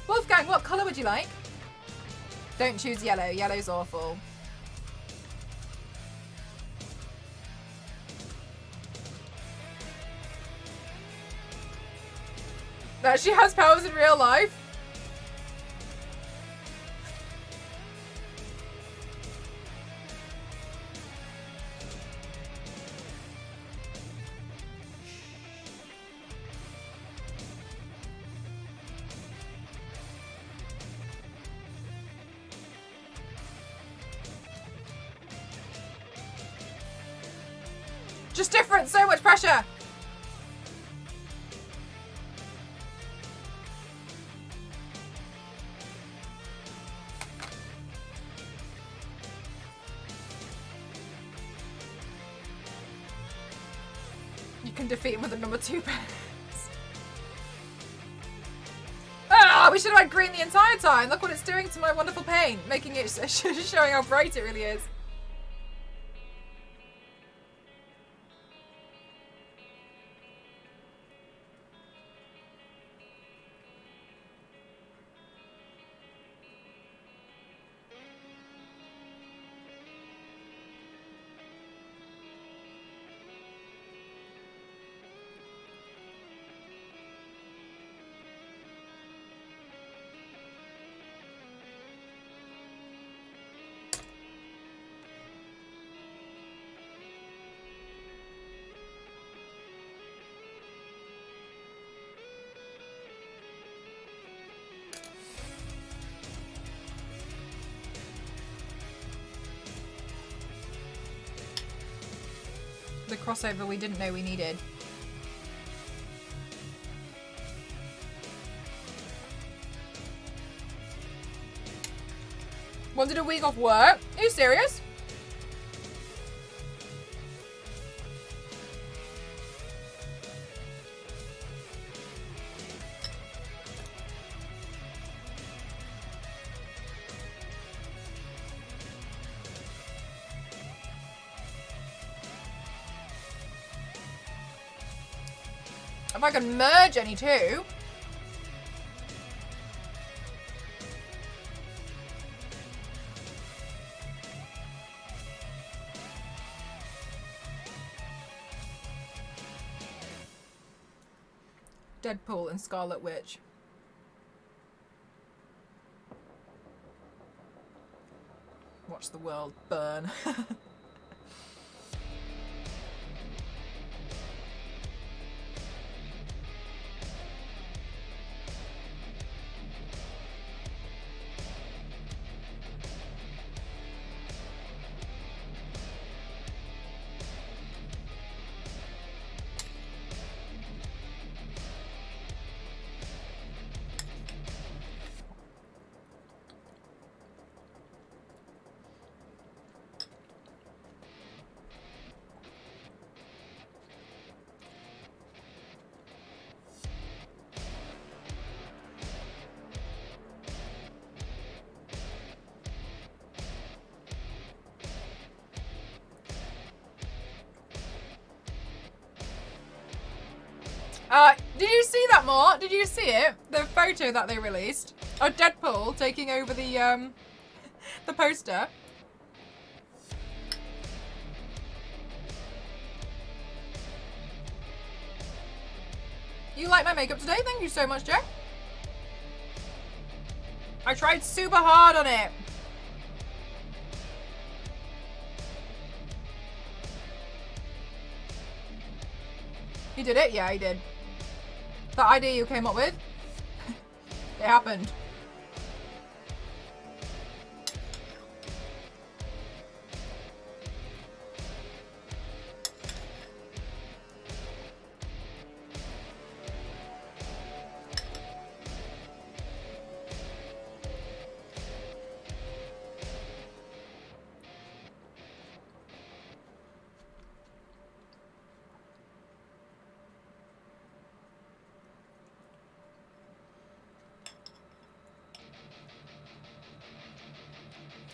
Wolfgang, what colour would you like? Don't choose yellow. Yellow's awful. That she has powers in real life? Just different, so much pressure. You can defeat him with a number 2 pass. Ah, we should have had green the entire time. Look what it's doing to my wonderful paint, making it showing how bright it really is. The crossover we didn't know we needed. Wanted a week off work? Are you serious? If I can merge any two. Deadpool and Scarlet Witch. Watch the world burn. Did you see that, Mort? Did you see it? The photo that they released of Deadpool taking over the poster. You like my makeup today? Thank you so much, Jack. I tried super hard on it. You did it? Yeah, he did. The idea you came up with, it happened.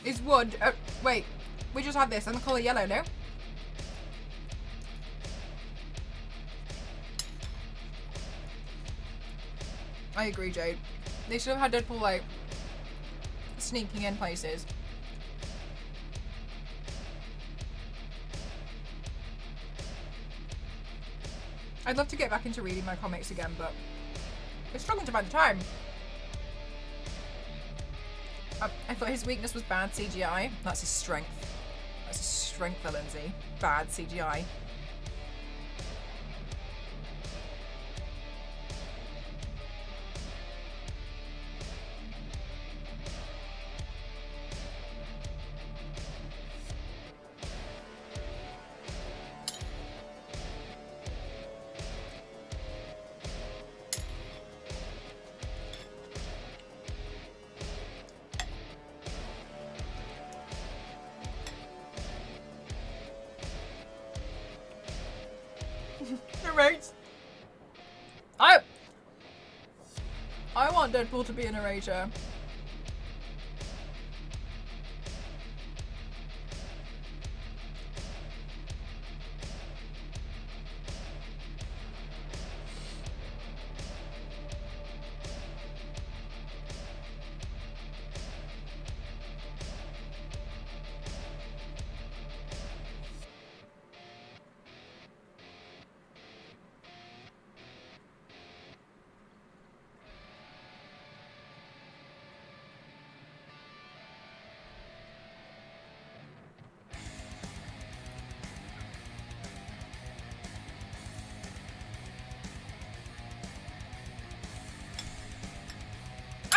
Is wood... wait. We just have this and the colour yellow, no? I agree, Jade. They should have had Deadpool, like, sneaking in places. I'd love to get back into reading my comics again, but we're struggling to find the time. I thought his weakness was bad CGI. That's his strength. That's his strength, Lindsay. Bad CGI. I want Deadpool to be a narrator.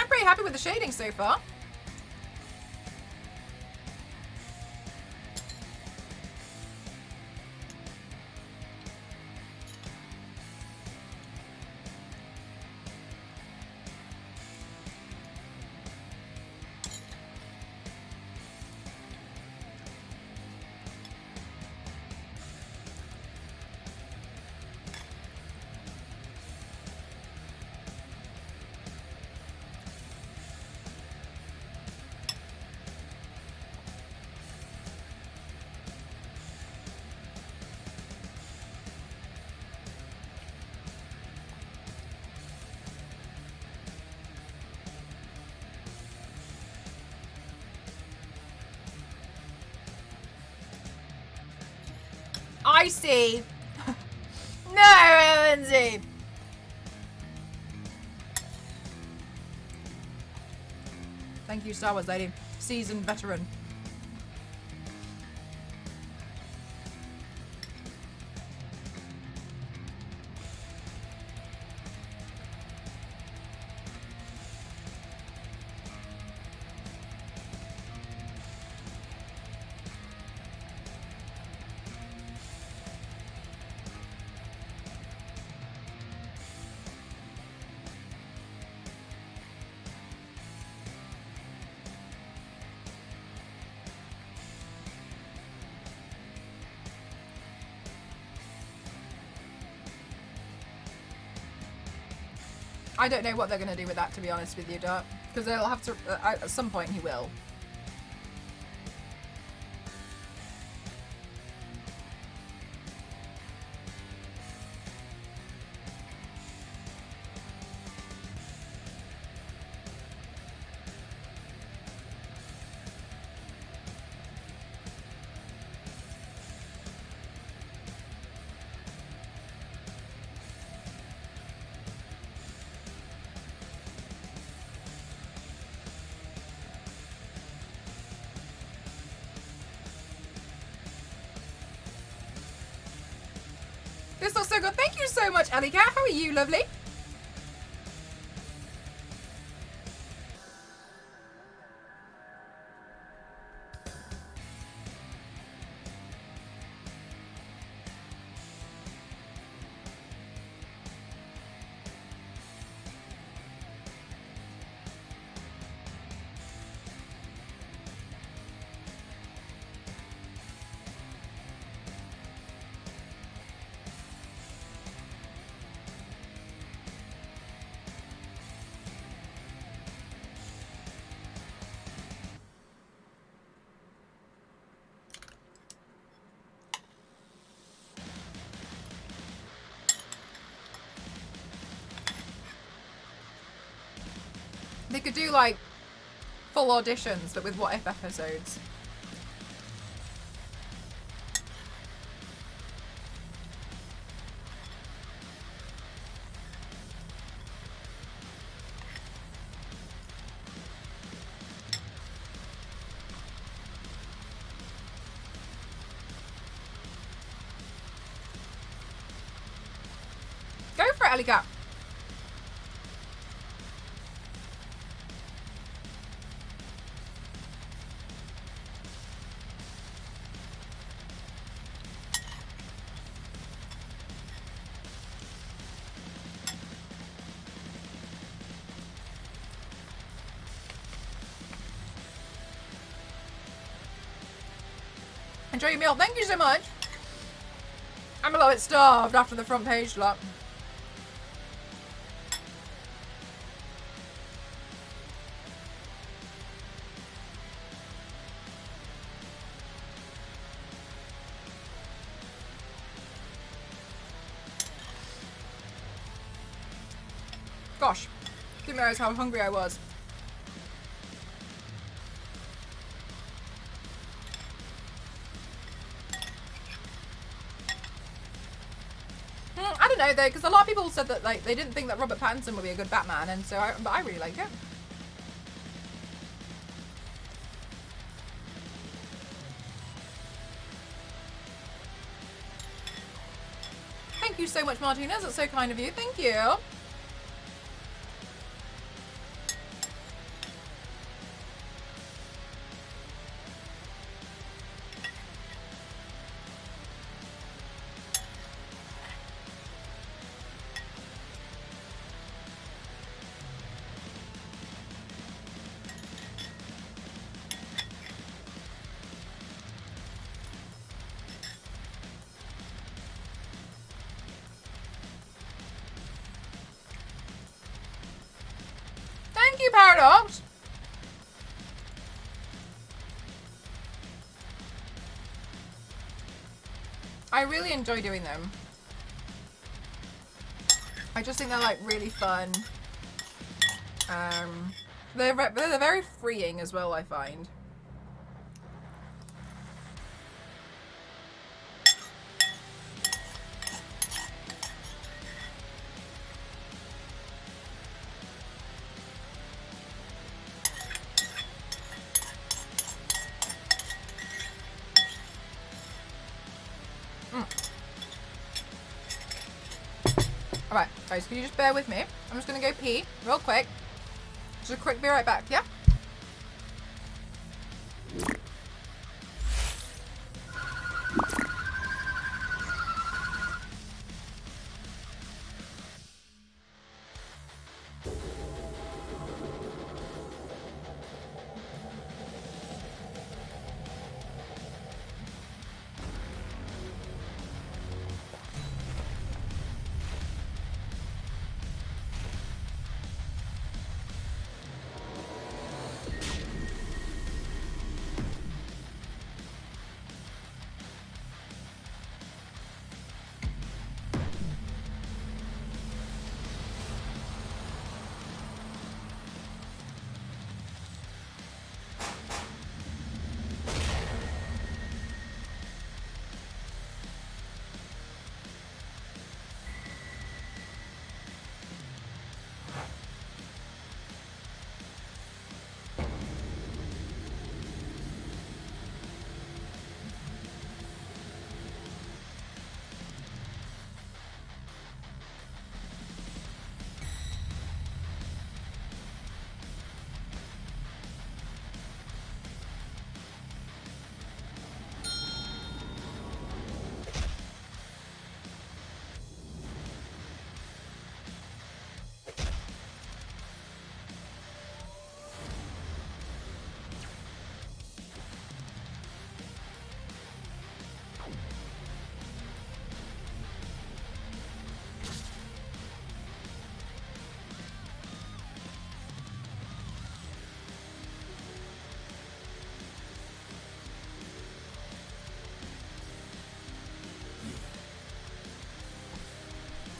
Pretty happy with the shading so far. I see. No, Lindsay. Thank you, Star Wars lady. Seasoned veteran. I don't know what they're going to do with that, to be honest with you, Dart. Because they'll have to... at some point he will. This looks so good. Thank you so much, Ellie Cat. How are you, lovely? They could do like full auditions, but with what if episodes. Go for it, Ellie Cat. Enjoy your meal. Thank you so much. I'm a little bit starved after the front page lot. Gosh, didn't realize how hungry I was. I don't know though, because a lot of people said that like they didn't think that Robert Pattinson would be a good Batman, and so but I really like it. Thank you so much, Martinez. That's so kind of you. Thank you. Thank you, Paradox. I really enjoy doing them. I just think they're like really fun. They're very freeing as well, I find. Alright, guys, can you just bear with me? I'm just going to go pee real quick. Just a quick, be right back, yeah?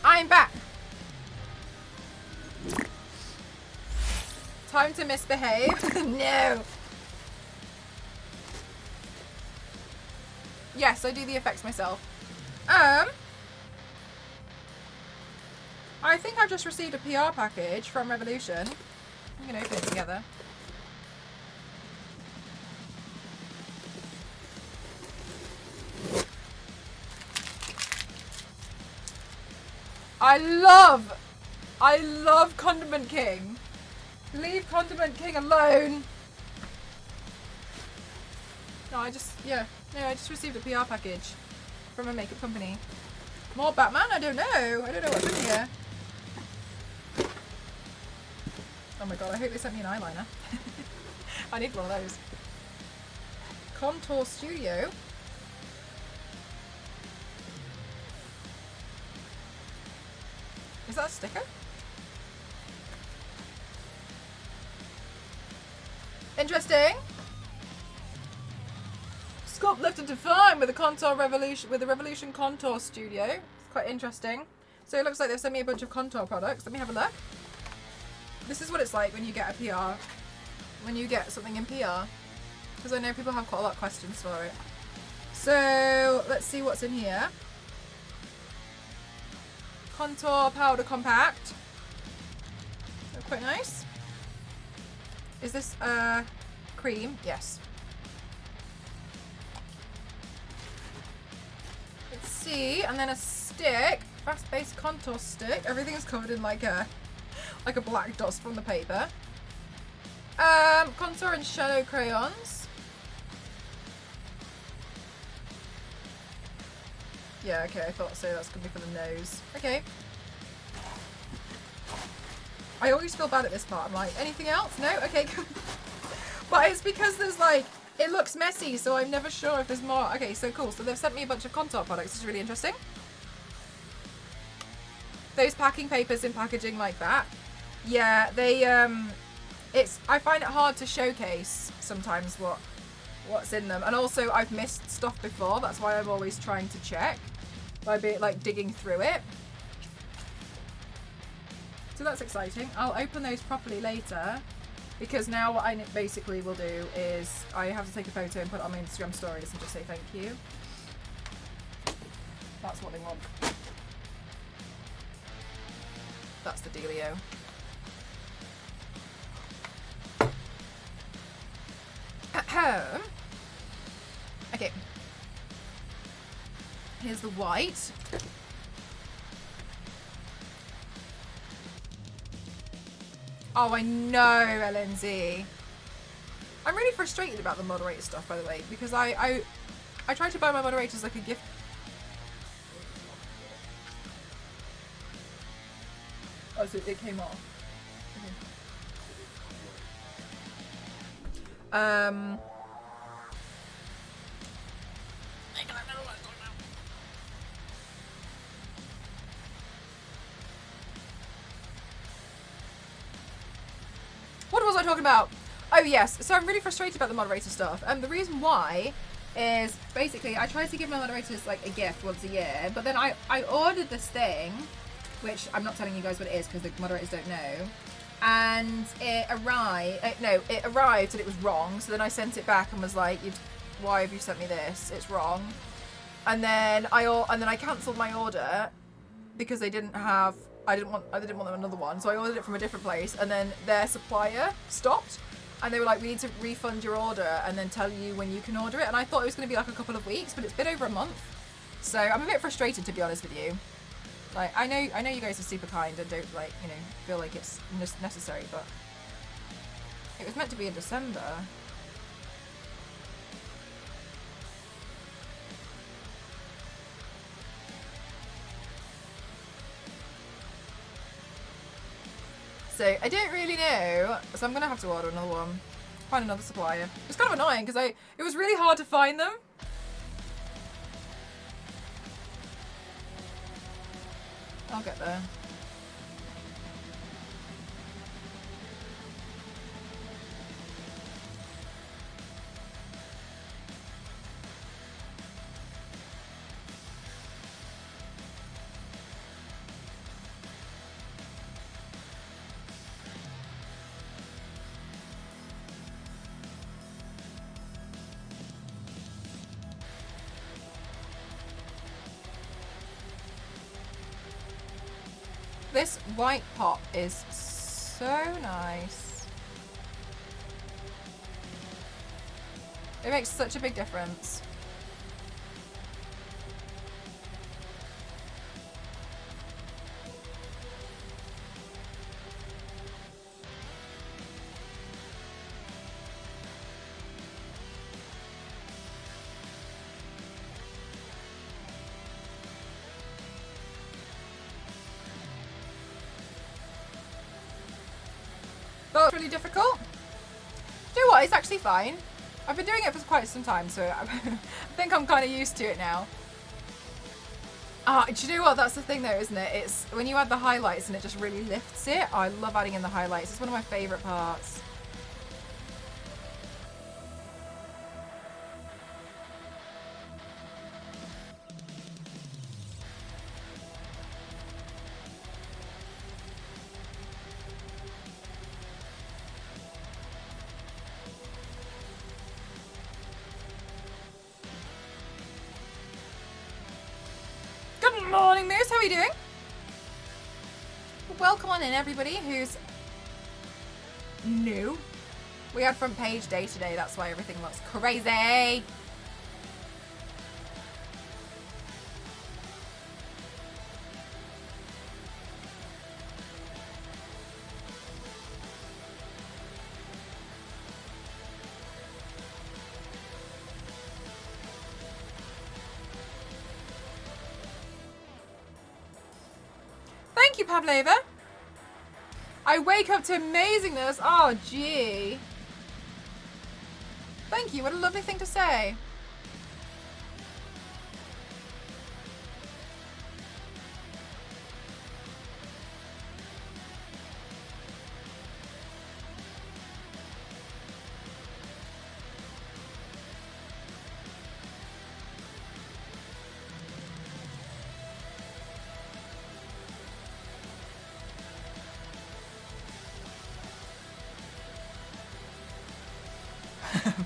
I'm back. Time to misbehave. No. Yes, I do the effects myself. I think I've just received a PR package from Revolution. I'm gonna open it together. I love Condiment King. Leave Condiment King alone. No, I just received a PR package from a makeup company. More Batman? I don't know. I don't know what's in here. Oh my god, I hope they sent me an eyeliner. I need one of those. Contour Studio. Is that a sticker? Interesting. Sculpt, lift and define with the Revolution Contour Studio. It's quite interesting. So it looks like they've sent me a bunch of contour products. Let me have a look. This is what it's like when you get a PR. When you get something in PR. Because I know people have quite a lot of questions for it. So let's see what's in here. Contour Powder Compact. They're quite nice. Is this cream? Yes. Let's see. And then a stick. Fast base contour stick. Everything's covered in like a black dust from the paper. Contour and shadow crayons. Yeah, okay, I thought so. That's gonna be for the nose. Okay. I always feel bad at this part. I'm like, anything else? No? Okay. But it's because there's like, it looks messy, so I'm never sure if there's more. Okay, so cool. So they've sent me a bunch of contour products. It's really interesting. Those packing papers in packaging like that. Yeah, they, I find it hard to showcase sometimes what's in them. And also, I've missed stuff before. That's why I'm always trying to check by digging through it. So that's exciting. I'll open those properly later because now what I basically will do is I have to take a photo and put it on my Instagram stories and just say thank you. That's what they want. That's the dealio. Okay. Here's the white. Oh, I know, LNZ. I'm really frustrated about the moderator stuff, by the way, because I tried to buy my moderators like a gift. Oh, so it came off. Okay. What was I talking about? Oh yes, so I'm really frustrated about the moderator stuff. The reason why is basically I tried to give my moderators like a gift once a year, but then I ordered this thing, which I'm not telling you guys what it is because the moderators don't know, and it arrived. It arrived and it was wrong. So then I sent it back and was like, "Why have you sent me this? It's wrong." And then I cancelled my order because they didn't have. I didn't want them another one, so I ordered it from a different place, and then their supplier stopped, and they were like, "We need to refund your order and then tell you when you can order it." And I thought it was going to be like a couple of weeks, but it's been over a month, so I'm a bit frustrated, to be honest with you. Like, I know you guys are super kind and don't feel like it's necessary, but it was meant to be in December. So I don't really know, so I'm gonna have to order another one, find another supplier. It's kind of annoying because it was really hard to find them. I'll get there. This white pop is so nice. It makes such a big difference. Oh, it's really difficult. Do you know what? It's actually fine. I've been doing it for quite some time, so I think I'm kind of used to it now. Do you know what? That's the thing though, isn't it? It's when you add the highlights and it just really lifts it. I love adding in the highlights. It's one of my favourite parts. Good morning, Moose. How are you doing? Welcome on in, everybody who's new. We had front page day today. That's why everything looks crazy. Thank you, Pavlova. I wake up to amazingness. Oh, gee. Thank you. What a lovely thing to say.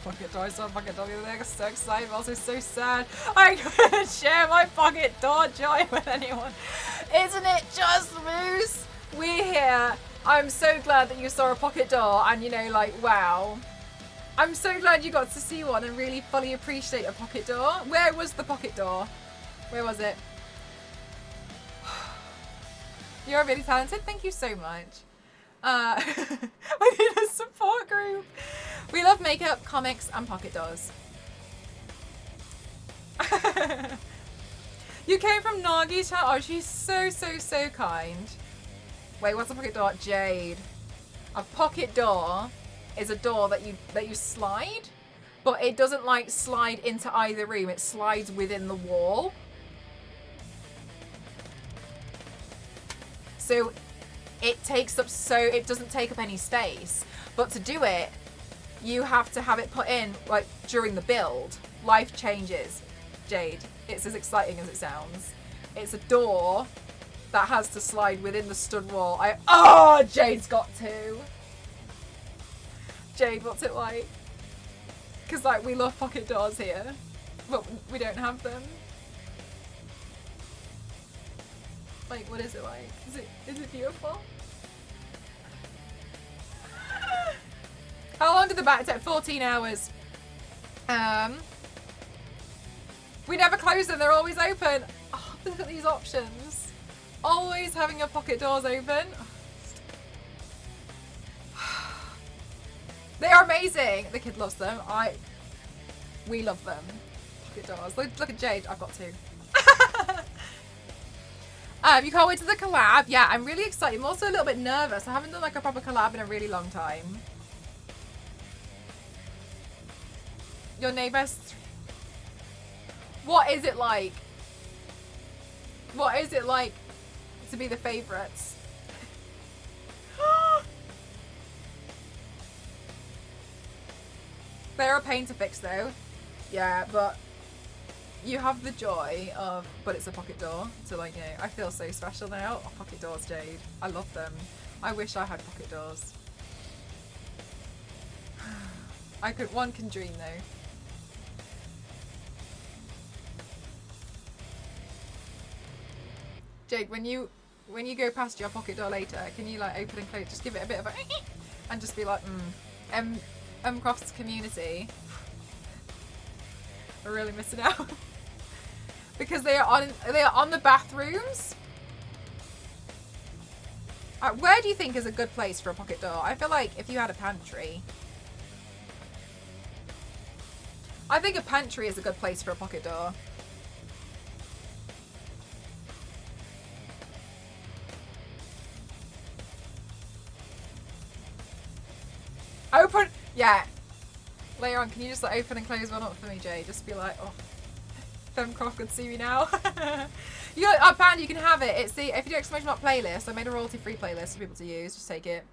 Pocket door, I saw a pocket door the other day. I got so excited, but also so sad. I couldn't share my pocket door joy with anyone. Isn't it just Moose? We're here. I'm so glad that you saw a pocket door and, you know, like, wow. I'm so glad you got to see one and really fully appreciate a pocket door. Where was the pocket door? Where was it? You're really talented. Thank you so much. We need a support group. We love makeup, comics, and pocket dolls. You came from Nagi's chat. Oh, she's so, so, so kind. Wait, what's a pocket door? Jade. A pocket door is a door that you slide, but it doesn't like slide into either room. It slides within the wall. So it doesn't take up any space. But to do it, you have to have it put in like during the build. Life changes, Jade. It's as exciting as it sounds. It's a door that has to slide within the stud wall. Oh, Jade's got to. Jade, what's it like? Because like we love pocket doors here, but we don't have them. Like, what is it like? Is it beautiful? How long did the back take? 14 hours. We never close them, they're always open. Oh, look at these options. Always having your pocket doors open. They are amazing. The kid loves them. We love them. Pocket doors. Look at Jade. I've got two. You can't wait to the collab. Yeah, I'm really excited. I'm also a little bit nervous. I haven't done like a proper collab in a really long time. Your neighbours. What is it like? What is it like to be the favourites? They're a pain to fix though. Yeah, but you have the joy of, but it's a pocket door. So like, you know, I feel so special now. Oh, pocket doors, Jade. I love them. I wish I had pocket doors. One can dream though. Jade, when you go past your pocket door later, can you like open and close? Just give it a bit of a and just be like, Crofts community. We're really missing out because they are on the bathrooms. Where do you think is a good place for a pocket door? I feel like if you had a pantry, I think a pantry is a good place for a pocket door. Open, yeah. Later on, can you just like open and close one up for me, Jay? Just be like, oh, Femcroft can see me now. You got up and you can have it. It's the if you do exclamation mark playlist. I made a royalty-free playlist for people to use. Just take it.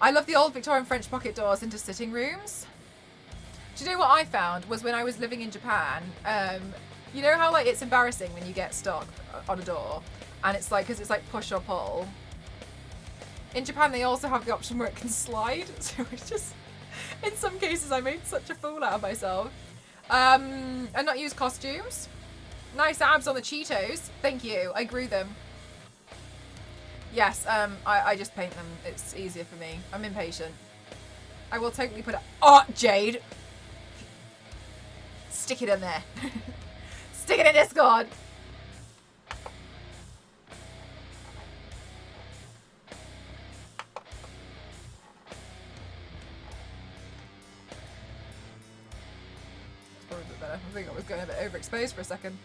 I love the old Victorian French pocket doors into sitting rooms. Do you know what I found was when I was living in Japan? You know how like it's embarrassing when you get stuck on a door, and it's like because it's like push or pull. In Japan, they also have the option where it can slide. So it's just, in some cases, I made such a fool out of myself. And not use costumes. Nice abs on the Cheetos. Thank you. I grew them. Yes, I just paint them. It's easier for me. I'm impatient. I will totally put it. Oh, Jade. Stick it in there. Stick it in Discord. Probably a bit better. I think I was going a bit overexposed for a second.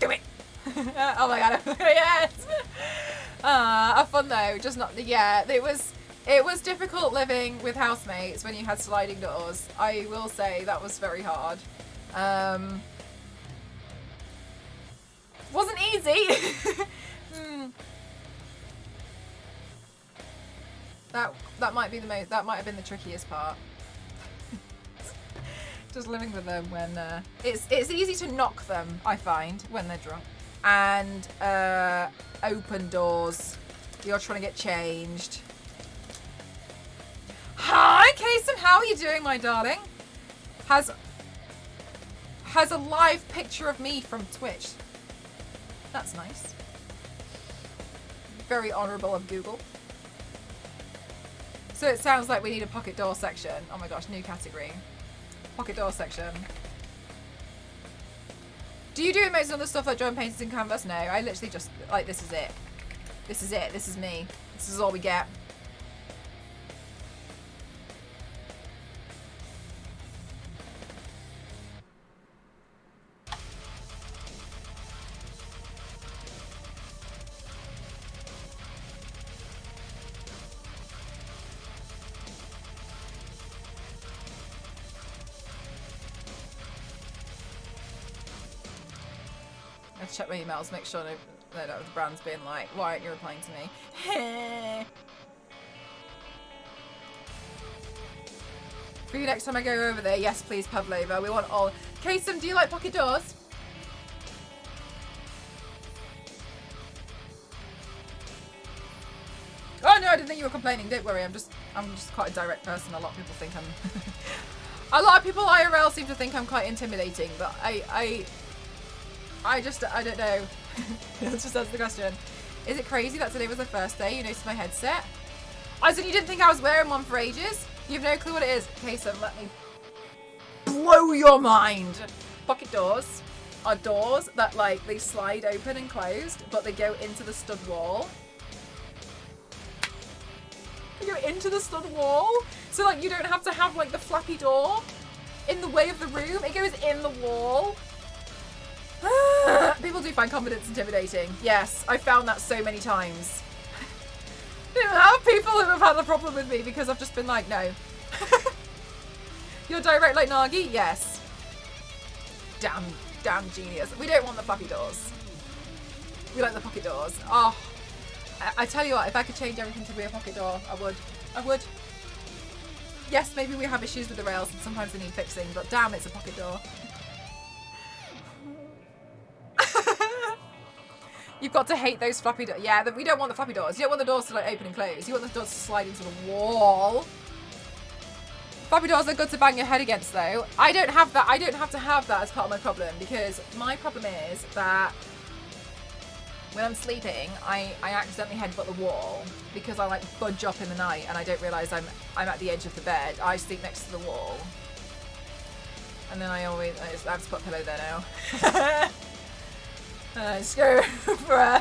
Do it! Oh my god! Yes! Have fun though. Just not. Yeah, it was difficult living with housemates when you had sliding doors. I will say that was very hard. Wasn't easy. That might be that might have been the trickiest part. Just living with them when it's easy to knock them, I find, when they're drunk. And open doors. You're trying to get changed. Hi, Kasem, how are you doing, my darling? Has a live picture of me from Twitch. That's nice. Very honourable of Google. So it sounds like we need a pocket door section. Oh my gosh, new category. Pocket door section. Do you do emojis on the stuff like drawing paintings in canvas? No, I literally just, like, this is it. This is it. This is me. This is all we get. Check my emails, make sure no, the brand's being like, why aren't you replying to me? For you next time I go over there, yes please Pavlova, we want all. Kasem, do you like pocket doors? Oh no, I didn't think you were complaining, don't worry, I'm just quite a direct person. A lot of people think I'm a lot of people IRL seem to think I'm quite intimidating, but I don't know. Let's just answer the question. Is it crazy that today was the first day you noticed my headset? As in you didn't think I was wearing one for ages? You have no clue what it is. Okay, so let me blow your mind. Pocket doors are doors that, like, they slide open and closed, but they go into the stud wall. They go into the stud wall? So, like, you don't have to have, like, the flappy door in the way of the room. It goes in the wall. People do find confidence intimidating. Yes, I found that so many times. I have people who have had a problem with me because I've just been like, no. You're direct like Nagi? Yes. Damn genius. We don't want the fluffy doors. We like the pocket doors. Oh, I tell you what, if I could change everything to be a pocket door, I would. I would. Yes, maybe we have issues with the rails and sometimes they need fixing, but damn, it's a pocket door. You've got to hate those floppy doors. Yeah, we don't want the floppy doors. You don't want the doors to like open and close. You want the doors to slide into the wall. Floppy doors are good to bang your head against though. I don't have that. I don't have to have that as part of my problem because my problem is that when I'm sleeping, I accidentally headbutt the wall because I like budge up in the night and I don't realise I'm at the edge of the bed. I sleep next to the wall. And then I have to put a pillow there now. Just go for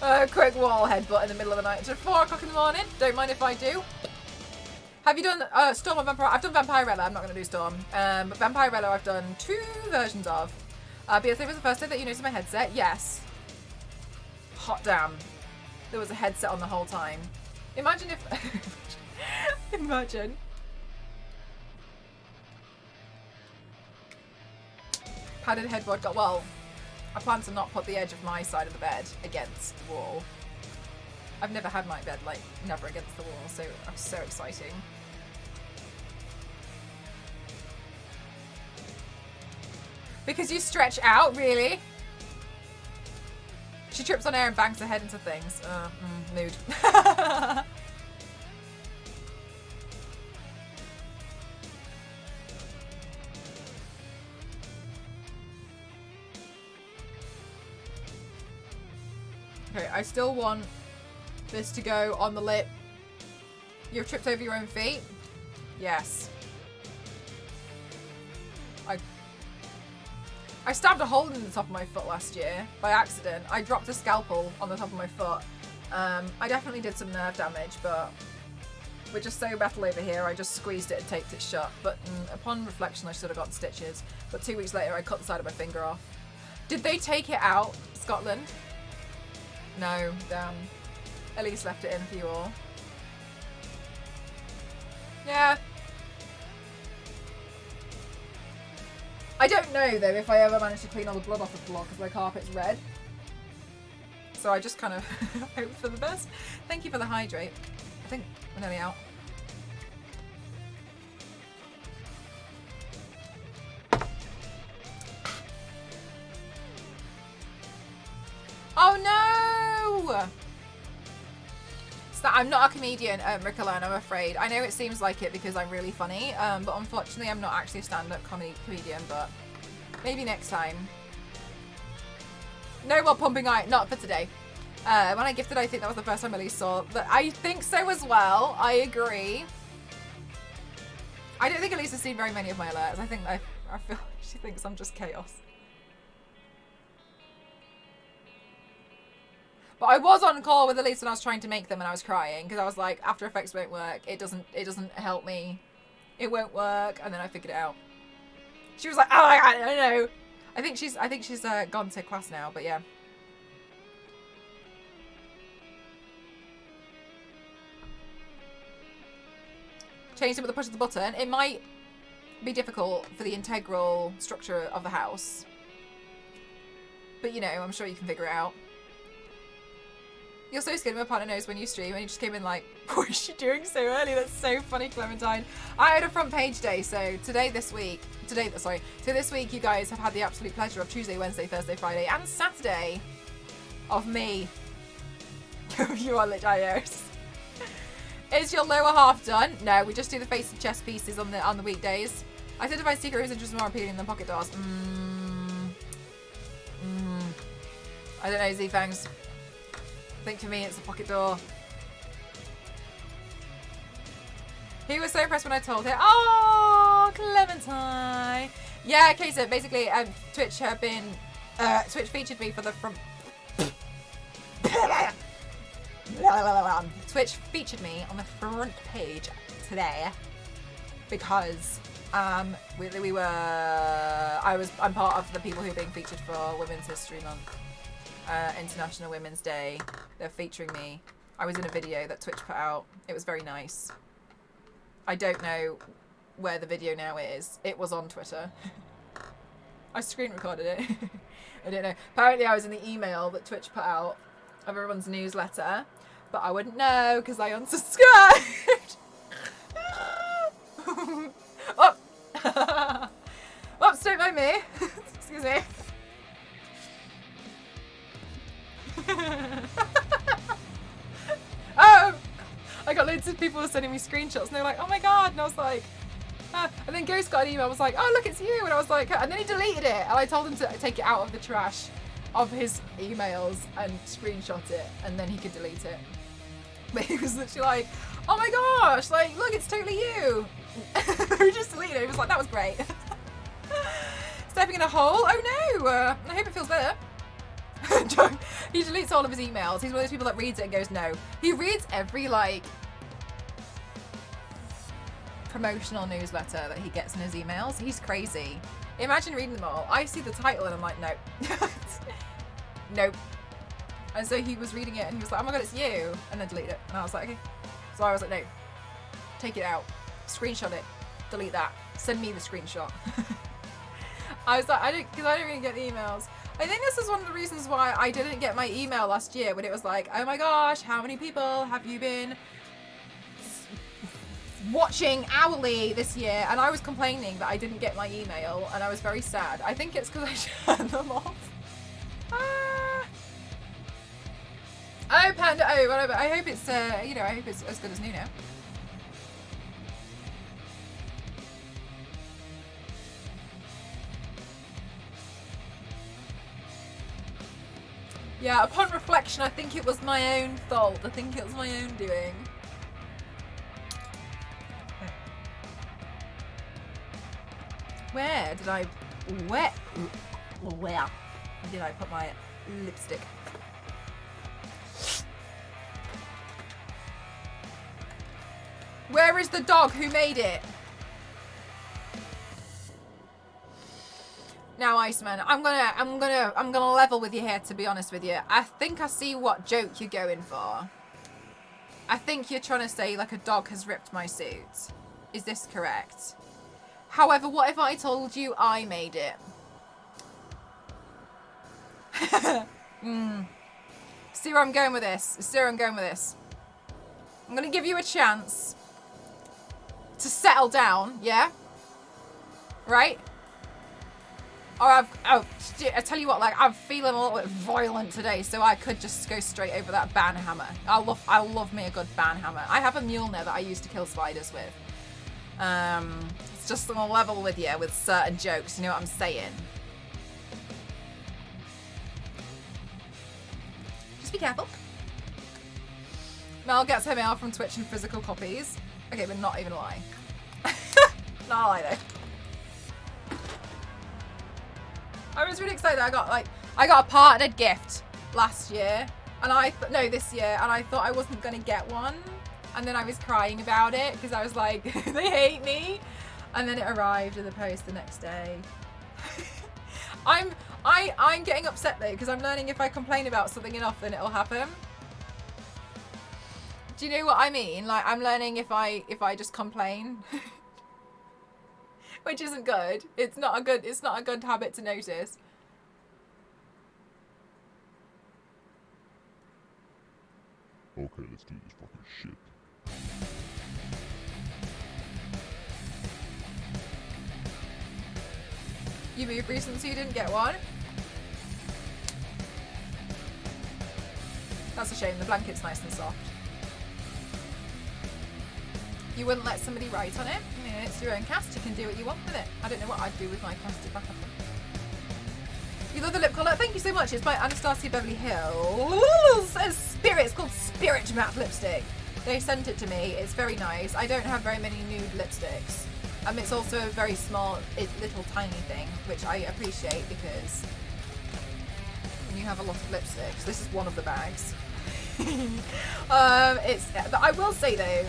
a quick wall headbutt in the middle of the night to 4 o'clock in the morning. Don't mind if I do. Have you done Storm or Vampire? I've done Vampirella. I'm not going to do Storm. But Vampirella I've done 2 versions of. But if it was the first day that you noticed my headset, yes. Hot damn. There was a headset on the whole time. Imagine if... Imagine. Padded headboard got... Well... I plan to not put the edge of my side of the bed against the wall. I've never had my bed, like, never against the wall, so it's so exciting. Because you stretch out, really? She trips on air and bangs her head into things. Mood. Okay, I still want this to go on the lip. You've tripped over your own feet? Yes. I stabbed a hole in the top of my foot last year by accident. I dropped a scalpel on the top of my foot. I definitely did some nerve damage, but we're just so metal over here. I just squeezed it and taped it shut. But upon reflection, I should have gotten stitches. But 2 weeks later, I cut the side of my finger off. Did they take it out, Scotland? No, damn. Elise left it in for you all. Yeah. I don't know, though, if I ever managed to clean all the blood off the floor because my carpet's red. So I just kind of hope for the best. Thank you for the hydrate. I think we're nearly out. Oh no! So I'm not a comedian, Ricola, I'm afraid. I know it seems like it because I'm really funny, but unfortunately I'm not actually a stand-up comedian, but maybe next time. No more pumping iron, not for today. When I gifted, I think that was the first time Elise saw that. I think so as well. I agree. I don't think Elise has seen very many of my alerts. I think I feel she thinks I'm just chaos. But I was on call with Elise when I was trying to make them and I was crying because I was like, After Effects won't work. It doesn't help me. It won't work. And then I figured it out. She was like, oh my god, I know. I think she's gone to class now, but yeah. Change it with the push of the button. It might be difficult for the integral structure of the house. But you know, I'm sure you can figure it out. You're so scared. My partner knows when you stream and you just came in like, what is she doing so early? That's so funny, Clementine. I had a front page day, so this week you guys have had the absolute pleasure of Tuesday, Wednesday, Thursday, Friday, and Saturday of me. You are lit IOs. Is your lower half done? No, we just do the face and chest pieces on the weekdays. I said if I secret is just more appealing than pocket doors. I don't know, Z-Fangs. I think for me it's a pocket door. He was so impressed when I told him. Oh, Clementine. Yeah, okay, so basically Twitch have been Twitch featured me for the front Twitch featured me on the front page today because I'm part of the people who are being featured for Women's History Month, International Women's Day. They're featuring me. I was in a video that Twitch put out. It was very nice. I don't know where the video now is. It was on Twitter. I screen recorded it. I don't know. Apparently I was in the email that Twitch put out of everyone's newsletter, but I wouldn't know because I unsubscribed. Oh! Oops, don't mind me. Excuse me. Oh! I got loads of people sending me screenshots and they're like, oh my god, and I was like, and then Ghost got an email, I was like, oh look, it's you, and I was like, and then he deleted it, and I told him to take it out of the trash of his emails and screenshot it, and then he could delete it. But he was literally like, oh my gosh, like, look, it's totally you. We just deleted it. He was like, that was great. Stepping in a hole? Oh no, I hope it feels better. He deletes all of his emails. He's one of those people that reads it and goes, no. He reads every, like, promotional newsletter that he gets in his emails. He's crazy. Imagine reading them all. I see the title and I'm like, no. Nope. And so he was reading it and he was like, oh my god, it's you. And then delete it. And I was like, okay. So I was like, no. Take it out. Screenshot it. Delete that. Send me the screenshot. I was like, because I don't really get the emails. I think this is one of the reasons why I didn't get my email last year when it was like, oh my gosh, how many people have you been watching hourly this year? And I was complaining that I didn't get my email and I was very sad. I think it's because I turned them off. Oh, Panda, oh, whatever. I hope it's, I hope it's as good as new now. Yeah, upon reflection, I think it was my own fault. I think it was my own doing. Where did I put my lipstick? Where is the dog who made it? Now, Iceman, I'm gonna level with you here, to be honest with you. I think I see what joke you're going for. I think you're trying to say, like, a dog has ripped my suit. Is this correct? However, what if I told you I made it? See where I'm going with this? See where I'm going with this? I'm gonna give you a chance to settle down, yeah? Right? Or I tell you what, like, I'm feeling a little bit violent today, so I could just go straight over that ban hammer. I love me a good ban hammer. I have a Mjolnir that I used to kill spiders with. It's just on a level with you with certain jokes, you know what I'm saying? Just be careful. Mel gets her mail from Twitch in physical copies. Okay, but not even a lie. Not a lie though. I was really excited. I got a partnered gift last year, and this year, and I thought I wasn't gonna get one, and then I was crying about it because I was like, they hate me, and then it arrived in the post the next day. I'm getting upset though because I'm learning if I complain about something enough, then it'll happen. Do you know what I mean? Like, I'm learning if I just complain. Which isn't good. It's not a good habit to notice. Okay, let's do this fucking shit. You moved recently so you didn't get one? That's a shame. The blanket's nice and soft. You wouldn't let somebody write on it? Yeah, it's your own cast. You can do what you want with it. I don't know what I'd do with my casted back up. You love the lip colour? Thank you so much. It's by Anastasia Beverly Hills. It's Spirit. It's called Spirit Matte Lipstick. They sent it to me. It's very nice. I don't have very many nude lipsticks. It's also a very small, little tiny thing, which I appreciate because when you have a lot of lipsticks, this is one of the bags. I will say though,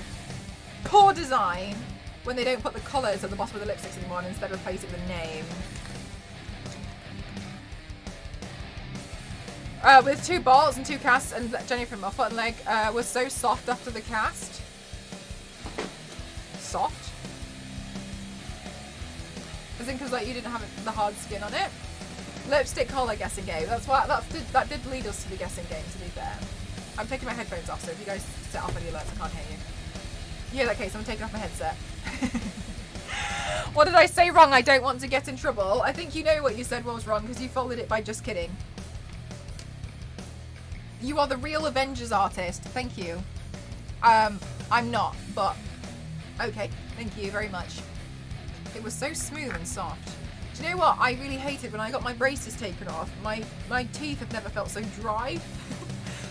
poor design when they don't put the colours at the bottom of the lipsticks anymore and instead replace it with a name. With 2 bolts and 2 casts, and Jenny from my foot and leg was so soft after the cast. Soft? As in, because like you didn't have the hard skin on it. Lipstick colour guessing game. That did lead us to the guessing game. To be fair, I'm taking my headphones off, so if you guys set off any alerts, I can't hear you. You hear that case? I'm taking off my headset. What did I say wrong? I don't want to get in trouble. I think you know what you said was wrong because you followed it by just kidding. You are the real Avengers artist. Thank you. I'm not, but okay. Thank you very much. It was so smooth and soft. Do you know what? I really hated when I got my braces taken off. My teeth have never felt so dry.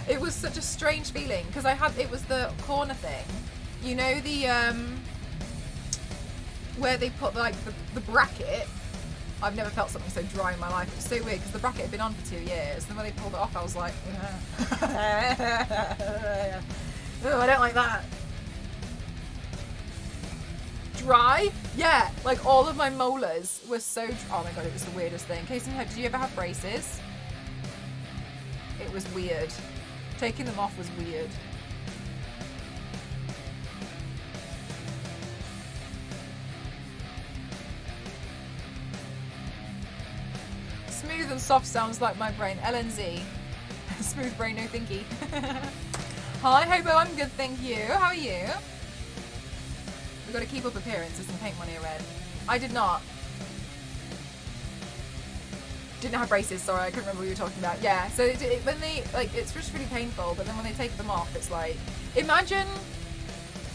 It was such a strange feeling because it was the corner thing. You know the where they put like the bracket. I've never felt something so dry in my life. It's so weird because the bracket had been on for 2 years. And then when they pulled it off, I was like, oh, I don't like that. Dry? Yeah, like all of my molars were so oh my god, it was the weirdest thing. Case in head, did you ever have braces? It was weird. Taking them off was weird. Smooth and soft sounds like my brain. LNZ. Smooth brain, no thinky. Hi, Hobo, I'm good, thank you. How are you? We've got to keep up appearances and paint money red. I did not. Didn't have braces, sorry, I couldn't remember what you were talking about. Yeah, so when they, like, it's just really painful, but then when they take them off, it's like, imagine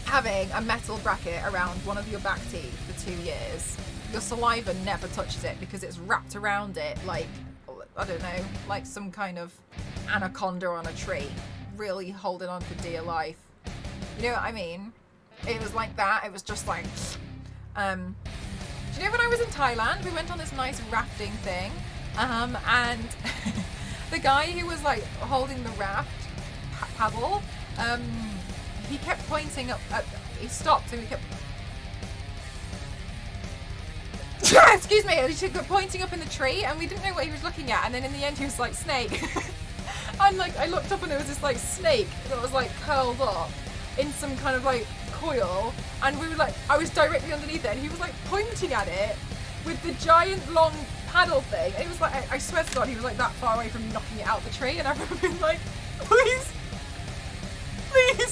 having a metal bracket around one of your back teeth for 2 years. Your saliva never touches it because it's wrapped around it like, I don't know, like some kind of anaconda on a tree, really holding on for dear life. You know what I mean? It was like that. It was just like, do you know when I was in Thailand, we went on this nice rafting thing, and the guy who was like holding the raft paddle, he kept pointing up at, he stopped and he kept excuse me, he kept pointing up in the tree and we didn't know what he was looking at, and then in the end he was like, snake. And like I looked up and there was this like snake that was like curled up in some kind of like coil, and we were like, I was directly underneath it and he was like pointing at it with the giant long paddle thing, and it was like, I swear to God, he was like that far away from knocking it out the tree, and I remember being like, please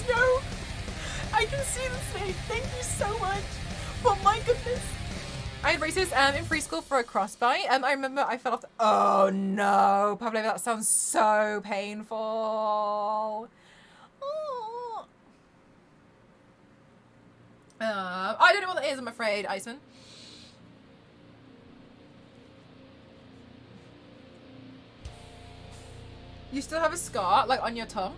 no, I can see the snake, thank you so much, but my goodness. I had braces in preschool for a crossbite. I remember I fell off. Oh no, Pablo, that sounds so painful. Oh. I don't know what that is, I'm afraid, Iceman. You still have a scar, like, on your tongue?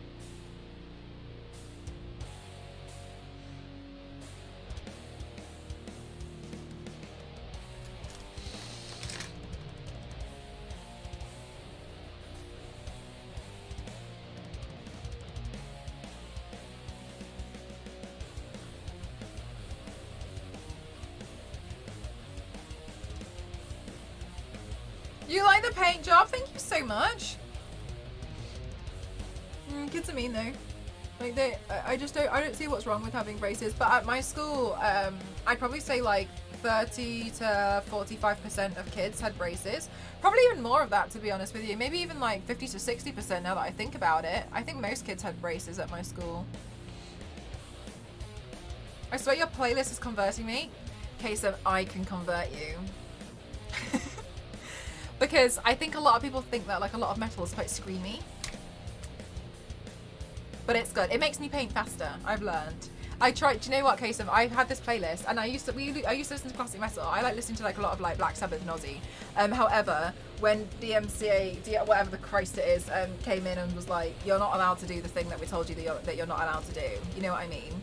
You like the paint job? Thank you so much. Kids are mean though. Like I don't see what's wrong with having braces. But at my school, I'd probably say like 30 to 45% of kids had braces. Probably even more of that, to be honest with you. Maybe even like 50 to 60% now that I think about it. I think most kids had braces at my school. I swear your playlist is converting me. Case of I can convert you. Because I think a lot of people think that like a lot of metal is quite screamy. But it's good. It makes me paint faster. I've learned. I tried. Do you know what, Case of? I had this playlist, and I used to listen to classic metal. I like listening to like a lot of like Black Sabbath and Ozzy. However, when DMCA, whatever the Christ it is, came in and was like, "You're not allowed to do the thing that we told you that you're not allowed to do." You know what I mean?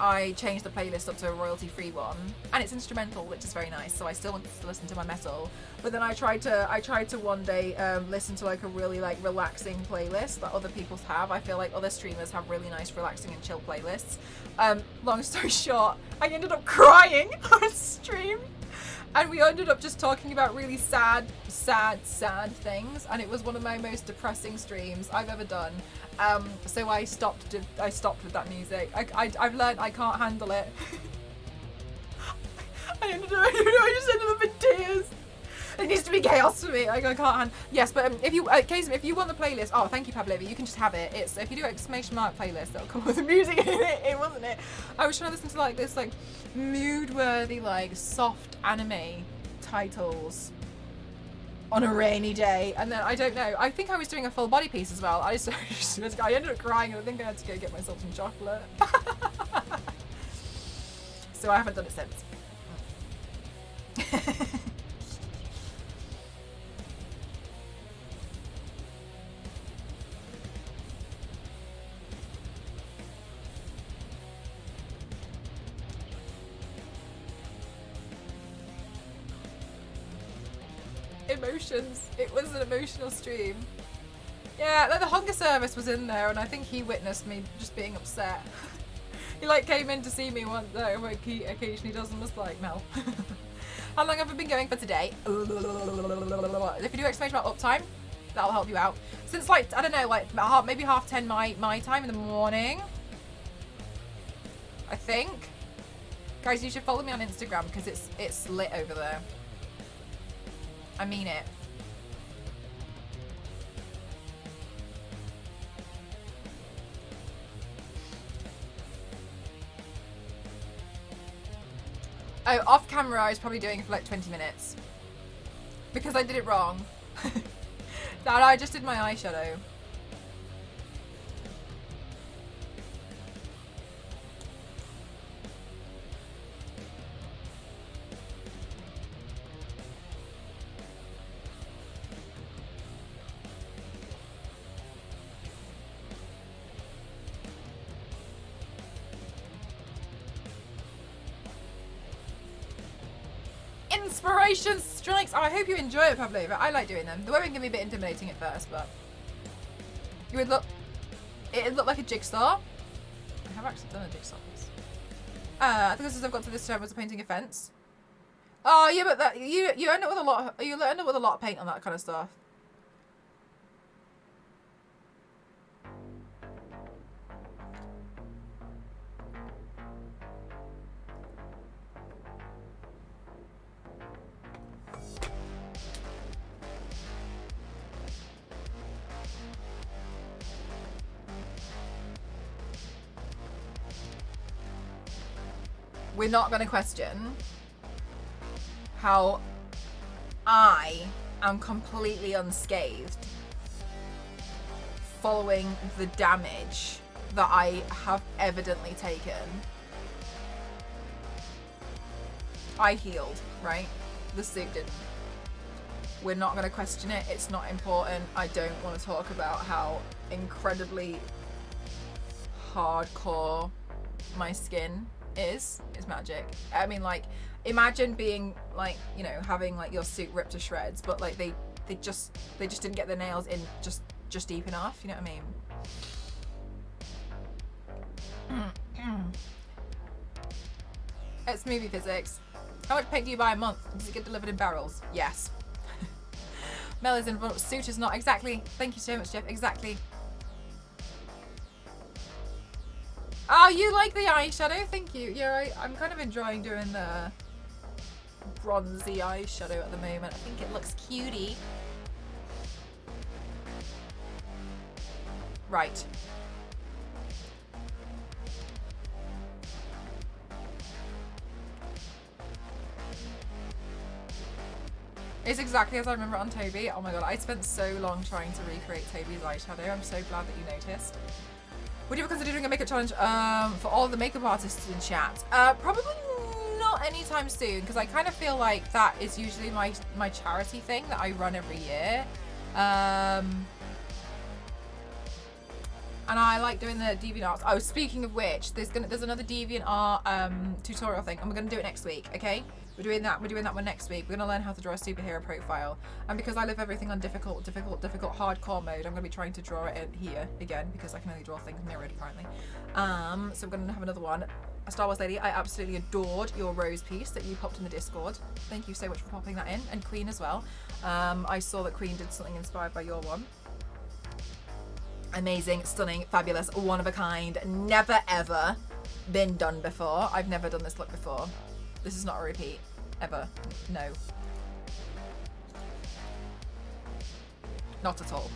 I changed the playlist up to a royalty-free one, and it's instrumental, which is very nice. So I still want to listen to my metal, but then I tried to one day listen to like a really like relaxing playlist that other people have. I feel like other streamers have really nice, relaxing and chill playlists. Long story short, I ended up crying on stream, and we ended up just talking about really sad things, and it was one of my most depressing streams I've ever done. So I stopped with that music. I've learned I can't handle it. I just ended up in tears. It needs to be chaos for me. Like I can't handle. Yes, but if you, Casey, if you want the playlist, oh, thank you, Pavlova. You can just have it. It's if you do exclamation mark playlist, that'll come with the music in it. It wasn't it. I was trying to listen to like this like mood-worthy like soft anime titles on a rainy day, and then I don't know. I think I was doing a full body piece as well. I ended up crying, and I think I had to go get myself some chocolate. So I haven't done it since. Emotions. It was an emotional stream. Yeah, like the hunger service was in there, and I think he witnessed me just being upset. He like came in to see me one day, like he occasionally does, and was like, Mel. How long have I been going for today? If you do exclamation mark uptime, that'll help you out. Since like, I don't know, like maybe 10:30 my time in the morning, I think. Guys, you should follow me on Instagram because it's lit over there. I mean it. Oh, off camera I was probably doing it for like 20 minutes. Because I did it wrong. No, I just did my eyeshadow. Inspiration strikes. Oh, I hope you enjoy it, Pavlova. I like doing them. The women can be a bit intimidating at first, but it'd look like a jigsaw. I have actually done a jigsaw piece. I think as I've got to this term was a painting a fence. Oh yeah, but that you end up with a lot. You end up with a lot of paint on that kind of stuff. We're not going to question how I am completely unscathed following the damage that I have evidently taken. I healed, right? The suit didn't. We're not going to question it. It's not important. I don't want to talk about how incredibly hardcore my skin is. It's magic. I mean, like, imagine being like, you know, having like your suit ripped to shreds, but like they just didn't get their nails in just deep enough. You know what I mean? It's movie physics. How much paint do you buy a month? Does it get delivered in barrels? Yes. Mel is in suit is not exactly. Thank you so much, Jeff. Exactly. Oh, you like the eyeshadow? Thank you. Yeah, I'm kind of enjoying doing the bronzy eyeshadow at the moment. I think it looks cutie. Right. It's exactly as I remember it on Toby. Oh my god, I spent so long trying to recreate Toby's eyeshadow. I'm so glad that you noticed. Would you ever consider doing a makeup challenge for all the makeup artists in chat? Probably not anytime soon, because I kind of feel like that is usually my charity thing that I run every year. And I like doing the DeviantArt. Oh, speaking of which, there's another DeviantArt tutorial thing, and we're gonna do it next week. Okay, we're doing that one next week. We're gonna learn how to draw a superhero profile, and because I live everything on difficult hardcore mode, I'm gonna be trying to draw it in here again because I can only draw things mirrored apparently. So we're gonna have another one. A Star Wars lady, I absolutely adored your rose piece that you popped in the Discord. Thank you so much for popping that in, and Queen as well. I saw that Queen did something inspired by your one. Amazing, stunning, fabulous, one of a kind, never ever been done before. I've never done this look before. This is not a repeat, ever, no. Not at all.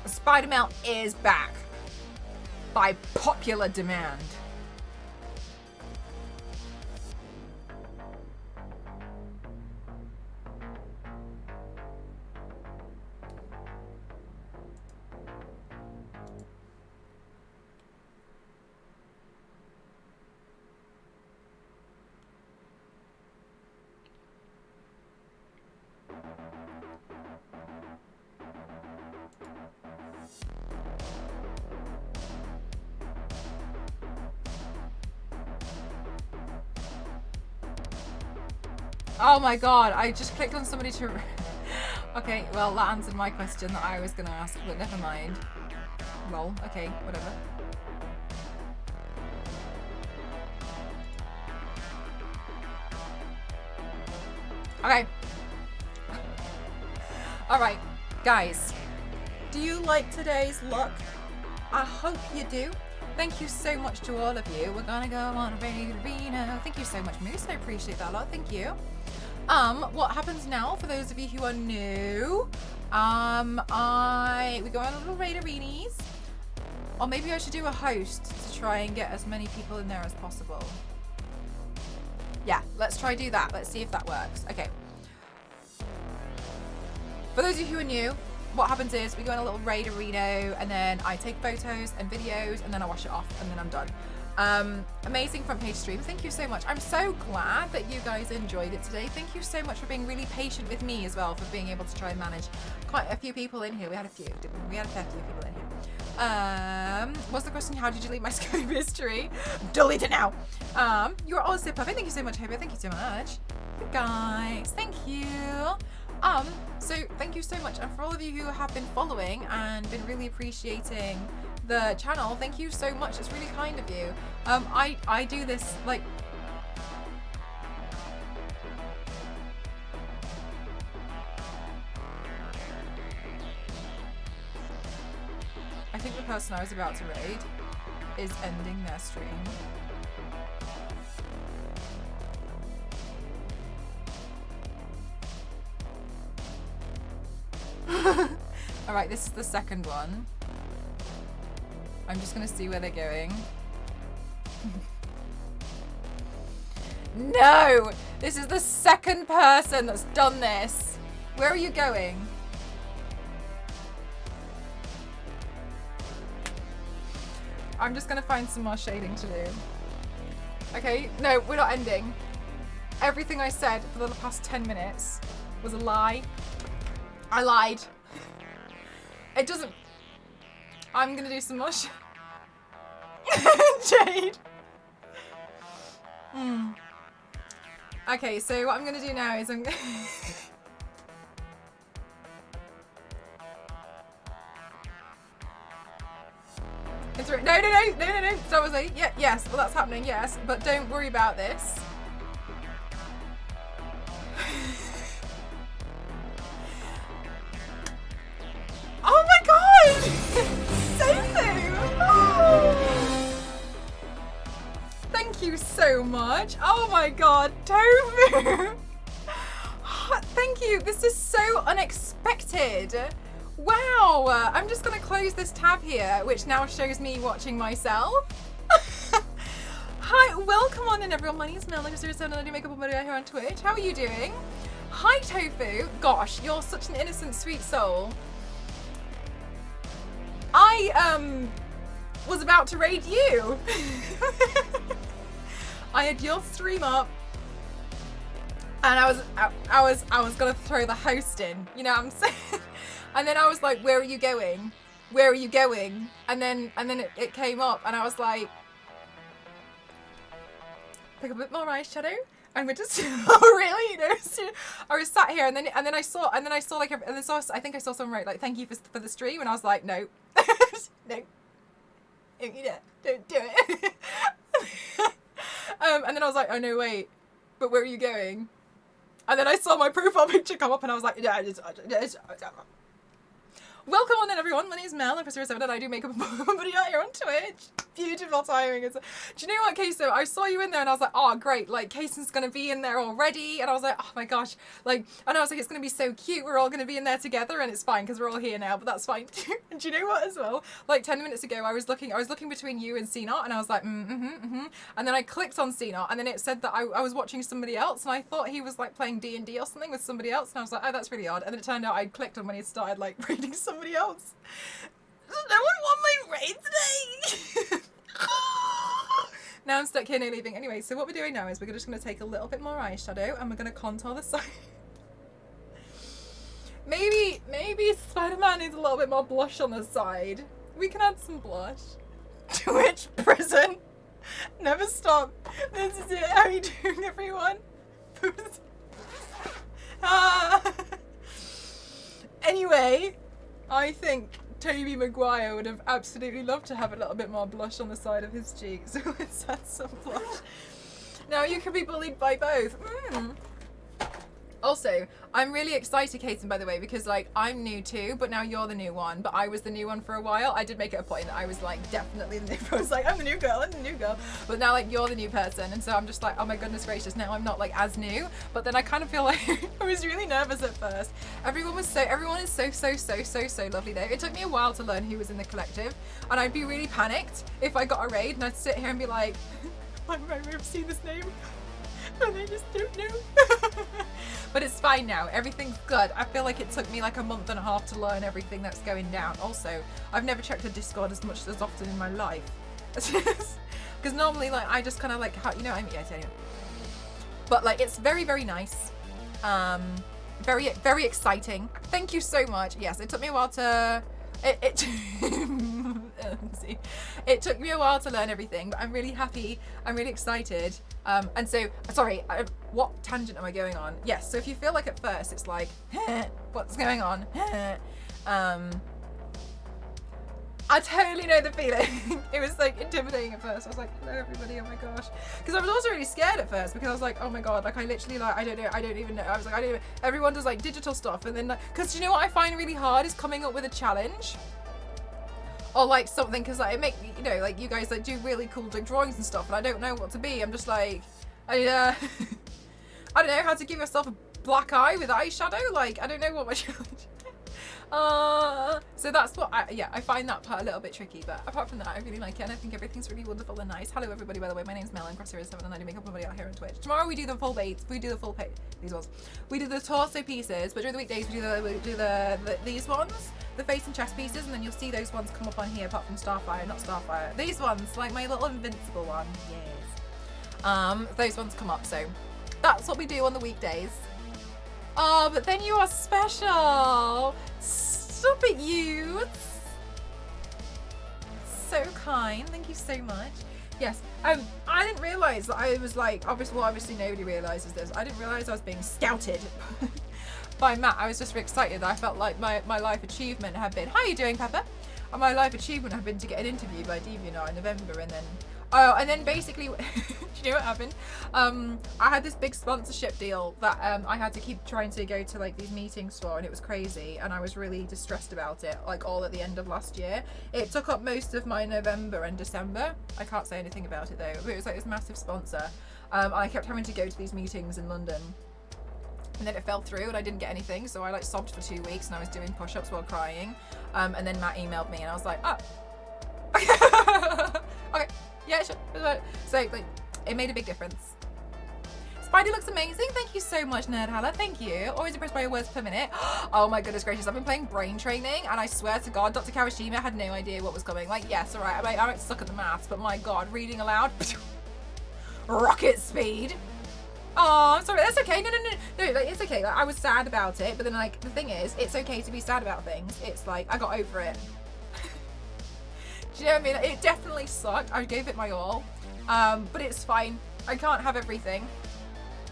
Spiderman is back by popular demand. Oh my god, I just clicked on somebody to... Okay, well that answered my question that I was going to ask, but never mind. Lol, okay, whatever. Okay. Alright, guys. Do you like today's look? I hope you do. Thank you so much to all of you. We're gonna go on a raid arena. Thank you so much, Moose. I appreciate that a lot. Thank you. What happens now for those of you who are new? We go on a little raid arenas. Or maybe I should do a host to try and get as many people in there as possible. Yeah, let's try do that. Let's see if that works. Okay. For those of you who are new, what happens is we go in a little raid arena and then I take photos and videos and then I wash it off and then I'm done. Amazing front page stream. Thank you so much. I'm so glad that you guys enjoyed it today. Thank you so much for being really patient with me as well, for being able to try and manage quite a few people in here. We had a few, didn't we? We had a fair few people in here. What's the question? How did you delete my Skype history? Delete it now. You are also perfect. Thank you so much, Hobo. Thank you so much. You guys, thank you. So thank you so much, and for all of you who have been following and been really appreciating the channel, thank you so much. It's really kind of you. I do this like I think the person I was about to raid is ending their stream. Alright, this is the second one. I'm just gonna see where they're going. No! This is the second person that's done this. Where are you going? I'm just gonna find some more shading to do. Okay, no, we're not ending. Everything I said for the past 10 minutes was a lie. I lied. It doesn't... I'm gonna do some more Jade. Okay, so what I'm gonna do now is I'm gonna... No. So I was like, yeah, yes, well that's happening, yes, but don't worry about this. Oh my god! Tofu! Oh. Thank you so much. Oh my god, Tofu! Thank you. This is so unexpected. Wow. I'm just going to close this tab here, which now shows me watching myself. Hi, welcome on in everyone. My name is Mel. I'm 07 and I do makeup video here on Twitch. How are you doing? Hi, Tofu. Gosh, you're such an innocent, sweet soul. I was about to raid you. I had your stream up, and I was gonna throw the host in. You know what I'm saying? And then I was like, "Where are you going? Where are you going?" And then it came up, and I was like, "Pick up a bit more eyeshadow." And we're just oh really? You know, so I was sat here and then I saw like I think I saw someone write like thank you for the stream, and I was like no. No. Don't do it. And then I was like, oh no wait, but where are you going? And then I saw my profile picture come up and I was like, yeah, welcome on in everyone, my name is Mel, I'm 07 and I do makeup video here on Twitch. Beautiful timing. Do you know what, Kaysen? I saw you in there and I was like, oh great, like Kaysen's gonna be in there already, and I was like, oh my gosh, like, and I was like, it's gonna be so cute, we're all gonna be in there together, and it's fine because we're all here now, but that's fine. And do you know what as well? Like 10 minutes ago I was looking between you and Cena, and I was like, and then I clicked on Cena and then it said that I was watching somebody else, and I thought he was like playing D&D or something with somebody else, and I was like, oh that's really odd, and then it turned out I'd clicked on when he started like raiding somebody else. Does no one want my raid today? Now I'm stuck here, no leaving. Anyway, so what we're doing now is we're just going to take a little bit more eyeshadow and we're going to contour the side. Maybe Spiderman needs a little bit more blush on the side. We can add some blush. Twitch prison. Never stop. This is it. How are you doing, everyone? Anyway, I think Toby Maguire would have absolutely loved to have a little bit more blush on the side of his cheeks, so let's add some blush. Now you can be bullied by both. Also, I'm really excited, Kaiten, by the way, because like I'm new too, but now you're the new one. But I was the new one for a while. I did make it a point that I was like definitely the new. I was like, I'm the new girl. But now like you're the new person, and so I'm just like, oh my goodness gracious. Now I'm not like as new, but then I kind of feel like I was really nervous at first. Everyone is so lovely though. It took me a while to learn who was in the collective, and I'd be really panicked if I got a raid, and I'd sit here and be like, I've seen this name. And I just don't know. But it's fine now. Everything's good. I feel like it took me like a month and a half to learn everything that's going down. Also, I've never checked the Discord as often in my life. Because normally, like, I just kind of like, you know what I mean? Yeah, anyway. But like, it's very, very nice. Very, very exciting. Thank you so much. Yes, it took me a while to... It took me a while to learn everything, but I'm really happy. I'm really excited. And so, sorry, what tangent am I going on? Yes, so if you feel like at first it's like, what's going on? I totally know the feeling. It was like intimidating at first. I was like, hello everybody, oh my gosh. Because I was also really scared at first because I was like, oh my god, like I literally like, I don't even know. I was like, everyone does like digital stuff, and then like, because you know what I find really hard is coming up with a challenge. Or like something, because like it make, you know, like you guys like do really cool like drawings and stuff, and I don't know what to be. I'm just like, I don't know how to give yourself a black eye with eyeshadow. Like I don't know what my challenge. So that's what I find that part a little bit tricky, but apart from that, I really like it, and I think everything's really wonderful and nice. Hello everybody, by the way, my name's Mel, I'm Crosshair7, and I do make up everybody out here on Twitch. Tomorrow we do the full bait, we do the full pay, these ones. We do the torso pieces, but during the weekdays we do these ones, the face and chest pieces, and then you'll see those ones come up on here, apart from Starfire, not Starfire. These ones, like my little invincible one, yes. Those ones come up, so that's what we do on the weekdays. Oh, but then you are special. Stop it, you. So kind. Thank you so much. Yes. I didn't realise that I was like, obviously nobody realises this. I didn't realise I was being scouted by Matt. I was just very excited. I felt like my life achievement had been, how are you doing, Pepper? And my life achievement had been to get an interview by DeviantArt in November, and then and then basically, do you know what happened? I had this big sponsorship deal that I had to keep trying to go to like these meetings for, and it was crazy, and I was really distressed about it, like all at the end of last year. It took up most of my November and December. I can't say anything about it though, but it was like this massive sponsor. I kept having to go to these meetings in London. And then it fell through and I didn't get anything, so I like sobbed for 2 weeks and I was doing push-ups while crying. And then Matt emailed me and I was like, oh. Okay. Yeah, sure. So, like, it made a big difference. Spidey looks amazing. Thank you so much, Nerdhalla. Thank you. Always impressed by your words per minute. Oh my goodness gracious. I've been playing brain training, and I swear to God, Dr. Kawashima had no idea what was coming. Like, yes, all right. I might suck at the maths, but my God, reading aloud, rocket speed. Oh, sorry. That's okay. No. Like, it's okay. Like, I was sad about it, but then, like, the thing is, it's okay to be sad about things. It's like, I got over it. Do you know what I mean? It definitely sucked. I gave it my all, but it's fine. I can't have everything.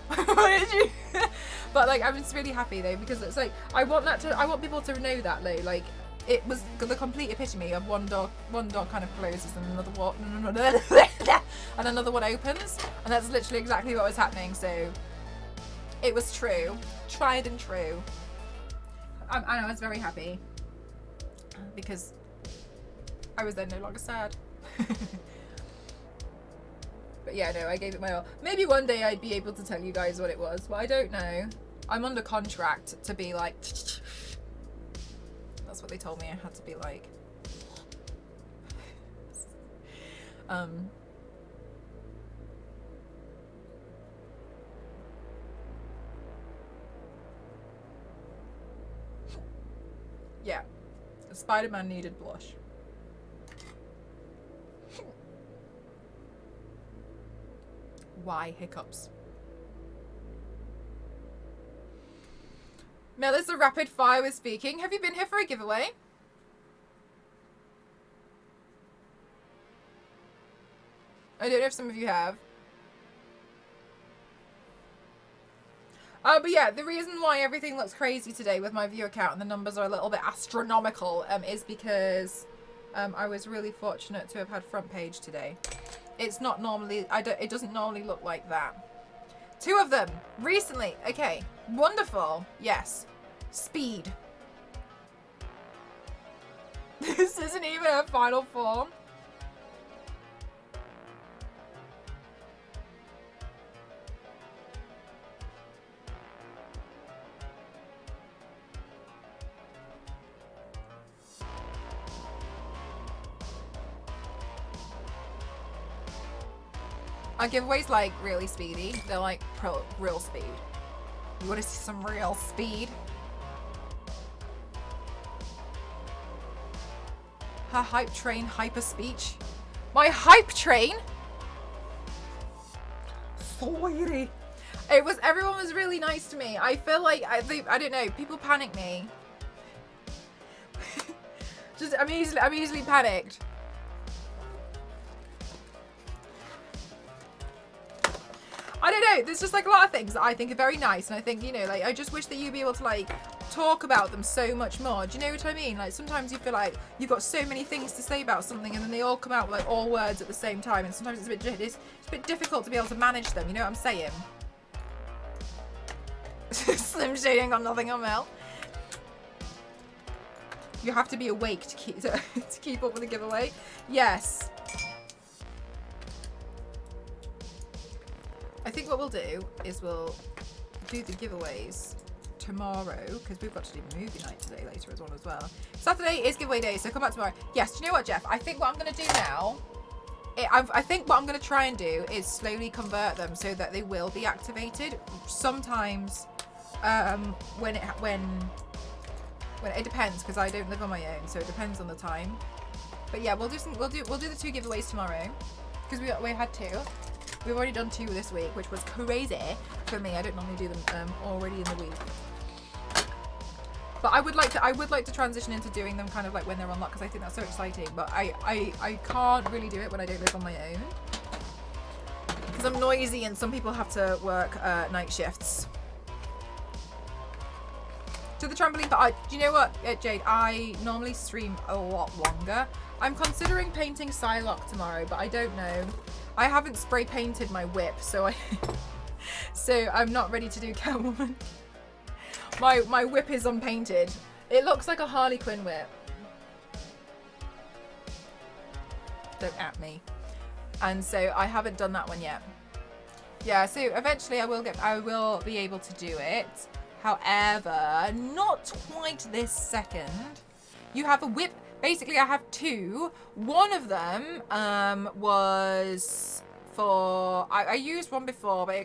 But like, I'm just really happy though, because it's like I want people to know that though. Like, it was the complete epitome of one door kind of closes and another one and another one opens, and that's literally exactly what was happening. So it was true, tried and true. I was very happy because I was then no longer sad. But yeah, no, I gave it my all. Maybe one day I'd be able to tell you guys what it was, but I don't know. I'm under contract to be like, that's what they told me I had to be like. Yeah, Spiderman needed blush. Why hiccups? Melissa Rapid Fire was speaking. Have you been here for a giveaway? I don't know if some of you have. But yeah, the reason why everything looks crazy today with my viewer count and the numbers are a little bit astronomical is because I was really fortunate to have had front page today. It's not normally, it doesn't normally look like that. 2 of them recently. Okay, wonderful. Yes, speed. This isn't even a final form. Our giveaways like really speedy. They're like real speed. You want to see some real speed? Her hype train hyper speech. My hype train? Sweetie. Everyone was really nice to me. I feel like, I don't know, people panic me. I'm easily panicked. I don't know, there's just like a lot of things that I think are very nice, and I think, you know, like, I just wish that you'd be able to like talk about them so much more. Do you know what I mean? Like, sometimes you feel like you've got so many things to say about something, and then they all come out like all words at the same time, and sometimes it's a bit difficult to be able to manage them. You know what I'm saying? Slim Shady ain't got nothing on Mel. You have to be awake to keep up with the giveaway. Yes. I think what we'll do is we'll do the giveaways tomorrow, because we've got to do movie night today later as well. Saturday is giveaway day, so come back tomorrow. Yes, do you know what, Jeff? I think what I'm going to do now, I think what I'm going to try and do is slowly convert them so that they will be activated. Sometimes when it depends, because I don't live on my own, so it depends on the time. But yeah, we'll do the 2 giveaways tomorrow, because we had 2. We've already done 2 this week, which was crazy for me. I don't normally do them already in the week. But I would like to transition into doing them kind of like when they're unlocked, because I think that's so exciting. But I can't really do it when I don't live on my own, because I'm noisy and some people have to work night shifts. To the trampoline park. Do you know what, Jade? I normally stream a lot longer. I'm considering painting Psylocke tomorrow, but I don't know. I haven't spray painted my whip, so I'm not ready to do Catwoman. My whip is unpainted. It looks like a Harley Quinn whip. Don't at me. And so I haven't done that one yet. Yeah, so eventually I will be able to do it. However, not quite this second. You have a whip. Basically, I have 2. One of them was for... I used one before, but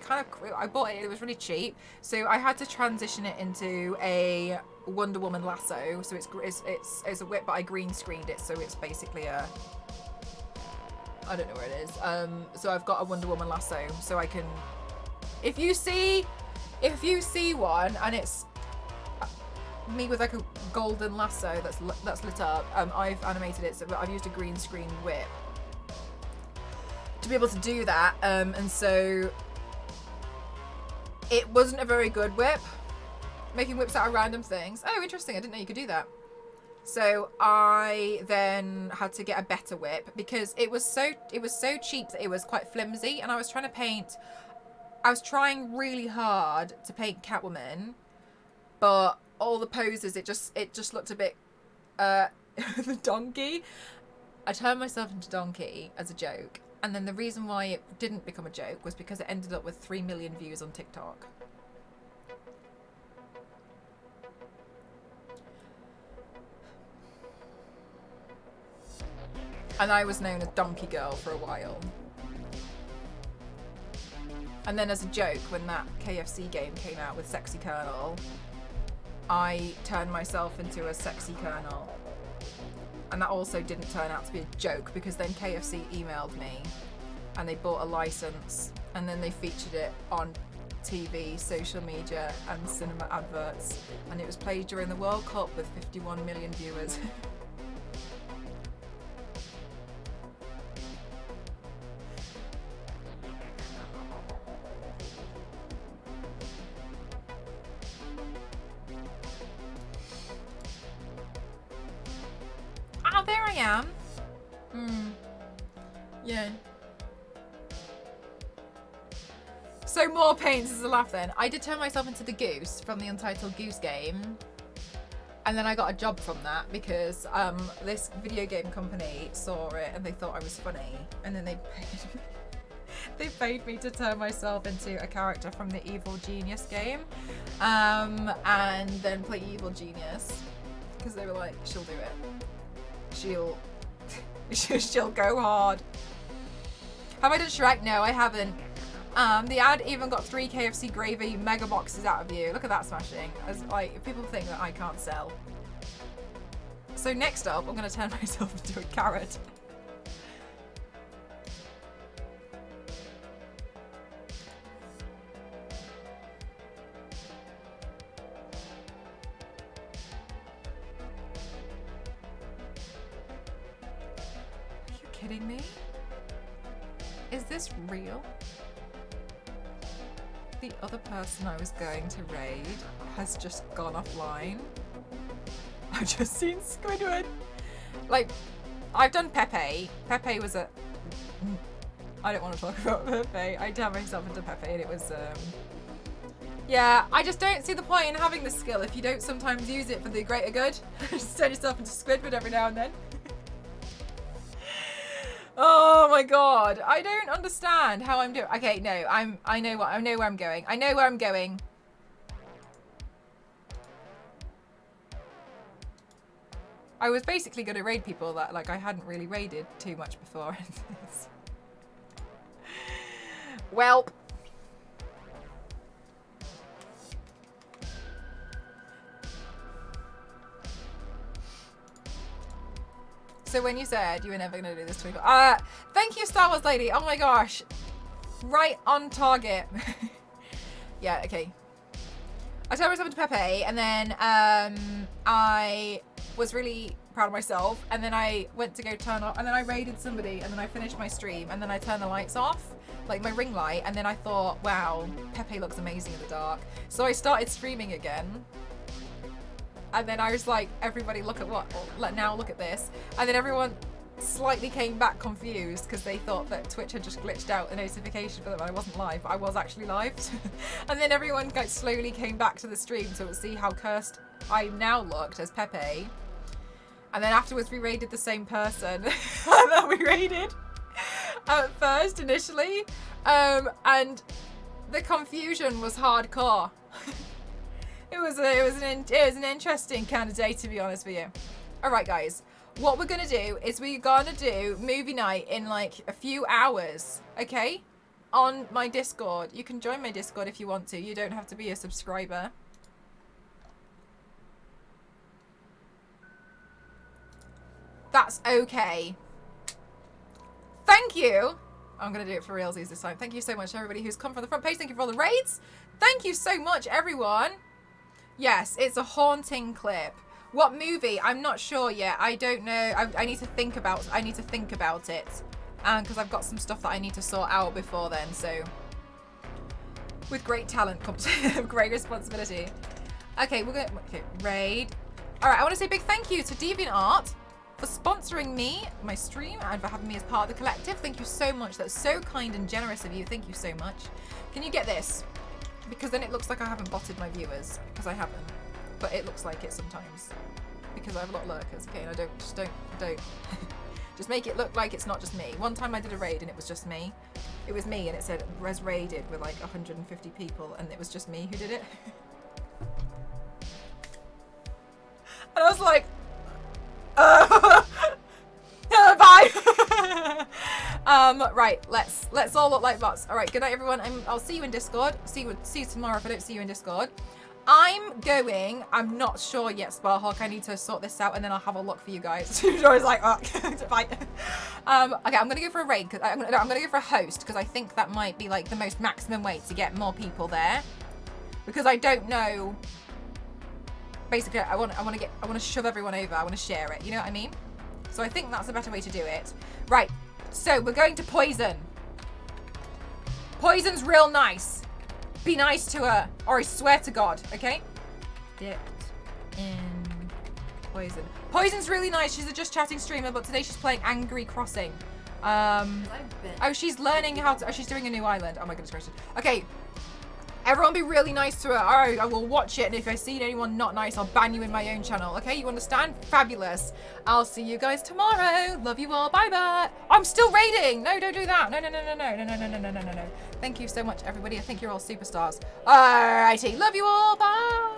I bought it. It was really cheap. So I had to transition it into a Wonder Woman lasso. So it's a whip, but I green screened it. So it's basically a... I don't know where it is. So I've got a Wonder Woman lasso. So I can... If you see one and it's me with like a golden lasso that's lit up, I've animated it, so I've used a green screen whip to be able to do that, and so it wasn't a very good whip, making whips out of random things. Oh, interesting, I didn't know you could do that. So I then had to get a better whip, because it was so cheap that it was quite flimsy, and I was trying really hard to paint Catwoman, but all the poses, it just looked a bit the donkey. I turned myself into donkey as a joke, and then the reason why it didn't become a joke was because it ended up with 3 million views on TikTok. And I was known as Donkey Girl for a while. And then as a joke, when that KFC game came out with Sexy Colonel, I turned myself into a Sexy Colonel. And that also didn't turn out to be a joke, because then KFC emailed me and they bought a license, and then they featured it on TV, social media and cinema adverts, and it was played during the World Cup with 51 million viewers. Oh, there I am. Yeah. So more paints as a laugh then. I did turn myself into the goose from the Untitled Goose Game. And then I got a job from that because this video game company saw it and they thought I was funny. And then they paid me to turn myself into a character from the Evil Genius game. And then play Evil Genius. Because they were like, she'll do it. She'll go hard. Have I done Shrek? No, I haven't. The ad even got 3 KFC gravy mega boxes out of you. Look at that smashing. As like people think that I can't sell. So next up, I'm gonna turn myself into a carrot. Are you kidding me? Is this real? The other person I was going to raid has just gone offline. I've just seen Squidward. Like, I've done Pepe. Pepe was a... I don't want to talk about Pepe. I turned myself into Pepe and it was... Yeah, I just don't see the point in having the skill if you don't sometimes use it for the greater good. Just turn yourself into Squidward every now and then. Oh my god, I don't understand how I'm doing. Okay, no, I know where I'm going. I know where I'm going. I was basically going to raid people that like I hadn't really raided too much before. Welp. So when you said you were never going to do this 24, thank you, Star Wars lady. Oh my gosh, right on target. Yeah, okay. I turned myself into Pepe, and then I was really proud of myself, and then I went to go turn off, and then I raided somebody, and then I finished my stream, and then I turned the lights off, like my ring light, and then I thought, wow, Pepe looks amazing in the dark. So I started streaming again. And then I was like, everybody look at what, now look at this. And then everyone slightly came back confused because they thought that Twitch had just glitched out the notification for them. I wasn't live, but I was actually live. And then everyone like slowly came back to the stream to see how cursed I now looked as Pepe. And then afterwards we raided the same person that we raided at first initially. And the confusion was hardcore. It was an interesting kind of day, to be honest with you. All right, guys. What we're gonna do is we're gonna do movie night in like a few hours, okay? On my Discord. You can join my Discord if you want to. You don't have to be a subscriber. That's okay. Thank you. I'm gonna do it for realsies this time. Thank you so much, everybody who's come from the front page. Thank you for all the raids. Thank you so much, everyone. Yes, it's a haunting clip. What movie? I'm not sure yet. I don't know. I need to think about it. Because I've got some stuff that I need to sort out before then. So, with great talent comes great responsibility. Okay, we're gonna raid. All right, I want to say a big thank you to DeviantArt for sponsoring me, my stream, and for having me as part of the collective. Thank you so much. That's so kind and generous of you. Thank you so much. Can you get this? Because then it looks like I haven't botted my viewers, because I haven't, but it looks like it sometimes, because I have a lot of lurkers. Okay, and I don't just make it look like it's not just me. One time I did a raid and it was just me. It was me, and it said res raided with like 150 people, and it was just me who did it. And I was like, bye. Right, let's all look like bots. All right, good night, everyone. I'll see you in Discord. See you tomorrow if I don't see you in Discord. I'm not sure yet, Sparhawk. I need to sort this out, and then I'll have a look for you guys. I was like, oh, bye. Okay, I'm gonna go for a raid. I'm gonna go for a host because I think that might be like the most maximum way to get more people there. Because I don't know. Basically, I want to shove everyone over. I want to share it. You know what I mean? So I think that's a better way to do it. Right. So we're going to Poison. Poison's real nice. Be nice to her, or I swear to God. Okay. Dipped in Poison. Poison's really nice. She's a just chatting streamer, but today she's playing Angry Crossing. Oh, she's learning how to. Oh, she's doing a new island. Oh my goodness gracious. Okay. Everyone be really nice to her. All right, I will watch it, and if I see anyone not nice, I'll ban you in my own channel. Okay, you understand? Fabulous. I'll see you guys tomorrow. Love you all. Bye-bye. I'm still raiding. No, don't do that. No. Thank you so much, everybody. I think you're all superstars. All righty. Love you all. Bye.